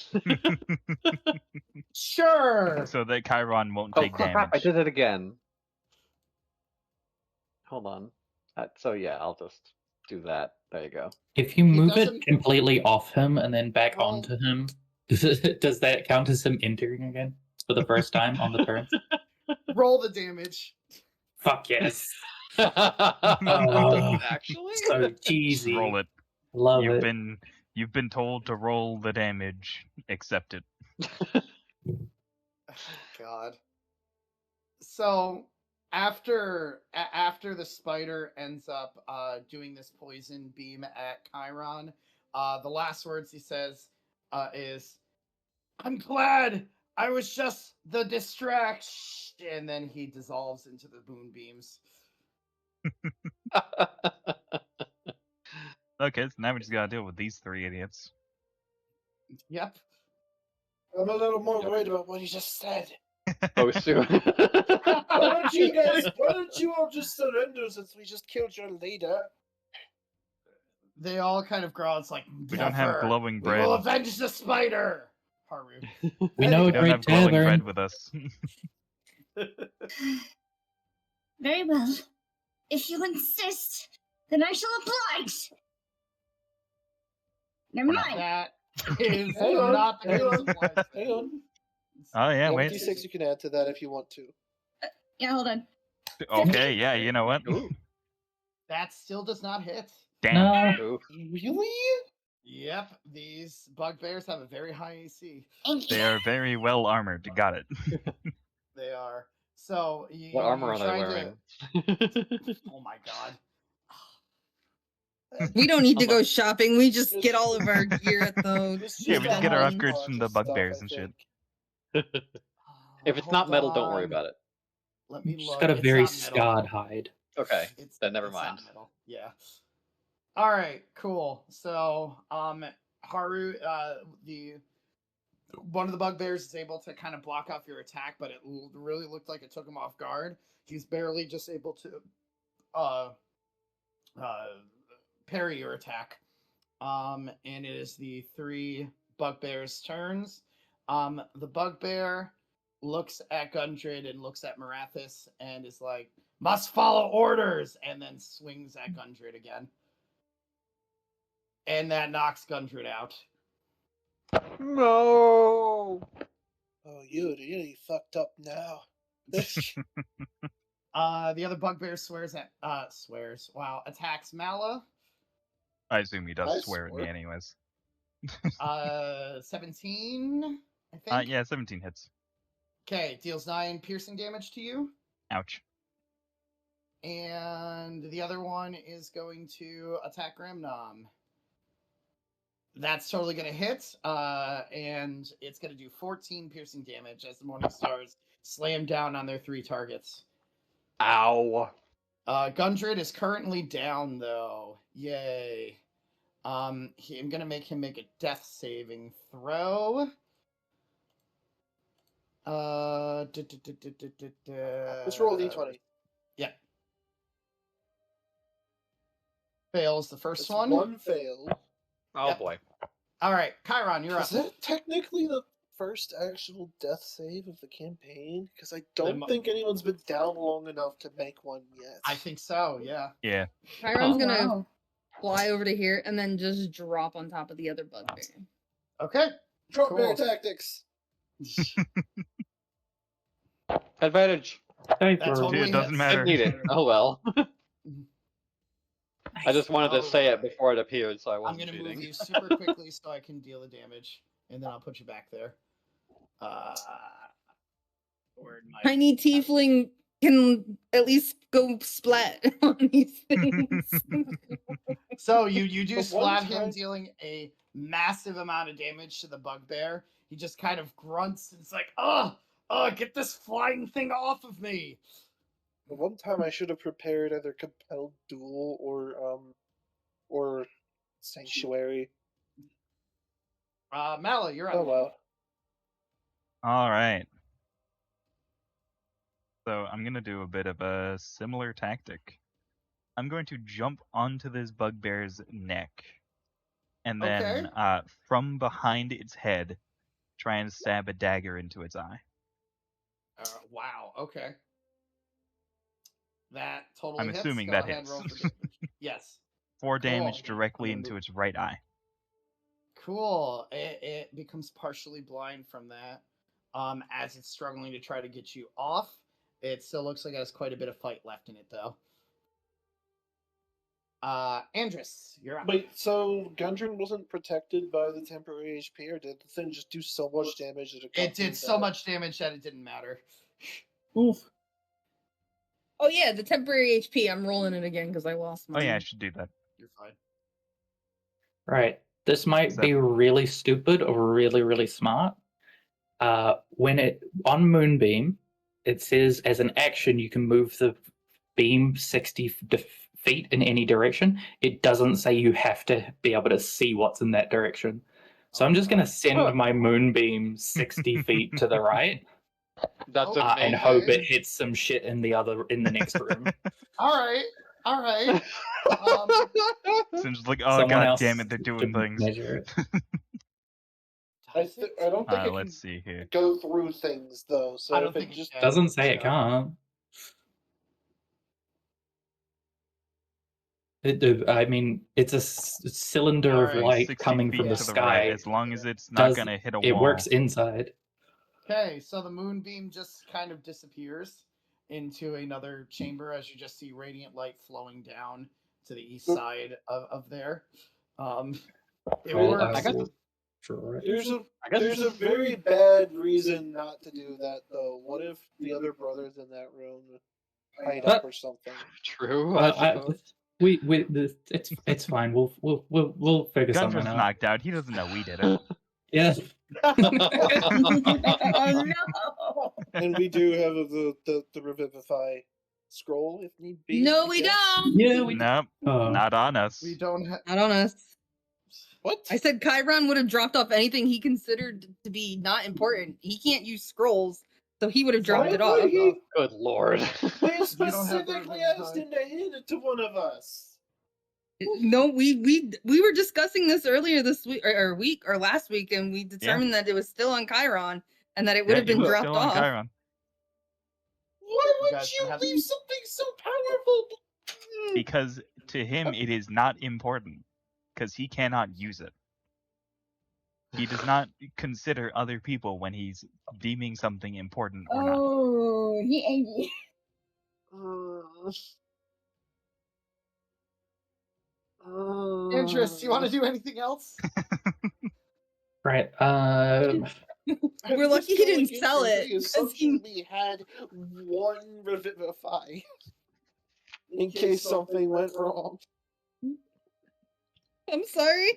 S1: Sure.
S3: So that Chiron won't
S5: Oh
S3: take
S5: crap!
S3: damage.
S5: I did it again. Hold on. So yeah, I'll just do that. There you go.
S7: If you move it
S1: doesn't-
S7: completely off him and then back
S1: Roll.
S7: onto him, does that count as him entering again for the first time on the turn?
S1: Roll the damage.
S7: Fuck yes.
S5: Actually,
S7: So cheesy.
S3: Roll it.
S7: Love
S3: You've
S7: it.
S3: been told to roll the damage. Accept it.
S1: God. So after the spider ends up doing this poison beam at Chiron, the last words he says is, "I'm glad I was just the distraction," and then he dissolves into the moonbeams.
S3: Okay, so now we just gotta deal with these 3 idiots.
S1: Yep.
S6: I'm a little more worried about what you just said.
S5: Oh, Sue.
S6: Why don't you all just surrender since we just killed your leader?
S1: They all kind of growl. It's like,
S3: We don't have
S1: "Never.
S3: glowing
S1: We will
S3: bread.
S1: avenge the spider." Haru.
S7: We know
S3: We
S7: a
S3: don't
S7: great
S3: have glowing bread
S7: tavern.
S3: with us.
S2: Very well. If you insist, then I shall oblige. Never
S3: We're not.
S2: mind.
S1: That is
S6: Hang on,
S1: not the
S6: hang
S1: case
S6: on,
S1: of life.
S6: hang on.
S3: Oh yeah,
S6: You have a
S3: wait.
S6: D6 you can add to that if you want to.
S2: Yeah, hold on.
S3: Okay, yeah, you know what?
S5: Ooh.
S1: That still does not hit.
S3: Damn.
S7: No.
S5: Ooh.
S6: Really?
S1: Yep, these bugbears have a very high AC.
S3: They are very well armored. Got it.
S1: They are. So you,
S5: What armor
S1: you're
S5: are they
S1: trying
S5: wearing?
S1: To... Oh my god.
S4: We don't need to go shopping. We just get all of our gear at the.
S3: Yeah, we just get our
S4: Phandalin.
S3: upgrades from the bugbears and shit.
S5: If it's not metal, don't worry about it.
S1: Let me
S7: She's
S1: look.
S7: got a
S1: It's
S7: very
S1: not metal.
S7: scarred hide.
S5: Okay,
S1: It's,
S5: then never
S1: it's not
S5: mind.
S1: metal. Yeah. All right. Cool. So, Haru, the one of the bugbears is able to kind of block off your attack, but it really looked like it took him off guard. He's barely just able to parry your attack. And it is the 3 bugbears' turns. The bugbear looks at Gundred and looks at Marathis and is like, "Must follow orders," and then swings at Gundred again. And that knocks Gundred out.
S5: No.
S6: Oh, you really fucked up now.
S1: The other bugbear attacks Mala.
S3: I assume he does
S6: I
S3: swear at me
S6: swear.
S3: anyways.
S1: 17, I think.
S3: Yeah, 17 hits.
S1: Okay, deals 9 piercing damage to you.
S3: Ouch.
S1: And the other one is going to attack Gramnom. That's totally going to hit, and it's going to do 14 piercing damage as the Morning Stars slam down on their 3 targets.
S5: Ow.
S1: Gundred is currently down, though. Yay. I'm going to make him make a death saving throw.
S6: Let's roll a d20.
S1: Yeah. Fails the first
S6: It's
S1: one.
S6: one fail.
S5: Oh
S1: Yep.
S5: boy.
S1: All right, Chiron, you're up.
S6: Is that technically the first actual death save of the campaign? Because I don't
S1: mo-
S6: think anyone's been down long enough to make one yet.
S1: I think so, yeah.
S3: Yeah.
S4: Chiron's
S2: Oh,
S4: gonna
S2: wow.
S4: fly over to here and then just drop on top of the other bugbear.
S1: Okay.
S6: Trump bear
S1: Cool.
S6: tactics.
S5: Advantage.
S7: Save
S1: That
S7: roll.
S1: totally
S3: Dude, it doesn't
S1: hits.
S3: matter.
S5: Didn't need it. Oh well. I just wanted to say it
S1: Alright.
S5: before it appeared, so I
S1: I'm
S5: wasn't
S1: going to
S5: cheating.
S1: move you super quickly so I can deal the damage, and then I'll put you back there. Where'd my...
S4: Tiny tiefling can at least go splat on these things.
S1: So you do
S6: But
S1: splat
S6: one
S1: him,
S6: time-
S1: dealing a massive amount of damage to the bugbear. He just kind of grunts and it's like, get this flying thing off of me.
S6: The one time I should have prepared either compelled duel or sanctuary.
S1: Mala, you're up.
S6: Oh well.
S3: All right. So I'm going to do a bit of a similar tactic. I'm going to jump onto this bugbear's neck and then from behind its head try and stab a dagger into its eye.
S1: Wow, okay. That totally
S3: I'm
S1: hits.
S3: assuming
S1: Go
S3: that
S1: ahead,
S3: hits.
S1: roll for damage. Yes.
S3: 4 damage
S1: Cool.
S3: directly
S1: I'm gonna
S3: into
S1: move-
S3: its right eye.
S1: Cool. It becomes partially blind from that. As it's struggling to try to get you off. It still looks like it has quite a bit of fight left in it, though. Andrus, you're up.
S6: Wait, so Gundren wasn't protected by the temporary HP, or did the thing just do so much damage that
S1: It did so much damage that it didn't matter.
S7: Oof.
S4: Oh yeah, the temporary HP. I'm rolling it again because I lost
S3: Oh
S4: mine.
S3: yeah, I should do that.
S1: You're fine.
S7: Right. This might be really stupid or really, really smart. When it on Moonbeam, it says as an action you can move the beam 60 feet in any direction. It doesn't say you have to be able to see what's in that direction. So I'm just going to send my Moonbeam 60 feet to the right
S5: That's
S1: Oh,
S5: amazing.
S7: and hope it hits some shit in the next room.
S1: All right.
S3: Seems like, oh
S7: Someone
S3: god
S7: else
S3: damn it, they're doing
S7: should
S3: things.
S7: measure it.
S6: I don't think it can
S3: Let's see here.
S6: go through things though. So
S1: I don't
S6: if it
S1: think it
S6: just
S1: can.
S7: Doesn't say it
S1: So-
S7: can't. I mean, it's a cylinder of
S1: Alright,
S7: light
S3: 60
S7: coming
S3: feet
S7: from the
S3: to the
S7: sky.
S3: right, as long as it's not
S7: Does-
S3: gonna hit a
S7: It
S3: wall.
S7: works inside.
S1: Okay, so the moonbeam just kind of disappears into another chamber as you just see radiant light flowing down to the east side of there. It
S7: Well,
S1: works.
S5: I guess-
S7: draw it.
S6: there's a
S5: I guess
S6: there's a very bad reason not to do that though. What if the other brothers in that room hide up or something?
S5: True.
S7: Well,
S5: I suppose.
S7: It's fine. We'll figure something
S3: Gundren's
S7: out.
S3: knocked out. He doesn't know we did it.
S7: Yeah.
S2: Oh no!
S6: And we do have the revivify scroll if need be.
S4: No,
S6: I
S4: we
S6: guess.
S4: don't.
S7: Yeah. We.
S3: Nope,
S7: Oh.
S3: not on us.
S1: We don't have.
S4: Not on us.
S6: What?
S4: I said Chiron would have dropped off anything he considered to be not important. He can't use scrolls, so he would have dropped it
S6: Why
S4: off.
S6: would he?
S5: Good lord.
S6: They
S1: don't have the
S6: specifically asked
S1: revivify.
S6: him to hand it to one of us.
S4: No, we were discussing this earlier this week or last week, and we determined that it was still on Chiron and that it would
S3: Yeah,
S4: have been
S3: it was
S4: dropped
S3: still on
S4: off.
S3: Chiron.
S6: Why would
S1: guys
S6: you
S1: have-
S6: leave something so powerful?
S3: Because to him it is not important. because he cannot use it. He does not consider other people when he's deeming something important or not.
S2: Oh, he angry.
S1: Andrus, do you want to do anything else?
S7: Right.
S4: We're lucky he didn't sell it,
S6: The
S4: 'cause
S6: assumption we had one Revivify in case something went wrong.
S4: I'm sorry.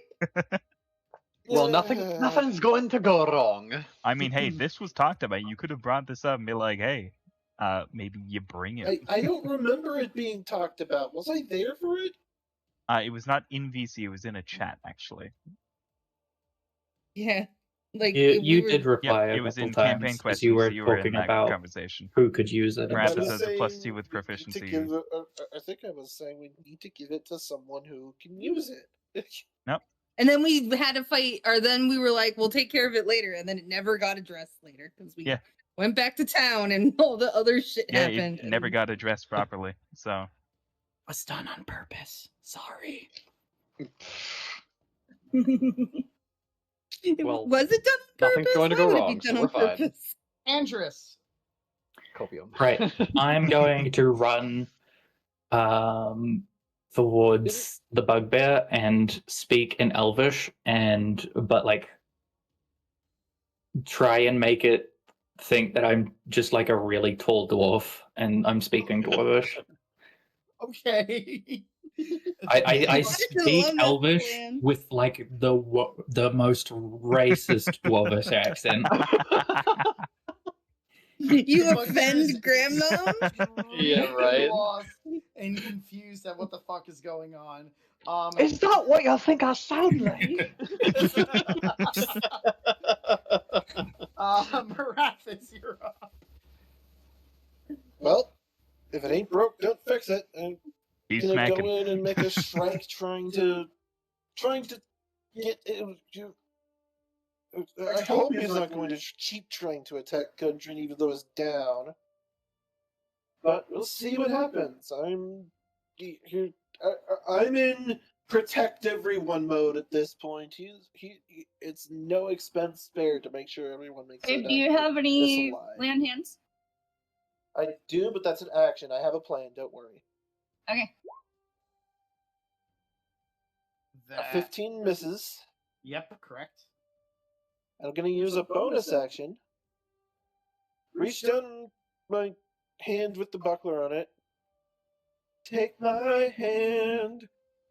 S5: Well, nothing's going to go wrong.
S3: I mean, hey, this was talked about. You could have brought this up and be like, hey, maybe you bring it.
S6: I don't remember it being talked about. Was I there for it?
S3: It was not in VC, it was in a chat, actually.
S4: Yeah. Like
S7: you
S4: we
S7: did
S4: were,
S7: reply
S3: Yep, it
S7: a
S3: was
S7: couple
S3: in
S7: times
S3: campaign
S7: 'cause
S3: questions,
S7: you were
S3: so you were in
S7: talking
S3: that
S7: about
S3: conversation.
S7: who could use it. and
S3: Perhaps
S7: stuff.
S3: it says a +2
S6: saying
S3: with
S6: we need to
S3: proficiency.
S6: give it- I think I was saying we need to give it to someone who can use it.
S4: and then we had a fight, or then we were like, we'll take care of it later, and then it never got addressed later because we
S3: Yeah.
S4: went back to town and all the other shit
S3: Yeah,
S4: happened.
S3: it never got addressed properly, so...
S1: Was done on purpose. Sorry.
S5: Well,
S4: was it done on purpose?
S5: nothing's going to
S4: Why
S5: go
S4: would it
S5: wrong,
S4: be
S5: so
S4: done
S5: we're
S4: on
S5: fine.
S4: purpose?
S1: Andrus.
S5: Copium.
S7: Right. I'm going to run towards the bugbear and speak in Elvish, but like try and make it think that I'm just like a really tall dwarf and I'm speaking Dwarvish.
S1: Okay.
S7: I
S4: I
S7: speak
S4: love that
S7: Elvish
S4: plan.
S7: with like the most racist Dwarvish accent.
S4: You
S1: Bugbear
S4: offend
S1: is
S4: Grandmom?
S5: Yeah, right.
S1: Lost and confused at what the fuck is going on.
S5: Is that what you think I sound like?
S1: Marathis, you're up.
S6: Well, if it ain't broke, don't fix it. And
S3: He's
S6: gonna
S3: smacking.
S6: go in and make a strike trying to get I hope he's not going to keep trying to attack Gundren even though it's down. But we'll see what happens. I'm here. I'm in protect everyone mode at this point. It's no expense spared to make sure everyone makes it.
S2: Do you have any
S6: this alive.
S2: land hands?
S6: I do, but that's an action. I have a plan. Don't worry.
S2: Okay.
S6: A 15 misses.
S1: Yep, correct.
S6: I'm going to use a bonus action. Reach down my hand with the buckler on it. Take my hand.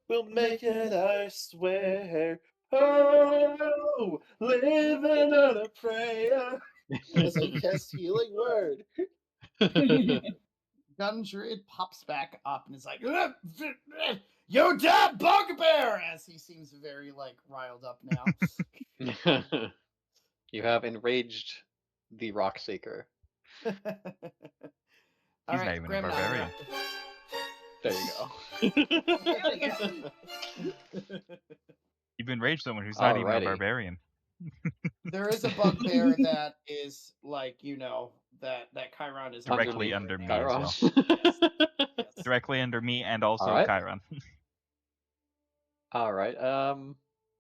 S6: We'll make it, I swear. Oh, living on a prayer. As I cast Healing Word.
S1: Gundred pops back up and is like, "You damn bugbear!" As he seems very like riled up now.
S5: You have enraged the rock seeker.
S1: All
S3: He's
S1: right,
S3: not even a
S1: Grim, now
S3: barbarian.
S5: There you go.
S3: You've enraged someone who's not even a
S5: Alrighty.
S3: barbarian.
S1: There is a bugbear that is like, that Chiron is
S3: Directly under me as well.
S1: Yes.
S3: Directly under me and also
S5: Alright.
S3: Chiron.
S5: All right.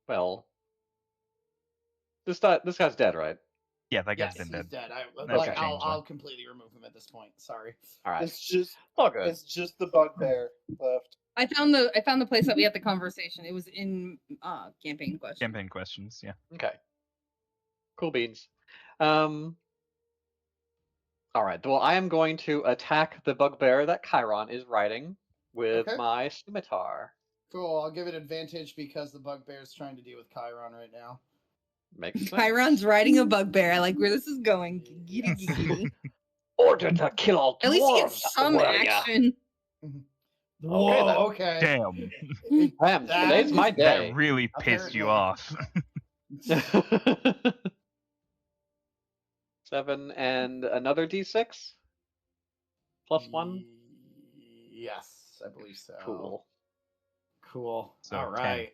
S5: Well, this guy's dead, right?
S3: Yeah, that guy's
S1: Yes,
S3: been
S1: he's
S3: dead.
S1: dead.
S3: That's
S1: Like,
S3: a change,
S1: I'll completely remove him at this point. Sorry.
S5: All right.
S6: It's just
S5: All good.
S6: it's just the bugbear left.
S4: I found the place that we had the conversation. It was in campaign question.
S3: Campaign questions, yeah.
S5: Okay. Cool beans. All right. Well, I am going to attack the bugbear that Chiron is riding with
S1: Okay.
S5: my scimitar.
S1: Cool. I'll give it advantage because the bugbear is trying to deal with Chiron right now.
S5: Makes sense.
S4: Chiron's riding a bugbear. I like where this is going.
S1: Yes.
S5: Order to kill all
S4: At least he
S5: dwarves,
S4: gets some
S5: warrior.
S4: action.
S1: Whoa,
S5: then.
S1: okay.
S3: Damn,
S5: Damn,
S1: That
S5: today's my
S1: is-
S5: day.
S3: that really pissed you off.
S5: 7 and another d6? Plus 1?
S1: Yes, I believe so.
S5: Cool.
S1: Cool.
S3: So,
S1: All
S3: 10.
S1: right.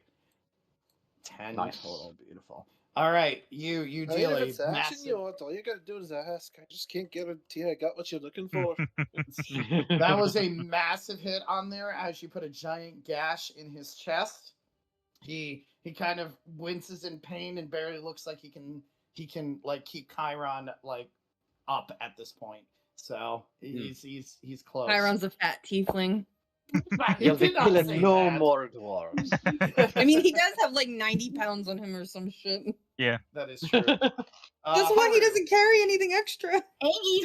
S1: 10
S5: Nice.
S1: total. Beautiful. All right. You
S6: I mean,
S1: deal
S6: if
S1: a
S6: it's action
S1: massive...
S6: you want, all you gotta do is ask. I just can't guarantee I got what you're looking for.
S1: That was a massive hit on there as you put a giant gash in his chest. He kind of winces in pain and barely looks like he can like keep Chiron like up at this point. So he's close.
S4: Chiron's a fat tiefling.
S1: He
S5: You'll be
S1: did not
S5: killing
S1: say
S5: no
S1: that.
S5: more dwarves.
S4: I mean, he does have like 90 pounds on him or some shit.
S3: Yeah.
S1: That is true.
S4: That's why he doesn't carry anything extra.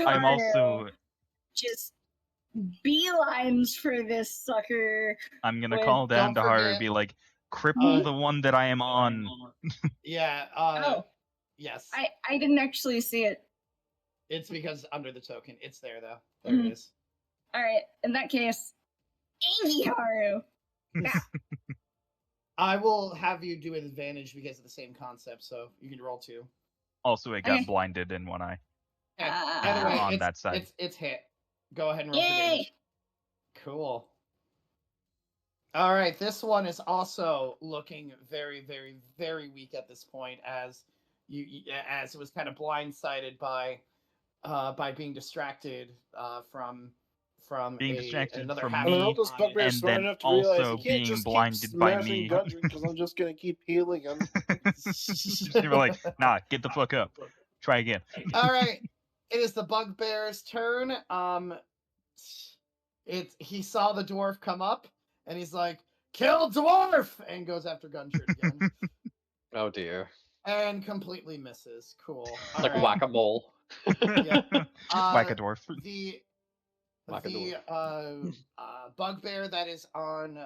S3: I'm also
S2: just beelines for this sucker.
S3: I'm gonna
S2: Wait,
S3: call down
S1: don't
S3: to Haru
S1: forget-
S3: and be like, cripple the one that I am on.
S1: Yeah.
S2: Oh,
S1: Yes.
S2: I didn't actually see it.
S1: It's because under the token. It's there though. There
S2: Mhm.
S1: it is.
S2: All right, in that case, Haru.
S1: I will have you do an advantage because of the same concept, so you can roll 2.
S3: Also, it got
S2: Okay.
S3: blinded in one eye.
S1: Either way,
S3: On
S1: it's,
S3: that side.
S1: It's hit. Go ahead and roll for
S2: Yay!
S1: damage. Cool. All right, this one is also looking very, very, very weak at this point, as as it was kind of blindsided by being distracted from
S3: Being distracted
S1: another
S3: from
S1: half
S3: me,
S6: I hope this
S1: on
S6: bugbear
S3: and
S6: is smart
S3: then
S6: enough to realize
S3: also
S6: he can't
S3: being
S6: just
S3: blinded
S6: keep
S3: by
S6: smashing
S3: me.
S6: Gundren because I'm just gonna keep healing him.
S3: They were like, nah, get the fuck up. Try again.
S1: All right, it is the bugbear's turn. He saw the dwarf come up, and he's like, "Kill dwarf!" and goes after Gundren again,
S5: Oh dear.
S1: and completely misses. Cool. All
S5: Like
S1: right.
S5: whack-a-mole.
S1: Yeah.
S3: Whack a dwarf.
S1: The
S5: Whack-a-dwarf.
S1: bugbear that is on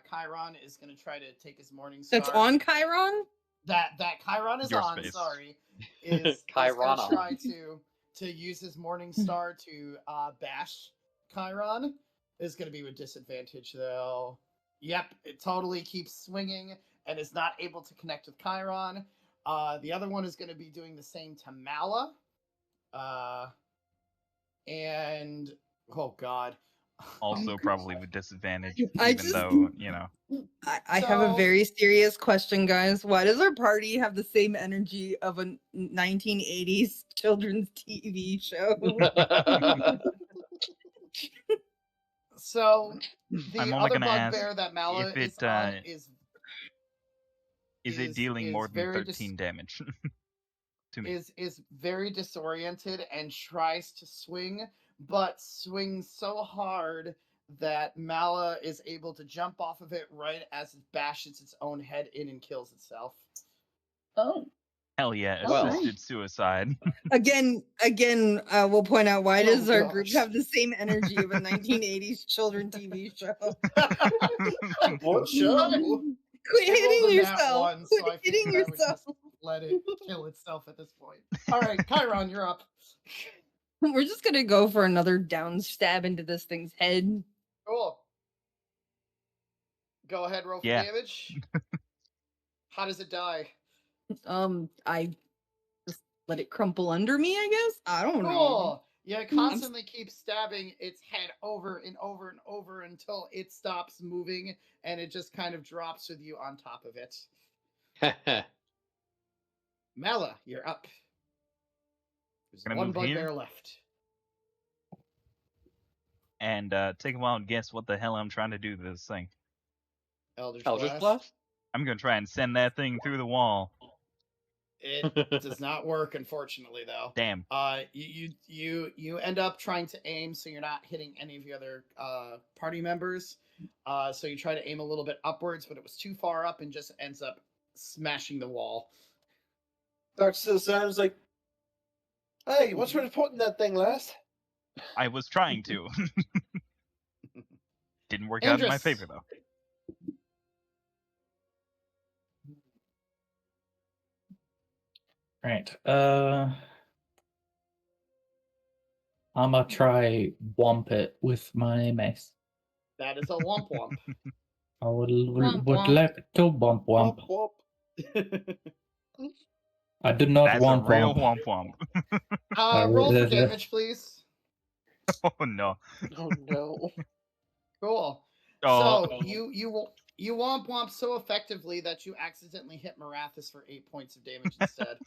S1: Chiron is going to try to take his morning star.
S4: That's on Chiron?
S1: That Chiron is
S3: Your
S1: on.
S3: space.
S1: Sorry, is
S5: Chiron
S1: going to try
S5: on.
S1: to use his morning star to bash Chiron. Is going to be with disadvantage though. Yep, it totally keeps swinging and is not able to connect with Chiron. The other one is going to be doing the same to Mala. And oh god.
S3: Also probably with disadvantage,
S4: I
S3: even
S4: just-
S3: though, you know.
S4: I have a
S1: So-
S4: very serious question, guys. Why does our party have the same energy of a 1980s children's TV show?
S1: So the
S3: I'm only
S1: other
S3: gonna ask
S1: bugbear that Mala
S3: if
S1: is
S3: it,
S1: on
S3: Is it dealing more than
S1: very
S3: 13 damage to me?
S1: is very disoriented and tries to swing, but swings so hard that Mala is able to jump off of it right as it bashes its own head in and kills itself.
S2: Oh,
S3: Hell yeah,
S5: Well-
S3: assisted suicide.
S4: Again, we'll point out, why does our group
S6: gosh.
S4: have the same energy of a 1980s children TV show?
S6: What show?
S4: Quit
S1: It rolled
S4: hitting
S1: a nat
S4: yourself.
S1: one, so I
S4: Quit hitting
S1: figured I would
S4: yourself.
S1: just let it kill itself at this point. All right, Chiron, you're up.
S4: We're just gonna go for another down stab into this thing's head.
S1: Cool. Go ahead, roll for
S3: Yeah.
S1: damage. How does it die?
S4: I just let it crumple under me, I guess. I don't know.
S1: Cool. Yeah, it constantly keeps stabbing its head over and over and over until it stops moving and it just kind of drops with you on top of it. Mala, you're up. There's
S3: Gonna
S1: one
S3: move here.
S1: bugbear left.
S3: And take a wild guess what the hell I'm trying to do to this thing.
S1: Eldritch
S5: Eldritch
S1: Blast.
S5: Blast?
S3: I'm gonna try and send that thing through the wall.
S1: It does not work, unfortunately, though.
S3: Damn.
S1: You end up trying to aim, so you're not hitting any of the other party members. So you try to aim a little bit upwards, but it was too far up and just ends up smashing the wall.
S6: Dark still sounds like, hey, what's with putting that thing last?
S3: I was trying to. Didn't work out in my
S1: Andrus.
S3: favor though.
S7: Right. I'ma try womp it with my mace.
S1: That is a womp womp.
S7: I would
S4: Womp
S7: would
S4: womp.
S7: like to womp womp.
S6: Womp womp.
S7: I do not
S3: That's
S7: womp
S3: a real
S7: womp.
S3: womp womp.
S1: Roll for
S7: the-
S1: damage, please.
S3: Oh no.
S6: Oh no.
S1: Cool.
S3: Oh,
S1: So you womp womp so effectively that you accidentally hit Marathis for 8 points of damage instead.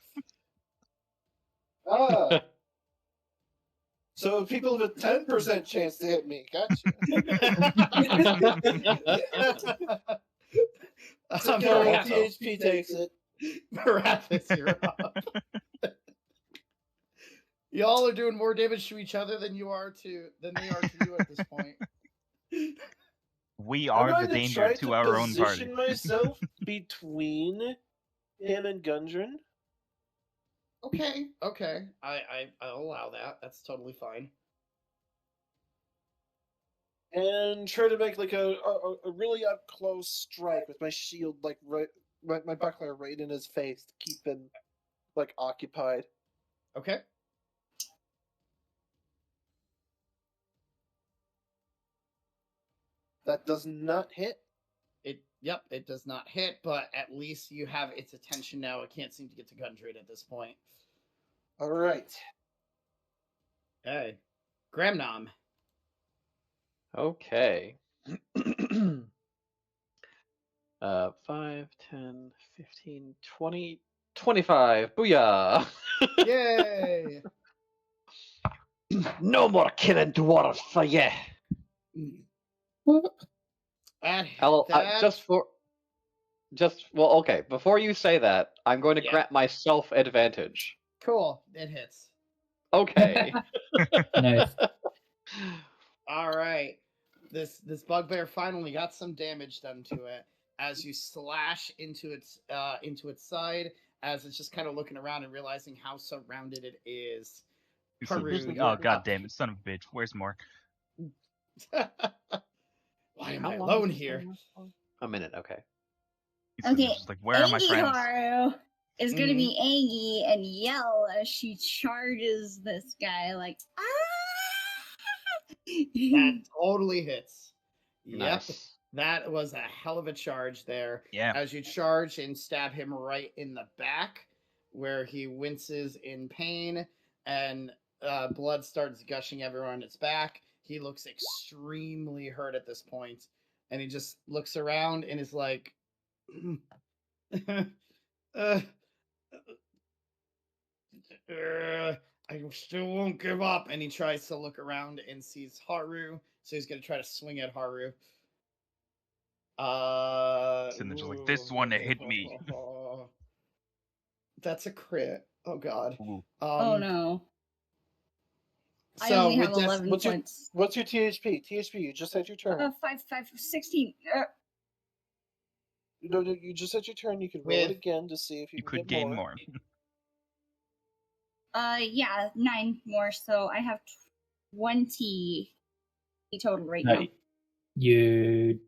S6: Ah. So people have a 10% chance to hit me. Gotcha. So THP takes it.
S1: Marathis, you're up. Y'all are doing more damage to each other than they are to you at this point.
S3: We
S6: I'm
S3: are the
S6: going to
S3: danger
S6: try
S3: to
S6: to
S3: our own party.
S6: position myself between him and Gundren.
S1: Okay. I'll allow that. That's totally fine.
S6: And try to make like a really up close strike with my shield, like right, my buckler right in his face to keep him like occupied.
S1: Okay.
S6: That does not hit.
S1: It does not hit, but at least you have its attention now. It can't seem to get to Gundren at this point.
S6: All right.
S1: Okay. Gramnom.
S5: Okay. 5, 10, 15, 20, 25. Booyah!
S1: Yay!
S5: No more killing dwarves for ya. Well, okay. Before you say that, I'm going to grant myself advantage.
S1: Cool. It hits.
S5: Okay.
S7: Nice.
S1: All right. This bugbear finally got some damage done to it as you slash into its side, as it's just kind of looking around and realizing how surrounded it is. Haru,
S3: Oh god damn it, son of a bitch. Where's more?
S1: Why am I alone here?
S5: A minute, okay.
S2: Okay,
S3: Just like, where are my friends?
S2: Haru is going to be angry and yell as she charges this guy like, ah!
S1: That totally hits.
S5: Nice.
S1: Yep. That was a hell of a charge there.
S3: Yeah.
S1: As you charge and stab him right in the back, where he winces in pain, and blood starts gushing everywhere on its back. He looks extremely hurt at this point, and he just looks around and is like, I still won't give up. And he tries to look around and sees Haru, so he's gonna try to swing at Haru.
S3: And then just like, this one hit me.
S1: That's a crit. Oh god.
S2: Oh no. I
S1: So
S2: only have
S1: with
S2: 11 points.
S6: What's your THP? THP, you just had your turn.
S2: 5, 16.
S6: No, you just had your turn. You can roll it again to see if you can
S3: could
S6: get
S3: gain more.
S2: Yeah, 9 more, so I have 20 total right
S7: No,
S2: now.
S7: you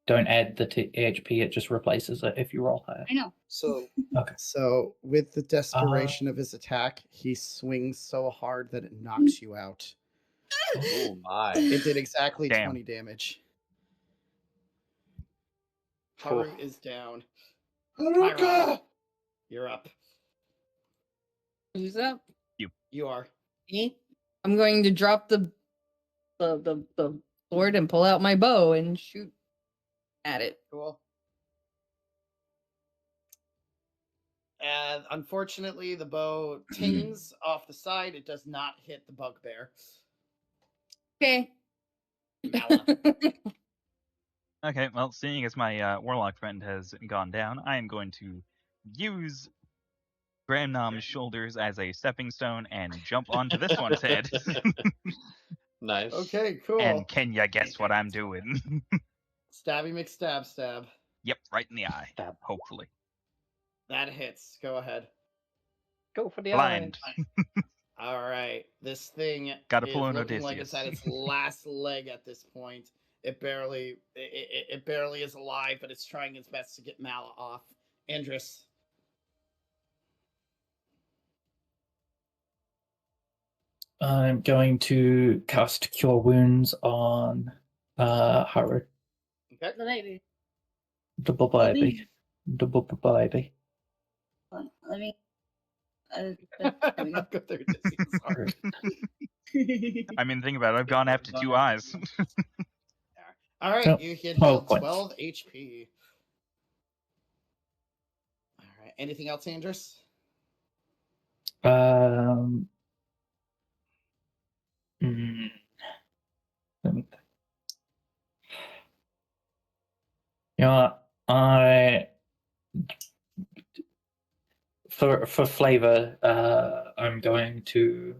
S7: don't add the HP, it just replaces it if you roll higher.
S2: I know.
S6: So
S7: Okay.
S1: So with the desperation of his attack, he swings so hard that it knocks you out.
S5: Oh my.
S1: It did exactly
S3: Damn.
S1: 20 damage. Haru is down.
S6: Haruka!
S1: You're up.
S4: Who's up?
S1: You are.
S4: Me? I'm going to drop the sword and pull out my bow and shoot at it.
S1: Cool. And unfortunately, the bow tings off the side. It does not hit the bugbear.
S4: Okay.
S1: Mala.
S3: Okay, well, seeing as my warlock friend has gone down, I am going to use Gramnom's shoulders as a stepping stone and jump onto this one's head.
S5: Nice.
S1: Okay, cool.
S3: And can ya guess what I'm doing?
S1: Stabby McStab stab.
S3: Yep, right in the eye.
S5: Stab.
S3: Hopefully.
S1: That hits. Go ahead.
S5: Go for the
S3: Blind.
S1: All right. This thing
S3: Gotta
S1: is
S3: pull an
S1: looking like
S3: Odysseus.
S1: it's at its last leg at this point. It barely is alive, but it's trying its best to get Mala off. Andrus.
S7: I'm going to cast Cure Wounds on Haru.
S1: Okay.
S2: The baby.
S7: Double baby. Double baby.
S2: Let me.
S1: Go there, Odysseus. Sorry.
S3: I mean, think about it. I've gone after 2 eyes.
S1: All right,
S7: Oh,
S1: you hit
S7: 12 points.
S1: 12 HP. All right. Anything else, Andrus?
S7: Mm, let me think. You know what? I for flavor, I'm going to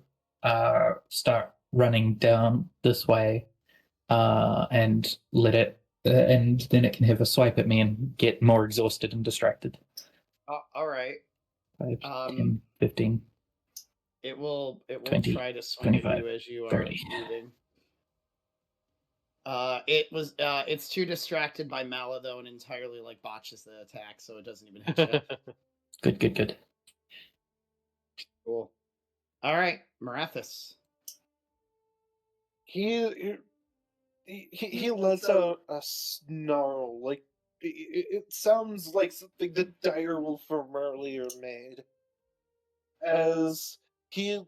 S7: start running down this way, and let it, and then it can have a swipe at me and get more exhausted and distracted.
S1: All right.
S7: 5,
S1: Um,
S7: 10, 15.
S1: It will
S7: 20,
S1: try to swing at
S7: 25,
S1: you as you are
S7: 30.
S1: moving. It's too distracted by Mala though, and entirely like botches the attack, so it doesn't even hit you.
S7: Good.
S1: Cool. All right, Marathis.
S6: He lets out a snarl. Like it sounds like something the dire wolf from earlier made. As he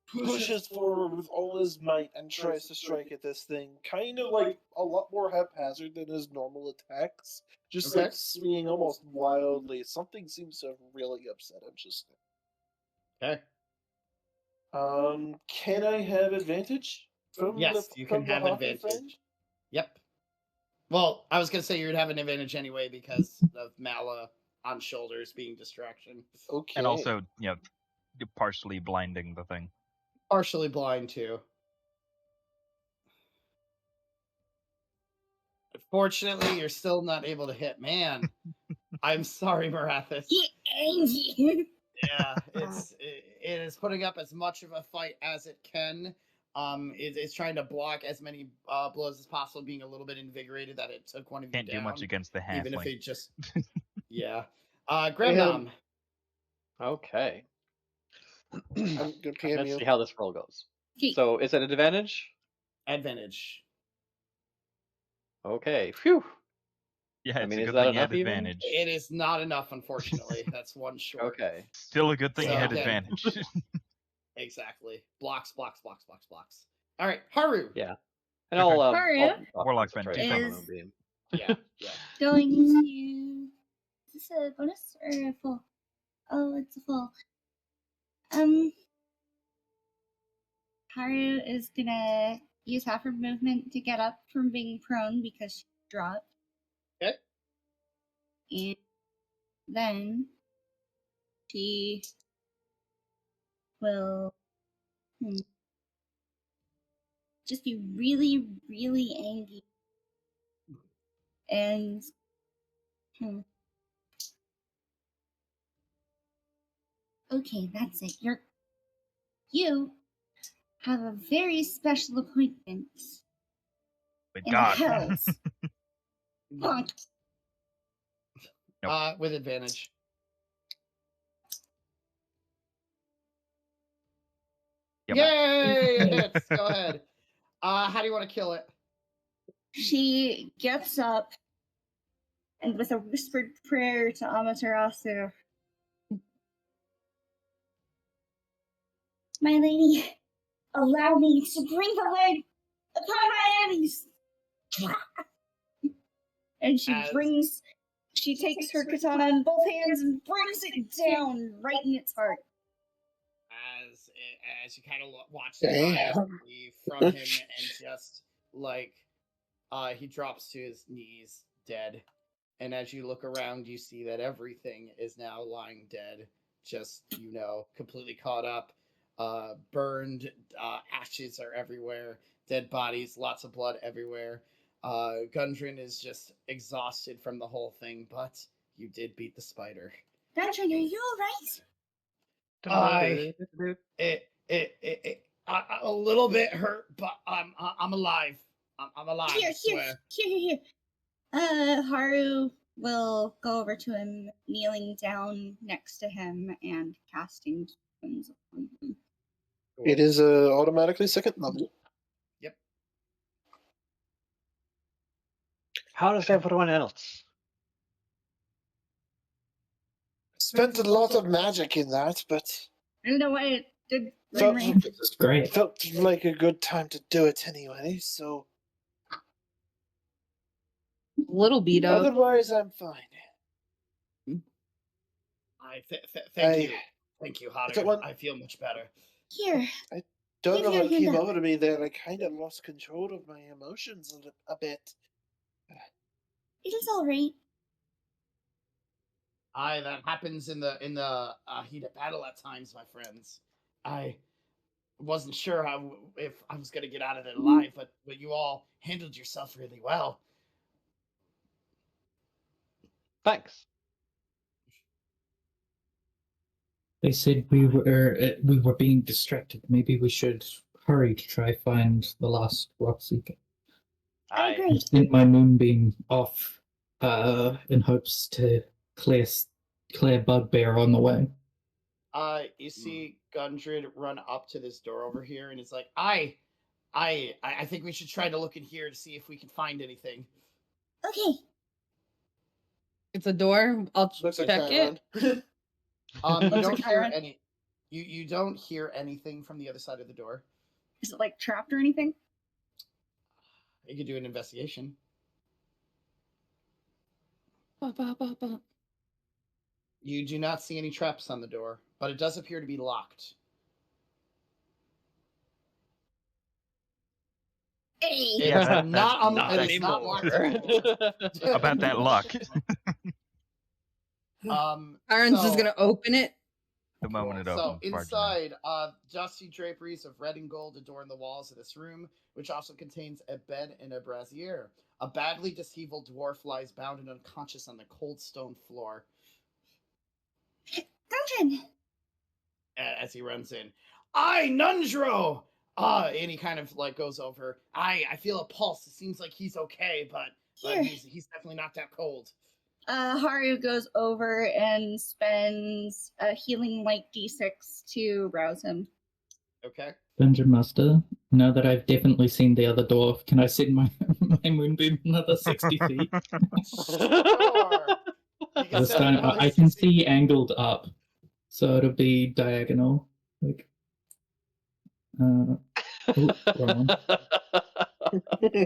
S6: pushes forward with all his might and tries to strike at this thing, kind of like a lot more haphazard than his normal attacks. Just
S1: Okay.
S6: like swinging almost wildly. Something seems to have really upset him just
S1: Okay.
S6: now. Can I have advantage from
S1: Yes, you can have
S6: hockey
S1: advantage.
S6: friend?
S1: Yep. Well, I was gonna say you'd have an advantage anyway because of Mala on shoulders being distraction.
S6: Okay.
S3: And also, you're partially blinding the thing.
S1: Partially blind too. Unfortunately, you're still not able to hit. Man, I'm sorry, Marathis. Yeah, it is putting up as much of a fight as it can. It's trying to block as many blows as possible, being a little bit invigorated that it took one of you
S3: Can't
S1: down.
S3: do much against the halfling.
S1: Even if it just, yeah. Grandmom.
S5: Okay.
S6: I'm gonna PM
S5: Let's
S6: you.
S5: see how this roll goes.
S2: Okay.
S5: So is it an advantage?
S1: Advantage.
S5: Okay. Phew.
S3: Yeah,
S5: I
S3: it's
S5: mean,
S3: a
S5: is
S3: good
S5: that
S3: thing you had
S5: enough even?
S3: advantage.
S1: It is not enough, unfortunately. That's one short.
S5: Okay.
S3: Still a good thing
S1: So
S3: you had
S1: again-
S3: advantage.
S1: Exactly. Blocks. All right, Haru.
S5: Yeah. And
S3: Okay.
S5: I'll
S2: Haru
S3: Warlock friend,
S5: concentrate
S3: take
S5: on
S2: it.
S5: the moonbeam.
S1: Yeah.
S2: Going to. Is this a bonus or a full? Oh, it's a full. Haru is gonna use half her movement to get up from being prone because she dropped.
S1: Okay.
S2: And then she will just be really, really angry. And okay, that's it. You have a very special appointment
S3: With
S2: in
S3: God.
S2: the hells. Bonk.
S1: With advantage.
S3: Yep.
S1: Yay! It hits. Go ahead. How do you want to kill it?
S2: She gets up and with a whispered prayer to Amaterasu, my lady, allow me to bring the light upon my enemies. And she takes her katana in both hands and brings it down right in its heart.
S1: As you kind of watch the eyes leave from him and just like he drops to his knees dead, and as you look around you see that everything is now lying dead, just completely caught up, burned, ashes are everywhere, dead bodies, lots of blood everywhere. Gundren is just exhausted from the whole thing, but you did beat the spider.
S2: Gundren, are you
S1: A little bit hurt, but I'm alive. I'm alive. I swear.
S2: Here. Haru will go over to him, kneeling down next to him and casting stones upon him.
S1: Cool.
S6: It is automatically second level.
S1: Yep.
S5: How does everyone else?
S6: Spent a lot of magic in that, but
S2: You know what? It did
S6: felt,
S2: bring me.
S7: This is great.
S6: felt like a good time to do it anyway, so
S4: Little beat up.
S6: otherwise I'm fine.
S1: Thank you, Haru.
S6: That one-
S1: I feel much better.
S2: Here.
S6: Don't know
S2: Give your
S6: what came
S2: hand up.
S6: over me there. I kind of lost control of my emotions a bit.
S2: It is all right.
S1: Aye, that happens in the heat of battle at times, my friends. I wasn't sure if I was gonna get out of it alive, but you all handled yourself really well.
S5: Thanks.
S7: They said we were being distracted. Maybe we should hurry to try find the last rock seeker.
S2: I
S5: Aye.
S2: agree.
S7: Sent my moonbeam off in hopes to clear Bugbear on the way.
S1: You see Gundred run up to this door over here, and it's like, I think we should try to look in here to see if we can find anything.
S2: Okay.
S4: It's a door. I'll
S6: Looks like
S4: check it.
S6: Chiron.
S1: You
S2: Looks
S1: don't
S2: like
S1: hear
S2: Chiron.
S1: any. You don't hear anything from the other side of the door.
S2: Is it like trapped or anything?
S1: You could do an investigation.
S4: Ba, ba, ba, ba.
S1: You do not see any traps on the door, but it does appear to be locked.
S2: Hey.
S3: Yeah,
S1: It's not on.
S5: Not
S1: It's not locked
S5: anymore.
S1: anymore.
S3: About that luck.
S4: Aaron's just
S1: so-
S4: gonna open it.
S3: The moment it
S1: So
S3: opens.
S1: inside, dusty draperies of red and gold adorn the walls of this room, which also contains a bed and a brazier. A badly disheveled dwarf lies bound and unconscious on the cold stone floor
S2: Gundren!
S1: as he runs in. "Aye, Nundro!" And he kind of like goes over. I feel a pulse. It seems like he's okay, but
S2: Here.
S1: he's definitely not that cold.
S2: Haru goes over and spends a healing light d6 to rouse him.
S1: Okay.
S7: Dungeon Master, now that I've definitely seen the other dwarf, can I send my moonbeam another 60 feet?
S1: Sure. You can
S7: This
S1: send
S7: time
S1: another
S7: I can
S1: 60
S7: see angled up, so it'll be diagonal. Like, wrong.
S4: Oh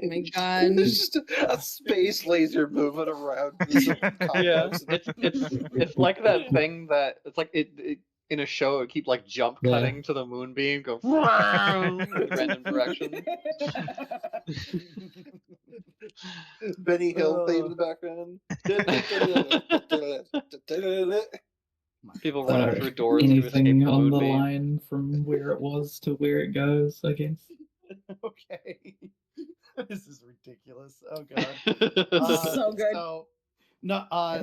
S4: my god.
S6: There's just a space laser moving around. This
S5: Yeah,
S6: complex.
S5: it's like that thing that it's like it in a show. It keep like jump
S7: Yeah.
S5: cutting to the moonbeam, go in random directions.
S6: Benny Hill theme in the background.
S5: People
S7: So,
S5: running through doors to escape
S7: anything
S5: the
S7: on the
S5: moonbeam.
S7: line from where it was to where it goes, I guess.
S1: Okay. This is ridiculous. Oh god.
S2: So good.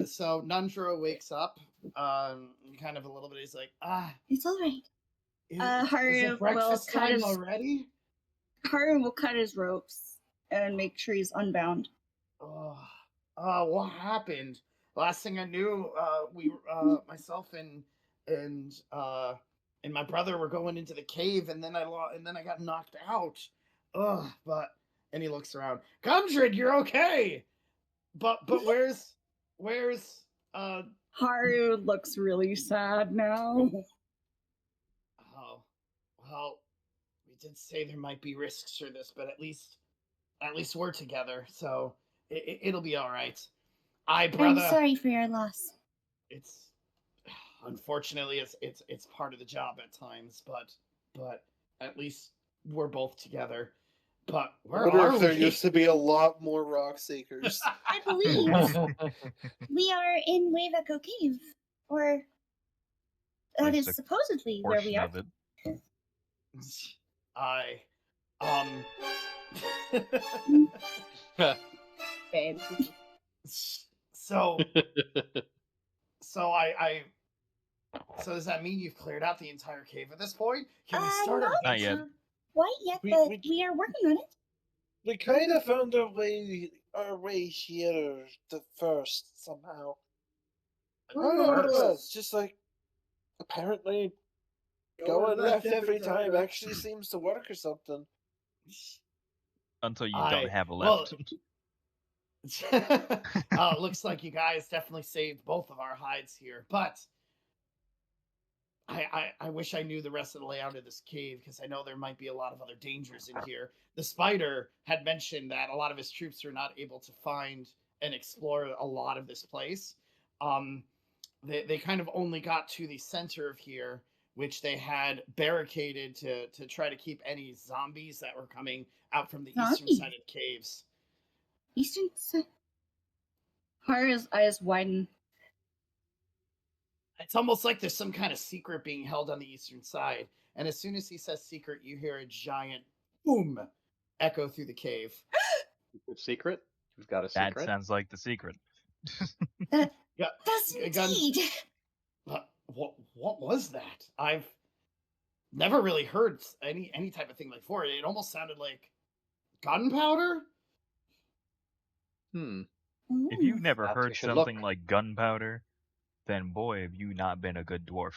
S1: So Nundro wakes up, kind of a little bit. He's like,
S2: It's alright.
S1: is
S2: Haru
S1: it
S2: will
S1: breakfast
S2: cut
S1: time
S2: his-
S1: already?
S2: Haru will cut his ropes and make sure he's unbound.
S1: What happened? Last thing I knew, myself and my brother were going into the cave, and then I got knocked out. And he looks around. Gundred, you're okay. But where's
S2: Haru looks really sad now.
S1: Oh, well, we did say there might be risks for this, but at least we're together, so it'll be all right. Brother.
S2: I'm sorry for your loss.
S1: It's unfortunately it's part of the job at times, but at least we're both together. But
S6: I
S1: where
S6: wonder
S1: are
S6: if there
S1: we?
S6: used to be a lot more rock seekers.
S2: I believe we are in Wave Echo Cave, or that
S3: least
S2: is
S3: a
S2: supposedly where we
S3: Portion
S2: are.
S3: of it.
S2: Babe.
S1: So does that mean you've cleared out the entire cave at this point? Can we start our
S3: Not yet.
S1: adventure?
S2: Quite yet,
S6: We-
S2: but
S6: we-
S2: we are working on it.
S6: We kind of found our way here the first somehow. I don't know what it was. Just like apparently going left every time actually seems to work or something.
S3: Until you
S1: I-
S3: don't have a
S1: well,
S3: left.
S1: It looks like you guys definitely saved both of our hides here, but I wish I knew the rest of the layout of this cave, because I know there might be a lot of other dangers in here. The spider had mentioned that a lot of his troops are not able to find and explore a lot of this place. They kind of only got to the center of here, which they had barricaded to try to keep any zombies that were coming out from the eastern
S2: Zombies?
S1: side of caves.
S2: Eastern side. Haru's eyes widen.
S1: It's almost like there's some kind of secret being held on the eastern side. And as soon as he says secret, you hear a giant boom echo through the cave.
S5: Secret? We've got a
S3: That
S5: secret.
S3: sounds like the secret.
S2: That
S1: Yeah,
S2: does
S1: gun-
S2: indeed.
S1: What was that? I've never really heard any type of thing like before. It almost sounded like gunpowder.
S3: If you've never
S5: Perhaps we
S3: heard
S5: should
S3: something
S5: look.
S3: like gunpowder, then boy, have you not been a good dwarf.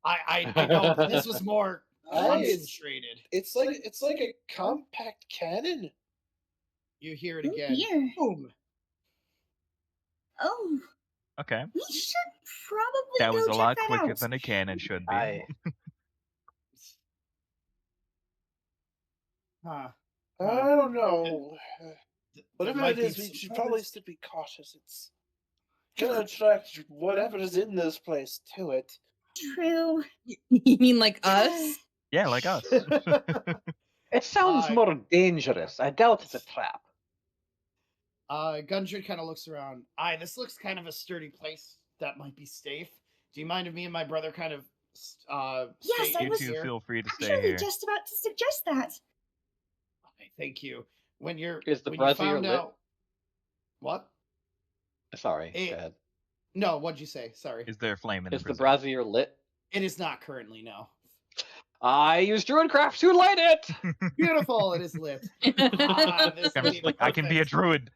S1: I know, but this was more
S6: It's
S1: concentrated.
S6: it's like a compact cannon.
S1: You hear it
S2: Oh,
S1: again.
S2: dear.
S1: Boom.
S2: Oh,
S3: Okay,
S2: we should probably
S3: that was
S2: go
S3: a
S2: check
S3: lot
S2: that
S3: quicker
S2: out.
S3: than a cannon should be.
S1: Huh.
S6: I don't know. Whatever
S1: might
S6: it is,
S1: be
S6: we should
S1: some
S6: probably
S1: others.
S6: still be cautious. It's gonna attract whatever is in this place to it.
S2: True.
S4: You mean like us?
S3: Yeah, like us.
S5: It sounds
S1: Uh,
S5: more dangerous. I doubt it's a trap.
S1: Gundren kind of looks around. This looks kind of a sturdy place that might be safe. Do you mind if me and my brother kind of
S2: Yes,
S1: stay
S2: I
S3: You
S2: was
S3: two
S1: here?
S3: feel free to stay
S2: Actually,
S3: here.
S2: just about to suggest that.
S1: Okay, thank you. When
S5: Is the
S1: when you
S5: brazier
S1: found
S5: lit?
S1: out what?
S5: Sorry,
S1: Eh,
S5: go ahead.
S1: No, what'd you say? Sorry.
S3: Is there a flame in
S5: Is the
S3: prison?
S5: brazier lit?
S1: It is not currently, no.
S5: I use Druidcraft to light it!
S1: Beautiful, it is lit. This
S3: I'm
S1: would
S3: just
S1: be the
S3: like, I can be a
S1: perfect-
S3: druid.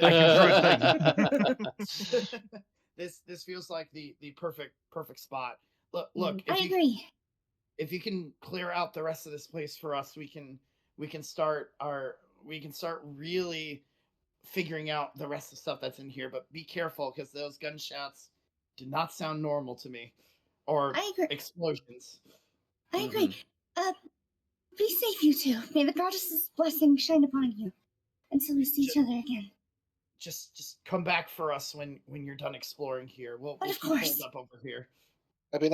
S1: I
S3: can
S1: This feels like the perfect spot. Look,
S2: I agree.
S1: if you can clear out the rest of this place for us, we can start really figuring out the rest of the stuff that's in here. But be careful, because those gunshots did not sound normal to me, or
S2: I agree.
S1: explosions.
S2: I agree. Be safe, you two. May the goddess's blessing shine upon you until we see each other again.
S1: Just come back for us when you're done exploring here. We'll
S2: But of
S1: keep
S2: course.
S1: holed up over here.
S6: I mean,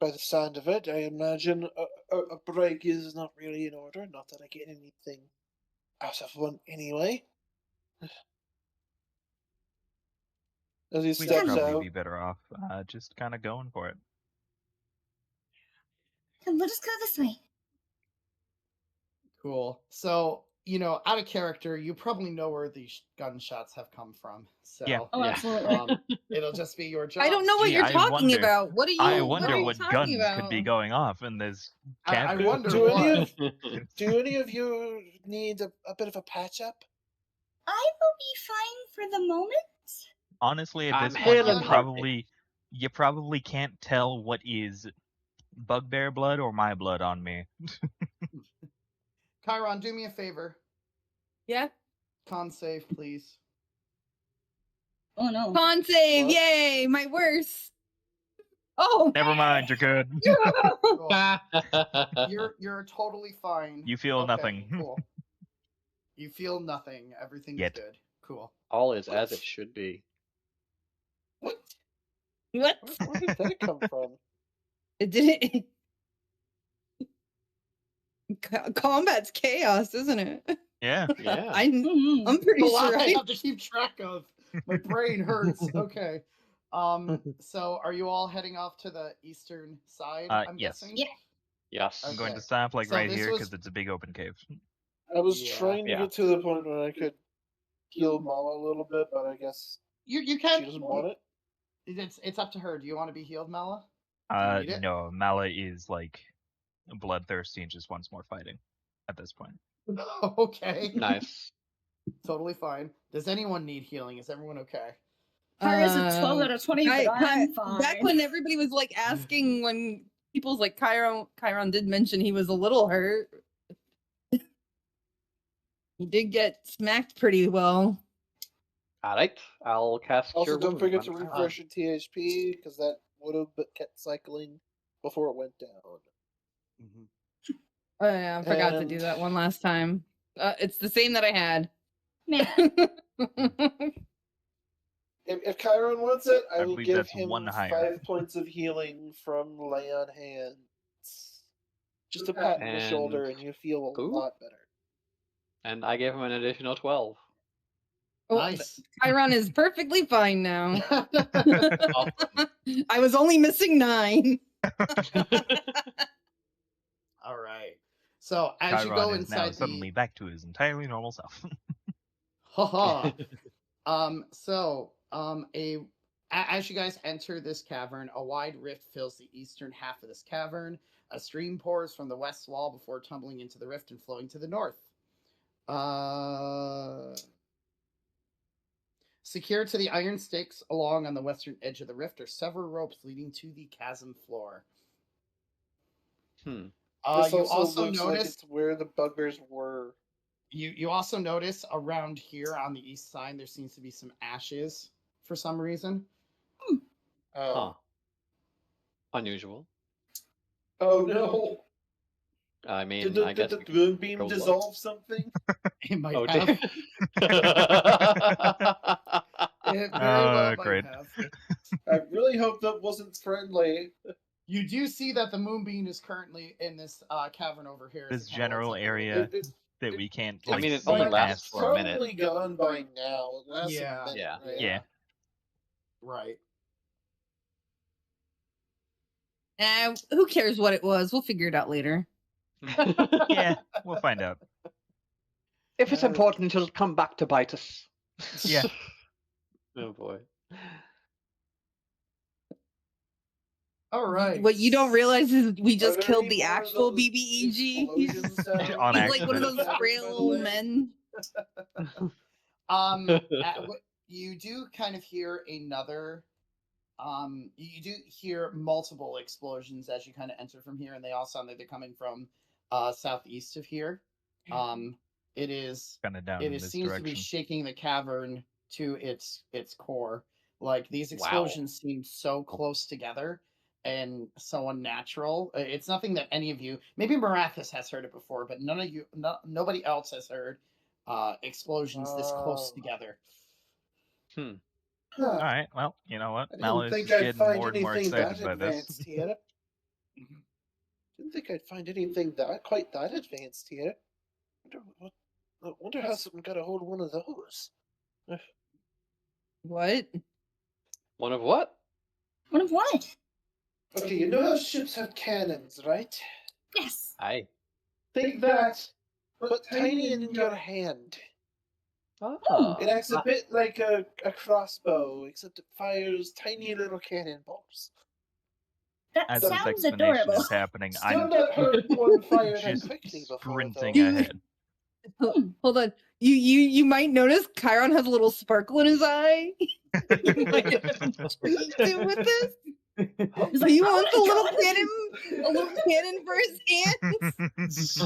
S6: by the sound of it, I imagine a break is not really in order. Not that I get anything out of one anyway. As he
S3: We'd
S6: steps
S3: probably
S6: out,
S3: be better off just kind of going for it.
S2: Come, let us go this way.
S1: Cool. So, out of character, you probably know where these gunshots have come from. So,
S3: Yeah.
S2: Oh,
S5: Yeah.
S2: absolutely.
S1: it'll just be your job.
S4: I don't know what
S3: Gee,
S4: you're
S3: I
S4: talking
S3: wonder-
S4: about. What are you?
S3: I
S4: what
S3: wonder
S4: are you
S3: what
S4: talking
S3: guns
S4: about?
S3: could be going off in this
S1: I
S3: cavern.
S1: wonder
S6: do any
S1: what.
S6: do any of you need a bit of a patch up?
S2: I will be fine for the moment.
S3: Honestly, at
S5: I'm
S3: this point,
S5: hailing
S3: you probably can't tell what is bugbear blood or my blood on me.
S1: Chiron, do me a favor.
S4: Yeah.
S1: Con save, please.
S2: Oh no.
S4: Con save,
S6: What?
S4: yay! My worst. Oh.
S3: Never mind, you're good.
S1: Cool. You're totally fine.
S3: You feel
S1: Okay,
S3: nothing.
S1: Cool. You feel nothing. Everything's
S3: Yet.
S1: good. Cool.
S5: All is as it should be.
S6: What?
S4: What?
S6: Where did that come from?
S4: It didn't. Combat's chaos, isn't it?
S3: Yeah.
S5: Yeah.
S2: Mhm.
S4: I'm pretty
S1: A lot
S4: sure
S1: I
S4: I
S1: have to keep track of. My brain hurts. Okay. So are you all heading off to the eastern side? I'm
S3: Yes.
S1: guessing.
S2: Yeah.
S5: Yes.
S3: I'm going
S1: Okay.
S3: to stop like
S1: So
S3: right
S1: this
S3: here
S1: was-
S3: because it's a big open cave.
S6: I was
S1: Yeah.
S6: trying to
S5: Yeah.
S6: get to the point where I could heal Mala a little bit, but I guess
S1: You
S6: she
S1: can.
S6: doesn't want it.
S1: It's up to her. Do you want to be healed, Mala? you need it?
S3: No, Mala is like bloodthirsty and just wants more fighting at this point.
S1: Okay.
S5: Nice.
S1: Totally fine. Does anyone need healing? Is everyone okay?
S2: Kara's a 12 out of 20, but I'm fine.
S4: Back when everybody was like asking when people's like Chiron did mention he was a little hurt. He did get smacked pretty well.
S5: Alright, I'll cast
S6: Also,
S5: Cure
S6: don't
S5: Wounds
S6: forget to
S5: then.
S6: refresh your THP because that would have kept cycling before it went down.
S4: Oh yeah, I forgot to do
S6: And-
S4: that one last time. It's the same that I had.
S2: Man,
S6: If Chiron wants it, I
S3: I
S6: will
S3: believe
S6: give
S3: that's
S6: him
S3: one higher.
S6: 5 points of healing from lay on hands. Just a pat on the shoulder, and you feel a
S5: Ooh.
S6: lot better.
S5: And I gave him an additional 12.
S4: Oh,
S1: Nice.
S4: Chiron is perfectly fine now.
S5: Awesome.
S4: I was only missing 9.
S1: All right. So as you go
S3: Chiron is now
S1: inside
S3: suddenly back to his entirely normal self.
S1: haha. As you guys enter this cavern, a wide rift fills the eastern half of this cavern. A stream pours from the west wall before tumbling into the rift and flowing to the north. Secured to the iron stakes along on the western edge of the rift are several ropes leading to the chasm floor.
S5: Hmm.
S6: This
S1: You
S6: also
S1: also
S6: looks like
S1: notice
S6: it's where the buggers were.
S1: you also notice around here on the east side there seems to be some ashes for some reason.
S5: Huh. Unusual.
S6: Oh no!
S5: I mean,
S6: Did the,
S5: I guess
S6: did
S5: we
S6: the
S5: could
S6: moonbeam
S5: go look.
S6: dissolve something?
S1: It might
S5: Oh,
S1: have.
S5: dear.
S1: It very well might
S3: Great.
S1: have.
S6: I really hope that wasn't friendly.
S1: You do see that the moonbeam is currently in this cavern over here. as
S3: This
S1: it kinda
S3: general
S1: lights up a
S3: area
S1: little bit.
S3: that we can't
S5: I
S3: like
S5: mean, it
S3: see
S5: only
S6: But
S5: lasts
S6: it's
S3: past.
S5: for a minute.
S6: probably gone by now. It lasts
S1: Yeah.
S6: a minute,
S5: Yeah.
S6: right?
S3: Yeah.
S1: Right.
S4: Who cares what it was? We'll figure it out later.
S3: Yeah, we'll find out.
S5: If it's important, it'll come back to bite us.
S3: Yeah.
S5: Oh boy.
S1: All right.
S4: What you don't realize is we
S6: Are
S4: just
S6: there
S4: killed
S6: any
S4: the
S6: more of
S4: actual
S6: those
S4: BBEG.
S6: explosion sounds
S3: On
S4: He's like one of
S3: accident.
S4: those frail old men.
S1: You do kind of hear another. You do hear multiple explosions as you kind of enter from here, and they all sound like they're coming from southeast of here. It is.
S3: Kind of down
S1: It
S3: in
S1: is,
S3: this
S1: seems to be
S3: direction.
S1: shaking the cavern to its core. Like these
S5: Wow.
S1: explosions seem so close together and so unnatural. It's nothing that any of you, maybe Marathis has heard it before, but none of you, nobody else has heard explosions this close together.
S5: Hmm.
S3: All right. Well, you know what?
S6: I didn't
S3: Malus is
S6: think I'd
S3: getting
S6: find
S3: more and more
S6: anything that
S3: excited by this.
S6: advanced here. Didn't think I'd find anything that quite that advanced here. I wonder how someone got a hold of one of those.
S4: What?
S5: One of what?
S2: One of what?
S6: Okay, you know how ships have cannons, right?
S2: Yes.
S5: Aye.
S6: Think that, but tiny in your hand.
S5: Oh.
S6: It acts a bit like a crossbow, except it fires tiny little cannonballs.
S2: That
S3: As this
S2: sounds
S3: explanation
S2: adorable.
S3: is happening,
S6: Still
S3: I'm
S6: not heard one fired that
S3: just
S6: quickly before, though.
S3: sprinting ahead.
S4: Hold on. You might notice Chiron has a little sparkle in his eye. You might have intrigued him with this. So he wants a little cannon for his hands.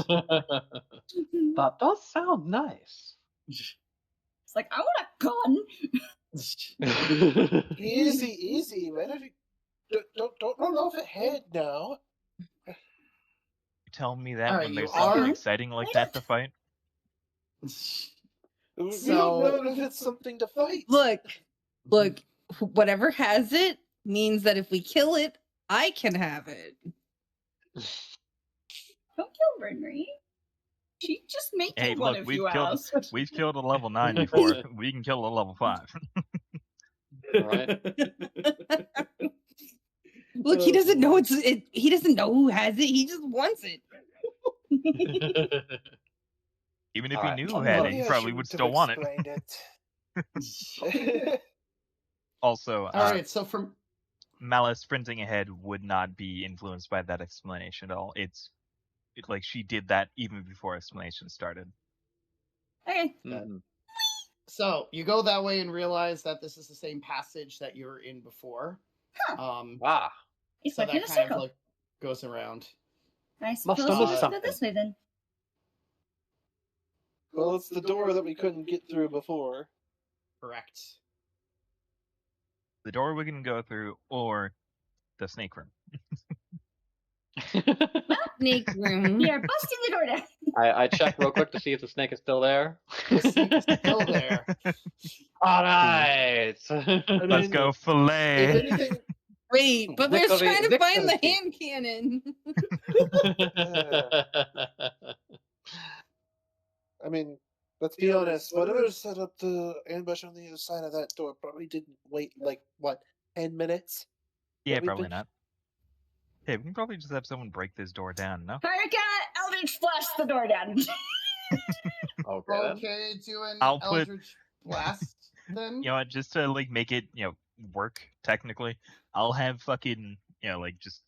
S5: That does sound nice.
S2: It's like, I want a gun.
S6: Easy. Where have you... Don't run off ahead now.
S3: You tell me that
S1: Alright,
S3: when
S1: you
S3: there's something
S1: are-
S3: exciting like that to fight?
S6: We
S1: So-
S6: don't know if it's something to fight.
S4: Look, whatever has it means that if we kill it, I can have it.
S2: Don't kill Renry. She just make
S3: Hey,
S2: you one
S3: look,
S2: if
S3: we've
S2: you
S3: killed-
S2: ask.
S3: We've killed a level 9 before. We can kill a level 5.
S5: Right?
S4: Look, he doesn't know he doesn't know who has it. He just wants it.
S3: Even if
S5: Alright.
S3: he knew who had it, he probably would still want it.
S6: it.
S3: Also,
S1: All right, so from
S3: Malice sprinting ahead would not be influenced by that explanation at all. It's like she did that even before explanation started.
S2: Okay.
S5: Mhm.
S1: so you go that way and realize that this is the same passage that you were in before.
S5: Ah.
S2: It's
S1: So
S2: like in
S1: that
S2: a
S1: kind of
S2: circle.
S1: like goes around.
S2: I
S5: Must
S2: suppose
S5: have
S2: we'll
S5: missed
S2: just go
S5: something.
S2: this way then.
S6: Well, it's the door that we couldn't get through before.
S1: Correct.
S3: The door we can go through, or the snake room.
S4: Snake room.
S2: We are busting the door down.
S5: I check real quick to see if the snake is still there.
S1: The snake is still there.
S5: All right.
S3: Let's
S6: mean,
S3: go
S6: If
S3: fillet.
S6: anything,
S4: Wait, but we're
S5: Victory-
S4: trying to find the
S5: victory.
S4: hand cannon.
S6: I mean, Let's be honest, whatever set up the ambush on the other side of that door probably didn't wait, 10 minutes?
S3: Yeah,
S6: That we've
S3: probably
S6: been-
S3: not. Hey, we can probably just have someone break this door down, no?
S2: Hurricane, Eldritch blast the door down.
S5: Okay. Then.
S1: Okay, do an
S3: I'll put-
S1: Eldritch Blast then.
S3: You know what, just to like make it, work technically, I'll have fucking, just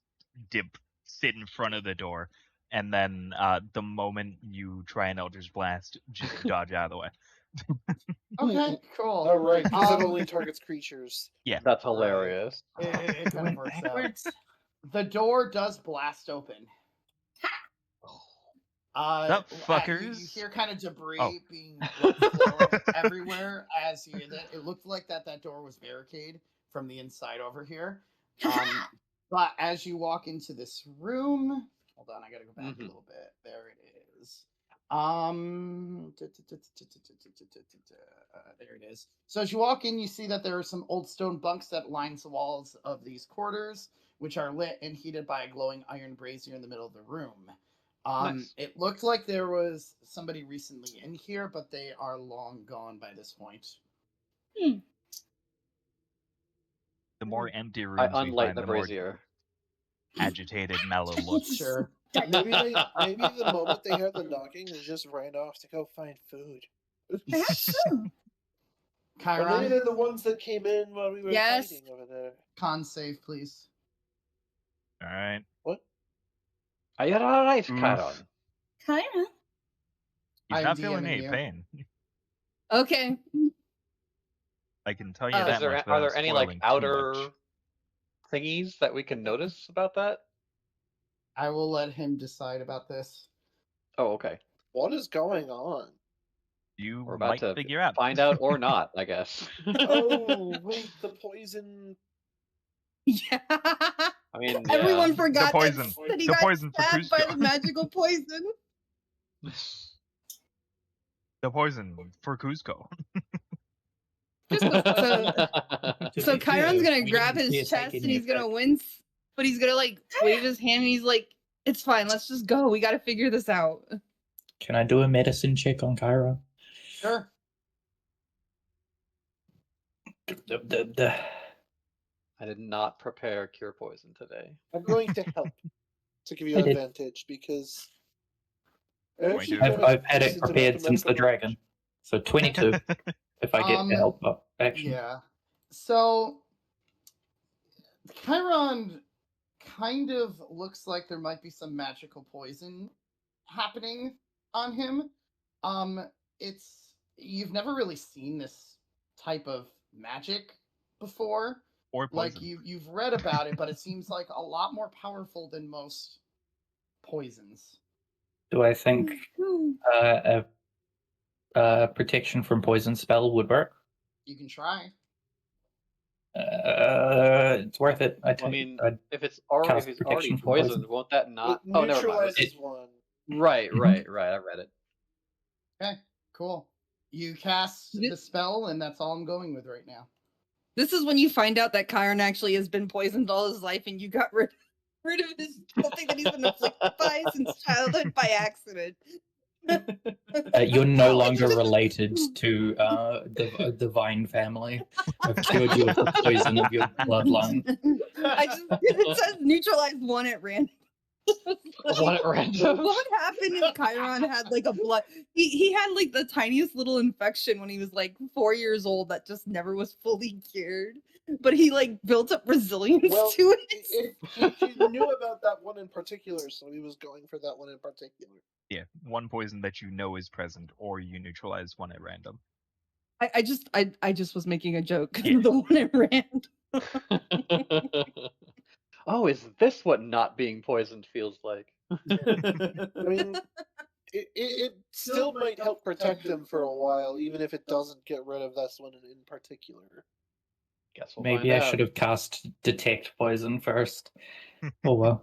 S3: Dip sit in front of the door, and then the moment you try an Eldritch Blast, just dodge out of the way.
S1: Okay, cool.
S6: Oh, right, because it
S1: Um,
S6: only targets creatures.
S5: That's hilarious.
S1: It kind of works out. The door does blast open.
S3: Sup,
S1: You
S3: fuckers?
S1: hear kind of debris
S3: Oh.
S1: being flowing everywhere as you. It looked like that door was barricade from the inside over here. But as you walk into this room, hold on, I gotta go back a little bit. There it is. There it is. So as you walk in, you see that there are some old stone bunks that lines the walls of these quarters, which are lit and heated by a glowing iron brazier in the middle of the room.
S5: Nice.
S1: It looked like there was somebody recently in here, but they are long gone by this point.
S3: The more empty
S5: I
S3: rooms we
S5: unlight
S3: find,
S5: the
S3: the more
S5: agitated
S3: agitated Mallow looks.
S1: Sure.
S6: Maybe the moment they heard the knocking, they just ran off to go find food.
S2: Perhaps so.
S6: Or maybe
S1: Chiron,
S6: they're the ones that came in while we were
S4: Yes.
S6: fighting over there.
S1: con save, please.
S3: All right.
S6: What?
S5: Are you alright,
S3: Oof.
S5: Chiron?
S2: Kinda.
S3: He's
S1: I'm
S3: not feeling
S1: DMing
S3: any
S1: you.
S3: pain.
S4: Okay.
S3: I can tell you
S4: Is
S3: that
S5: Are
S3: much.
S5: there
S3: without
S5: any
S3: spoiling too
S5: outer
S3: much.
S5: thingies that we can notice about that?
S1: I will let him decide about this.
S5: Oh, okay.
S6: What is going on?
S3: You
S5: We're about
S3: might
S5: to
S3: figure out.
S5: find out or not, I guess.
S6: Oh, wait, the poison.
S4: Yeah.
S5: I mean, yeah.
S4: Everyone forgot
S3: poison.
S4: that he
S3: The
S4: got
S3: poison for
S4: stabbed by
S3: Cusco.
S4: the magical poison.
S3: The poison for Cusco.
S4: So Chiron's gonna grab his chest and he's gonna wince, but he's gonna like wave his hand and he's like, "It's fine, let's just go. We gotta figure this out."
S7: Can I do a medicine check on Chiron?
S1: Sure.
S5: I did not prepare cure poison today.
S6: I'm going to help to give you
S7: I
S6: an
S7: did.
S6: advantage because.
S7: I've had it prepared since the dragon. So 22 if I get the help up action.
S1: Yeah. So Chiron kind of looks like there might be some magical poison happening on him. You've never really seen this type of magic before.
S3: Or poison.
S1: Like you've read about it, but it seems like a lot more powerful than most poisons.
S7: Do I think
S2: Hmm.
S7: a protection from poison spell would work?
S1: You can try.
S7: It's worth it.
S5: I mean, if it's already
S7: cast protection
S5: already
S7: from poison.
S5: poisoned, won't that not?
S6: It
S5: Oh, never mind.
S6: neutralizes one.
S5: Right.
S7: Mhm.
S5: I read it.
S1: Okay, cool. You cast
S4: This-
S1: the spell, and that's all I'm going with right now.
S4: This is when you find out that Chiron actually has been poisoned all his life, and you got rid of his something that he's been afflicted by since childhood by accident.
S7: You're no longer related to the Vine family. I've cured you of the poison of your bloodline.
S4: It says neutralize one at random.
S5: One at random.
S4: What happened if Chiron had like a blood? He had like the tiniest little infection when he was like 4 years old that just never was fully cured. But he like built up resilience
S6: Well,
S4: to it.
S6: he knew about that one in particular, so he was going for that one in particular.
S3: Yeah, one poison that you know is present, or you neutralize one at random.
S4: I just was making a joke.
S3: Yeah.
S4: The one at random.
S5: Oh, is this what not being poisoned feels like?
S6: I mean, it still might help protect him for a while, even if it doesn't get rid of this one in particular.
S5: Guess we'll
S7: Maybe
S5: find
S7: I
S5: out.
S7: should have cast detect poison first. Oh well.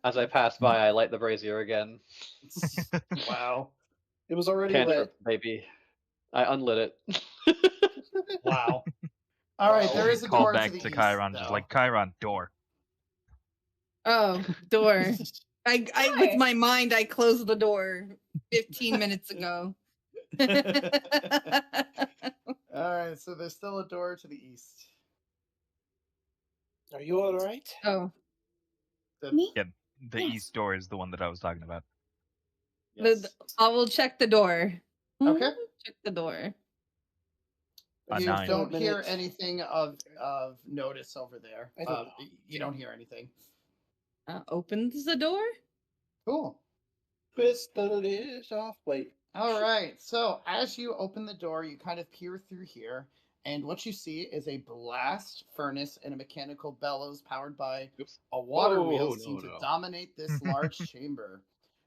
S5: As I pass by, I light the brazier again.
S1: Wow.
S6: It was already
S5: Cantrip,
S6: lit.
S5: baby. I unlit it.
S1: Wow. All right,
S6: Wow.
S1: there is a
S3: Call
S1: door
S3: back
S1: to the
S3: to
S1: east,
S3: Chiron, just
S1: though.
S3: like Chiron, door.
S4: Oh, door. I with my mind, I closed the door 15 minutes ago.
S1: Alright, so there's still a door to the east.
S6: Are you all right?
S4: Oh,
S2: Me?
S3: Yeah, the
S2: Yes.
S3: east door is the one that I was talking about.
S1: Yes.
S4: I will check the door.
S1: Okay.
S4: Check the door.
S3: A
S1: You
S3: 9.
S1: don't hear
S6: Minute.
S1: anything of notice over there.
S6: I don't know.
S1: You don't hear anything.
S4: Opens the door.
S1: Cool.
S6: Twist the lid off. Wait.
S1: All right. So as you open the door, you kind of peer through here, and what you see is a blast furnace and a mechanical bellows powered by
S5: Oops.
S1: a water wheel
S5: Oh,
S1: seem
S5: no,
S1: to
S5: no.
S1: dominate this large chamber.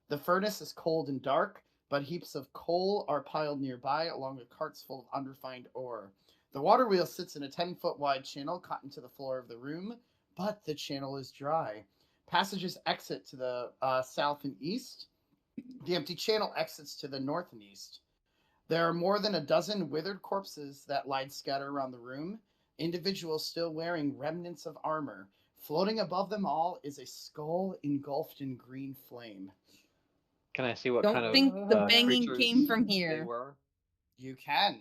S1: The furnace is cold and dark, but heaps of coal are piled nearby, along with carts full of unrefined ore. The water wheel sits in a 10-foot wide channel cut into the floor of the room, but the channel is dry. Passages exit to the south and east. The empty channel exits to the north and east. There are more than a dozen withered corpses that lie scattered around the room, individuals still wearing remnants of armor. Floating above them all is a skull engulfed in green flame.
S5: Can I see what
S4: Don't
S5: kind of
S4: think the banging
S5: creatures
S4: came from
S5: they
S4: here.
S5: were?
S1: You can.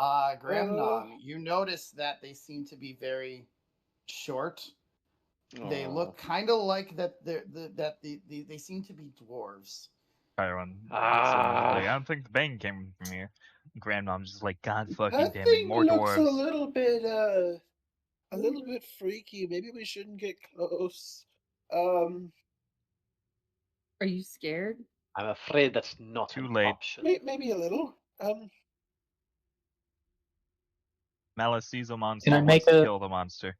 S1: Gramnom, you notice that they seem to be very short. They look kind of like they seem to be dwarves.
S3: Chiron.
S5: Ah.
S3: Like, I don't think the bang came from here. Grandmom's just like, God fucking
S6: That
S3: damn it,
S6: thing
S3: more
S6: looks
S3: dwarves.
S6: a little bit freaky. Maybe we shouldn't get close.
S4: Are you scared?
S5: I'm afraid that's not
S3: Too
S5: an
S3: late.
S5: option.
S6: Maybe a little.
S3: Mala sees a monster
S7: Can I
S3: and
S7: make
S3: wants to
S7: a-
S3: kill the monster.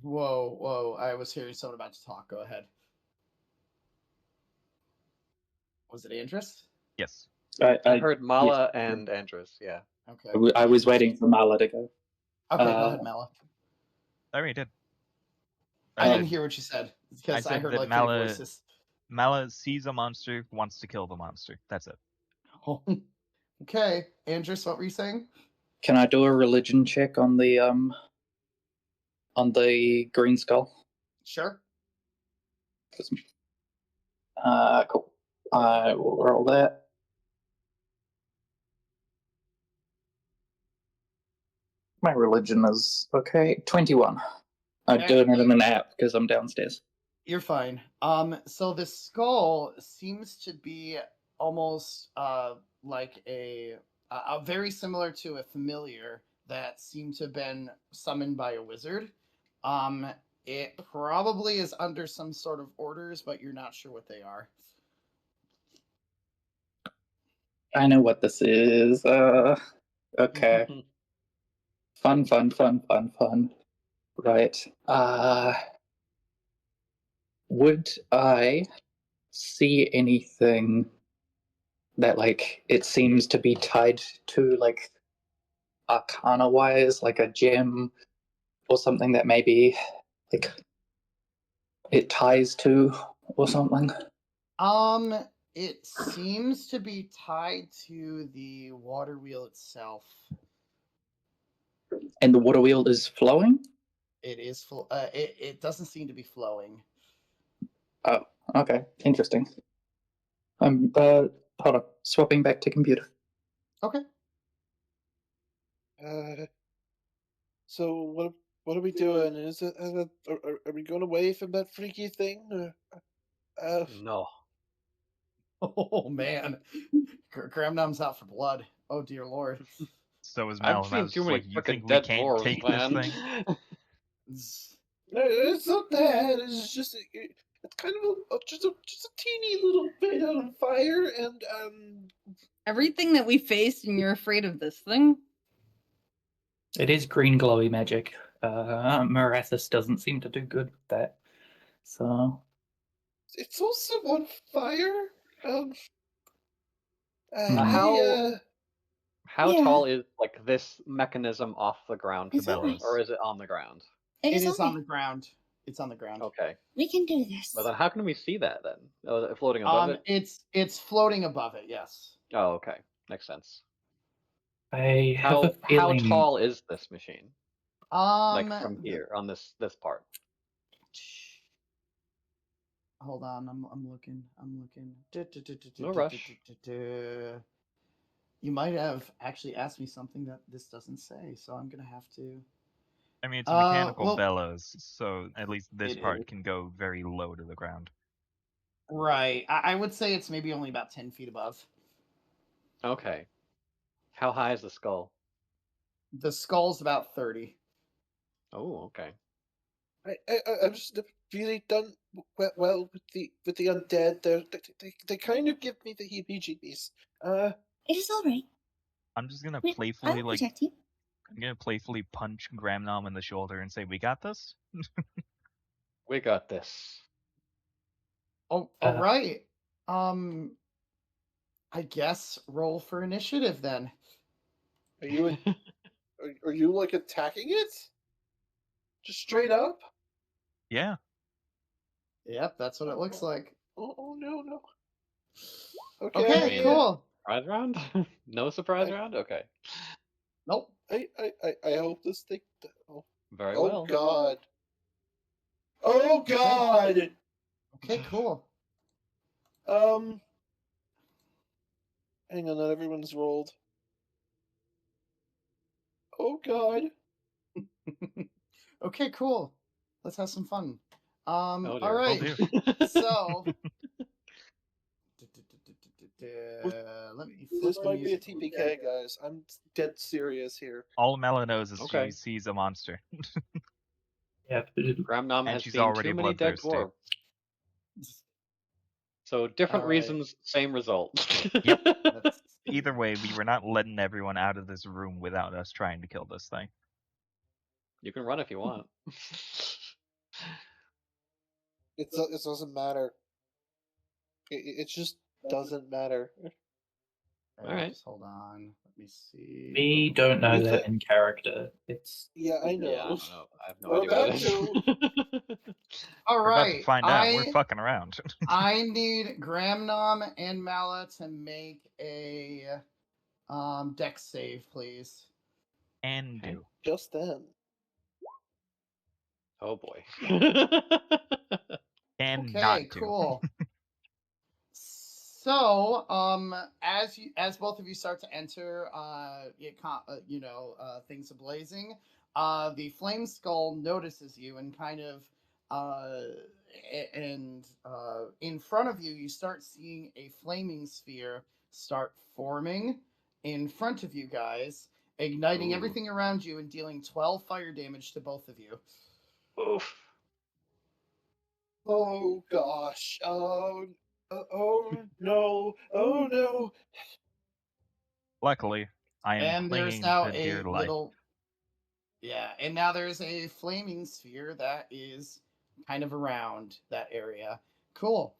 S1: Whoa! I was hearing someone about to talk. Go ahead. Was it Andrus?
S3: Yes.
S5: I heard Mala
S7: yes.
S5: and Andrus, yeah.
S1: Okay.
S7: I was waiting for Mala to go.
S1: Okay, go ahead, Mala.
S3: I already did.
S1: I
S3: said-
S1: didn't hear what you said because I
S3: said
S1: heard
S3: that
S1: like
S3: Mala-
S1: three voices.
S3: Mala sees a monster, wants to kill the monster. That's it.
S1: Okay, Andrus, what were you saying?
S7: Can I do a religion check on the green skull?
S1: Sure.
S7: Cool. I will roll that. My religion is okay. 21. I'm
S1: Okay.
S7: doing it in an app because I'm downstairs.
S1: You're fine. So the skull seems to be almost like a very similar to a familiar that seemed to have been summoned by a wizard. It probably is under some sort of orders, but you're not sure what they are.
S7: I know what this is. Okay. Fun. Right. Would I see anything that like it seems to be tied to like arcana wise, like a gem or something that maybe like it ties to or something?
S1: It seems to be tied to the water wheel itself.
S7: And the water wheel is flowing?
S1: It is full. It doesn't seem to be flowing.
S7: Oh, okay. Interesting. I'm hold on. Swapping back to computer.
S1: Okay.
S6: So what are we doing? Are we going away from that freaky thing?
S5: No.
S1: Oh man, Gramnom's out for blood. Oh dear lord.
S3: So is Mala.
S5: I've
S3: And I
S5: seen
S3: was
S5: too
S3: just
S5: many
S3: like, you
S5: fucking
S3: think we
S5: dead
S3: can't
S5: dwarves,
S3: take
S5: man.
S3: this thing?
S6: It's not that. It's just it's kind of just a teeny little bit on fire, and
S4: Everything that we faced, and you're afraid of this thing?
S7: It is green glowy magic. Marathis doesn't seem to do good with that. So
S6: it's also on fire.
S5: How
S2: Yeah.
S5: tall is like this mechanism off the ground to
S2: It's
S5: bellows,
S2: alright.
S5: or is it on the ground?
S1: It is on
S2: okay.
S1: the ground. It's on the ground.
S5: Okay.
S2: We can do this.
S5: Well, then how can we see that then? Oh, is it floating above it?
S1: It's floating above it. Yes.
S5: Oh, okay. Makes sense.
S7: I have
S5: How
S7: a feeling.
S5: tall is this machine?
S1: Um.
S5: Like from here on this part.
S1: Hold on, I'm looking. I'm looking.
S5: No rush.
S1: You might have actually asked me something that this doesn't say, so I'm gonna have to.
S3: I mean, it's a mechanical
S1: Well,
S3: bellows, so at least this
S1: it
S3: part
S1: is.
S3: can go very low to the ground.
S1: Right. I would say it's maybe only about 10 feet above.
S5: Okay. How high is the skull?
S1: The skull's about 30.
S5: Oh, okay.
S6: I'm just really done well with the undead. They kind of give me the heebie-jeebies.
S2: It is all right.
S3: I'm just gonna
S2: I
S3: playfully
S2: will protect you.
S3: I'm gonna playfully punch Gramnom in the shoulder and say, "We got this."
S5: We got this.
S1: Oh, all right. I guess roll for initiative then.
S6: Are you are you like attacking it? Just straight up?
S3: Yeah.
S1: Yep, that's what it looks like.
S6: Oh no.
S1: Okay,
S5: mean,
S1: cool.
S5: Surprise round? No surprise round? Okay.
S1: Nope.
S6: I hope this thing. Oh,
S5: Very
S6: oh
S5: well.
S6: God. Oh God.
S1: Okay, cool.
S6: Hang on, not everyone's rolled. Oh God.
S1: Okay, cool. Let's have some fun.
S5: Oh
S1: All
S5: dear.
S1: right. So, let me.
S6: This
S1: flip the
S6: might be a
S1: music.
S6: TPK, guys. I'm dead serious here.
S3: All Mela knows is
S5: Okay.
S3: she sees a monster,
S7: Yeah.
S5: Gramnom
S3: and
S5: has
S3: she's
S5: seen
S3: already
S5: too many dead
S3: bloodthirsty.
S5: dwarves. So different
S1: All right.
S5: reasons, same result.
S3: Yep.
S1: Let's
S3: Either way, we were not letting everyone out of this room without us trying to kill this thing.
S5: You can run if you want.
S6: It doesn't matter. It just doesn't matter.
S1: All
S5: Alright.
S1: Just hold on. Let me see.
S7: We don't know
S6: With
S7: that
S6: it-
S7: in character. It's
S6: Yeah, I know.
S5: Yeah, I don't know. I have no
S6: We're
S5: idea what
S6: about
S5: it is.
S1: All
S3: We're about to
S1: right.
S3: find out. We're fucking around.
S1: I need Gramnom and Mala to make a dex save, please.
S3: And
S5: Okay.
S3: do.
S6: Just then.
S5: Oh boy.
S3: And
S1: Okay,
S3: not do.
S1: cool. So, as both of you start to enter, things ablazing, the flame skull notices you and kind of, in front of you, you start seeing a flaming sphere start forming in front of you guys, igniting
S5: Ooh.
S1: everything around you and dealing 12 fire damage to both of you.
S5: Oof.
S6: Oh gosh. Oh no. Oh no.
S3: Luckily, I am
S1: And there's
S3: clinging
S1: now
S3: to
S1: a
S3: dear life.
S1: little. Yeah, and now there's a flaming sphere that is kind of around that area. Cool.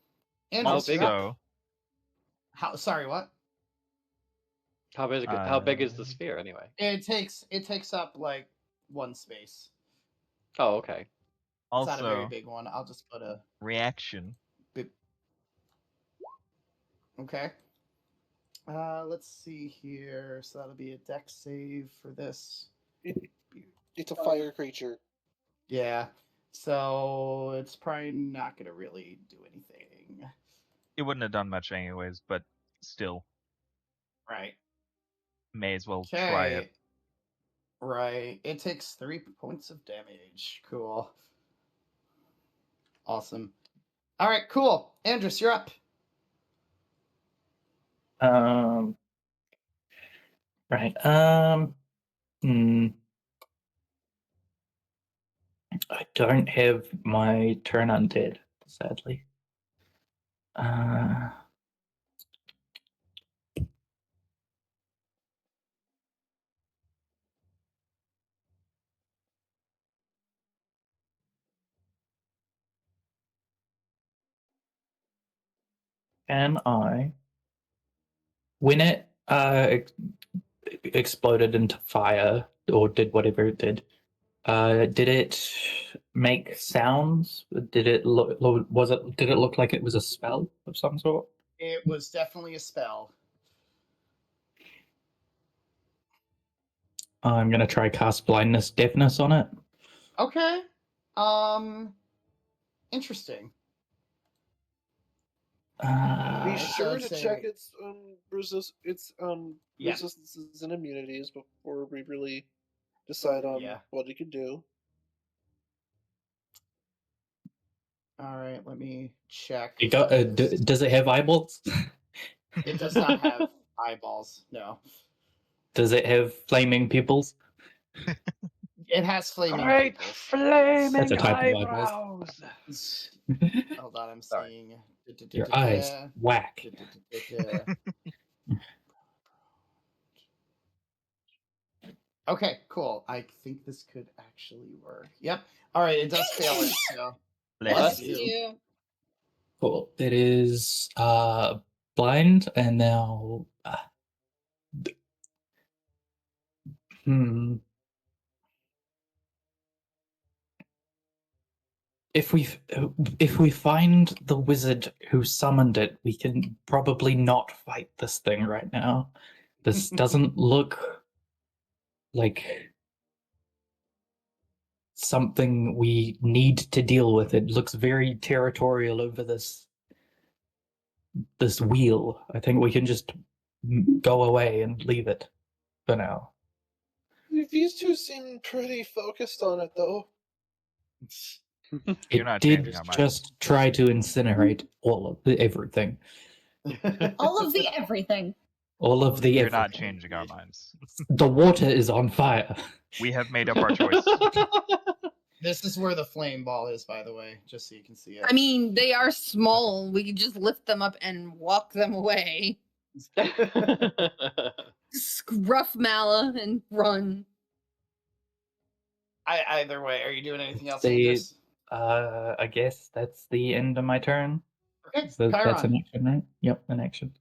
S1: Andres,
S5: big
S1: you're up.
S3: Also,
S1: Sorry, what?
S5: How big is the sphere anyway?
S1: It takes up like one space.
S5: Oh, okay.
S1: It's not a very
S3: also
S1: big one. I'll just put a
S3: reaction.
S1: bit. Okay. Let's see here. So that'll be a dex save for this.
S6: It's a fire creature.
S1: Yeah. So it's probably not gonna really do anything.
S3: It wouldn't have done much anyways, but still,
S1: Right.
S3: may as well try it.
S1: Right. It takes 3 points of damage. Cool. Awesome. All right, cool. Andres, you're up.
S7: Right. I don't have my turn undead, sadly. Can I, when it exploded into fire or did whatever it did it make sounds? Did it did it look like it was a spell of some sort?
S1: It was definitely a spell.
S7: I'm gonna try cast blindness deafness on it.
S1: Okay. Interesting.
S6: Be
S1: so
S6: sure
S1: it's
S6: to
S1: a-
S6: check its
S1: Yeah.
S6: resistances and immunities before we really decide on
S1: Yeah.
S6: what it can do.
S1: All right, let me check.
S7: You got? Does it have eyeballs?
S1: It does not have eyeballs. No,
S7: Does it have flaming pupils?
S1: it has flaming
S5: Great
S1: pupils.
S5: flaming
S7: That's a type of eyeballs.
S5: eyebrows.
S1: Hold on, I'm
S5: Sorry.
S1: seeing.
S7: Your eyes whack.
S1: Okay, cool. I think this could actually work. Yep. All right, it does fail it. So
S3: Bless
S5: Bless
S3: you.
S5: you.
S7: Cool. It is blind, and now hmm. If we find the wizard who summoned it, we can probably not fight this thing right now. This doesn't look like something we need to deal with. It looks very territorial over this wheel. I think we can just go away and leave it for now.
S6: These two seem pretty focused on it, though.
S3: You're
S7: It
S3: not
S7: did
S3: changing our minds.
S7: just try to incinerate all of everything.
S2: All of the everything.
S7: All of the
S3: You're not
S7: everything.
S3: changing our minds.
S7: The water is on fire.
S3: We have made up our choice.
S1: This is where the flame ball is, by the way, just so you can see it.
S4: I mean, they are small. We could just lift them up and walk them away. Scruff Mala and run.
S1: Either way, are you doing anything else?
S7: They-
S1: Andres?
S7: I guess that's the end of my turn.
S1: Okay,
S7: So that's an
S1: Chiron.
S7: action, right? Yep, an action.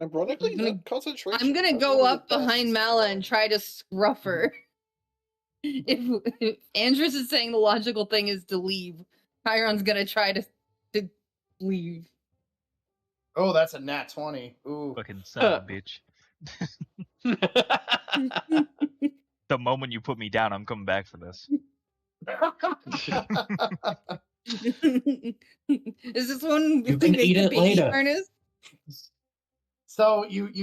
S6: Ironically,
S4: I'm gonna-
S6: that concentration.
S4: I'm gonna
S6: has
S4: go
S6: one of
S4: up
S6: the best
S4: behind Mala and try to scruff her. If Andres is saying the logical thing is to leave, Chiron's gonna try to leave.
S1: Oh, that's a nat 20. Ooh.
S3: Fucking son of a bitch. The moment you put me down, I'm coming back for this.
S4: Is this one
S7: You can eat
S4: the
S7: it
S4: baby
S7: later.
S4: harness?
S1: So you do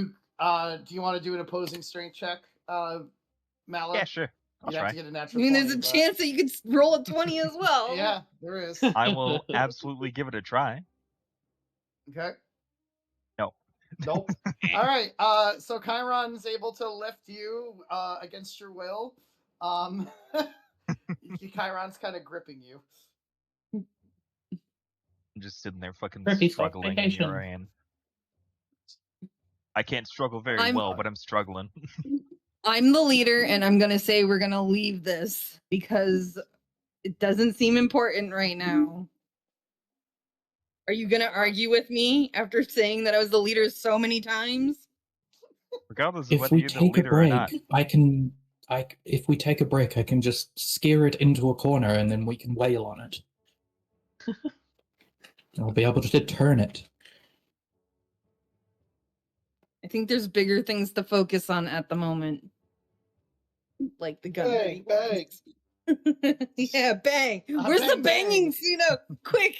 S1: you want to do an opposing strength check, Mala?
S3: Yeah, sure. I'll
S1: You'd have
S3: try.
S1: to get a
S4: I
S1: natural.
S4: mean, there's a
S1: 20, but-
S4: chance that you could roll a 20 as well.
S1: Yeah, there is.
S3: I will absolutely give it a try.
S1: Okay.
S3: No.
S1: Nope. All right. So Chiron's able to lift you against your will. Chiron's kind of gripping you.
S3: I'm just sitting there fucking
S7: Pretty
S3: struggling in
S7: vacation.
S3: your hand. I can't struggle very
S4: I'm-
S3: well, but I'm struggling.
S4: I'm the leader, and I'm gonna say we're gonna leave this because it doesn't seem important right now. Are you gonna argue with me after saying that I was the leader so many times?
S3: Regardless of
S7: If
S3: whether
S7: we
S3: you're the
S7: take a
S3: leader or not.
S7: break, if we take a break, I can just scare it into a corner and then we can wail on it. I'll be able to turn it.
S4: I think there's bigger things to focus on at the moment, like the gun.
S6: Bang, bang.
S4: Yeah, bang. Where's the
S1: Bang,
S4: banging,
S1: bang.
S4: Suno? Quick.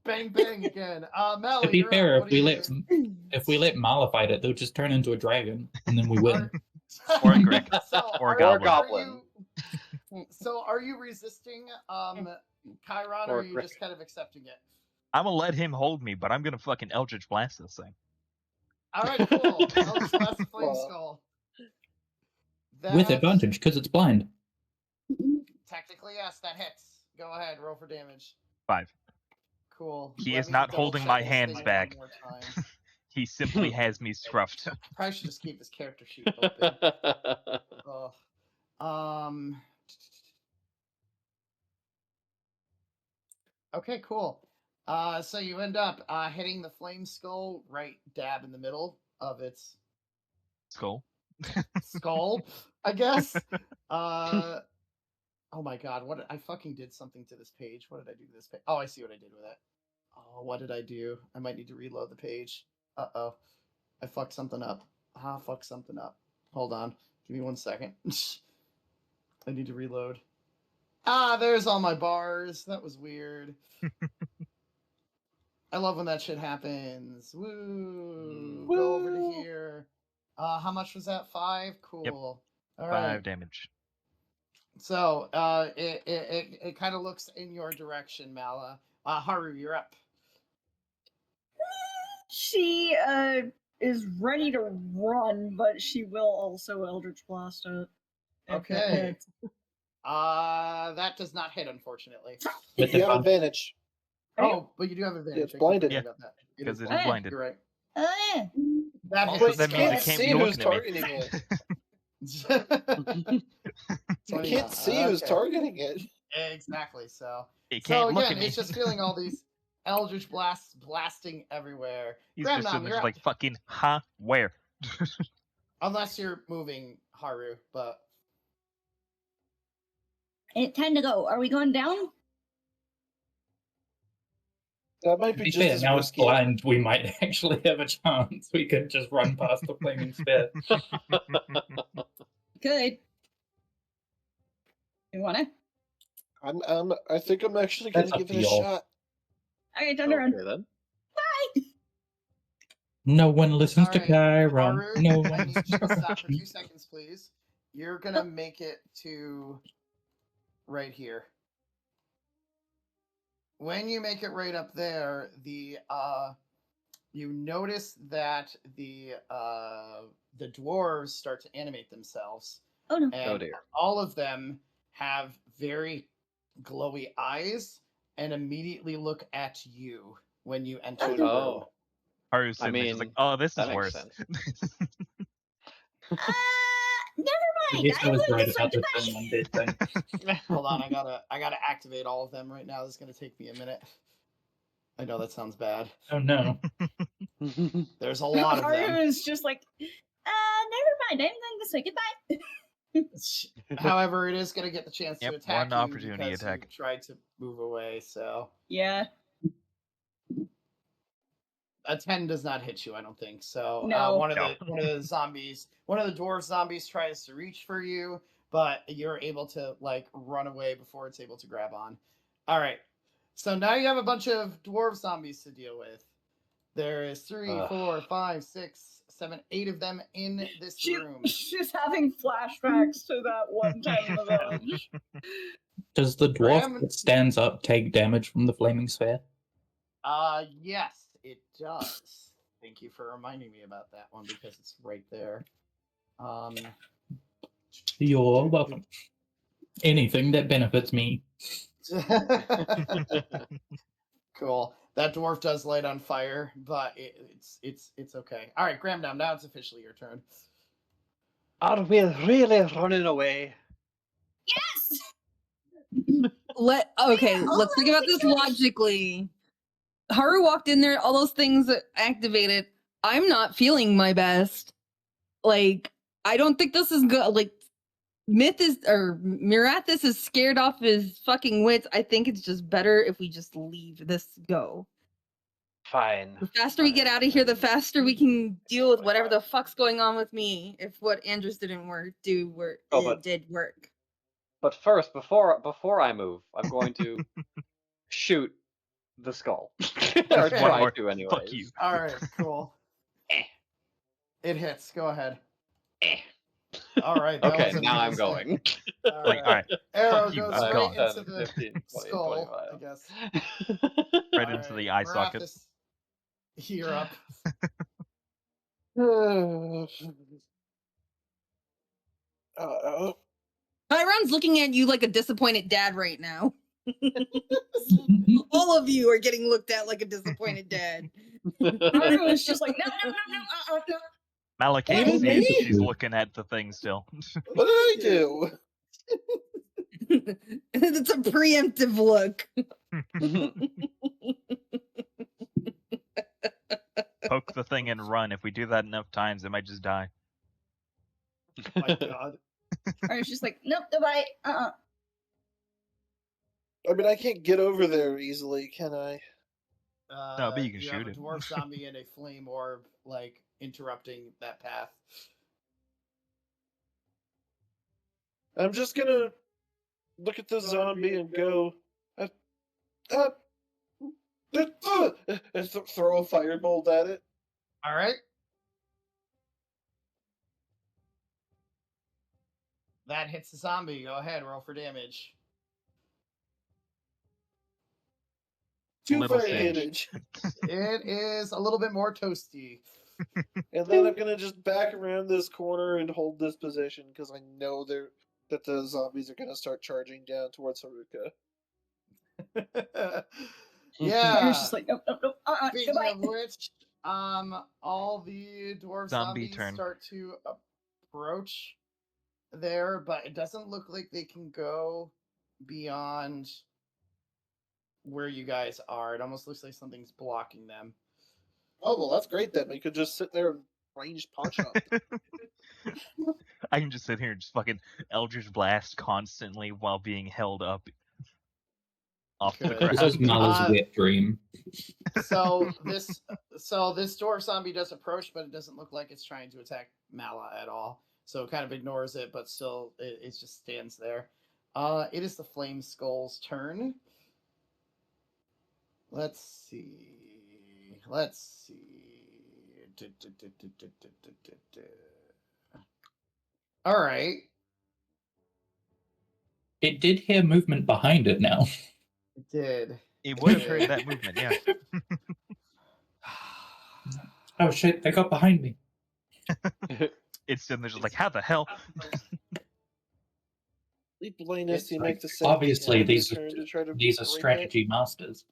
S1: Bang bang again. Mala,
S7: To be
S1: you're up.
S7: fair,
S1: What do you do?
S7: if we let Mala fight it, they'll just turn into a dragon and then we win.
S3: Or a Grick.
S1: So,
S3: Or a
S1: are-
S3: goblin.
S1: are you- so are you resisting Chiron, or
S5: Or
S1: are you
S5: Grick.
S1: just kind of accepting it?
S3: I'm gonna let him hold me, but I'm gonna fucking Eldritch Blast this thing.
S1: All right, cool. I'll just blast the flame
S6: Well.
S1: skull.
S7: With
S1: That-
S7: advantage, because it's blind.
S1: Technically, yes, that hits. Go ahead, roll for damage.
S3: 5.
S1: Cool.
S3: He
S1: Let
S3: is
S1: me
S3: not
S1: double
S3: holding
S1: check
S3: my
S1: this
S3: hands
S1: thing
S3: back.
S1: one more time.
S3: He simply has me scruffed.
S1: Probably should just keep his character sheet open. Ugh. Okay, cool. So you end up hitting the flame skull right dab in the middle of its
S3: Skull.
S1: skull, I guess. Oh my god, I fucking did something to this page. What did I do to this page? Oh, I see what I did with it. Oh, what did I do? I might need to reload the page. Uh-oh. I fucked something up. Fuck something up. Hold on. Give me 1 second. I need to reload. There's all my bars. That was weird. I love when that shit happens. Woo! Go over to
S6: Woo!
S1: here. How much was that? 5? Cool. All
S3: 5
S1: right.
S3: damage.
S1: So, it kind of looks in your direction, Mala. Haru, you're up.
S2: She is ready to run, but she will also Eldritch Blast it. if that
S1: Okay.
S2: hits.
S1: That does not hit, unfortunately.
S7: With
S6: You have
S7: advantage.
S6: advantage.
S1: Oh, but you do have advantage.
S6: it's
S1: I keep
S6: blinded.
S1: forgetting about that. It
S3: 'Cause
S1: is
S3: it is blinded.
S1: You're right.
S2: Oh, yeah.
S1: That
S6: Oh,
S1: hits.
S6: wait,
S3: that
S6: you
S3: means
S6: can't
S3: it can't
S6: see
S3: be
S6: who's
S3: looking at me.
S6: targeting it. You
S1: 29.
S6: can't see who's
S1: Okay.
S6: targeting it.
S1: Exactly. So,
S3: It
S1: so
S3: can't look
S1: again,
S3: at me.
S1: it's just feeling all these Eldritch blasts blasting everywhere.
S3: He's just
S1: Grandmom,
S3: sitting there
S1: you're
S3: just
S1: up.
S3: like, fucking, huh? Where?
S1: Unless you're moving, Haru, but
S2: It's time to go. Are we going down?
S6: That might
S7: To
S6: be
S7: be
S6: just
S7: fair,
S6: as
S7: now it's
S6: risky.
S7: blind, we might actually have a chance. We could just run past the flaming spear.
S2: Good. You want to?
S6: I think I'm actually gonna
S7: That's up
S6: give
S7: to
S6: it a
S7: y'all.
S6: shot.
S2: Okay, time to run.
S5: Okay then.
S7: No one listens
S1: all
S7: to
S1: right,
S7: Chiron.
S1: Haru,
S7: No
S1: I
S7: one
S1: need
S7: listens
S1: you to
S7: to
S1: stop for
S7: Chiron.
S1: 2 seconds, please. You're gonna make it to right here. When you make it right up there, you notice that the dwarves start to animate themselves.
S2: Oh no.
S1: And
S5: Oh dear.
S1: all of them have very glowy eyes and immediately look at you when you enter the room.
S5: Oh,
S3: Haru's
S5: I
S3: sitting there just like,
S5: mean,
S3: oh, this
S5: that
S3: is
S5: makes
S3: worse.
S5: sense.
S2: Never
S7: I
S2: mind.
S7: guess I
S2: I'm
S7: was
S2: going
S7: right
S2: this
S7: about
S2: way.
S7: the whole undead thing.
S1: Hold on, I gotta activate all of them right now. This is gonna take me a minute. I know that sounds bad.
S7: Oh no.
S1: There's a lot of
S2: Haru
S1: them.
S2: is just like, never mind. I'm going this way. Goodbye.
S1: However, it is gonna get the chance to
S3: Yep,
S1: attack
S3: one
S1: you
S3: opportunity
S1: because
S3: attack.
S1: you tried to move away. So
S2: Yeah.
S1: a 10 does not hit you, I don't think. So
S2: No.
S1: one of
S3: No.
S1: the dwarf zombies tries to reach for you, but you're able to like run away before it's able to grab on. All right. So now you have a bunch of dwarf zombies to deal with. There is 3,
S5: Ugh.
S1: 4, 5, 6, 7, 8 of them in this room.
S2: She's having flashbacks to that one time in the village.
S7: Does the dwarf
S1: Graham-
S7: that stands up take damage from the flaming sphere?
S1: Yes, it does. Thank you for reminding me about that one because it's right there.
S7: You're welcome. Anything that benefits me.
S1: Cool. That dwarf does light on fire, but it's okay. All right, Gramdam, now it's officially your turn.
S5: Are we really running away?
S2: Yes.
S4: Let's think about this logically. Haru walked in there, all those things activated. I'm not feeling my best. Like, I don't think this is good. Like, Mirathis is scared off his fucking wits. I think it's just better if we just leave this go.
S5: Fine.
S4: The faster we get out of here, the faster we can deal with whatever the fuck's going on with me. If what Andrews didn't did work.
S5: But first, before I move, I'm going to shoot the skull. Or
S3: One
S5: try
S3: more.
S5: to, anyways.
S3: Fuck you.
S1: All right, cool. It hits. Go ahead. All right. that
S5: Okay,
S1: was a
S5: now I'm
S1: nice
S5: going.
S1: hit. All
S3: Like, all right,
S1: Arrow
S3: fuck you,
S1: goes
S3: I'm
S1: right
S3: gone.
S1: into the
S5: 15, 20,
S1: skull,
S5: 25.
S1: I guess.
S3: Right
S1: All
S3: into the eye socket.
S1: Marathis, you're up.
S4: Chiron's looking at you like a disappointed dad right now. All of you are getting looked at like a disappointed dad.
S2: Haru is just like, no.
S3: Malak
S6: What
S3: can't
S6: do
S3: see
S6: you
S3: it, so she's
S7: mean?
S3: looking at the thing still.
S6: What did I do?
S4: It's a preemptive look.
S3: Poke the thing and run. If we do that enough times, it might just die.
S1: My God.
S2: Haru's just like, nope, goodbye.
S6: I mean, I can't get over there easily, can I?
S3: No, but you can
S1: have
S3: shoot
S1: a
S3: it.
S1: dwarf zombie and a flame orb, like interrupting that path.
S6: I'm just gonna look at the zombie and go, And throw a firebolt at it.
S1: All right. That hits the zombie. Go ahead, roll for damage.
S6: 2
S3: Little
S6: fire
S3: singed.
S6: damage.
S1: It is a little bit more toasty.
S6: And then I'm gonna just back around this corner and hold this position because I know that the zombies are gonna start charging down towards Haruka.
S1: Yeah.
S2: Fire's just like, nope, nope, nope.
S1: Speaking
S2: Goodbye.
S1: of which, all the dwarf
S3: Zombie
S1: zombies
S3: turn.
S1: start to approach there, but it doesn't look like they can go beyond where you guys are. It almost looks like something's blocking them.
S6: Oh well, that's great then. We could just sit there and range punch up.
S3: I can just sit here and just fucking Eldritch Blast constantly while being held up off the
S1: Good.
S3: ground.
S7: This is Mala's wet dream.
S1: So this dwarf zombie does approach, but it doesn't look like it's trying to attack Mala at all. So it kind of ignores it, but still it just stands there. It is the Flame Skull's turn. Let's see. All right.
S7: It did hear movement behind it now.
S1: It did.
S3: It would have heard that movement, yeah.
S7: Oh shit, they got behind me.
S3: It's sitting there just like, how the hell?
S6: Leap Linus, you make the same.
S7: Obviously, these
S6: turn to try to
S7: are
S6: break
S7: strategy masters.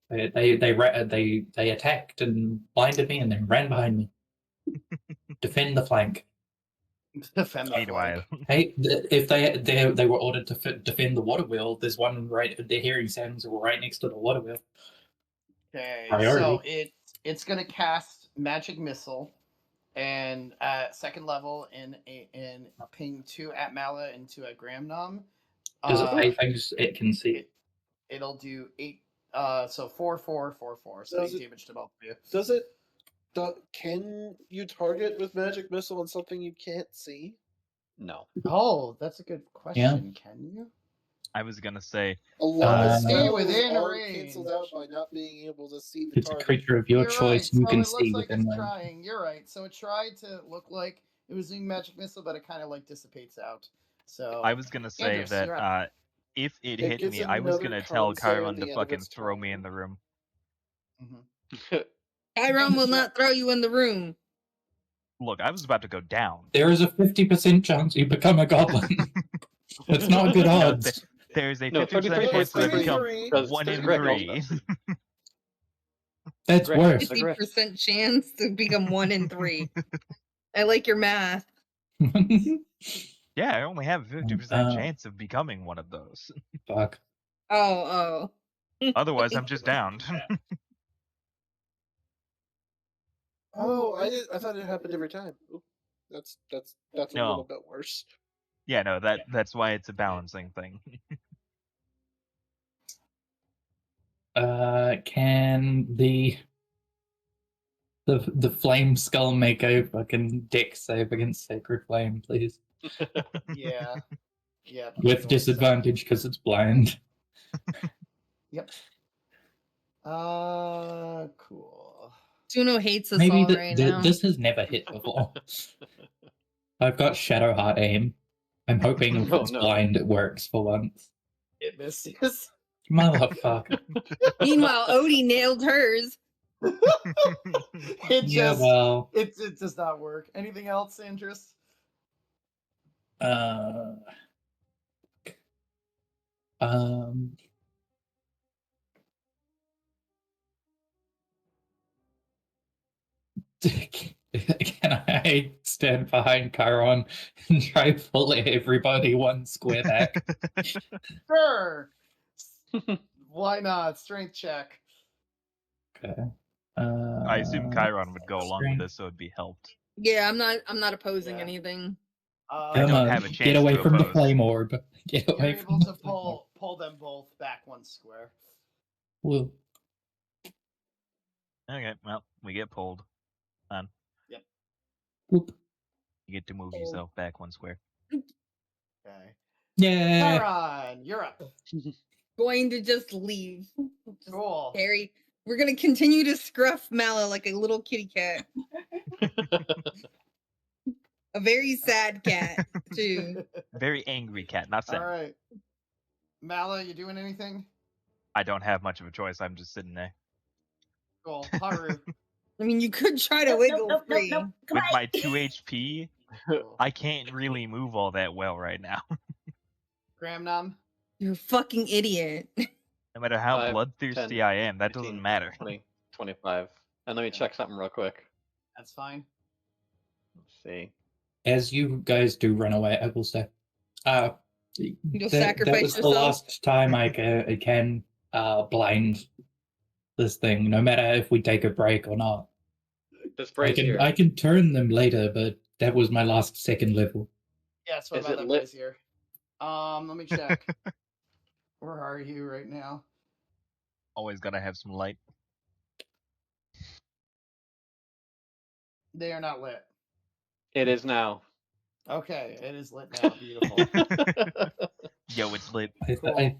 S7: They attacked and blinded me and then ran behind me. Defend the flank.
S1: Defend the
S3: Meanwhile,
S1: flank.
S7: Hey, if they were ordered to defend the water wheel, there's one right. They're hearing sounds right next to the water wheel.
S1: Okay,
S7: Priority.
S1: so it's gonna cast Magic Missile, and at second level in ping 2 at Mala and 2 at Gramnom.
S7: Does it say things it can see?
S1: It'll do 8. So 4, 4, 4, 4. So 8 damage to both of you.
S6: Does it? Can you target with Magic Missile on something you can't see?
S5: No.
S1: Oh, that's a good question. Can you?
S3: I was gonna say,
S6: A lot of
S1: Stay
S6: spells
S1: within
S6: are
S1: range.
S6: canceled out by not being able to see the
S7: It's a
S6: target.
S7: creature of your
S1: You're
S7: choice.
S1: right.
S7: You
S1: So
S7: can
S1: it
S7: see
S1: looks like
S7: within
S1: it's
S7: range.
S1: trying. You're right. So it tried to look like it was doing Magic Missile, but it kind of like dissipates out. So
S3: I was gonna say
S1: Andrews, you're up.
S3: that if it hit
S6: gets
S3: me, I was
S6: another
S3: gonna tell
S6: con save at
S3: Chiron
S6: the
S3: to
S6: end of
S3: fucking
S6: its
S3: throw me in
S6: turn.
S3: the room.
S4: Chiron will not throw you in the room.
S3: Look, I was about to go down.
S7: There is a 50% chance you become a goblin. It's not good
S3: No,
S7: odds.
S3: There's a
S5: No,
S3: 33% chance that I become
S6: 33.
S3: 1 in
S5: Greg
S3: 3.
S7: That's
S5: Greg,
S7: worse.
S5: Greg.
S4: 50% chance to become 1 in 3. I like your math.
S3: Yeah, I only have a 50% chance of becoming one of those.
S7: Fuck.
S4: Oh.
S3: Otherwise, I'm just downed.
S6: Oh, I thought it happened every time. Oop. That's a
S3: No.
S6: little bit worse.
S3: Yeah, no, that's why it's a balancing thing.
S7: Can the flame skull make a fucking dex save against sacred flame, please?
S1: Yeah. Yeah.
S7: With disadvantage because it's blind.
S1: Yep. Cool.
S4: Suno hates us
S7: Maybe
S4: all right now.
S7: this has never hit before. I've got Shadowheart aim. I'm hoping if
S5: Oh,
S7: it's
S5: no.
S7: blind, it works for once.
S1: It misses.
S7: Motherfucker.
S4: Meanwhile, Odie nailed hers.
S1: It
S7: Yeah,
S1: just
S7: well,
S1: it does not work. Anything else, Andrus?
S7: Can I stand behind Chiron and try pull everybody one square back?
S1: Sure. Why not? Strength check.
S7: Okay.
S3: I assume Chiron would go along with
S7: strength.
S3: this, so it'd be helped.
S4: Yeah, I'm not opposing
S1: Yeah.
S4: anything.
S3: I
S7: Come
S3: don't
S7: on,
S3: have a
S7: get
S3: chance
S7: away
S3: to
S7: from the
S3: oppose.
S7: flame orb. Get
S1: You're
S7: away
S1: able
S7: from
S1: to
S7: the flame orb.
S1: pull them both back 1 square.
S7: Woo.
S3: Okay, well, we get pulled.
S7: Whoop.
S3: You get to move yourself back 1 square.
S1: Okay.
S7: Yeah.
S1: Chiron, you're up.
S4: going to just leave. Just
S1: Cool.
S4: Harry, we're gonna continue to scruff Mala like a little kitty cat. A very sad cat, too.
S3: Very angry cat, not sad.
S1: All right. Mala, you doing anything?
S3: I don't have much of a choice. I'm just sitting there.
S1: Cool. Haru.
S4: I mean, you could try to
S2: Nope,
S4: wiggle
S2: nope, nope,
S4: free.
S2: nope. Come
S3: With
S2: on.
S3: my 2 HP,
S1: Cool.
S3: I can't really move all that well right now.
S1: Gramnam.
S4: You're a fucking idiot.
S3: No matter how
S5: 5,
S3: bloodthirsty
S5: 10,
S3: I am, that
S5: 15,
S3: doesn't matter.
S5: 20, 25. And let me check something real quick.
S1: That's fine.
S5: Let's see.
S7: As you guys do run away, I will say,
S4: You'll
S7: that
S4: sacrifice
S7: was the
S4: yourself.
S7: last time I can blind this thing, no matter if we take a break or not.
S5: This
S7: I
S5: brazier.
S7: can turn them later, but that was my last second level.
S1: Yes, what
S5: Is
S1: about
S5: it
S1: that
S5: lit?
S1: brazier? Let me check. Where are you right now?
S3: Always gotta have some light.
S1: They are not lit.
S5: It is now.
S1: Okay, it is lit now. Beautiful.
S3: Yo, it's lit.
S7: I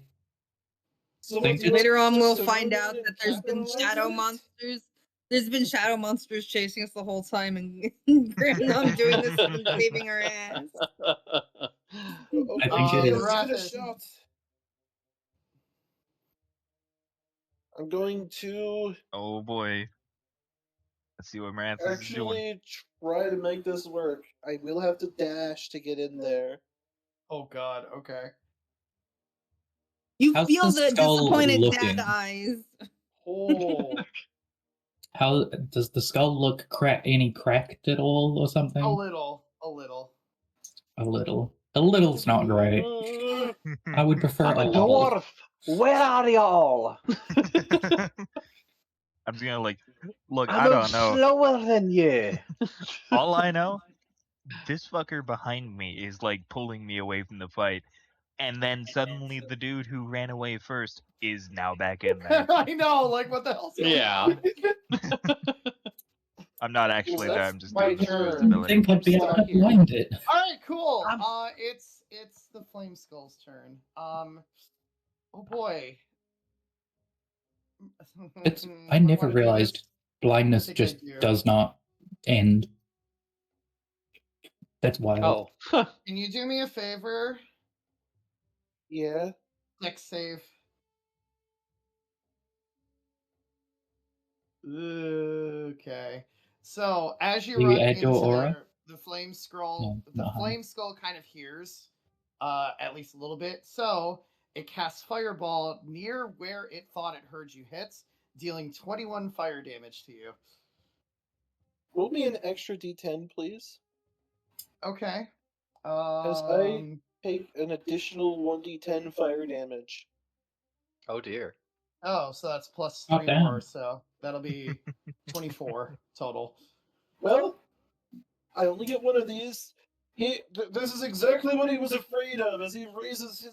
S6: So
S7: Think
S6: do you
S4: Later
S6: want
S4: on, we'll
S6: to
S4: find
S6: run
S4: out
S6: in
S4: that
S6: and
S4: there's been
S6: capitalize
S4: shadow
S6: it?
S4: monsters. There's been shadow monsters chasing us the whole time, and Grandmom doing this and saving our ass.
S7: I think it is.
S6: Let's give it a
S1: Rathis.
S6: shot. I'm going to
S3: Oh boy. Let's see what Maranthus is doing.
S6: actually try to make this work. I will have to dash to get in there.
S1: Oh God. Okay.
S4: You
S7: How's
S4: feel
S7: the
S4: the
S7: skull
S4: disappointed
S7: looking?
S4: dad eyes.
S1: Oh,
S7: How does the skull look? Any cracked at all, or something?
S1: a little, a little.
S7: A little. A little's not great. I would prefer
S5: I'm a
S7: all.
S5: dwarf. Where are y'all?
S3: I'm just gonna look,
S5: I
S3: I
S5: move
S3: don't know.
S5: slower than you.
S3: All I know, this fucker behind me is pulling me away from the fight. And then suddenly the dude who ran away first is now back in there.
S1: I know. Like, what the hell's going
S5: Yeah.
S1: on?
S3: I'm not actually there,
S6: that's
S3: I'm just
S1: my
S3: doing this for
S1: turn.
S7: I
S3: visibility.
S7: think I'd be able to blind it.
S1: All right, cool.
S5: I'm-
S1: It's the Flame Skull's turn. Oh boy.
S7: It's.
S1: What
S7: I
S1: do
S7: never
S1: wanna do
S7: realized
S1: this?
S7: blindness
S1: think I
S7: just
S1: do.
S7: does not end. That's wild.
S5: Oh.
S1: Can you do me a favor?
S6: Yeah.
S1: Next save. Okay. So as you
S7: Do you
S1: run
S7: add your
S1: into
S7: aura?
S1: there, the flame skull,
S7: No, not
S1: flame skull kind of hears, at least a little bit. So it casts fireball near where it thought it heard you hit, dealing 21 fire damage to you.
S6: Roll me an extra d10, please.
S1: Okay.
S6: As I take an additional 1d10 fire damage.
S5: Oh dear.
S1: Oh, so that's plus
S7: Oh,
S1: 3
S7: damn.
S1: more, so that'll be 24 total.
S6: Well, I only get one of these. This is exactly what he was afraid of as he raises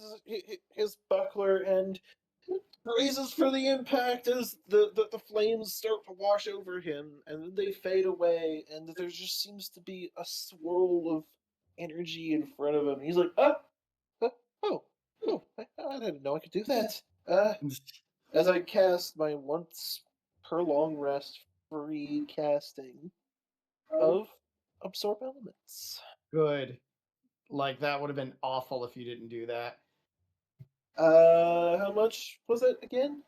S6: his buckler and raises for the impact as the flames start to wash over him and then they fade away and there just seems to be a swirl of energy in front of him. He's like, I didn't know I could do that. As I cast my once per long rest free casting of Absorb Elements.
S1: Good. Like, that would have been awful if you didn't do that.
S6: How much was it again?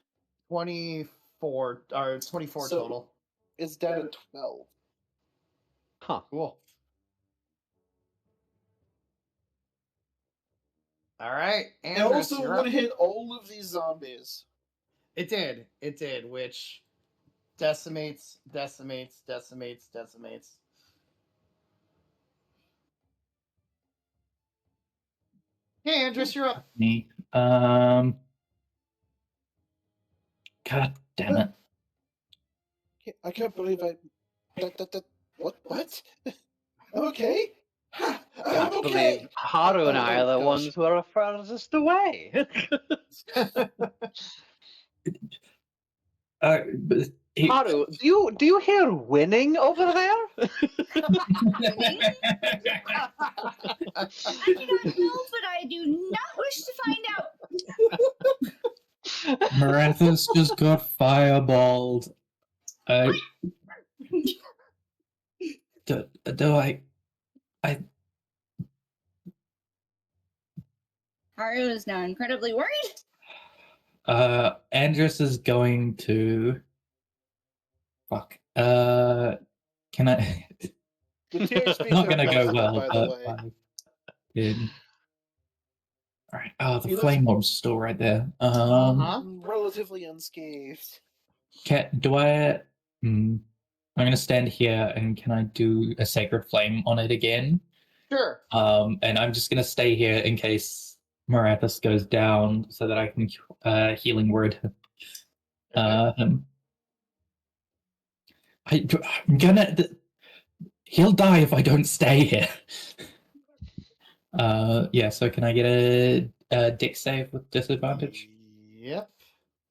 S1: 24, or 24
S6: So-
S1: total.
S6: It's down to 12.
S5: Huh.
S1: Cool. All right.
S6: It
S1: Andrus,
S6: also
S1: you're
S6: would
S1: up.
S6: hit all of these zombies.
S1: It did, which decimates. Hey, Andrus, you're up.
S7: Me. God damn it.
S6: I can't believe I. What? Okay. Ha,
S5: I
S6: I'm
S5: believe
S6: okay.
S5: Haru and I are the
S6: gosh.
S5: ones who are furthest away.
S7: But
S5: Haru, do you hear winning over there?
S2: I do not know, but I do not wish to find out.
S7: Maratha's just got fireballed. Do I
S2: Haru is now incredibly worried.
S7: Andrus is going to fuck. Can I
S6: The THP
S7: not
S6: check
S7: gonna go
S6: was
S7: well,
S6: by the
S7: but
S6: way.
S7: Alright. Oh, the
S6: He looks-
S7: flame orb's still right there.
S1: Uh-huh.
S6: Relatively unscathed.
S7: Do I I'm gonna stand here and can I do a sacred flame on it again?
S1: Sure.
S7: And I'm just gonna stay here in case Marathas goes down so that I can healing word him. I'm gonna. He'll die if I don't stay here. Yeah. So can I get a dex save with disadvantage?
S1: Yep.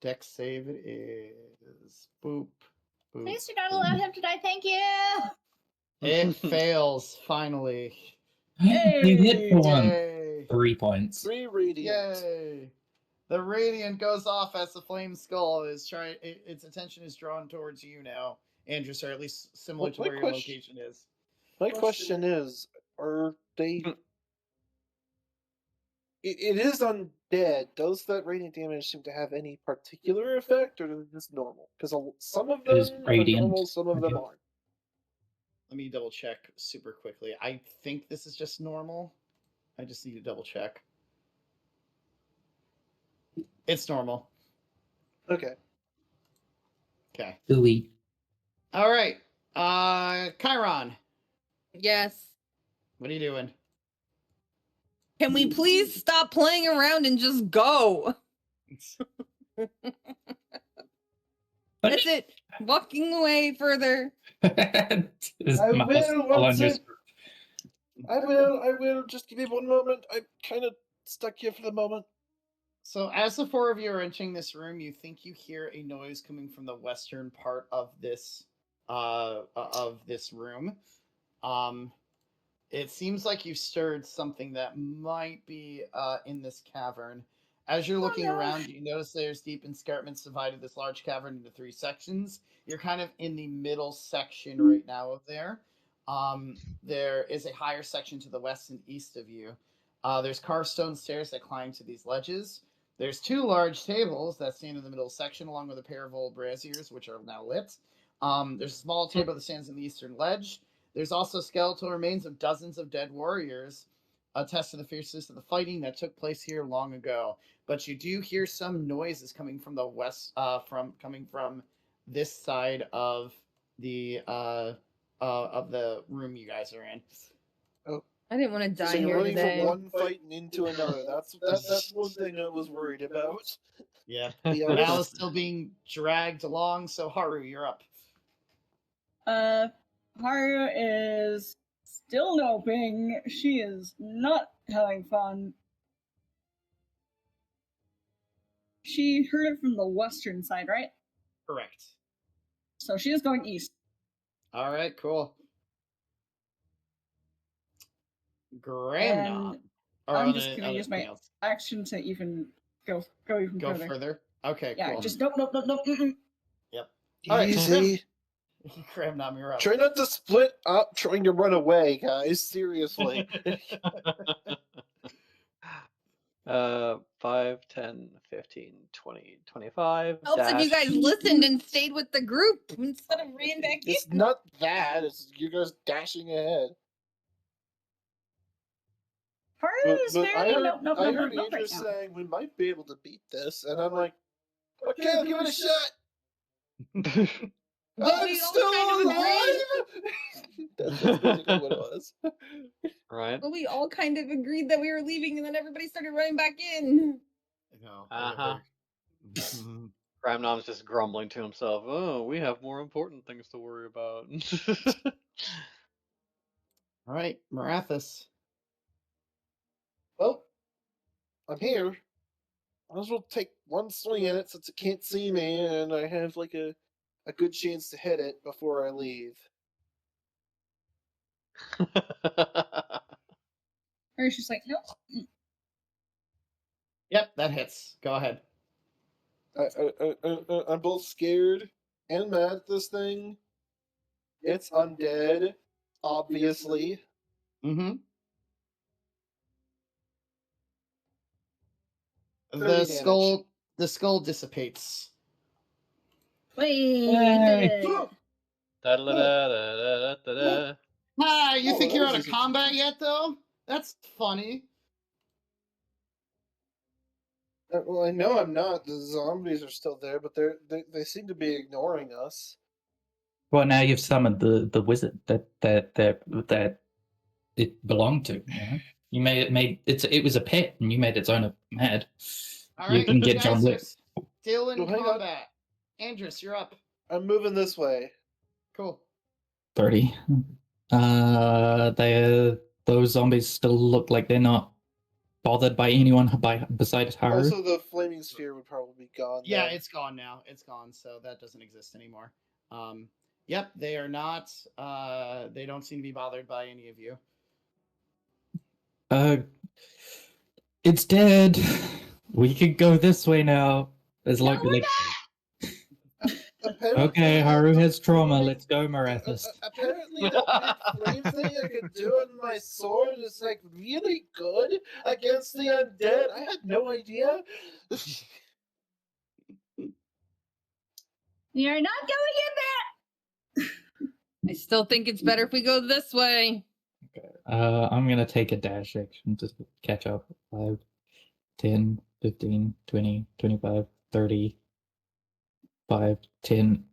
S1: Dex save it is. Boop. Boop.
S2: Please do not allow him to die. Thank you.
S1: It fails, finally.
S7: You hit for one.
S1: Yay.
S7: 3 points.
S6: 3 radiant.
S1: Yay. The radiant goes off as the flame skull is trying. Its attention is drawn towards you now, Andrews, or at least similar to
S6: My
S1: where your
S6: question-
S1: location is.
S6: My question is, are they... It is undead. Does that radiant damage seem to have any particular effect, or is it just normal? Because some of
S7: It is
S6: them are
S7: radiant.
S6: normal, some of them aren't.
S1: Let me double check super quickly. I think this is just normal. I just need to double check. It's normal.
S6: Okay.
S1: Okay.
S7: Ooey.
S1: All right. Chiron,
S4: Yes.
S1: what are you doing?
S4: Can we please stop playing around and just go? That's it. Walking away further.
S7: His
S6: I
S7: mouse
S6: will
S7: all
S6: once
S7: on your
S6: it- I will. Just give me one moment. I'm kind of stuck here for the moment.
S1: So, as the four of you are entering this room, you think you hear a noise coming from the western part of this room. It seems like you've stirred something that might be in this cavern. As you're looking
S2: no.
S1: around, you notice there's deep escarpments divided this large cavern into 3 sections. You're kind of in the middle section right now of there. There is a higher section to the west and east of you. There's carved stone stairs that climb to these ledges. There's 2 large tables that stand in the middle section, along with a pair of old braziers, which are now lit. There's a small table that stands in the eastern ledge. There's also skeletal remains of dozens of dead warriors, attest to the fierceness of the fighting that took place here long ago. But you do hear some noises coming from the west, coming from this side of the room you guys are in.
S4: I didn't want to die
S6: So you're
S4: here
S6: running
S4: today.
S6: from one fight and into another. That's one thing I was worried about.
S1: Yeah.
S6: Be honest.
S1: Mal is still being dragged along, so Haru, you're up.
S8: Haru is still noping. She is not having fun. She heard it from the western side, right?
S1: Correct.
S8: So she is going east.
S1: All right, cool. Gramnon.
S8: And I'm just gonna use my action to even go even
S1: Go
S8: further.
S1: further. Okay,
S8: Yeah,
S1: cool.
S8: just nope. Mm-mm.
S1: Yep. All right,
S6: Easy.
S1: Gramnon, you're up.
S6: Try not to split up trying to run away, guys. Seriously.
S5: 5, 10, 15, 20, 25.
S4: Helps if you
S5: dash.
S4: guys listened and stayed with the group instead of ran back in.
S6: It's not that. It's you guys dashing ahead.
S8: Haru is very
S6: I heard,
S8: nope
S6: I
S8: right
S6: heard
S8: now.
S6: Andrew saying we might be able to beat this, and I'm like, okay, I'll give it a shot.
S4: But
S6: I'm
S4: we all
S6: still
S4: kind of
S6: alive. That's basically what it was.
S5: Right.
S4: But we all kind of agreed that we were leaving, and then everybody started running back in.
S1: No.
S5: Uh-huh. Gramnom's just grumbling to himself. Oh, we have more important things to worry about.
S1: All right, Marathas.
S6: Well, I'm here. Might as well take one swing at it since it can't see me, and I have like a good chance to hit it before I leave.
S8: Haru's just like, nope.
S1: Yep, that hits. Go ahead.
S6: I'm both scared and mad at this thing. It's undead, obviously.
S1: Mm-hmm.
S6: 30
S1: The
S6: damage.
S1: skull dissipates.
S2: Wait,
S7: Yay.
S5: Da-da-da-da-da-da-da.
S1: Ah, you
S6: Oh,
S1: think
S6: that
S1: you're
S6: was
S1: out of
S6: easy.
S1: combat yet, though? That's funny.
S6: Well, I know I'm not. The zombies are still there, but they seem to be ignoring us.
S7: Well, now you've summoned the wizard that it belonged to. You know, you it was a pet, and you made its owner mad.
S1: All
S7: You
S1: right,
S7: can get
S1: guys
S7: John
S1: are
S7: Wick.
S1: still in
S6: Oh, hang on.
S1: combat. Andrus, you're up.
S6: I'm moving this way.
S1: Cool.
S7: 30. Those zombies still look like they're not bothered by anyone besides Haru.
S6: Also, the flaming sphere would probably be gone.
S1: Yeah,
S6: then.
S1: it's gone now. It's gone, so that doesn't exist anymore. Yep, they are not. They don't seem to be bothered by any of you.
S7: It's dead. We could go this way now. As long
S2: we're
S6: Apparently,
S7: okay, Haru has trauma. Let's go, Marathis.
S6: Apparently, that big flame thing I could do on my sword is like really good against the undead. I had no idea.
S2: we are not going in there.
S4: I still think it's better if we go this way.
S7: I'm gonna take a dash action to catch up. 5, 10, 15, 20, 25, 30, 5, 10,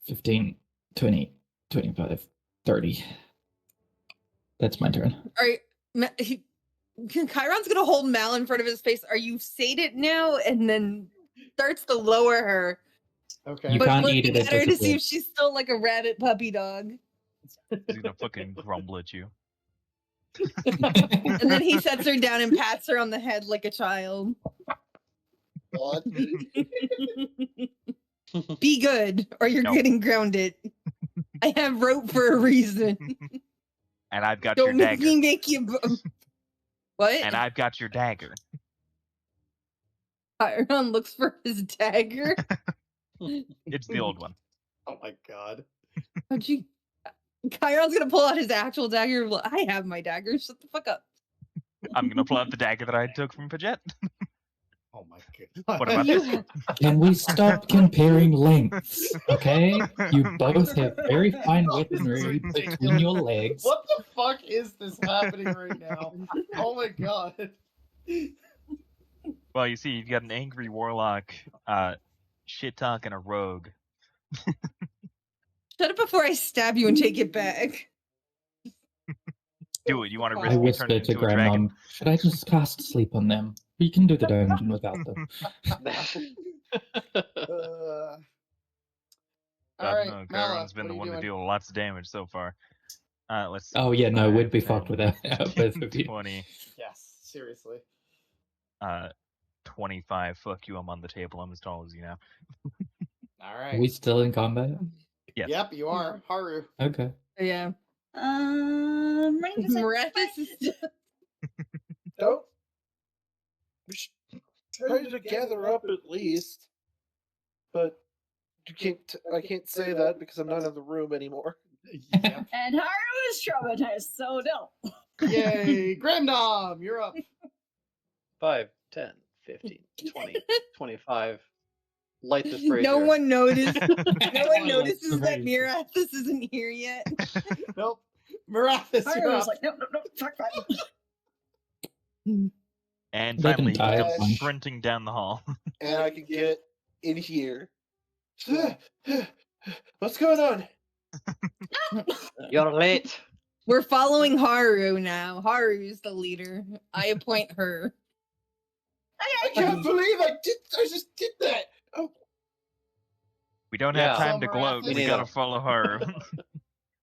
S7: 15, 20, 25, 30. That's my turn.
S4: All right. Chiron's gonna hold Mal in front of his face. Are you sated now? And then starts to lower her.
S1: Okay.
S7: You
S4: But
S7: can't eat
S4: looking
S7: it,
S4: at
S7: it
S4: her to see if
S7: disappears.
S4: she's still like a rabid puppy dog.
S3: He's gonna fucking grumble at you.
S4: And then he sets her down and pats her on the head like a child.
S6: God.
S4: Be good, or you're
S3: No.
S4: getting grounded. I have rope for a reason.
S3: And I've got your
S4: Don't make
S3: dagger.
S4: me make you. What?
S3: And I've got your dagger.
S4: Chiron looks for his dagger.
S3: It's the old one.
S1: Oh my god.
S4: How'd you? Chiron's gonna pull out his actual dagger. I have my dagger. Shut the fuck up.
S3: I'm gonna pull out the dagger that I took from Paget.
S1: Oh my god.
S3: What about this?
S7: Can we stop comparing lengths? Okay? You both have very fine weaponry between your legs.
S1: What the fuck is this happening right now? Oh my god.
S3: Well, you see, you've got an angry warlock, shit talking a rogue.
S4: Shut up before I stab you and take it back.
S3: Do it. You want to
S7: I
S3: risk me
S7: whisper
S3: turning
S7: to
S3: into a dragon?
S7: Grandmom, should I just cast sleep on them? We can do the dungeon without them.
S1: All right,
S3: no,
S1: Mala,
S3: Chiron's been
S1: what
S3: the
S1: are you
S3: one to
S1: doing?
S3: deal with lots of damage so far. Let's see.
S7: Oh yeah, no, we'd be
S3: 5,
S7: fucked
S3: 10,
S7: without both of you.
S3: 20,
S1: Yes, seriously.
S3: 25. Fuck you, I'm on the table. I'm as tall as you now.
S1: All
S7: Are
S1: right.
S7: we still in combat?
S3: Yes.
S1: Yep, you are. Haru.
S7: Okay.
S4: Yeah.
S2: Running to
S4: Marathis is
S6: Don't. We should try to gather up at least. But you can't. I can't say that because I'm not in the room anymore.
S1: Yep.
S8: And Haru is traumatized, so no.
S1: Yay, Gramdom, you're up.
S5: 5, 10, 15, 20, 25. Light this brazier.
S4: no one noticed. No one
S1: Like
S4: notices that
S7: crazy.
S4: Marathis isn't here yet.
S1: Nope. Marathis, you're
S8: Haru
S1: up.
S8: was like, no, fuck that.
S3: And
S7: They can
S3: finally,
S7: die
S3: you
S6: a
S3: come
S6: bunch.
S3: sprinting down the hall.
S6: And I can get in here. What's going on?
S5: You're late.
S4: We're following Haru now. Haru's the leader. I appoint her.
S6: I can't believe I just did that. Oh,
S3: We don't
S5: Yeah.
S3: have time
S1: So
S3: to gloat.
S1: Marathis-
S3: We gotta follow her.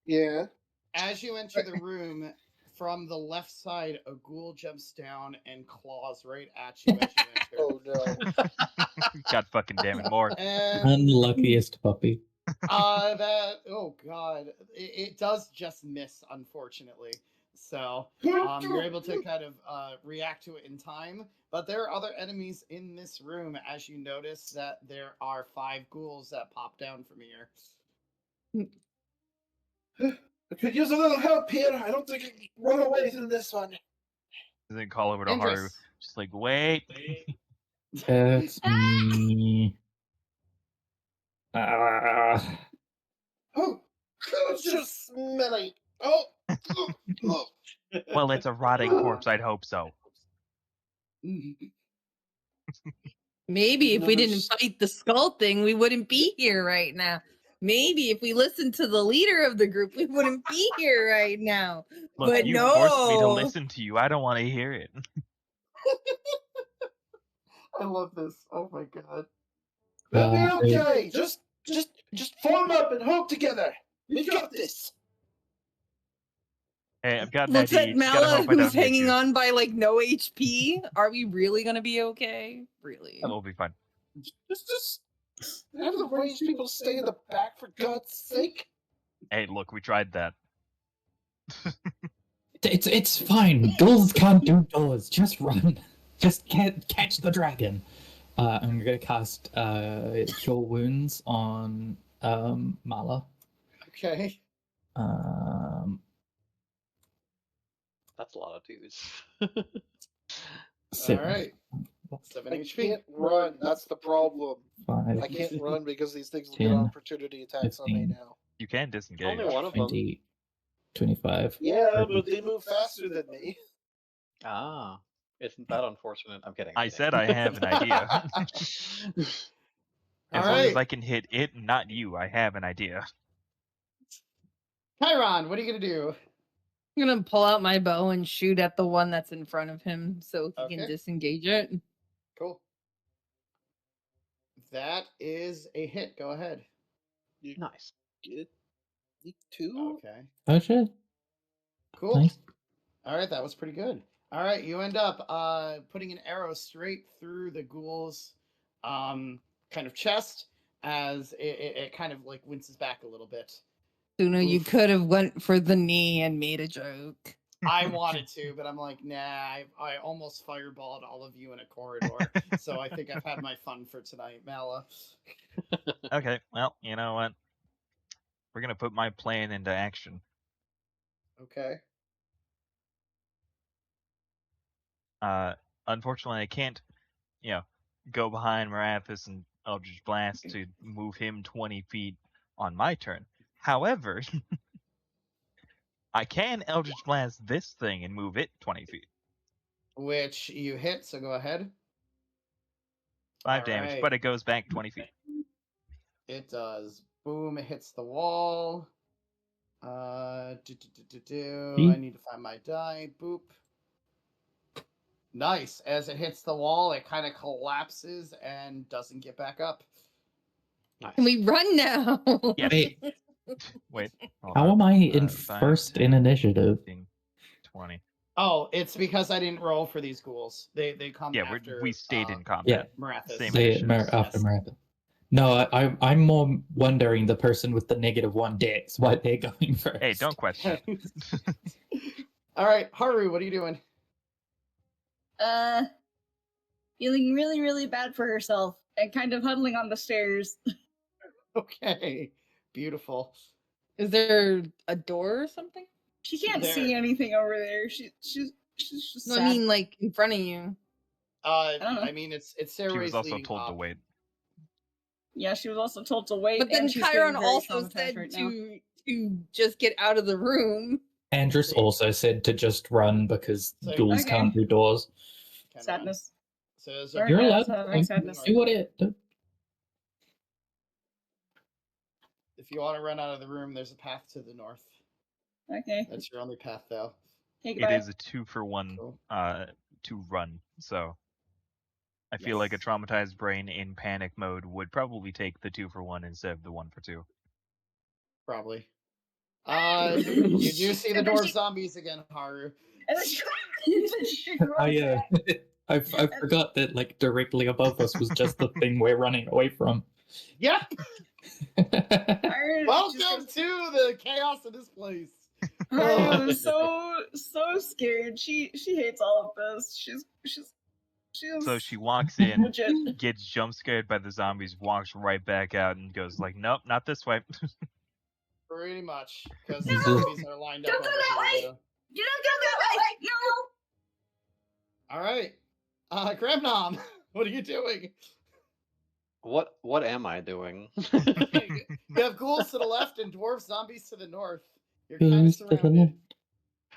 S6: yeah.
S1: As you enter the room, from the left side, a ghoul jumps down and claws right at you as you enter.
S6: Oh no.
S3: God fucking damn it, more.
S1: And
S7: Unluckiest puppy.
S1: oh god, it does just miss, unfortunately. So you're able to kind of react to it in time. But there are other enemies in this room, as you notice that there are 5 ghouls that pop down from here.
S6: I could use a little help here. I don't think I can run away from this one.
S3: Then call over to Haru.
S1: Andres.
S3: Just like, wait.
S7: It's me. Ah.
S6: Oh, it's just smelly. Oh,
S3: Well, it's a rotting corpse. I'd hope so.
S4: Maybe if we
S6: Another
S4: didn't fight the skull thing, we wouldn't be here right now. Maybe if we listened to the leader of the group, we wouldn't be here right now.
S3: Look,
S4: But
S3: you forced me to
S4: no.
S3: listen to you. I don't want to hear it.
S1: I love this. Oh my god.
S6: we'll be
S7: Uh,
S6: okay. Just form up and hold together. We got this.
S3: Hey, I've got an
S4: Looks
S3: idea.
S4: at
S3: You just gotta
S4: Mala,
S3: hope I don't
S4: who's
S3: hit
S4: hanging
S3: you.
S4: on by like no HP. Are we really gonna be okay? Really?
S3: That'll be fine.
S6: Just have the ranged people stay in the back for God's sake.
S3: Hey, look, we tried that.
S7: It's fine. Ghouls can't do doors. Just run. Just catch the dragon. I'm gonna cast Cure Wounds on Mala.
S1: Okay.
S5: That's a lot of twos.
S7: Seven,
S1: All right. 7
S6: I
S1: HP.
S6: can't run. That's the problem.
S7: 5,
S6: I can't run because these things will get
S7: 10,
S6: opportunity attacks on me
S7: 15.
S6: now.
S3: You can disengage.
S5: Only one of them.
S7: 20, 25.
S6: Yeah, but they move faster than me.
S5: Ah, isn't that unfortunate? I'm kidding.
S3: I said I have an idea.
S1: All
S3: As long as
S1: right.
S3: I can hit it, not you, I have an idea.
S1: Chiron, what are you going to do?
S4: I'm gonna pull out my bow and shoot at the one that's in front of him so he
S1: Okay.
S4: can disengage it.
S1: Cool. That is a hit. Go ahead.
S5: Nice.
S6: Get it. 2?
S1: Okay.
S7: Oh shit.
S1: Cool.
S7: Nice.
S1: All right, that was pretty good. All right, you end up putting an arrow straight through the ghoul's kind of chest as it kind of like winces back a little bit.
S4: Suno, you
S1: Oof.
S4: could have went for the knee and made a joke.
S1: I wanted to, but I'm like, nah, I almost fireballed all of you in a corridor. So I think I've had my fun for tonight, Mala.
S3: Okay, well, you know what? We're gonna put my plan into action.
S1: Okay.
S3: Unfortunately, I can't, go behind Marathis and Eldritch Blast to move him 20 feet on my turn. However, I can Eldritch Blast this thing and move it 20 feet.
S1: Which you hit, so go ahead.
S3: 5 damage,
S1: Alright.
S3: but it goes back 20 feet.
S1: It does. Boom, it hits the wall. I need to find my die. Boop. Nice. As it hits the wall, it kind of collapses and doesn't get back up.
S5: Nice.
S4: Can we run now?
S3: Yes.
S7: Wait,
S3: Wait. hold
S7: how
S3: on.
S7: am I in
S3: 5,
S7: first
S3: 10,
S7: in initiative?
S3: 15, 20.
S1: Oh, it's because I didn't roll for these ghouls. They come
S3: Yeah,
S1: after.
S3: we stayed in
S7: Yeah.
S3: combat.
S1: Marathis.
S3: Same
S7: Say
S3: initiative.
S7: after Marathon. No, I'm more wondering the person with the -1 dex why they're going first.
S3: Hey, don't question.
S1: All right, Haru, what are you doing?
S8: Feeling really, really bad for herself and kind of huddling on the stairs.
S1: Okay, beautiful.
S4: Is there a door or something?
S8: She can't
S1: There.
S8: see anything over there. She's just
S4: No,
S8: sad.
S4: I mean like in front of you.
S8: don't know.
S1: I mean, it's
S3: She
S1: Sarah's
S3: was also
S1: leading
S3: told to
S1: up.
S3: wait.
S8: Yeah, she was also told to wait.
S4: But then
S8: and she's
S4: Chiron
S8: getting very
S4: also
S8: traumatized
S4: said
S8: right now.
S4: to just get out of the room.
S7: Andrus also said to just run because
S1: So-
S7: ghouls
S8: Okay.
S7: can't do doors.
S1: Can run.
S8: Sadness.
S1: So there's
S8: Alright,
S7: You're
S8: yeah,
S7: allowed
S8: so
S7: to
S8: makes sadness.
S7: do what it.
S1: if you want to run out of the room, there's a path to the north.
S8: Okay.
S1: That's your only path, though.
S8: Hey,
S3: It
S8: goodbye.
S3: is a 2-for-1
S1: Cool.
S3: to run, so I feel like a
S1: Yes.
S3: traumatized brain in panic mode would probably take the 2-for-1 instead of the 1-for-2.
S1: Probably. You do see the dwarf zombies again, Haru.
S8: And then she runs
S7: I forgot that like directly above us was just the thing we're running away from.
S1: Yep.
S8: back.
S1: Welcome to the chaos of this place.
S8: I am so scared. She hates all of this. She's
S3: So she walks in,
S8: legit.
S3: gets jump scared by the zombies, walks right back out, and goes like, "Nope, not this way."
S1: Pretty much, because
S2: No!
S1: the zombies are lined up
S2: Don't go
S1: over
S2: that
S1: here.
S2: way!
S1: Though.
S2: Do not go that way! No!
S1: All right, Grabnom, what are you doing?
S5: What am I doing?
S1: You have ghouls to the left and dwarf zombies to the north. You're kind of
S7: Who's to the
S1: surrounded.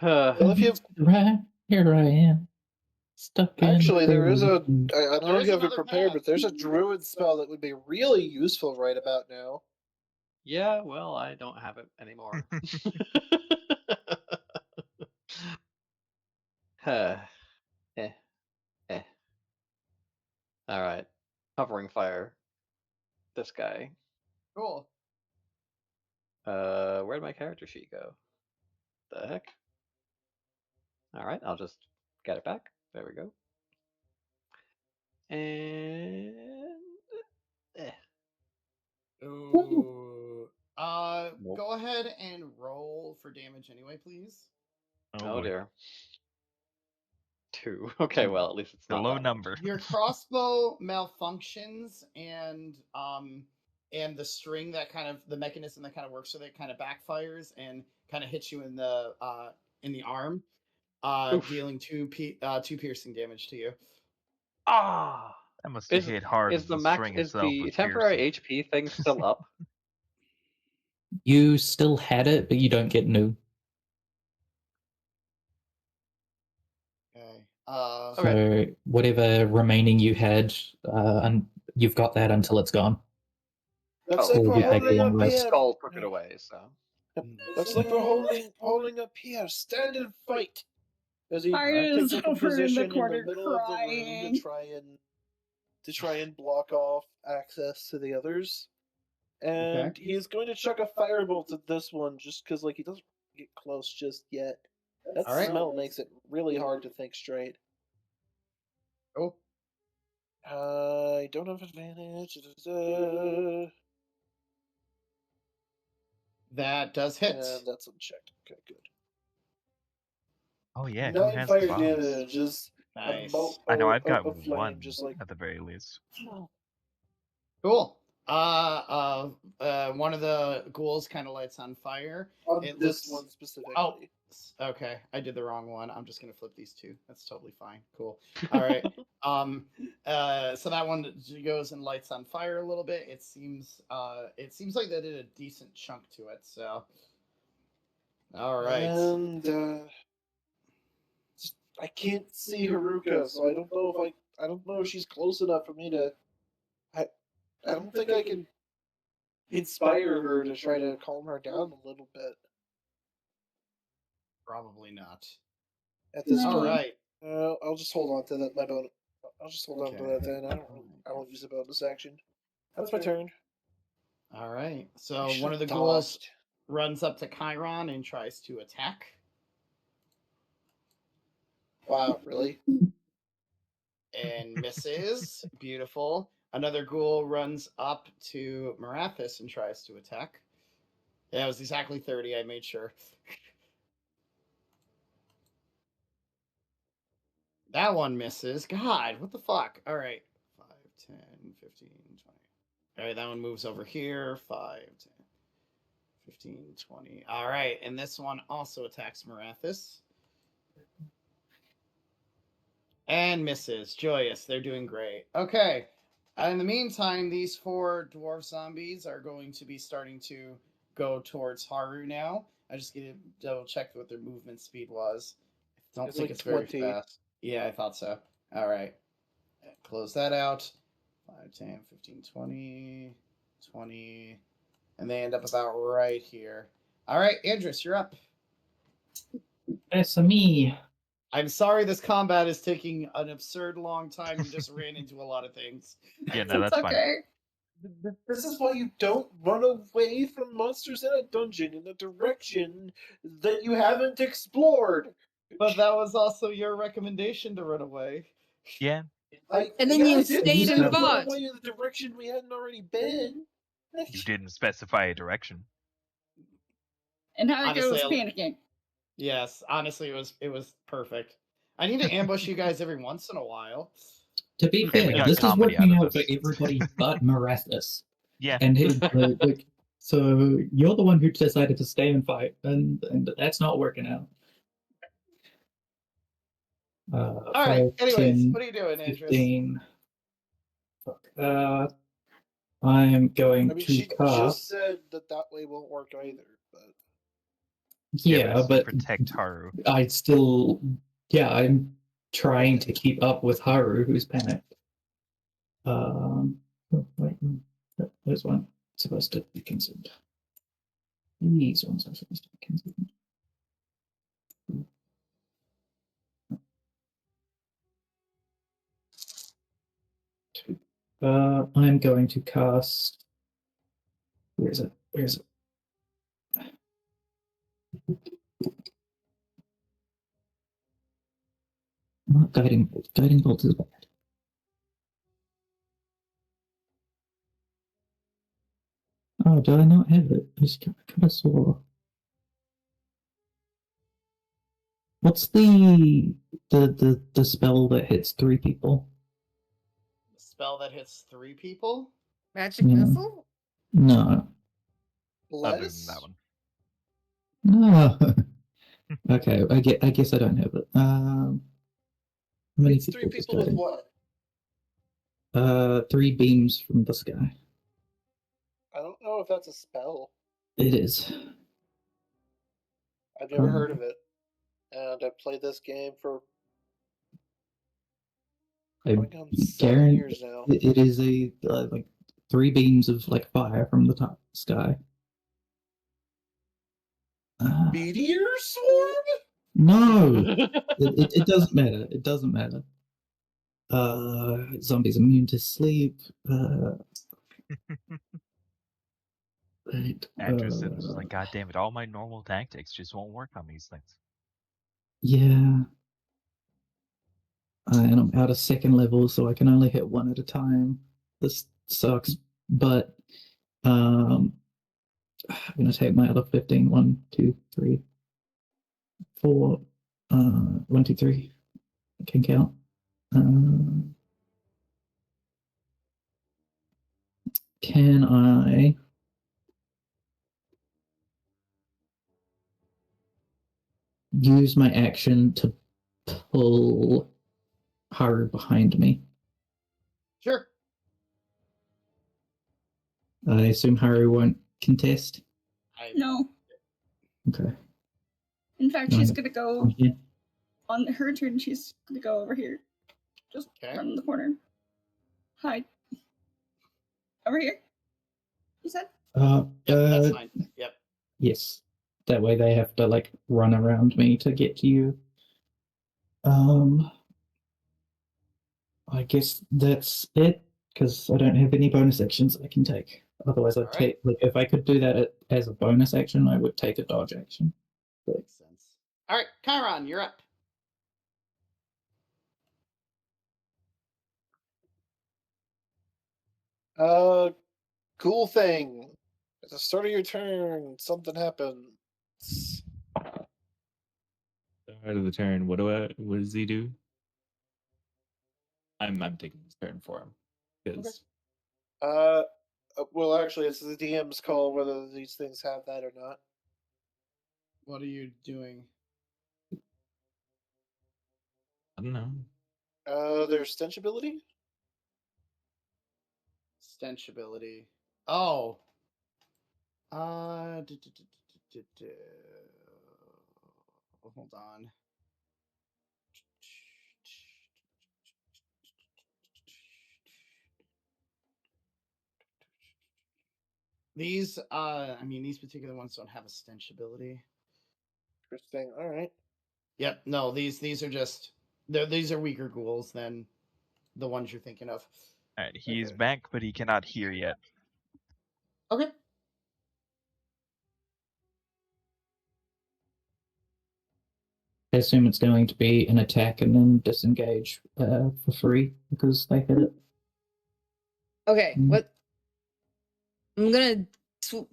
S7: left?
S6: Well, if you
S7: Right here I am. Stuck in
S6: actually, there is a.
S7: the-
S6: I don't know
S1: There
S6: if
S1: is
S6: you have it
S1: another
S6: prepared,
S1: path.
S6: but there's a druid spell that would be really useful right about now.
S5: Yeah, well, I don't have it anymore. Huh. Eh. Eh. All right. Hovering fire. This guy.
S1: Cool.
S5: Where'd my character sheet go? The heck? All right, I'll just get it back. There we go. And eh.
S1: Ooh.
S5: Nope.
S1: Go ahead and roll for damage anyway, please.
S5: Oh
S3: boy.
S5: dear. 2. Okay, well at least it's
S3: The
S5: not
S3: low
S5: that much.
S3: number.
S1: Your crossbow malfunctions, and the string that kind of the mechanism that kind of works with it kind of backfires and kind of hits you in the arm,
S5: Oof.
S1: dealing two piercing damage to you.
S5: Ah.
S3: That must have hit hard.
S5: Is
S3: as
S5: the
S3: the
S5: max
S3: string
S5: is
S3: itself
S5: the
S3: was
S5: temporary
S3: piercing.
S5: HP thing still up?
S7: You still had it, but you don't get new.
S1: Okay.
S7: So whatever remaining you had, and you've got that until it's gone.
S6: Looks
S5: Oh,
S6: like
S7: Or
S6: we're
S7: you take
S6: holding
S7: one
S6: up
S7: less.
S6: here.
S5: Skull took it away, so.
S6: Looks like we're holding up here. Stand and fight. As he
S8: Arya's
S6: takes up a
S8: over in the
S6: position
S8: corner
S6: middle of the room
S8: crying.
S6: to try and block off access to the others. And he's going to chuck a firebolt at this one just because he doesn't get close just yet. That
S1: All right.
S6: smell makes it really hard to think straight.
S1: Oh.
S6: I don't have advantage.
S1: That does hit.
S6: And that's unchecked. Okay, good.
S3: Oh yeah, who
S6: 9
S3: has
S6: fire
S3: the bombs?
S6: damage is
S1: Nice.
S3: I know I've got
S6: a flame,
S3: one
S6: just like
S3: at the very least.
S1: Cool. One of the ghouls kind of lights on fire.
S6: on
S1: It
S6: this
S1: looks-
S6: one specifically.
S1: Oh, okay. I did the wrong one. I'm just gonna flip these two. That's totally fine. Cool. All right. So that one goes and lights on fire a little bit. It seems like they did a decent chunk to it. So, all right.
S6: And I can't see Haruka, so I don't know if she's close enough for me to. I don't think I can inspire her to try to calm her down a little bit
S1: Probably not.
S6: at this
S8: No.
S1: All
S6: point.
S1: right.
S6: I'll just hold on to that. My bonus. I'll just hold on to
S1: Okay.
S6: that then. I don't use a bonus action. That's my turn.
S1: All right.
S6: I
S1: So one
S6: should've
S1: of the ghouls
S6: dodged.
S1: runs up to Chiron and tries to attack.
S6: Wow, really?
S1: And misses. Beautiful. Another ghoul runs up to Marathis and tries to attack. Yeah, it was exactly 30. I made sure. That one misses. God, what the fuck? All right. 5, 10, 15, 20. All right, that one moves over here. 5, 10, 15, 20. All right, and this one also attacks Marathis. And misses. Joyous. They're doing great. Okay. In the meantime, these 4 dwarf zombies are going to be starting to go towards Haru now. I just get to double check what their movement speed was. I don't
S6: It's
S1: think
S6: like
S1: it's very
S6: 20.
S1: fast. Yeah, I thought so. All right. Close that out. 5, 10, 15, 20, 20. And they end up about right here. All right, Andrus, you're up.
S7: That's me.
S1: I'm sorry this combat is taking an absurd long time. You just ran into a lot of things.
S3: Yeah, no, that's fine.
S8: okay.
S6: This is why you don't run away from monsters in a dungeon in a direction that you haven't explored.
S1: But that was also your recommendation to run away.
S3: Yeah.
S4: And then you
S6: I didn't
S4: stayed
S6: say
S4: and
S6: run
S4: fought.
S6: away in the direction we hadn't already been.
S3: You didn't specify a direction.
S8: And how
S1: Honestly,
S8: was panicking.
S1: Yes, honestly, it was perfect. I need to ambush you guys every once in a while.
S7: To be
S3: Okay, we
S7: fair,
S3: got
S7: this is
S3: comedy
S7: working
S3: out
S7: out
S3: of
S7: for
S3: this.
S7: everybody but Marathis.
S3: Yeah.
S7: And like, so you're the one who decided to stay and fight, and that's not working out.
S1: All right.
S7: 5,
S1: Anyways,
S7: 10,
S1: what are you doing, Andrews?
S7: 15. Fuck. I'm going
S6: I mean,
S7: to
S6: she
S7: cast.
S6: just said that way won't work either. But
S7: Yeah,
S3: it's to
S7: but
S3: protect Haru.
S7: I'm trying to keep up with Haru, who's panicked. Wait, there's one supposed to be consumed. These ones are supposed to be consumed. I'm going to cast. Where is it? Not guiding bolt. Guiding bolt is bad. Oh, do I not have it? I could have swore. What's the spell that hits 3 people?
S1: The spell that hits 3 people?
S4: Magic
S7: Yeah.
S4: missile?
S7: No.
S3: Other than
S6: Bless?
S3: that one.
S7: No. Okay, I guess I don't have it. How many
S6: It's 3 people with
S7: guiding?
S6: what?
S7: 3 beams from the sky.
S6: I don't know if that's a spell.
S7: It is.
S6: I've never heard of it. And I've played this game for going on 7 years now.
S7: It is a like 3 beams of like fire from the top sky.
S6: Meteor swarm?
S7: No, it doesn't matter. It doesn't matter. Zombies immune to sleep.
S3: Andrews is just like, God damn it, all my normal tactics just won't work on these things.
S7: Yeah. And I'm out of 2nd level, so I can only hit 1 at a time. This sucks, but I'm gonna take my other 15. 1, 2, 3, 4. 1, 2, 3. I can count. Can I use my action to pull Haru behind me?
S1: Sure.
S7: I assume Haru won't contest.
S8: No.
S7: Okay.
S8: In fact,
S7: No,
S8: she's gonna go
S7: Yeah.
S8: on her turn. She's gonna go over here, just around the corner. Hide. Over here. You said?
S1: That's fine. Yep.
S7: Yes. That way they have to like run around me to get to you. I guess that's it, because I don't have any bonus actions I can take. Otherwise, I'd take, like, if I could do that as a bonus action, I would take a dodge action. But...
S1: Makes sense. All right, Chiron, you're up.
S6: Cool thing. At the start of your turn, something happens.
S9: Start of the turn. What does he do? I'm taking this turn for him. Because
S6: Well, actually, it's the DM's call whether these things have that or not.
S1: What are you doing?
S9: I don't know.
S6: There's stench ability.
S1: Stench ability. Oh. Hold on. These, I mean, these particular ones don't have a stench ability.
S6: Interesting. All right.
S1: Yep. No, these are just these are weaker ghouls than the ones you're thinking of.
S3: All right, he's back, but he cannot hear yet.
S1: Okay.
S7: I assume it's going to be an attack and then disengage for free because they hit it.
S4: Okay, what? I'm gonna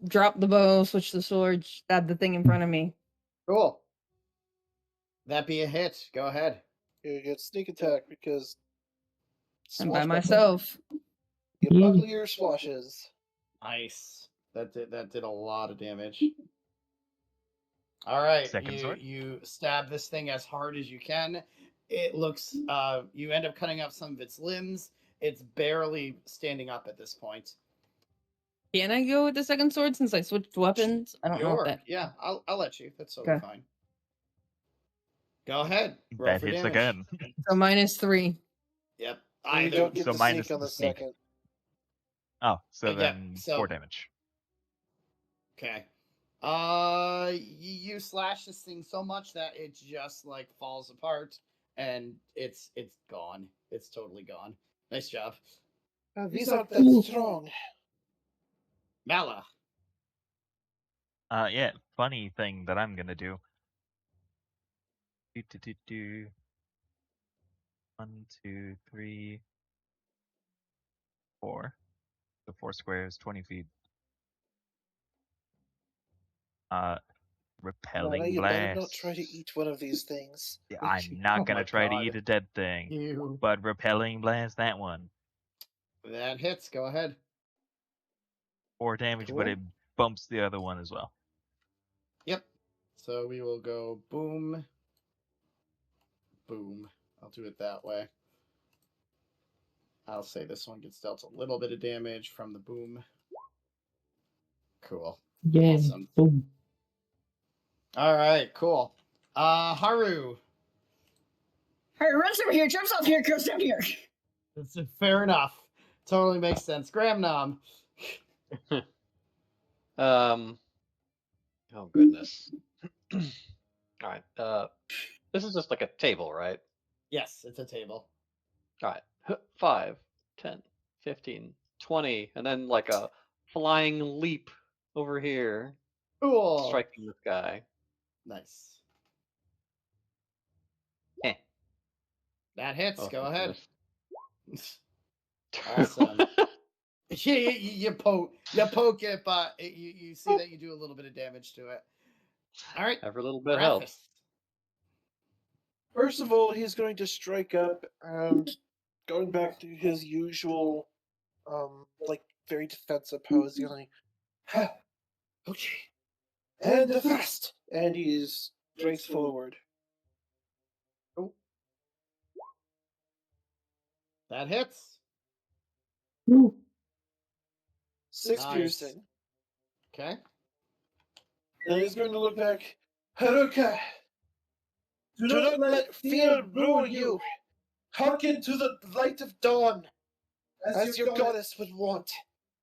S4: drop the bow, switch the sword, stab the thing in front of me.
S1: Cool. That be a hit. Go ahead.
S6: You get sneak attack because
S4: I'm by
S6: swashbuckle.
S4: myself.
S6: You buckle your swashes.
S1: Nice. That did a lot of damage. All right,
S3: Second sword?
S1: you stab this thing as hard as you can. It looks you end up cutting off some of its limbs. It's barely standing up at this point.
S4: Can I go with the second sword since I switched weapons? I don't know if
S1: Sure.
S4: that.
S1: Yeah, I'll let you. That's totally
S4: Okay.
S1: fine. Go ahead. Roll
S3: That
S1: for
S3: hits
S1: damage.
S3: again.
S4: So -3.
S1: Yep.
S6: And you don't get
S3: so
S6: the
S3: minus
S6: sneak on the
S3: the sneak.
S6: second.
S3: Oh, so
S1: Yeah,
S3: then
S1: so-
S3: 4 damage.
S1: Okay. You slash this thing so much that it just like falls apart, and it's gone. It's totally gone. Nice job,
S6: These aren't that strong.
S1: Mala.
S3: Yeah, funny thing that I'm gonna do. Do. 1, 2, 3, 4. The 4 squares, 20 feet. Repelling
S6: Lana, you
S3: blast.
S6: better not try to eat one of these things.
S3: Yeah, I'm not
S1: Oh
S3: gonna
S1: my
S3: try to
S1: God.
S3: eat a dead thing,
S1: You.
S3: but repelling blast that one.
S1: That hits. Go ahead.
S3: 4 damage, but
S1: Cool.
S3: it bumps the other one as well.
S1: Yep. So we will go boom, boom. I'll do it that way. I'll say this one gets dealt a little bit of damage from the boom. Cool.
S7: Yeah.
S1: Awesome.
S7: Boom.
S1: All right, cool. Haru.
S8: Alright, runs over here, jumps off here, goes down here.
S1: That's fair enough. Totally makes sense. Graham Nom.
S5: Oh goodness. All right. This is just like a table, right?
S1: Yes, it's a table.
S5: All right. 5, 10, 15, 20, and then like a flying leap over here,
S1: Cool.
S5: striking this guy.
S1: Nice.
S5: Eh.
S1: That hits.
S5: Oh,
S1: Go
S5: thank
S1: ahead.
S5: goodness.
S1: Awesome. you poke it, but you see that you do a little bit of damage to it. All right.
S5: Every little bit
S1: Raphis.
S5: helps.
S6: First of all, he's going to strike up and going back to his usual, like very defensive pose, yelling, "Ha! Okay, and the thrust!" And he strikes forward.
S1: Oh. That hits.
S7: Woo.
S6: 6
S1: Nice.
S6: piercing.
S1: Okay.
S6: And he's going to look back. Haruka! Do not let fear rule you. Hearken to the light of dawn, as your goddess would want.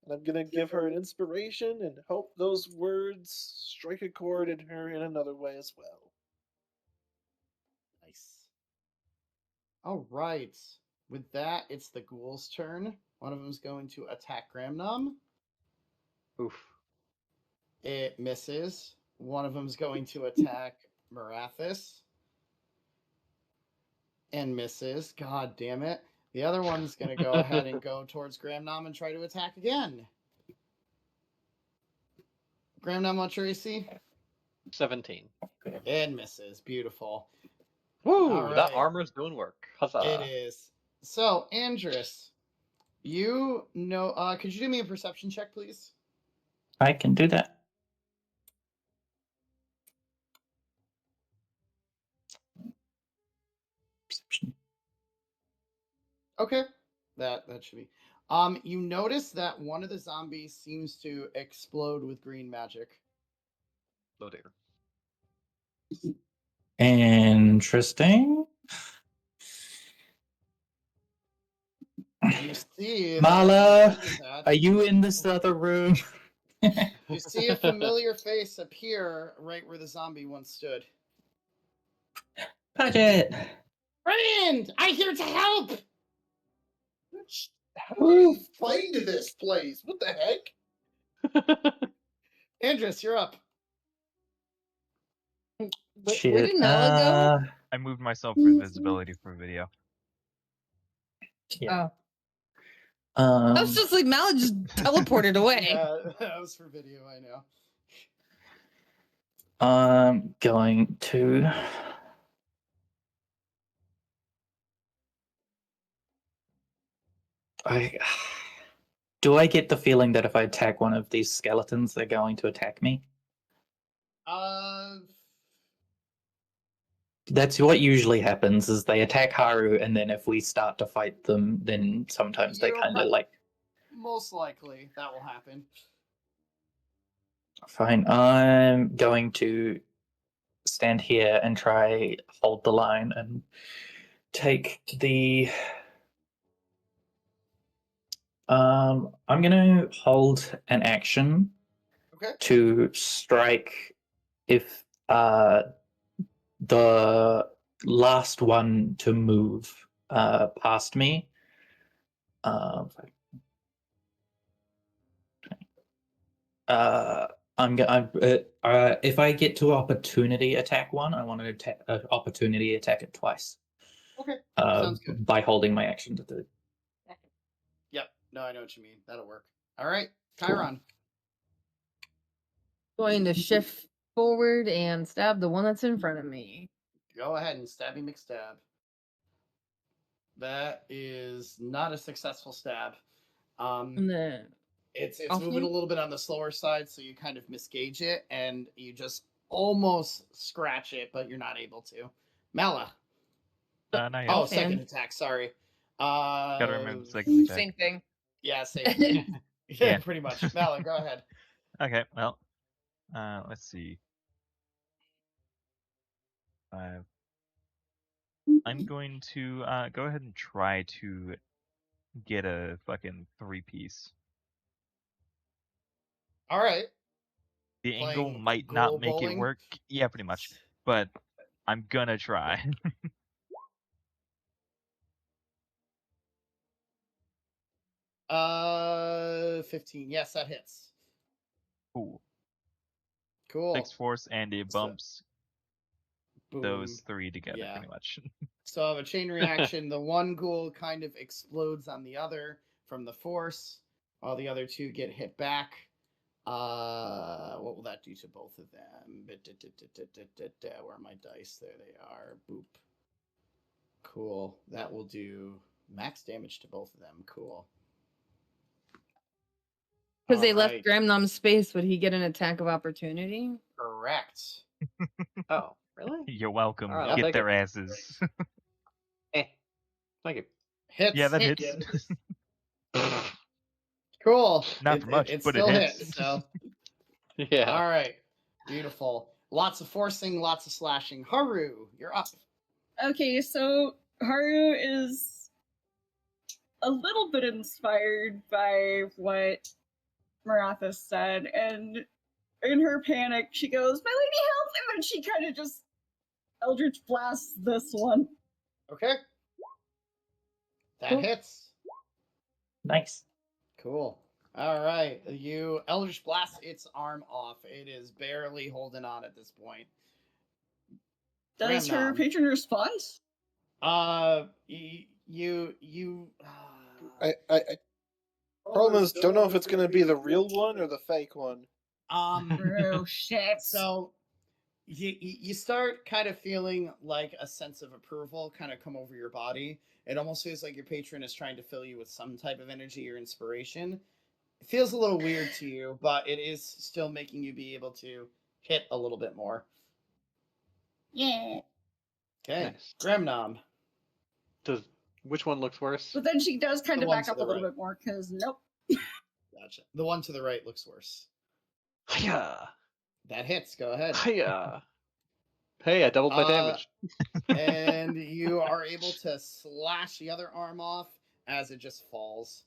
S6: And I'm going to give her an inspiration and hope those words strike a chord in her in another way as well.
S1: Nice. All right. With that, it's the ghoul's turn. One of them is going to attack Gramnom.
S5: Oof.
S1: It misses. One of them is going to attack Marathis. And misses. God damn it. The other one's going to go ahead and go towards Gramnom and try to attack again. Gramnom, what's your AC?
S5: 17.
S1: And misses. Beautiful.
S5: Woo!
S1: All
S5: That
S1: right.
S5: armor's doing work. Huzzah!
S1: It is. So, Andrus, you know, could you do me a perception check, please?
S7: I can do that. Perception.
S1: Okay. That should be. You notice that one of the zombies seems to explode with green magic.
S5: Oh dear.
S7: Interesting.
S1: You see
S7: Mala,
S1: that-
S7: are you in this other room?
S1: You see a familiar face appear right where the zombie once stood.
S7: Paget!
S1: Friend, I'm here to help.
S6: How do you find this place? What the heck?
S1: Andrus, you're up.
S4: Where did Mala go?
S3: I moved myself for invisibility for video.
S7: Yeah.
S4: Oh. I was just like, Mal just teleported away.
S1: Yeah, that was for video, I know.
S7: I'm going to. Do I get the feeling that if I attack one of these skeletons, they're going to attack me? That's what usually happens, is they attack Haru, and then if we start to fight them, then sometimes they kind of like...
S1: Most likely, that will happen.
S7: Fine, I'm going to stand here and try hold the line and take the... I'm going to hold an action to strike if the last one to move past me. If I get to opportunity attack one, I want to opportunity attack it twice.
S1: Okay, sounds good.
S7: By holding my action to the...
S1: Yep, no, I know what you mean. That'll work. All right, Chiron.
S4: Going to shift forward and stab the one that's in front of me.
S1: Go ahead and stabby McStab. That is not a successful stab. It's moving a little bit on the slower side, so you kind of misgauge it, and you just almost scratch it, but you're not able to. Mala.
S3: Not yet.
S1: Oh, second attack. Sorry.
S3: Gotta remember the second attack.
S4: Same thing.
S1: Yeah, same thing. Yeah, pretty much. Mala, go ahead.
S3: Okay, well, let's see. I'm going to go ahead and try to get a fucking 3-piece.
S1: All right.
S3: The angle might not make it work. Yeah, pretty much. But I'm gonna try.
S1: 15. Yes, that hits.
S3: Cool.
S1: Cool.
S3: 6 force, and it bumps those 3 together, pretty much.
S1: So of a chain reaction, the one ghoul kind of explodes on the other from the force, while the other 2 get hit back. What will that do to both of them? Where are my dice? There they are. Boop. Cool. That will do max damage to both of them. Cool.
S4: Because they left Gramnom space, would he get an attack of opportunity?
S1: Correct.
S5: Oh, really?
S3: You're welcome.
S5: Right,
S3: Get their asses.
S5: Thank you.
S1: Hits.
S3: Yeah, that hits.
S1: Cool.
S3: Not for much,
S1: it
S3: but
S1: still
S3: it hits.
S1: hits. So.
S5: Yeah.
S1: All right. Beautiful. Lots of forcing, lots of slashing. Haru, you're up.
S8: Okay, so Haru is a little bit inspired by what Marathis said, and in her panic, she goes, "My lady, help!" And then she kind of just Eldritch blasts this one.
S1: Okay. That hits.
S7: Nice.
S1: Cool. All right. You Eldritch blast its arm off. It is barely holding on at this point.
S8: Does her patron respond?
S6: Problem is, don't know if it's going to be the real one or the fake one.
S8: Oh shit.
S1: So you start kind of feeling like a sense of approval kind of come over your body. It almost feels like your patron is trying to fill you with some type of energy or inspiration. It feels a little weird to you, but it is still making you be able to hit a little bit more.
S8: Yeah.
S1: Okay.
S5: Nice.
S1: Gramnom.
S5: Which one looks worse?
S8: But then she does kind of back up a little bit more, because nope.
S1: Gotcha. The one to the right looks worse.
S5: Yeah.
S1: That hits. Go ahead.
S5: Yeah. Hey, I doubled my damage.
S1: And you are able to slash the other arm off as it just falls.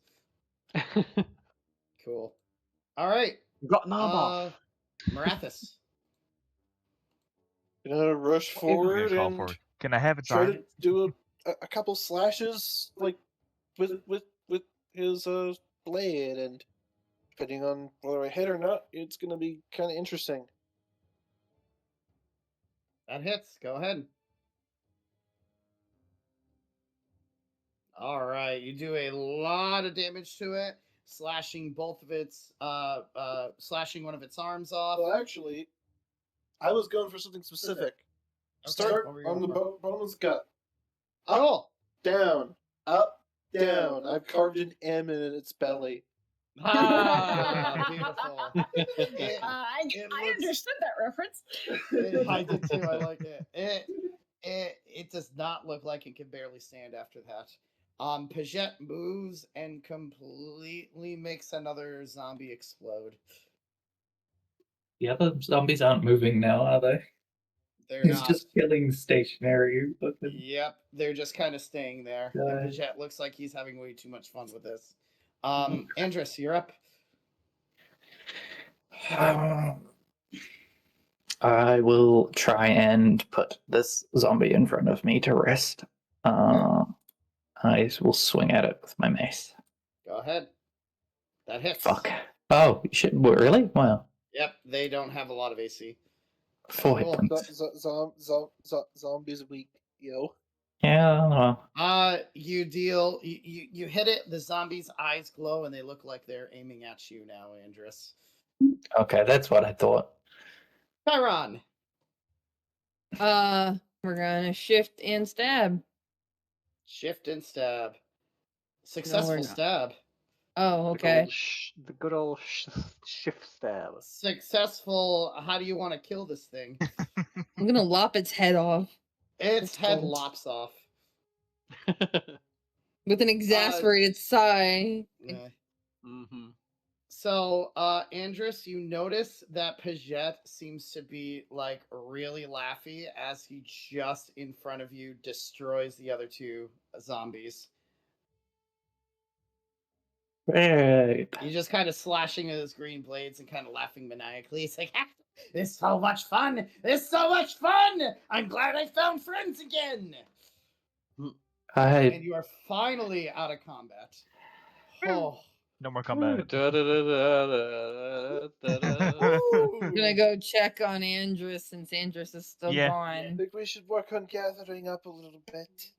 S1: Cool. All right.
S5: Got an arm off.
S1: Marathis.
S6: Gonna rush forward and
S3: can I have it
S6: try to do a couple slashes, like with his blade, and depending on whether I hit or not, it's gonna be kind of interesting.
S1: That hits. Go ahead. All right, you do a lot of damage to it, slashing both of its, slashing one of its arms off.
S6: Well, actually, I was going for something specific.
S1: Okay,
S6: Start
S1: what were you
S6: on the
S1: going for?
S6: bottom of its gut.
S1: Cool.
S6: Down, up, down. I've carved an M in its belly.
S1: Ah, beautiful.
S8: I
S1: looks-
S8: understood that reference.
S1: I did too. I like it. It does not look like it can barely stand after that. Paget moves and completely makes another zombie explode.
S7: The other zombies aren't moving now, are they?
S1: They're
S7: He's
S1: not.
S7: just killing stationary.
S1: Yep, they're just kind of staying there. And
S7: God.
S1: Paget looks like he's having way too much fun with this. Andrus, you're up.
S7: I will try and put this zombie in front of me to rest. I will swing at it with my mace.
S1: Go ahead. That hits.
S7: Fuck. Oh, shit. Really? Wow.
S1: Yep, they don't have a lot of AC.
S7: 4 hit
S1: Cool.
S7: points.
S6: Zombies weak, yo.
S7: Yeah, well.
S1: You deal. You hit it. The zombie's eyes glow, and they look like they're aiming at you now, Andrus.
S7: Okay, that's what I thought.
S1: Chiron.
S4: We're gonna shift and stab.
S1: Shift and stab. Successful
S4: not.
S1: stab.
S4: Oh, okay.
S5: The good old shift stab.
S1: Successful. How do you want to kill this thing?
S4: I'm gonna lop its head off
S1: Its head
S4: cool.
S1: lops off.
S4: with an exasperated sigh.
S5: Mm-hmm.
S1: So, Andrus, you notice that Paget seems to be like really laughy as he just in front of you destroys the other two zombies.
S7: Right.
S1: He's just kind of slashing with his green blades and kind of laughing maniacally. He's like, ah, "This is so much fun! This is so much fun! I'm glad I found friends again!" And you are finally out of combat. Oh.
S3: No more combat.
S1: Ooh.
S4: I'm gonna go check on Andrus since Andrus is still
S3: Yeah.
S6: I
S4: gone.
S6: think we should work on gathering up a little bit.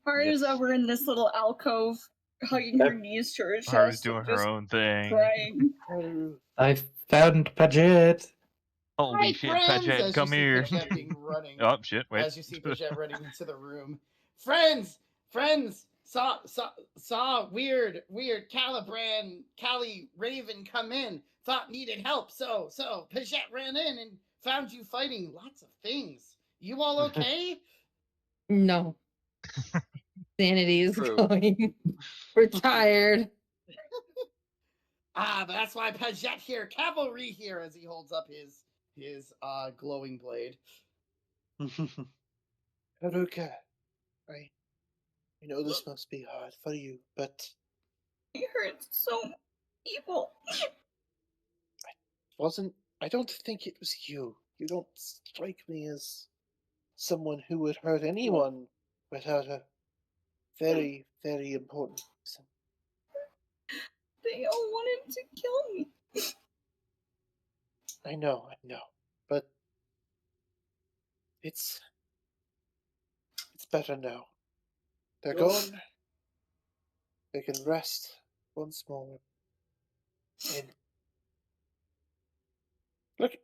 S8: Haru's
S5: Yes.
S8: over in this little alcove, hugging her knees to her chest.
S3: Haru's doing
S8: and
S3: her
S8: just
S3: own thing.
S8: crying.
S7: I found Paget.
S3: Holy
S1: Hi,
S3: shit,
S1: friends!
S3: Paget,
S1: As
S3: come
S1: you see
S3: here.
S1: Paget being running.
S3: Oh shit, wait.
S1: As you see Paget running into the room. Friends! Saw weird Callie Raven come in. Thought needed help. So Paget ran in and found you fighting lots of things. You all okay?
S4: No. Sanity is
S5: True.
S4: going. We're tired.
S1: But that's why Paget here, cavalry here, as he holds up his glowing blade.
S6: Haruka, I know this must be hard for you, but
S8: It hurts so evil.
S6: I don't think it was you. You don't strike me as someone who would hurt anyone without a very, very important reason.
S8: They all wanted to kill me.
S6: I know, but it's better now. They're gone. They can rest once more. And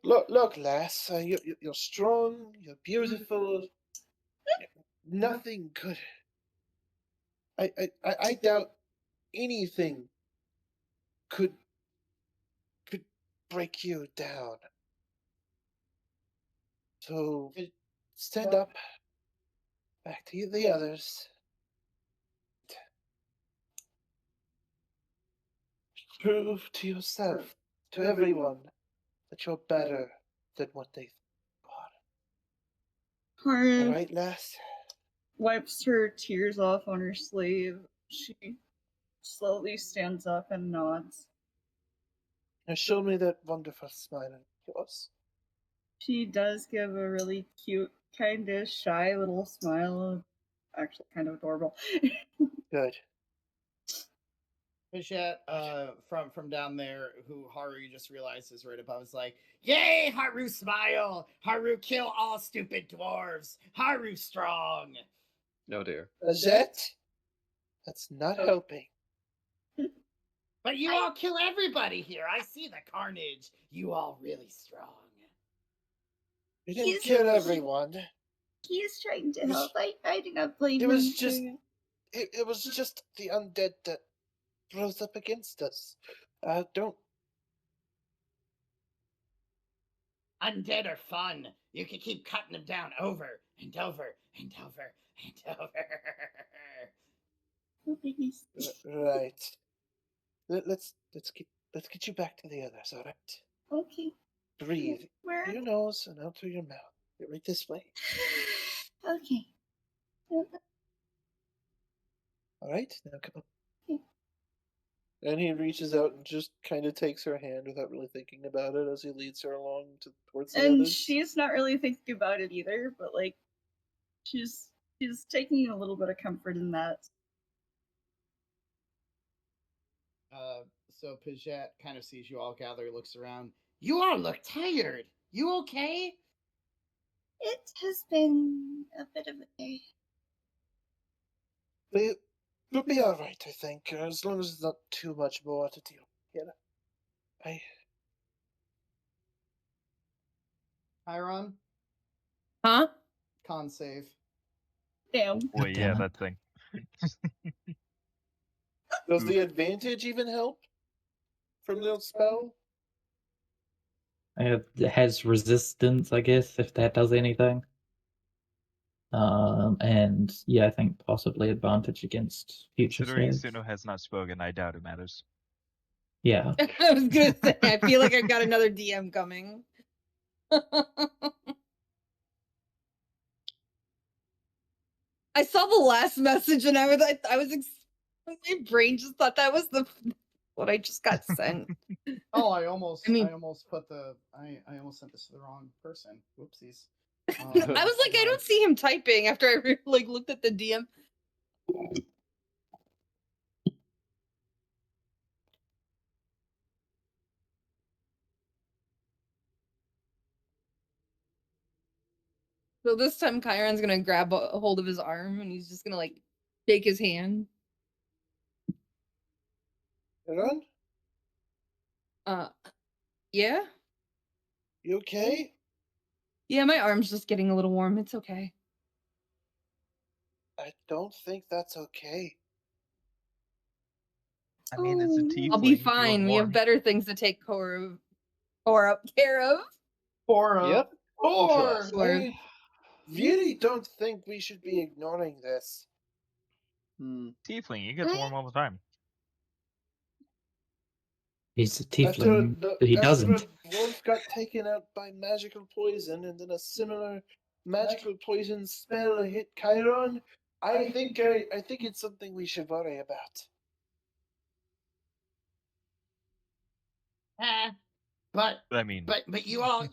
S6: look, lass. You're strong. You're beautiful. Nothing could. I doubt anything could break you down. So stand up. Back to the others. Prove to yourself, to everyone, that you're better than what they thought.
S8: Haru
S6: Alright, lass?
S8: wipes her tears off on her sleeve. She slowly stands up and nods.
S6: Now show me that wonderful smile of yours.
S8: She does give a really cute, kind of shy little smile. Actually, kind of adorable.
S6: Good.
S1: Paget, from down there, who Haru you just realized is right above, is like, "Yay, Haru smile! Haru kill all stupid dwarves! Haru strong!"
S5: No dear.
S6: Paget? That's not helping.
S1: But you all kill everybody here. I see the carnage. You all really strong.
S6: We didn't
S2: He's-
S6: kill everyone.
S2: He is trying to help. I do not blame him.
S6: It was
S2: for-
S6: just it was just the undead that rose up against us. Don't.
S1: Undead are fun. You can keep cutting them down over and over and over and over.
S2: Oh, goodness.
S6: Right. Let's get you back to the others. All right.
S2: Okay.
S6: Breathe.
S2: Where?
S6: Through your nose and out through your mouth. Get right this way.
S2: Okay.
S6: All right. Now come on.
S2: Okay.
S6: And he reaches out and just kind of takes her hand without really thinking about it as he leads her along towards the
S8: And
S6: others.
S8: she's not really thinking about it either, but like she's taking a little bit of comfort in that.
S1: So Pajette kind of sees you all gather, looks around. You all look tired. You okay?
S2: It has been a bit of a day.
S6: We'll be all right, I think, as long as there's not too much more to deal with. Yeah.
S1: Chiron,
S4: Huh?
S1: con save.
S8: Damn.
S3: Boy, yeah,
S7: damn it.
S3: that thing.
S6: Does the advantage even help from the spell?
S7: It has resistance, I guess, if that does anything. And yeah, I think possibly advantage against future
S3: Considering
S7: saves.
S3: Suno has not spoken, I doubt it matters.
S7: Yeah.
S4: I was gonna say, I feel like I got another DM coming. I saw the last message and my brain just thought that was what I just got sent.
S1: Oh, I almost
S4: I
S1: almost put I almost sent this to the wrong person. Whoopsies.
S4: I was like, I don't see him typing after I looked at the DM. So this time Chiron's gonna grab a hold of his arm and he's just gonna like shake his hand.
S6: Aaron,
S4: Yeah?
S6: you okay?
S4: Yeah, my arm's just getting a little warm. It's okay.
S6: I don't think that's okay.
S3: I mean, it's a
S2: Oh,
S3: tiefling.
S4: I'll be
S3: feeling
S4: fine. We have
S3: warm.
S4: better things to take care of. Care of.
S6: Yep.
S1: Or
S4: Sure.
S6: I really don't think we should be ignoring this.
S3: Tiefling, he gets warm all the time.
S7: He's a
S6: After,
S7: tiefling, but he doesn't.
S6: a dwarf got taken out by magical poison, and then a similar magical poison spell hit Chiron, I think it's something we should worry about.
S1: but
S3: I mean,
S1: but you all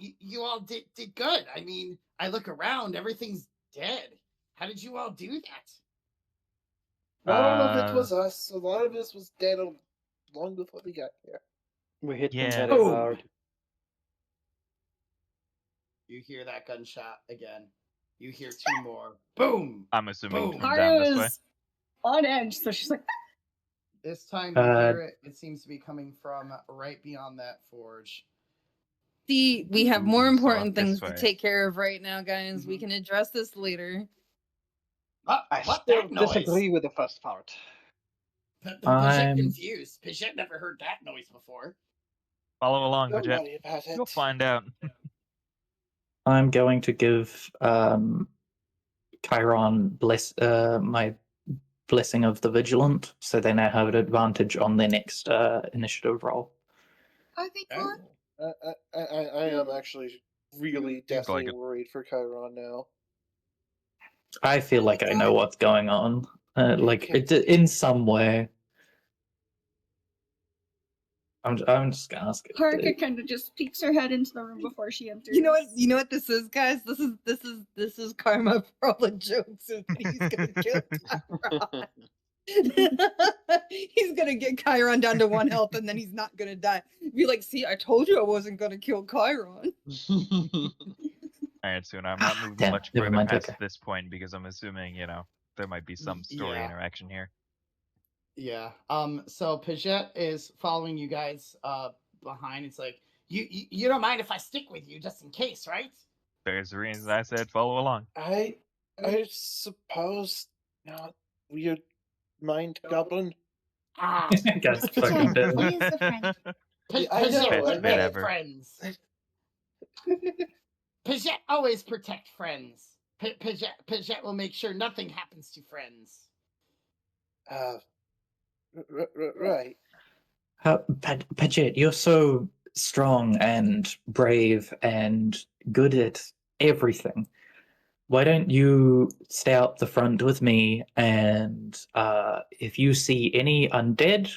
S1: did good. I mean, I look around, everything's dead. How did you all do that?
S6: Not all of it was us. A lot of us was dead long before we got here.
S5: We hit them
S3: Yeah.
S5: very
S1: Boom.
S5: hard.
S1: You hear that gunshot again. You hear two more. Boom!
S3: I'm assuming
S1: Boom.
S3: from down this way.
S8: Haru's on edge, so she's like,
S1: This time you hear it. It seems to be coming from right beyond that forge.
S4: See, we have more
S3: Ooh, so
S4: important
S3: up this
S4: things to
S3: way.
S4: take care of right now, guys. We
S1: Mhm.
S4: can address this later.
S5: I
S1: What
S5: still
S1: that noise?
S5: disagree with the first part.
S1: Pajette
S7: I'm-
S1: confused. Pajette never heard that noise before.
S3: Follow along,
S6: Don't
S3: Vegette.
S6: worry about it.
S3: You'll find out.
S7: I'm going to give Chiron my blessing of the vigilant, so they now have an advantage on their next initiative roll.
S2: Are they gone?
S6: I am actually really deathly
S3: it.
S6: worried for Chiron now.
S7: I feel like I know what's going on. Like
S6: Okay.
S7: in some way. I'm just gonna ask it.
S8: Haruka kind of just peeks her head into the room before she enters.
S4: You know what this is, guys? This is karma for all the jokes that he's gonna kill Chiron. He's gonna get Chiron down to 1 health and then he's not gonna die. Be like, see, I told you I wasn't gonna kill Chiron.
S3: Alright, Suno, I'm not moving
S7: Damn,
S3: much
S7: never
S3: further
S7: mind,
S3: past
S7: okay.
S3: this point because I'm assuming, there might be some story
S1: Yeah.
S3: interaction here.
S1: Yeah. So Paget is following you guys behind. It's like you don't mind if I stick with you just in case, right?
S3: There's the reason I said follow along.
S6: I suppose not. Weird mind goblin.
S1: Ah,
S7: Guys, fucking
S2: Paget,
S7: bit.
S2: he is a friend.
S6: I know,
S1: Paget,
S6: I
S1: we're
S6: know.
S1: great friends. Paget always protect friends. Paget will make sure nothing happens to friends.
S6: Right.
S7: Paget, you're so strong and brave and good at everything. Why don't you stay up the front with me, and if you see any undead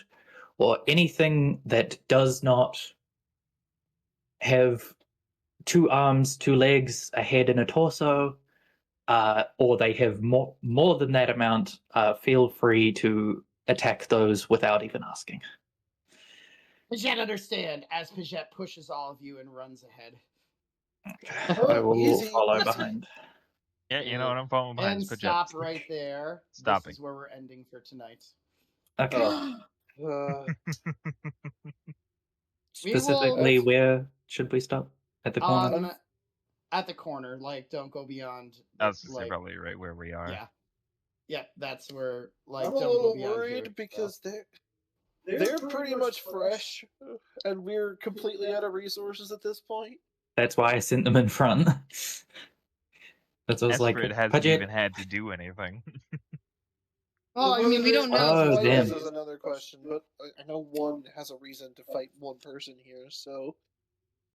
S7: or anything that does not have two arms, two legs, a head, and a torso, or they have more than that amount, feel free to attack those without even asking.
S1: Paget understand as Paget pushes all of you and runs ahead.
S7: I will
S6: easy.
S7: follow behind.
S3: Yeah, you know what? I'm following behind.
S1: And
S3: It's Paget.
S1: stop right there.
S3: Stopping.
S1: This is where we're ending for tonight.
S7: Okay. Specifically, where should we stop? At the corner?
S1: At the corner. Like, don't go beyond.
S3: I was
S1: like,
S3: probably right where we are.
S1: Yeah. Yeah, that's where. Like,
S6: I'm a
S1: don't go
S6: little
S1: beyond
S6: worried
S1: here,
S6: because they're pretty much fresh, and we're completely out of resources at this point.
S7: That's why I sent them in front. That's what I was like,
S3: Esprit hasn't
S7: Paget.
S3: even had to do anything.
S4: Well, I mean, we don't know.
S7: Oh,
S6: Why
S7: them.
S6: is another question, but I know one has a reason to fight one person here, so